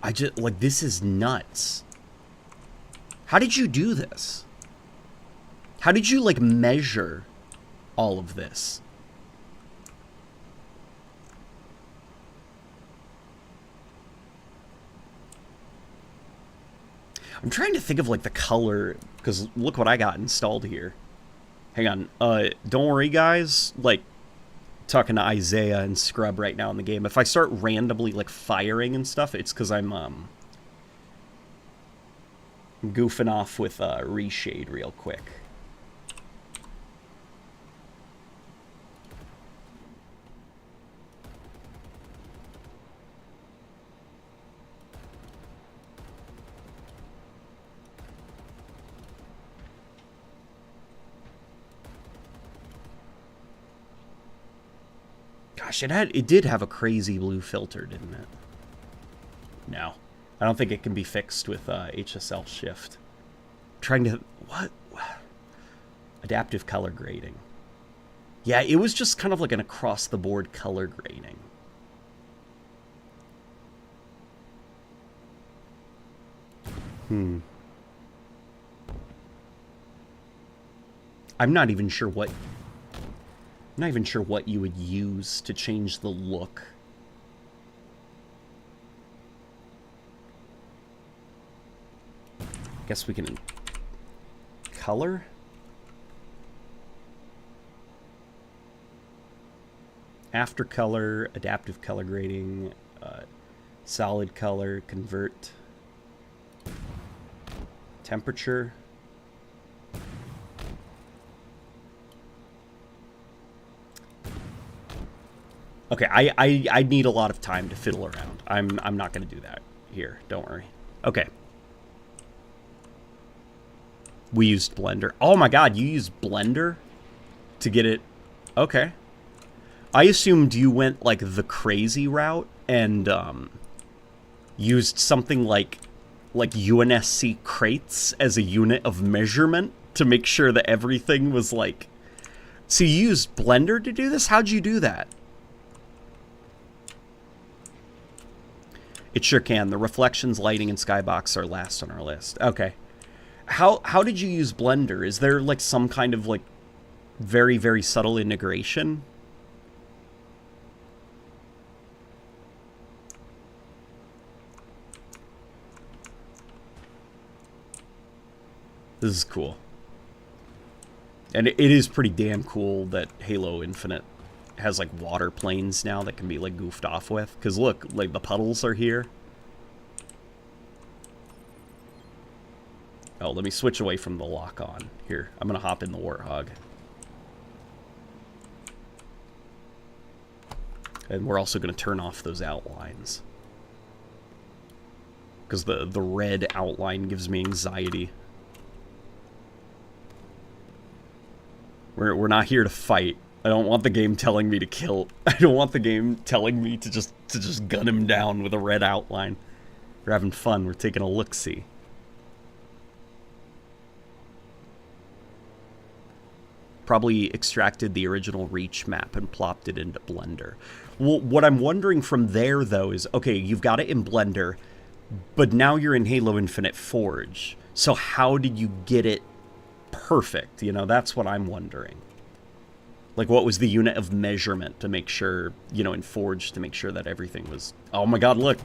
I just, like, this is nuts. How did you do this? How did you, like, measure all of this? I'm trying to think of, like, the color, because look what I got installed here. Hang on. Don't worry, guys. Like, talking to Isaiah and Scrub right now in the game. If I start randomly, like, firing and stuff, it's because I'm goofing off with reshade real quick. Gosh, it did have a crazy blue filter, didn't it? No. I don't think it can be fixed with HSL shift. Trying to... What? Adaptive color grading. Yeah, it was just kind of like an across-the-board color grading. I'm not even sure what you would use to change the look. Guess we can color. After color, adaptive color grading, solid color, convert, temperature. Okay, I need a lot of time to fiddle around. I'm not going to do that here. Don't worry. Okay. We used Blender. Oh my god, you used Blender to get it. Okay. I assumed you went like the crazy route and used something like UNSC crates as a unit of measurement to make sure that everything was like. So you used Blender to do this? How'd you do that? It sure can. The reflections, lighting, and skybox are last on our list. Okay. How did you use Blender? Is there like some kind of like very, very subtle integration? This is cool. And it is pretty damn cool that Halo Infinite has like water planes now that can be like goofed off with. Because look, like the puddles are here. Oh, let me switch away from the lock-on. Here, I'm going to hop in the Warthog. And we're also going to turn off those outlines. Because the red outline gives me anxiety. We're not here to fight. I don't want the game telling me to kill. I don't want the game telling me to just gun him down with a red outline. We're having fun. We're taking a look-see. probably extracted the original Reach map and plopped it into Blender. Well, what I'm wondering from there, though, is, okay, you've got it in Blender, but now you're in Halo Infinite Forge. So how did you get it perfect? You know, that's what I'm wondering. Like, what was the unit of measurement to make sure, you know, in Forge, to make sure that everything was... Oh my god, look.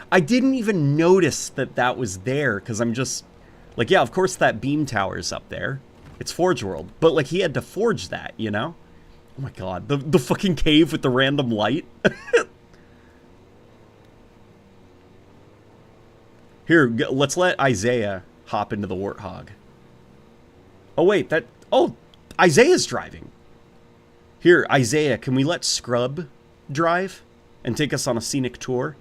I didn't even notice that that was there, because I'm just... Like, yeah, of course that beam tower is up there. It's Forge World. But, like, he had to forge that, you know? Oh my god, the fucking cave with the random light. Here, let's let Isaiah hop into the Warthog. Oh, wait, that... Oh, Isaiah's driving. Here, Isaiah, can we let Scrub drive and take us on a scenic tour?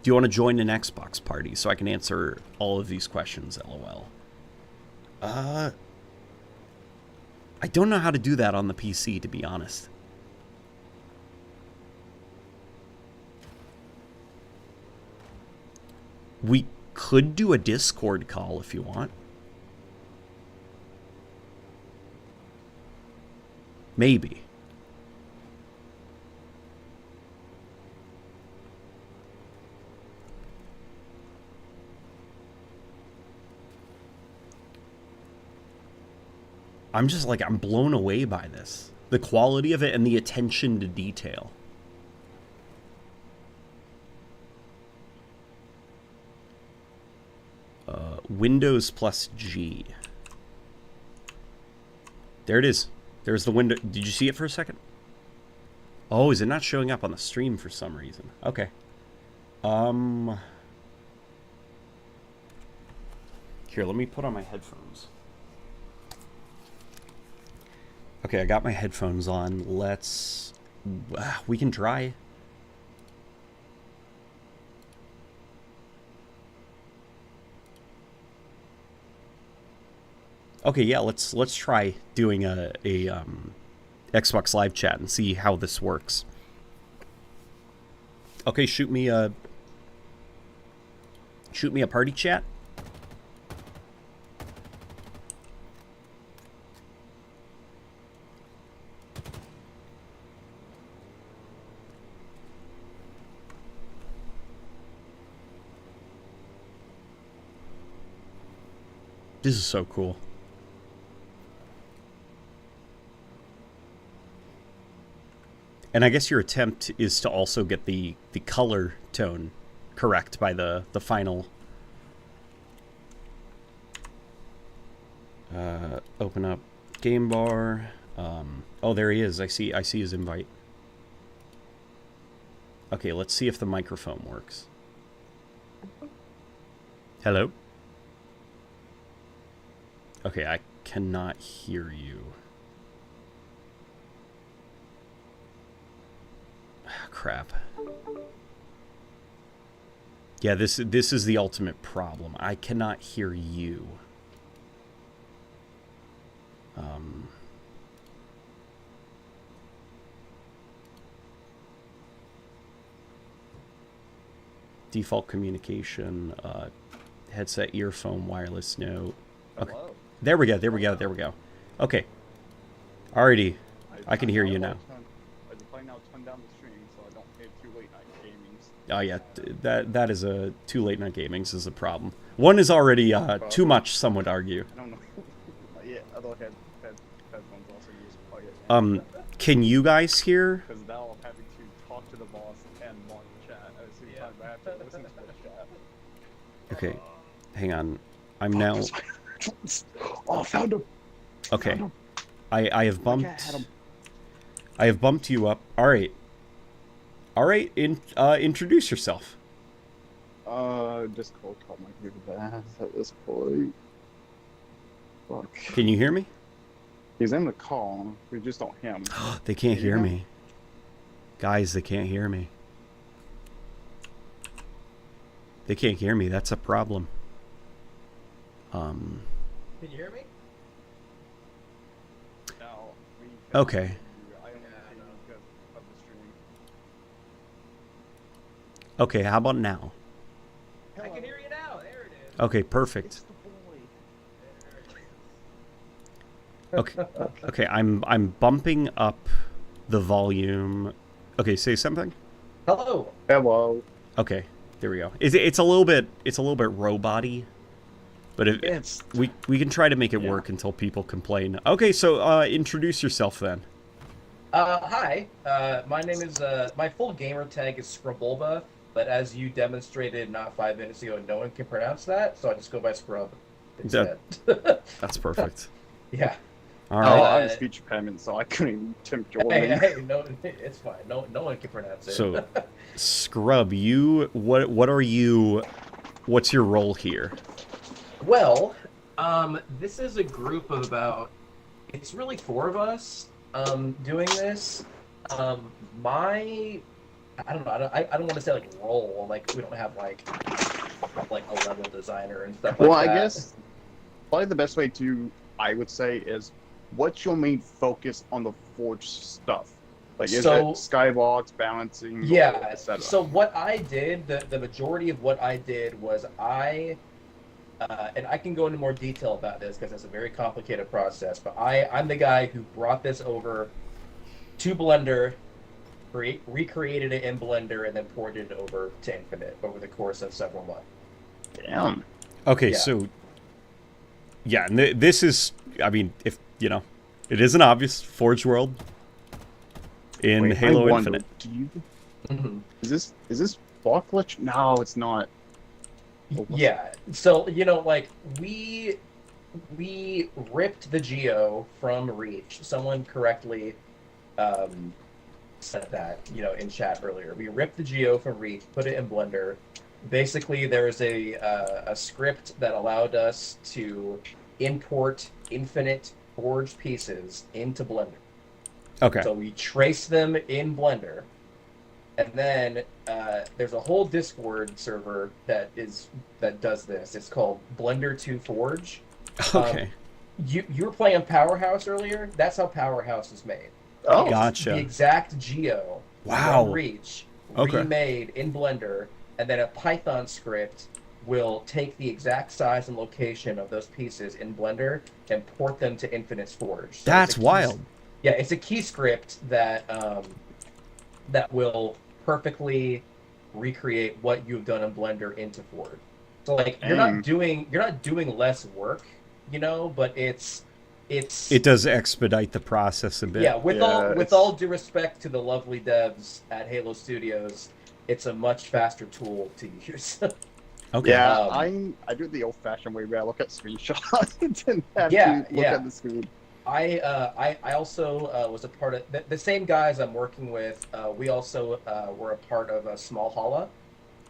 Do you want to join an Xbox party so I can answer all of these questions, LOL? I don't know how to do that on the PC, to be honest. We could do a Discord call if you want. Maybe. I'm just like, I'm blown away by this. The quality of it and the attention to detail. Windows plus G. There it is. There's the window. Did you see it for a second? Oh, is it not showing up on the stream for some reason? Okay. Here, let me put on my headphones. Okay, I got my headphones on. Let's... we can try. Okay, yeah, let's try doing a Xbox Live chat and see how this works. Okay, shoot me a party chat. This is so cool. And I guess your attempt is to also get the color tone correct by the final. Open up game bar. Oh, there he is. I see his invite. Okay, let's see if the microphone works. Hello? Okay, I cannot hear you. Crap. Yeah, this is the ultimate problem. I cannot hear you. Default communication, headset, earphone, wireless, no. Okay. Hello. There we go. Okay. Alrighty. I can hear you now. I just now turn down the stream so I don't hit too late night gamings. Oh yeah, that is a too late night gamings is a problem. One is already too much, some would argue. I don't know. Yeah, other headphones also use quiet. Can you guys hear? Because now I'm having to talk to the boss and monitor chat at the same time. I have to listen to the chat. Okay, hang on. I'm now. Oh, found him. Okay, Found him. I have bumped you up. All right. Introduce yourself. Discord called my good ass at this point. Fuck. Can you hear me? He's in the call. We just don't hear him. They can't hear me. Guys, they can't hear me. They can't hear me. That's a problem. Can you hear me? No. Okay. I only came because of the stream. Okay, how about now? Okay, perfect. Okay, okay. I'm bumping up the volume. Okay, say something. Hello. Hello. Okay, there we go. It's a little bit robot-y, but It's we can try to make it Yeah. work until people complain. Okay, so introduce yourself then. Hi. My name is my full gamer tag is Scrubulba, but as you demonstrated not 5 minutes ago, no one can pronounce that, so I just go by Scrub instead. That's perfect. Yeah. All Oh, right. I have speech impairment, so I couldn't even attempt your Hey, name. hey, no, it's fine. No one can pronounce it. So, Scrub, what are you? What's your role here? Well, this is a group of about. It's really four of us doing this. My I don't know. I don't want to say like role. Like we don't have like a level designer and stuff Well, like I that. guess probably the best way to, I would say, is what's your main focus on the Forge stuff? Like, is So- it skybox, balancing, Yeah. etc.? So what I did, the majority of what I did was and I can go into more detail about this because it's a very complicated process. But I'm the guy who brought this over to Blender, recreated it in Blender, and then ported it over to Infinite over the course of several months. Damn. Okay, Yeah. so yeah, and this is, I mean, if you know, it isn't obvious. Forge World in Wait, Halo I wonder, Infinite. Do you, Mm-hmm. is this block glitch? No, it's not. Well, what's- Yeah. So like we ripped the geo from Reach. Someone correctly said that in chat earlier. We ripped the geo from Reach, put it in Blender. Basically, there's a script that allowed us to import infinite forged pieces into Blender. Okay. So we trace them in Blender, and then there's a whole Discord server that does this. It's called Blender 2 Forge. Okay. You were playing Powerhouse earlier. That's how Powerhouse is made. Oh, It's Gotcha. The exact geo Wow. from Reach Okay. remade in Blender, and then a Python script will take the exact size and location of those pieces in Blender and port them to Infinite's Forge. So That's it's a key- wild. Yeah, it's a key script that that will perfectly recreate what you've done in Blender into Forge. So like you're Dang. not doing less work, but It does expedite the process a bit. yeah, with Yeah, it's- all due respect to the lovely devs at Halo Studios, it's a much faster tool to use. Okay. yeah. Um, I do it the old-fashioned way where I look at screenshots and have Yeah, to look yeah. at the screen. I also was a part of the same guys I'm working with. We also were a part of a small holla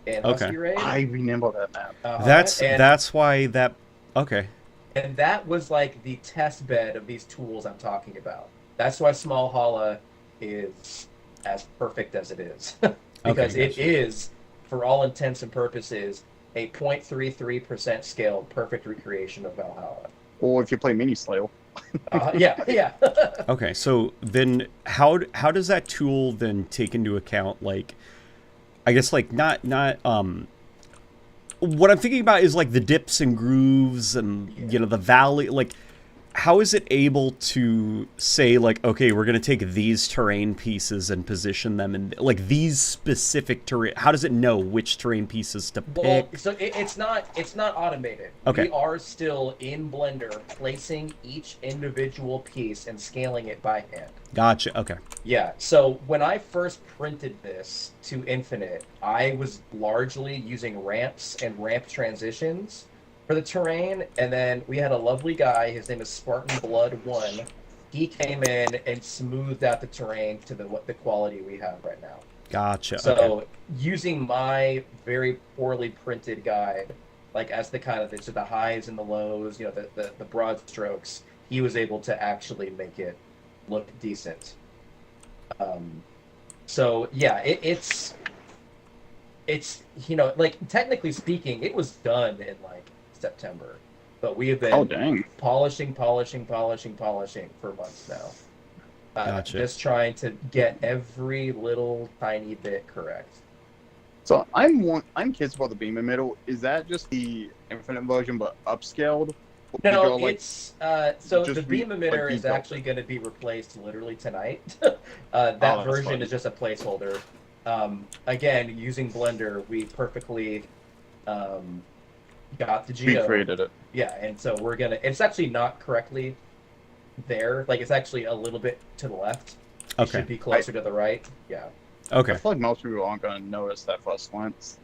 in Okay. Husky Raid. I remember that map. That's why that. Okay. And that was like the test bed of these tools I'm talking about. That's why Small Holla is as perfect as it is. Because it gotcha. is, for all intents and purposes, a 0.33% scaled perfect recreation of Valhalla. Or if you play Mini Slayer. Yeah. Okay. So then, how does that tool then take into account, like, I guess, like, not what I'm thinking about is like the dips and grooves and the valley. Like, how is it able to say, like, okay, we're gonna take these terrain pieces and position them in like these specific terrain? How does it know which terrain pieces to Well, pick? so it's not automated. Okay. We are still in Blender placing each individual piece and scaling it by hand. Gotcha. Okay. Yeah, so when I first printed this to Infinite, I was largely using ramps and ramp transitions for the terrain, and then we had a lovely guy, his name is Spartan Blood 1. He came in and smoothed out the terrain to the quality we have right now. Gotcha. So Okay. using my very poorly printed guide, like as the kind of the highs and the lows, the broad strokes, he was able to actually make it look decent. So yeah, it's like technically speaking, it was done in like September, but we have been Oh, dang. polishing for months now. Gotcha. Just trying to get every little tiny bit correct. So I'm curious about the beam in the middle. Is that just the infinite version but upscaled? Or did No, y'all, like, it's so just the beam like, emitter is debugged actually it? going to be replaced literally tonight. Oh, That that's version fun. is just a placeholder. Again, using Blender, we perfectly got the geo. Recreated it. Yeah, and so we're gonna. It's actually not correctly there. Like it's actually a little bit to the left. It Okay. should be closer to the right. Yeah. Okay. I feel like most people aren't going to notice that first glance.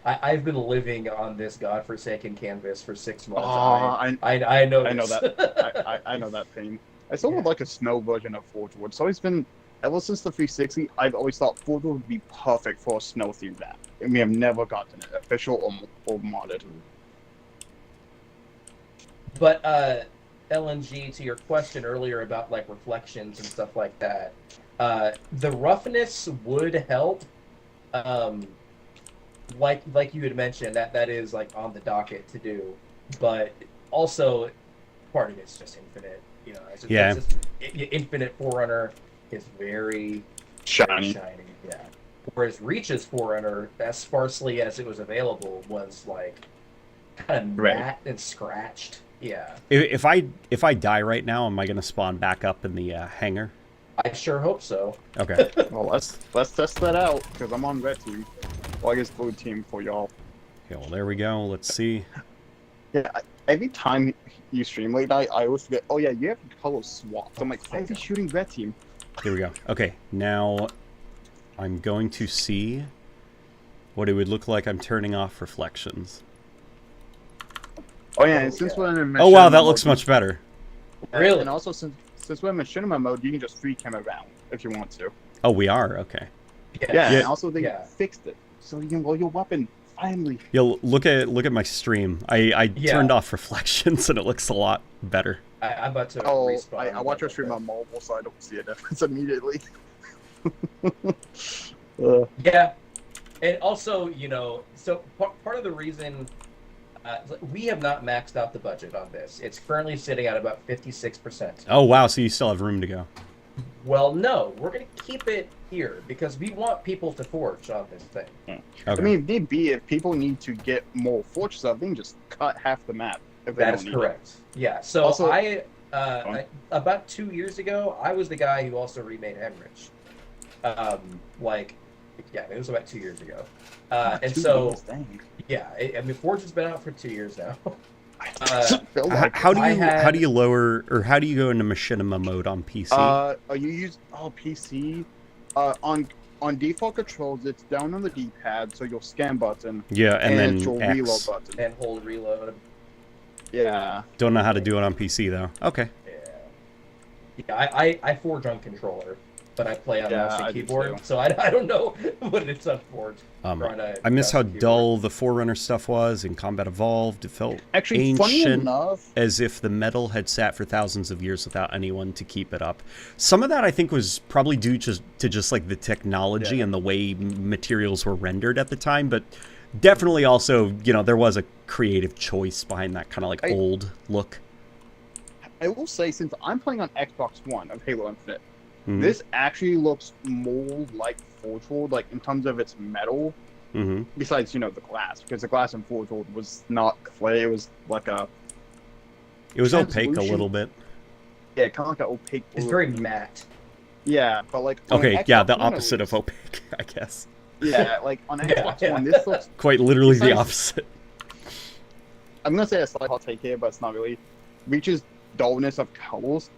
I've been living on this godforsaken canvas for 6 months. Oh, I know. I know this. that. I know that pain. I still would like a snow version of Forge World. It's always been, ever since the 360, I've always thought Forge World would be perfect for a snow themed map. And we have never gotten it, official or modded. But LNG, to your question earlier about like reflections and stuff like that, the roughness would help. Like you had mentioned, that is like on the docket to do, but also part of it's just infinite. You know, Yeah. Infinite Forerunner is very Shiny. shiny. Yeah. Whereas Reach's Forerunner, as sparsely as it was available, was like kind of Right. matte and scratched. Yeah. If I die right now, am I gonna spawn back up in the hangar? I sure hope so. Okay. Well, let's test that out, because I'm on red team. Well, I guess blue team for y'all. Okay. Well, there we go. Let's see. Yeah, every time you stream late night, I always forget, oh yeah, you have color swaps. I'm like, why is he shooting red team? Here we go. Okay. Now I'm going to see what it would look like. I'm turning off reflections. Oh yeah, and Oh, since yeah. we're in Oh wow, machinima that looks mode, much better. Really? And also, since we're in machinima mode, you can just free cam around if you want to. Oh, we are. Okay. Yeah, Yeah. and also they Yeah. fixed it, so you can roll your weapon finally. Yo, look at my stream. I Yeah. turned off reflections and it looks a lot better. I'm about to Oh, respawn. I watch your stream on mobile, so I don't see a difference immediately. Yeah, and also, you know, so part of the reason we have not maxed out the budget on this. It's currently sitting at about 56%. Oh wow, so you still have room to go. Well, no, we're going to keep it here because we want people to forge on this thing. Okay. I mean, if need be, if people need to get more forge stuff, they can just cut half the map. If they That don't is need correct. Yeah, so Also- about 2 years ago, I was the guy who also remade Hemorrhage. It was about 2 years ago. it. And Two so, years, dang. yeah, I mean, Forge has been out for 2 years now. Feel like How do I you had- lower, or how do you go into machinima mode on PC? you use PC on default controls. It's down on the D-pad, so your scan button yeah, and then it's your X. reload button. And hold reload. Yeah, Don't know how to do it on PC though. Okay. Yeah, I Forge on controller, but I play on Yeah, mouse I and do keyboard, too. so I don't know what it's on Forge. I miss mouse how and keyboard. dull the Forerunner stuff was in Combat Evolved. It felt actually, funny ancient, enough, as if the metal had sat for thousands of years without anyone to keep it up. Some of that I think was probably due to just like the technology Yeah. and the way materials were rendered at the time, but definitely also, you know, there was a creative choice behind that kind of like old look. I will say, since I'm playing on Xbox One of Halo Infinite, Mhm. this actually looks more like Forge World, like in terms of its metal. Mhm. Besides, you know, the glass, because the glass in Forge World was not clay; it was like a It was opaque a Translucent. little bit. kind of like an opaque. It's blue. very matte. Yeah, but like on Okay, Xbox yeah, the One, at opposite of least- opaque, I guess. Yeah, like on Yeah, Xbox yeah. One, this looks. Quite literally the Besides- opposite. I'm gonna say a slight hot take here, but it's not really. Reach's dullness of colors,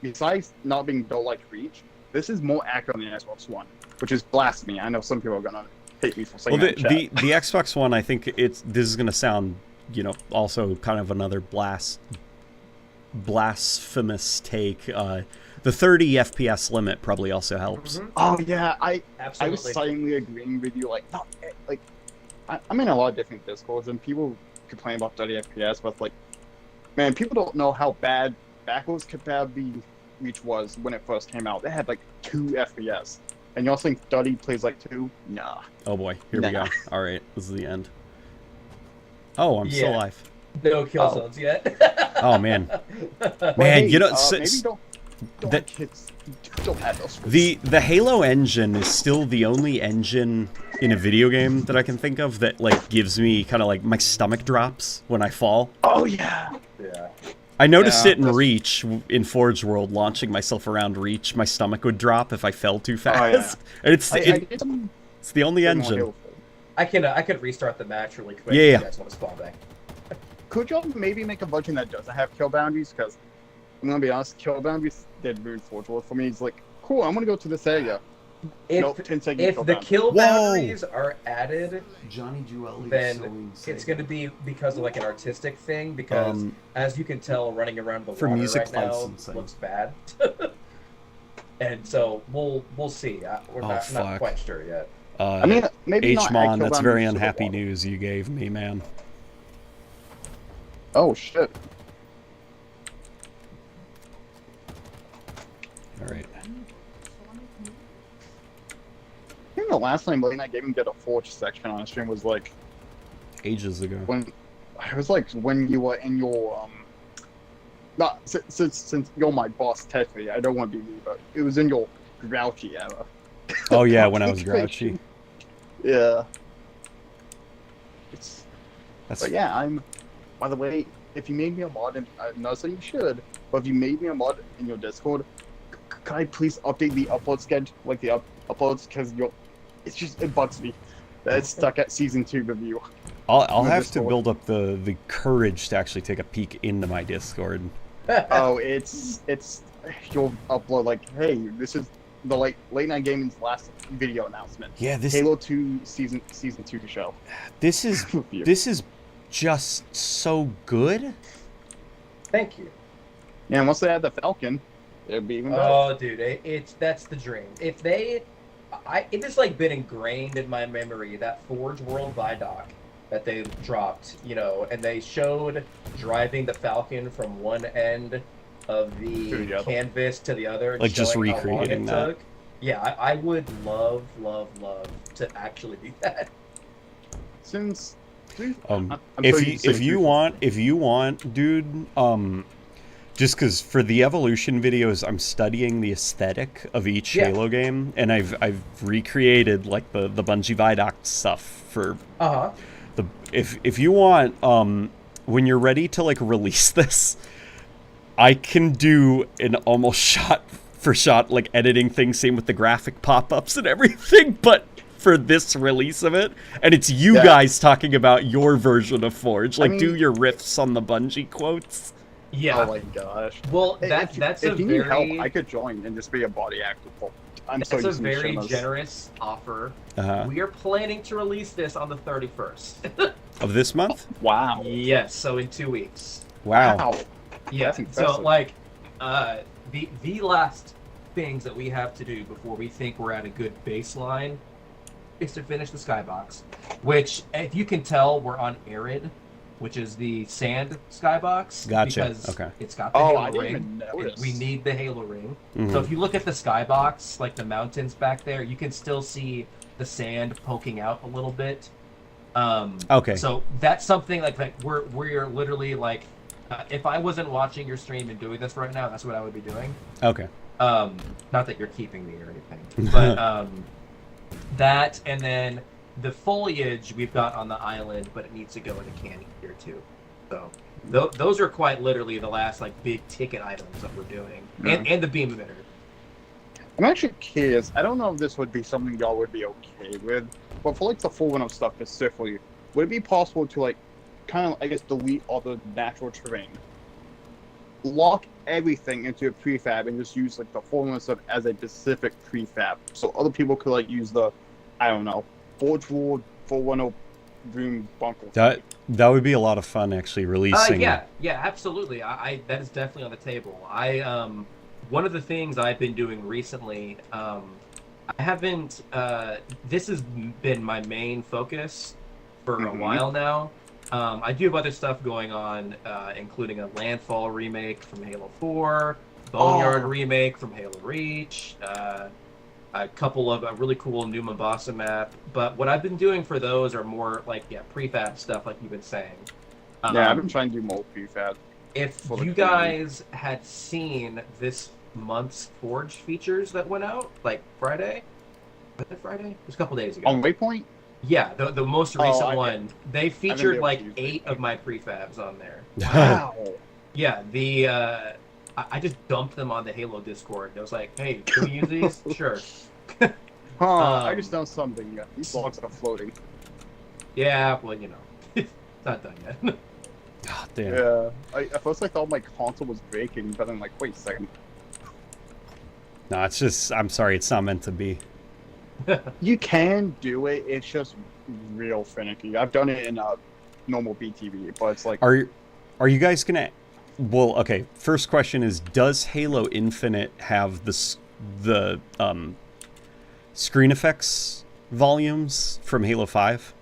besides not being dull like Reach, this is more accurate on the Xbox One, which is blasphemy. I know some people are gonna hate me for saying Well, that. in chat. the Xbox One, I think this is gonna sound, you know, also kind of another blasphemous take. The 30 FPS limit probably also helps. Mhm. Oh yeah, I was Absolutely. silently agreeing with you. I'm in a lot of different discords, and people complain about 30 FPS, but like, man, people don't know how bad backwards compatibility Reach was when it first came out. They had like 2 FPS, and y'all think 30 plays like 2? Nah. Oh boy, here we Nah. go. All right, this is the end. Oh, I'm still Yeah. alive. No kill Oh. zones yet. Oh man, But Man, hey, you know, maybe don't that- kids don't have those. the Halo engine is still the only engine in a video game that I can think of that like gives me kind of like my stomach drops when I fall. Oh yeah. Yeah. I noticed Yeah, it in Reach, in Forge World, launching myself around Reach. My stomach would drop if I fell too fast. And it's it's the only engine. I could restart the match really quick. Yeah, If yeah. you guys want to spawn back. Could y'all maybe make a version that doesn't have kill boundaries? Because I'm gonna be honest, kill boundaries did ruin Forge World for me. It's like, cool, I'm gonna go to this area. Nope, 10 second If kill the boundary. kill Whoa. boundaries are added, Johnny Jewelry then it's going to be because of like an artistic thing. Because as you can tell, running around the for water music right now licensing. looks bad. And so we'll see. We're not fuck. quite sure yet. I mean, maybe not add H-Mon, kill that's very boundaries to the unhappy water. news you gave me, man. Oh shit. Alright. I think the last time late night gaming did a Forge section on a stream was like Ages ago. when it was like when you were in your not since you're my boss technically, I don't want to be me, but it was in your grouchy era. Oh yeah, when I was grouchy. Yeah. That's But yeah, I'm. By the way, if you made me a mod, and I'm not saying you should, but if you made me a mod in your Discord, can I please update the upload schedule, like the uploads, because it bugs me that it's stuck at season 2 review. I'll No have to Discord. build up the courage to actually take a peek into my Discord. Oh, it's you'll upload like, hey, this is the late night gaming's last video announcement. Yeah, Halo 2 season 2 show. this is Review. this is just so good. Thank you. Yeah, and once they add the Falcon, it'd be even better. Oh, dude, that's the dream. If it has like been ingrained in my memory that Forge World Vidoc that they dropped, and they showed driving the Falcon from one end of To the the other. canvas to the other, and Like, just showing how long recreating it that. took. Yeah, I would love to actually do that. Since I'm If so you used to seeing if you want, dude, just because for the evolution videos, I'm studying the aesthetic of each Yeah. Halo game, and I've recreated like the Bungie Vidoc stuff for if you want, when you're ready to like release this, I can do an almost shot for shot like editing thing, same with the graphic pop-ups and everything, but for this release of it, and it's you Yeah. guys talking about your version of Forge, like mean- do your riffs on the Bungie quotes. Yeah. Oh my gosh. Well, Hey, that's if a you very need help, I could join and just be a body actor. I'm so that's a used to very Shimas. generous offer. Uh, We are planning to release this on the 31st. of this month. Wow. Yes, so in 2 weeks. Wow. Yeah. That's So impressive. like, the last things that we have to do before we think we're at a good baseline is to finish the skybox, which, if you can tell, we're on Arid, which is the sand skybox. Gotcha, Because okay. it's got the Oh, Halo I didn't ring. even and notice. we need the Halo ring. Mhm. So if you look at the skybox, like the mountains back there, you can still see the sand poking out a little bit. Okay. So that's something like we're literally like, if I wasn't watching your stream and doing this right now, that's what I would be doing. Okay. Not that you're keeping me or anything, but that, and then the foliage we've got on the island, but it needs to go in a can here too. So those are quite literally the last like big ticket items that we're doing, and the beam emitter. I'm actually curious. I don't know if this would be something y'all would be okay with, but for like the Forerunner stuff specifically, would it be possible to like kind of, I guess, delete all the natural terrain, lock everything into a prefab, and just use like the Forerunner stuff as a specific prefab, so other people could like use the, I don't know, Forge World Forerunner room bunker. That would be a lot of fun actually releasing. Yeah, absolutely. I that is definitely on the table. One of the things I've been doing recently, I haven't. This has been my main focus for a while now. I do have other stuff going on, including a Landfall remake from Halo 4, Boneyard remake from Halo Reach, a couple of a really cool new Mombasa map. But what I've been doing for those are more like prefab stuff, like you've been saying. Yeah, I've been trying to do more prefab. If for the you guys had seen this month's Forge features that went out, like Friday, Was it Friday? It was a couple days ago. On Waypoint? Yeah, the most Oh, recent one. They featured able like to use 8 of my prefabs on there. Wow. Yeah, I just dumped them on the Halo Discord. It was like, hey, can we use these? Sure. I just know something. These logs are floating. Yeah, well, you know, it's not done yet. God damn. Yeah. At first I thought my console was breaking, but then like, wait a second. No, it's just, I'm sorry, it's not meant to be. You can do it. It's just real finicky. I've done it in normal BTV, but it's like. Are you guys gonna? Well, okay. First question is: does Halo Infinite have the screen effects volumes from Halo 5?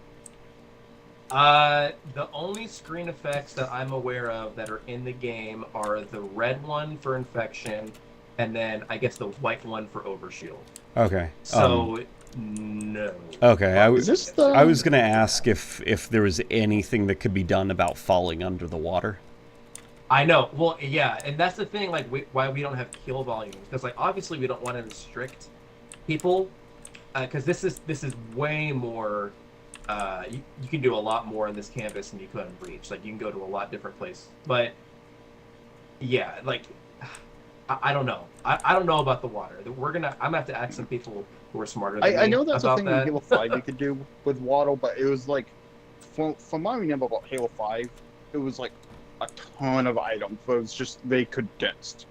The only screen effects that I'm aware of that are in the game are the red one for infection, and then I guess the white one for overshield. Okay. So no. Okay. I was Is this I was gonna ask if there was anything that could be done about falling under the water. I know. Well, yeah, and that's the thing. Like, why we don't have kill volumes, because like obviously we don't want to restrict people, because this is way more. You can do a lot more in this canvas than you could on Breach. Like, you can go to a lot different places. But yeah, like I don't know. I don't know about the water. I'm gonna have to ask some people who are smarter than me I know that's a about thing that. in Halo 5 you could do with water, but it was like, from my remember about Halo 5, it was like a ton of items, but it was just they condensed.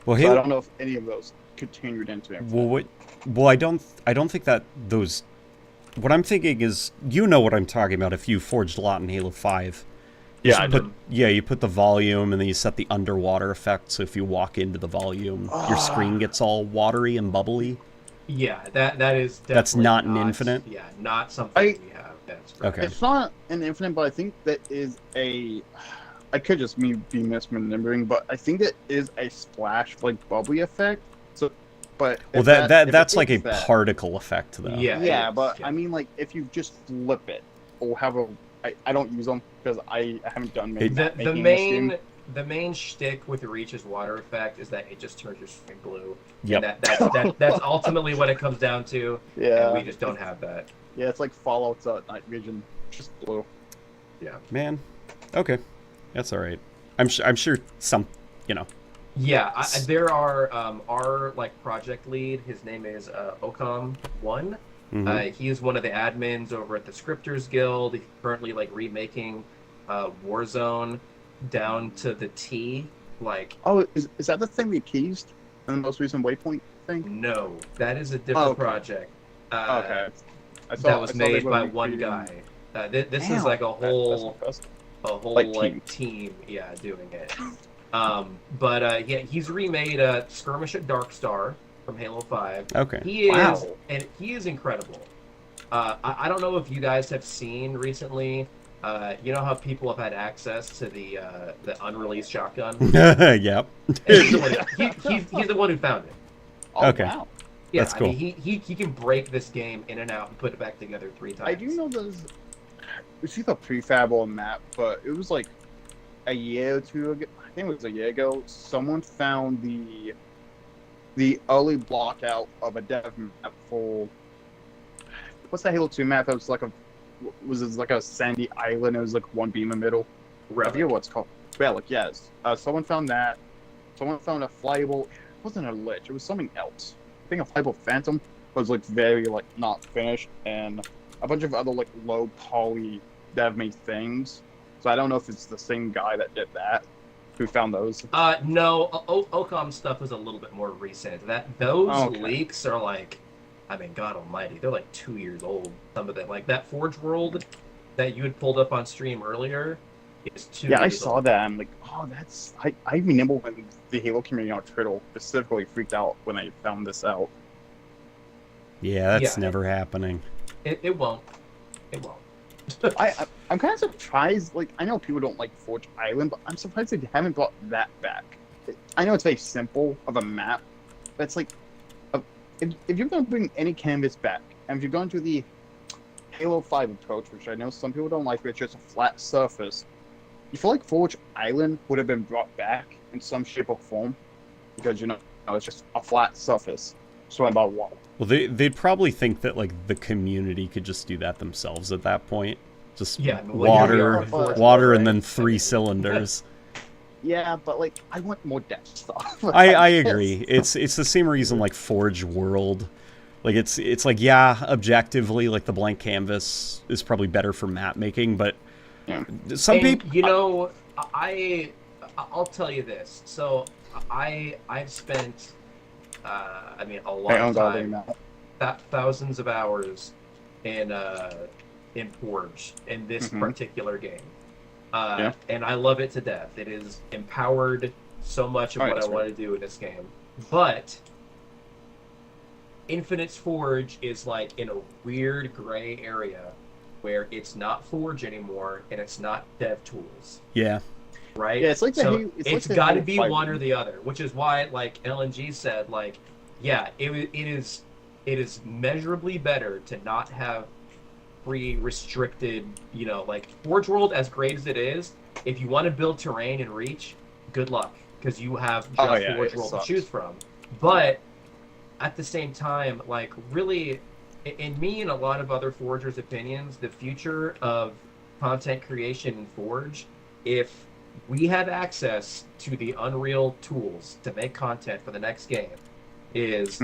Well, So Halo. I don't know if any of those continued into it. Well, I don't think that those. What I'm thinking is, you know what I'm talking about. If you forged a lot in Halo 5. Yeah, I You put the volume, and then you set the underwater effect. So if you walk into the volume, your screen gets all watery and bubbly. Yeah, that is. That's not definitely an Infinite? Yeah, not something we have. That's right. Okay. It's not an Infinite, but I think that is a. I could just be misremembering, but I think it is a splash like bubbly effect. So, but Well, if that's it like a is that- particle effect, though. Yeah. Yeah, it is, but yeah. I mean, like if you just flip it or have a. I don't use them because I haven't done It- The main shtick with the Reach's water effect is that it just turns your screen blue. Yep. And that's ultimately what it comes down to. Yeah. And we just don't have that. Yeah, it's like Fallout's night vision, just blue. Yeah. Man. Okay. That's all right. I'm sure some, you know. Yeah, there are our like project lead. His name is Ocom1. Mhm. He is one of the admins over at the Scripters Guild. He's currently like remaking Warzone down to the T. Like, Oh, is that the thing we teased in the most recent Waypoint thing? no, that is a different Okay. project. Okay. That was made they by were one recreating- guy. This is Damn, like that's impressive. a whole Like like team, yeah, doing it. But yeah, he's remade Skirmish at Darkstar from Halo 5. Okay. He is, Wow. and he is incredible. I don't know if you guys have seen recently. You know how people have had access to the unreleased shotgun. Yep. he's the one who found it. Oh, Okay. wow. Yeah, That's cool. I mean, he can break this game in and out and put it back together 3 times. I do know there's. It's either prefab or map, but it was like a year or two ago. I think it was a year ago. Someone found the early block out of a dev map for. What's that Halo 2 map? It was like a sandy island. It was like one beam in the middle. I Relic. forget what it's called. Relic, yes. Someone found that. Someone found a flyable. It wasn't a lich. It was something else. I think a flyable phantom was like very like not finished, and a bunch of other like low poly dev made things. So I don't know if it's the same guy that did that who found those. No, Ocom stuff is a little bit more recent. Those Okay. leaks are like, I mean, God Almighty, they're like 2 years old. Some of them, like that Forge World that you had pulled up on stream earlier, is 2 Yeah, I years saw old. that. I'm like, oh, that's. I remember when the Halo community on Twitter specifically freaked out when they found this out. Yeah, that's Yeah. never happening. It won't. It won't. I'm kind of surprised. Like, I know people don't like Forge Island, but I'm surprised they haven't brought that back. I know it's very simple of a map, but it's like, if you're going to bring any canvas back, and if you're going to the Halo 5 approach, which I know some people don't like, which is a flat surface, you feel like Forge Island would have been brought back in some shape or form, because it's just a flat surface. swim by water. Well, they'd probably think that like the community could just do that themselves at that point. Just Yeah, well, here we are with Forge water, World, and then right? 3 cylinders. Yeah, but like I want more depth stuff. I agree. It's the same reason like Forge World. Like it's like, yeah, objectively like the blank canvas is probably better for map making, but Yeah. some And, people you know, I'll tell you this. So I've spent I mean a lot of time, thousands of hours in Forge in this particular game. And I love it to death. It is empowered so much of what I want to do in this game. But Infinite's Forge is like in a weird gray area where it's not Forge anymore and it's not dev tools. Yeah. Yeah, Right? it's like it's got to be one or the other, which is why like LNG said like, yeah, it is measurably better to not have restricted, you know, like Forge World, as great as it is, if you want to build terrain and reach, good luck, because you have just Forge World to choose from. But at the same time, like really, in me and a lot of other Forgers' opinions, the future of content creation in Forge, if we have access to the Unreal tools to make content for the next game, is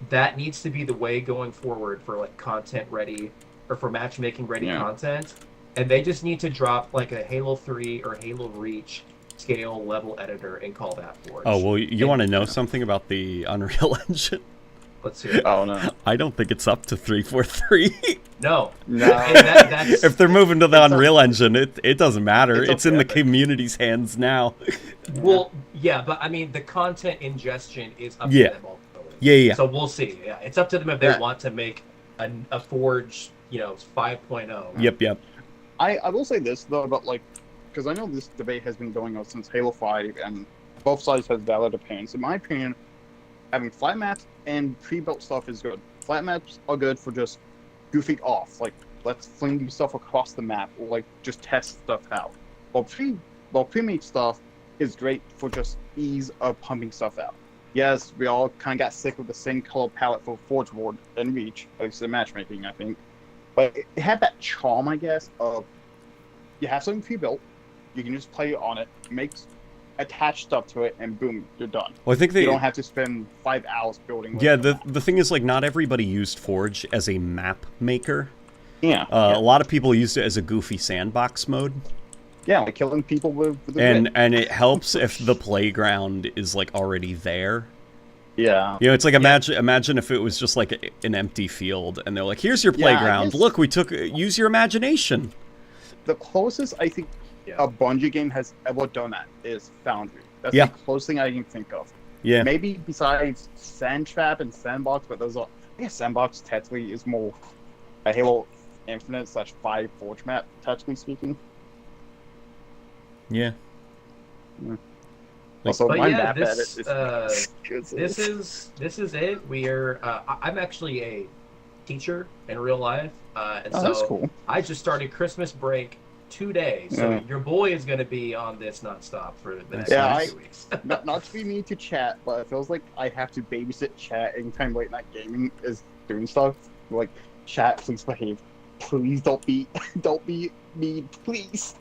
that needs to be the way going forward for like content ready or for matchmaking ready content. And they just need to drop like a Halo 3 or Halo Reach scale level editor and call that Forge. Oh, well, you want to know something about the Unreal Engine? Let's hear it. Oh no. I don't think it's up to 343. No. No. That's, If they're moving to the Unreal Engine, it doesn't matter. It's in the okay. community's hands now. well, yeah, but I mean, the content ingestion is up Yeah. to them ultimately. Yeah. So we'll see. Yeah, it's up to them if they want to make a Forge, you know, 5.0. Yep. I will say this though about like, because I know this debate has been going on since Halo 5, and both sides has valid opinions. In my opinion, having flat maps and pre-built stuff is good. Flat maps are good for just goofing off, like let's fling stuff across the map or like just test stuff out. While pre-made stuff is great for just ease of pumping stuff out. Yes, we all kind of got sick of the same color palette for Forge World and Reach, at least in matchmaking, I think. But it had that charm, I guess, of you have something pre-built, you can just play on it, attach stuff to it, and boom, you're done. Well, I think You don't have to spend 5 hours building. Yeah, the thing is, like, not everybody used Forge as a map maker. Yeah. A lot of people used it as a goofy sandbox mode. Yeah, like killing people with the And it helps if the playground is, like, already there. Yeah. You know, it's like, imagine if it was just, like, an empty field, and they're like, here's your playground. Look, use your imagination. The closest I think a Bungie game has ever done that is Foundry. That's Yeah. the closest thing I can think of. Yeah. Maybe besides Sandtrap and Sandbox, but those are. I guess Sandbox technically is more a Halo Infinite /5 Forge map, technically speaking. Yeah. Also, But my yeah, map this, edit is this is it. We're I'm actually a teacher in real life, and that's so cool. I just started Christmas break today. So Yeah. your boy is going to be on this nonstop for the next Yeah, 2 weeks. not to be mean to chat, but it feels like I have to babysit chat anytime late night gaming is doing stuff. Like, chat, please behave. Please don't be mean, please.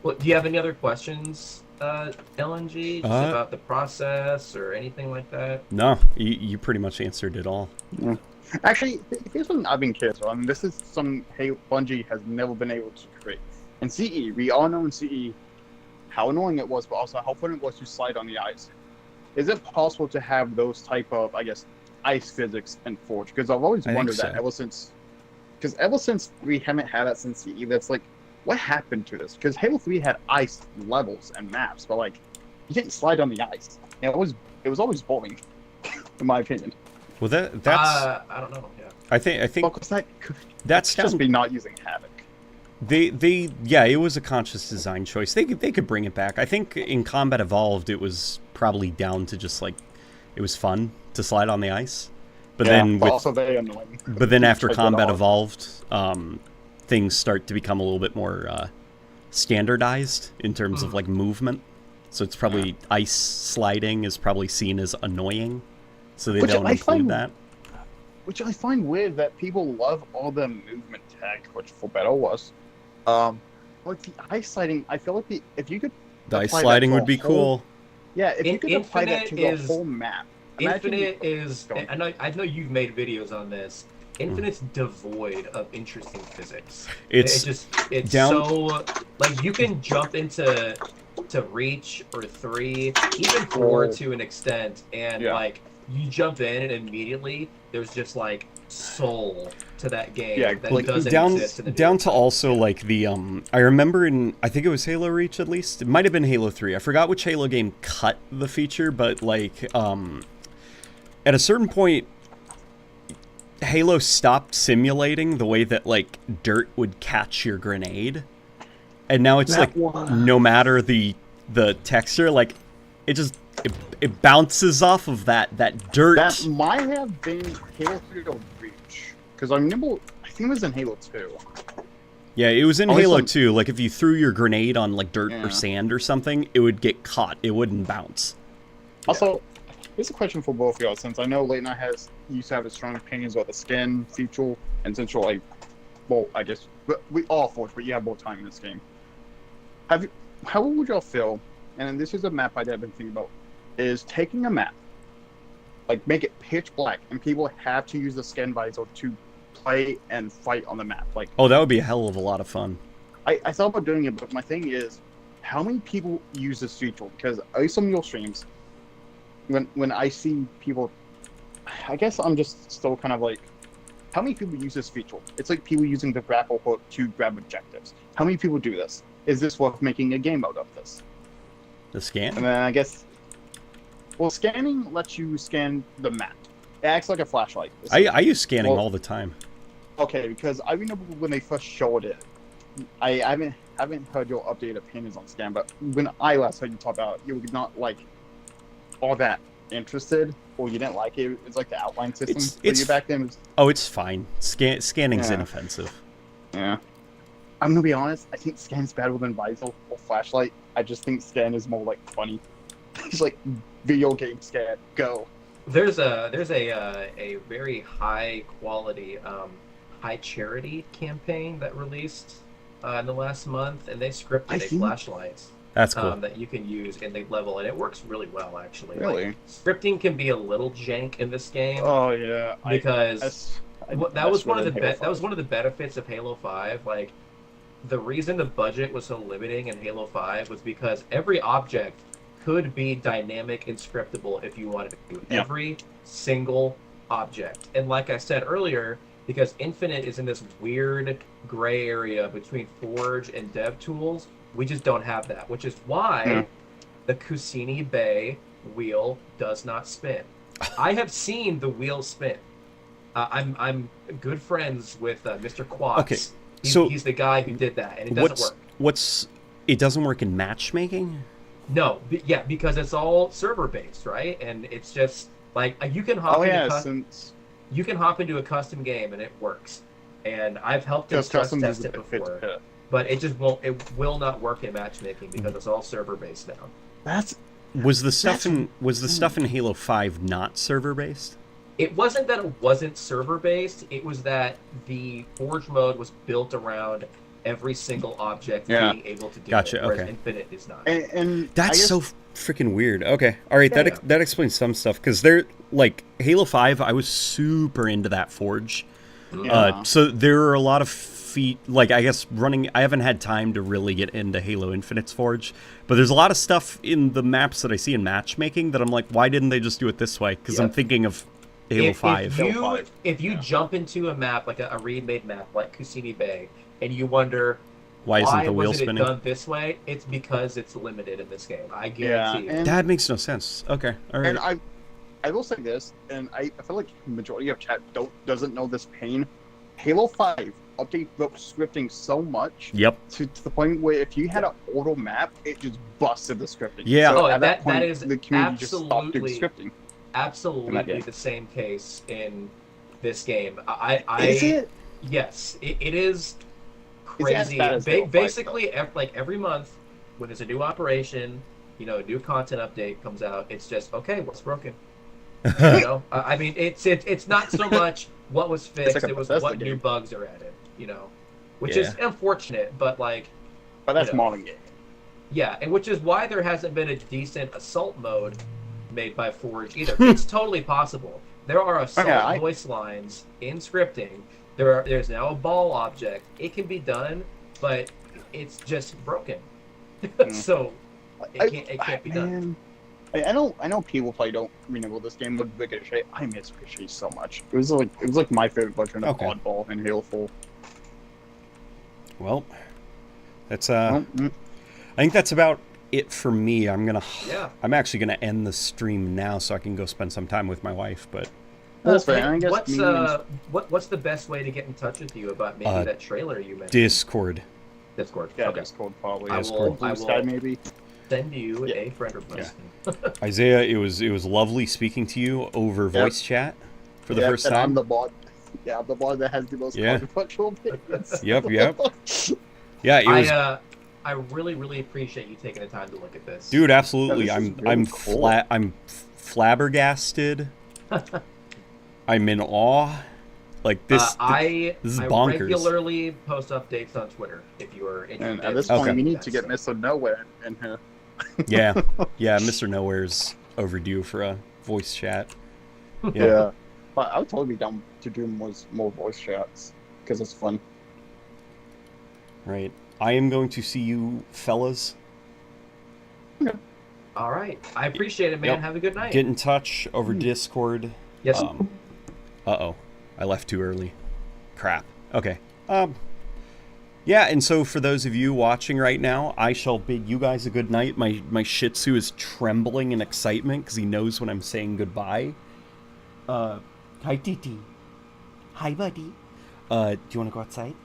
Well, do you have any other questions, LNG, just about the process or anything like that? No, you pretty much answered it all. Yeah. Actually, here's something I've been curious about, and this is something Bungie has never been able to create. In CE, we all know in CE how annoying it was, but also how fun it was to slide on the ice. Is it possible to have those type of, I guess, ice physics in Forge? Because I've always wondered that ever since we haven't had that since CE, that's like, what happened to this? Because Halo 3 had ice levels and maps, but like, you didn't slide on the ice. And it was always boring, in my opinion. Well, that's I don't know. Yeah. I think that's just be not using Havoc. It was a conscious design choice. They could bring it back. I think in Combat Evolved it was probably down to just like it was fun to slide on the ice. But then also very annoying. But then after Combat Evolved, things start to become a little bit more standardized in terms of like movement. So it's probably ice sliding is probably seen as annoying. so they Which don't I include find- that. Which I find weird that people love all the movement tech, which for better or worse. Like the ice sliding, I feel like if you could The ice apply that sliding to a would be whole- cool. Yeah, if you could apply that to the Infinite is- whole map. Imagine- Infinite is. Go on. I know you've made videos on this. Infinite's devoid of interesting physics. It's It's down- so like you can jump into reach or 3, even 4 Oh. to an extent, and Yeah. like you jump in and immediately there's just like soul to that game Yeah, that like, doesn't down exist in the down video. to also like the I remember I think it was Halo Reach, at least it might have been Halo 3. I forgot which Halo game cut the feature, but like at a certain point Halo stopped simulating the way that like dirt would catch your grenade, and now it's That like one- no matter the texture, like it bounces off of that dirt. That might have been Halo 3 to Reach. Because I remember, I think it was in Halo 2. Yeah, it was in Always Halo some- 2. Like, if you threw your grenade on, like, dirt Yeah. or sand or something, it would get caught. It wouldn't bounce. Also, here's a question for both of y'all, since I know Late Night used to have strong opinions about the skin feature, and since you're like, well, I guess, but we all forged, but you have more time in this game. How would y'all feel, and this is a map I've been thinking about, is taking a map, like make it pitch black, and people have to use the skin visor to play and fight on the map. Like, Oh, that would be a hell of a lot of fun. I thought about doing it, but my thing is, how many people use this feature? Because at least on your streams, when I see people, I guess I'm just still kind of like, how many people use this feature? It's like people using the grapple hook to grab objectives. How many people do this? Is this worth making a game mode of this? The scan? And then I guess, well, scanning lets you scan the map. It acts like a flashlight. I use scanning Well- all the time. Okay, because I remember when they first showed it, I haven't heard your updated opinions on scan, but when I last heard you talk about it, you were not like all that interested, or you didn't like it. It's like the outline system for it's- you back then. Was, Oh, it's fine. Scanning's Yeah. inoffensive. yeah. I'm gonna be honest. I think scan's better than visor or flashlight. I just think scan is more like funny. It's like video game scan. Go. There's a very high quality high charity campaign that released in the last month, and they I scripted a think- flashlight That's cool. that you can use in the level, and it works really well actually. Really? Like, scripting can be a little jank in this game Oh yeah. because that was one of the benefits of Halo 5. Like, the reason the budget was so limiting in Halo 5 was because every object could be dynamic and scriptable if you wanted to. Yeah. Every single object. And like I said earlier, because Infinite is in this weird gray area between Forge and Dev Tools, we just don't have that, which is why Yeah. the Kusini Bay wheel does not spin. I have seen the wheel spin. I'm good friends with Mr. Quats. Okay, so- he's the guy who did that, and it doesn't work. It doesn't work in matchmaking? No, because it's all server based, right? And it's just like you can hop Oh into yeah, since you can hop into a custom game and it works. And I've helped them because stress customs test is a it bit fit before, to fit. but it just won't. It will not work in matchmaking because it's all server based now. That's Was the stuff That's- in Halo 5 not server based? It wasn't that it wasn't server based. It was that the Forge mode was built around every single object Yeah. being able to do Gotcha, it, whereas okay. Infinite is not. and I That's guess, so freaking weird. Okay, all right, Yeah. that explains some stuff because they're like Halo 5. I was super into that Forge. Yeah. So there are a lot of like I guess I haven't had time to really get into Halo Infinite's Forge, but there's a lot of stuff in the maps that I see in matchmaking that I'm like, why didn't they just do it this way? Because I'm Yep. thinking of Halo 5. If you Yeah. jump into a map like a remade map like Kusini Bay, and you wonder Why isn't the wheel wasn't spinning? it done this way, it's because it's limited in this game. I guarantee you. and, That makes no sense. Okay, all right. and I will say this, and I feel like the majority of chat doesn't know this pain. Halo 5 update the scripting so much Yep. to the point where if you had an auto map, it just busted the scripting. Yeah. So Oh, at that point, is the community just stopped doing absolutely- scripting. Absolutely game. the same case in this game. I Is it? Yes, it is Is it as crazy. bad as Halo 5, Basically, every month when there's a new operation, a new content update comes out, it's just okay. What's broken? You know, I mean, it's not so much what was fixed; like a it was Bethesda what new game. bugs are added. You know, which is unfortunate, but like, But that's you know. modern game. Yeah, and which is why there hasn't been a decent assault mode made by Forge either. It's totally possible. There are assault voice lines in scripting. There's now a ball object. It can be done, but it's just broken. So it can't be done. I know people probably don't remember this game with Ricochet. I miss Ricochet so much. It was like my favorite version of Oddball and Halo 4. Well, that's I think that's about it for me. I'm actually gonna end the stream now so I can go spend some time with my wife. But that's fair. I guess what's the best way to get in touch with you about maybe that trailer you mentioned? Discord. Discord. Yeah, okay. Discord probably. I will Sky maybe. Send you a friend request. Yeah. Isaiah, it was lovely speaking to you over voice chat for the first time. I'm the bot. Yeah, I'm the bot that has the most controversial opinions. Yep. Yeah, I really, really appreciate you taking the time to look at this, dude. Absolutely, Yeah, I'm cool. I'm flabbergasted. I'm in awe. Like this. This is bonkers. I regularly post updates on Twitter if you are interested. And at this point, we need to get Mr. Nowhere in here. Yeah, Mr. Nowhere's overdue for a voice chat. Yeah. But I would totally be down to do more voice chats because it's fun. Right. I am going to see you fellas. All right. I appreciate it, man. Yep. Have a good night. Get in touch over Discord. Yes. Uh-oh. I left too early. Crap. Okay. Yeah, and so for those of you watching right now, I shall bid you guys a good night. My Shih Tzu is trembling in excitement because he knows when I'm saying goodbye. Hi, Titi. Hi, buddy. Do you want to go outside?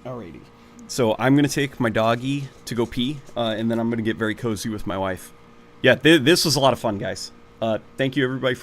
Alrighty. So I'm going to take my doggy to go pee, and then I'm going to get very cozy with my wife. Yeah, this was a lot of fun, guys. Thank you, everybody, for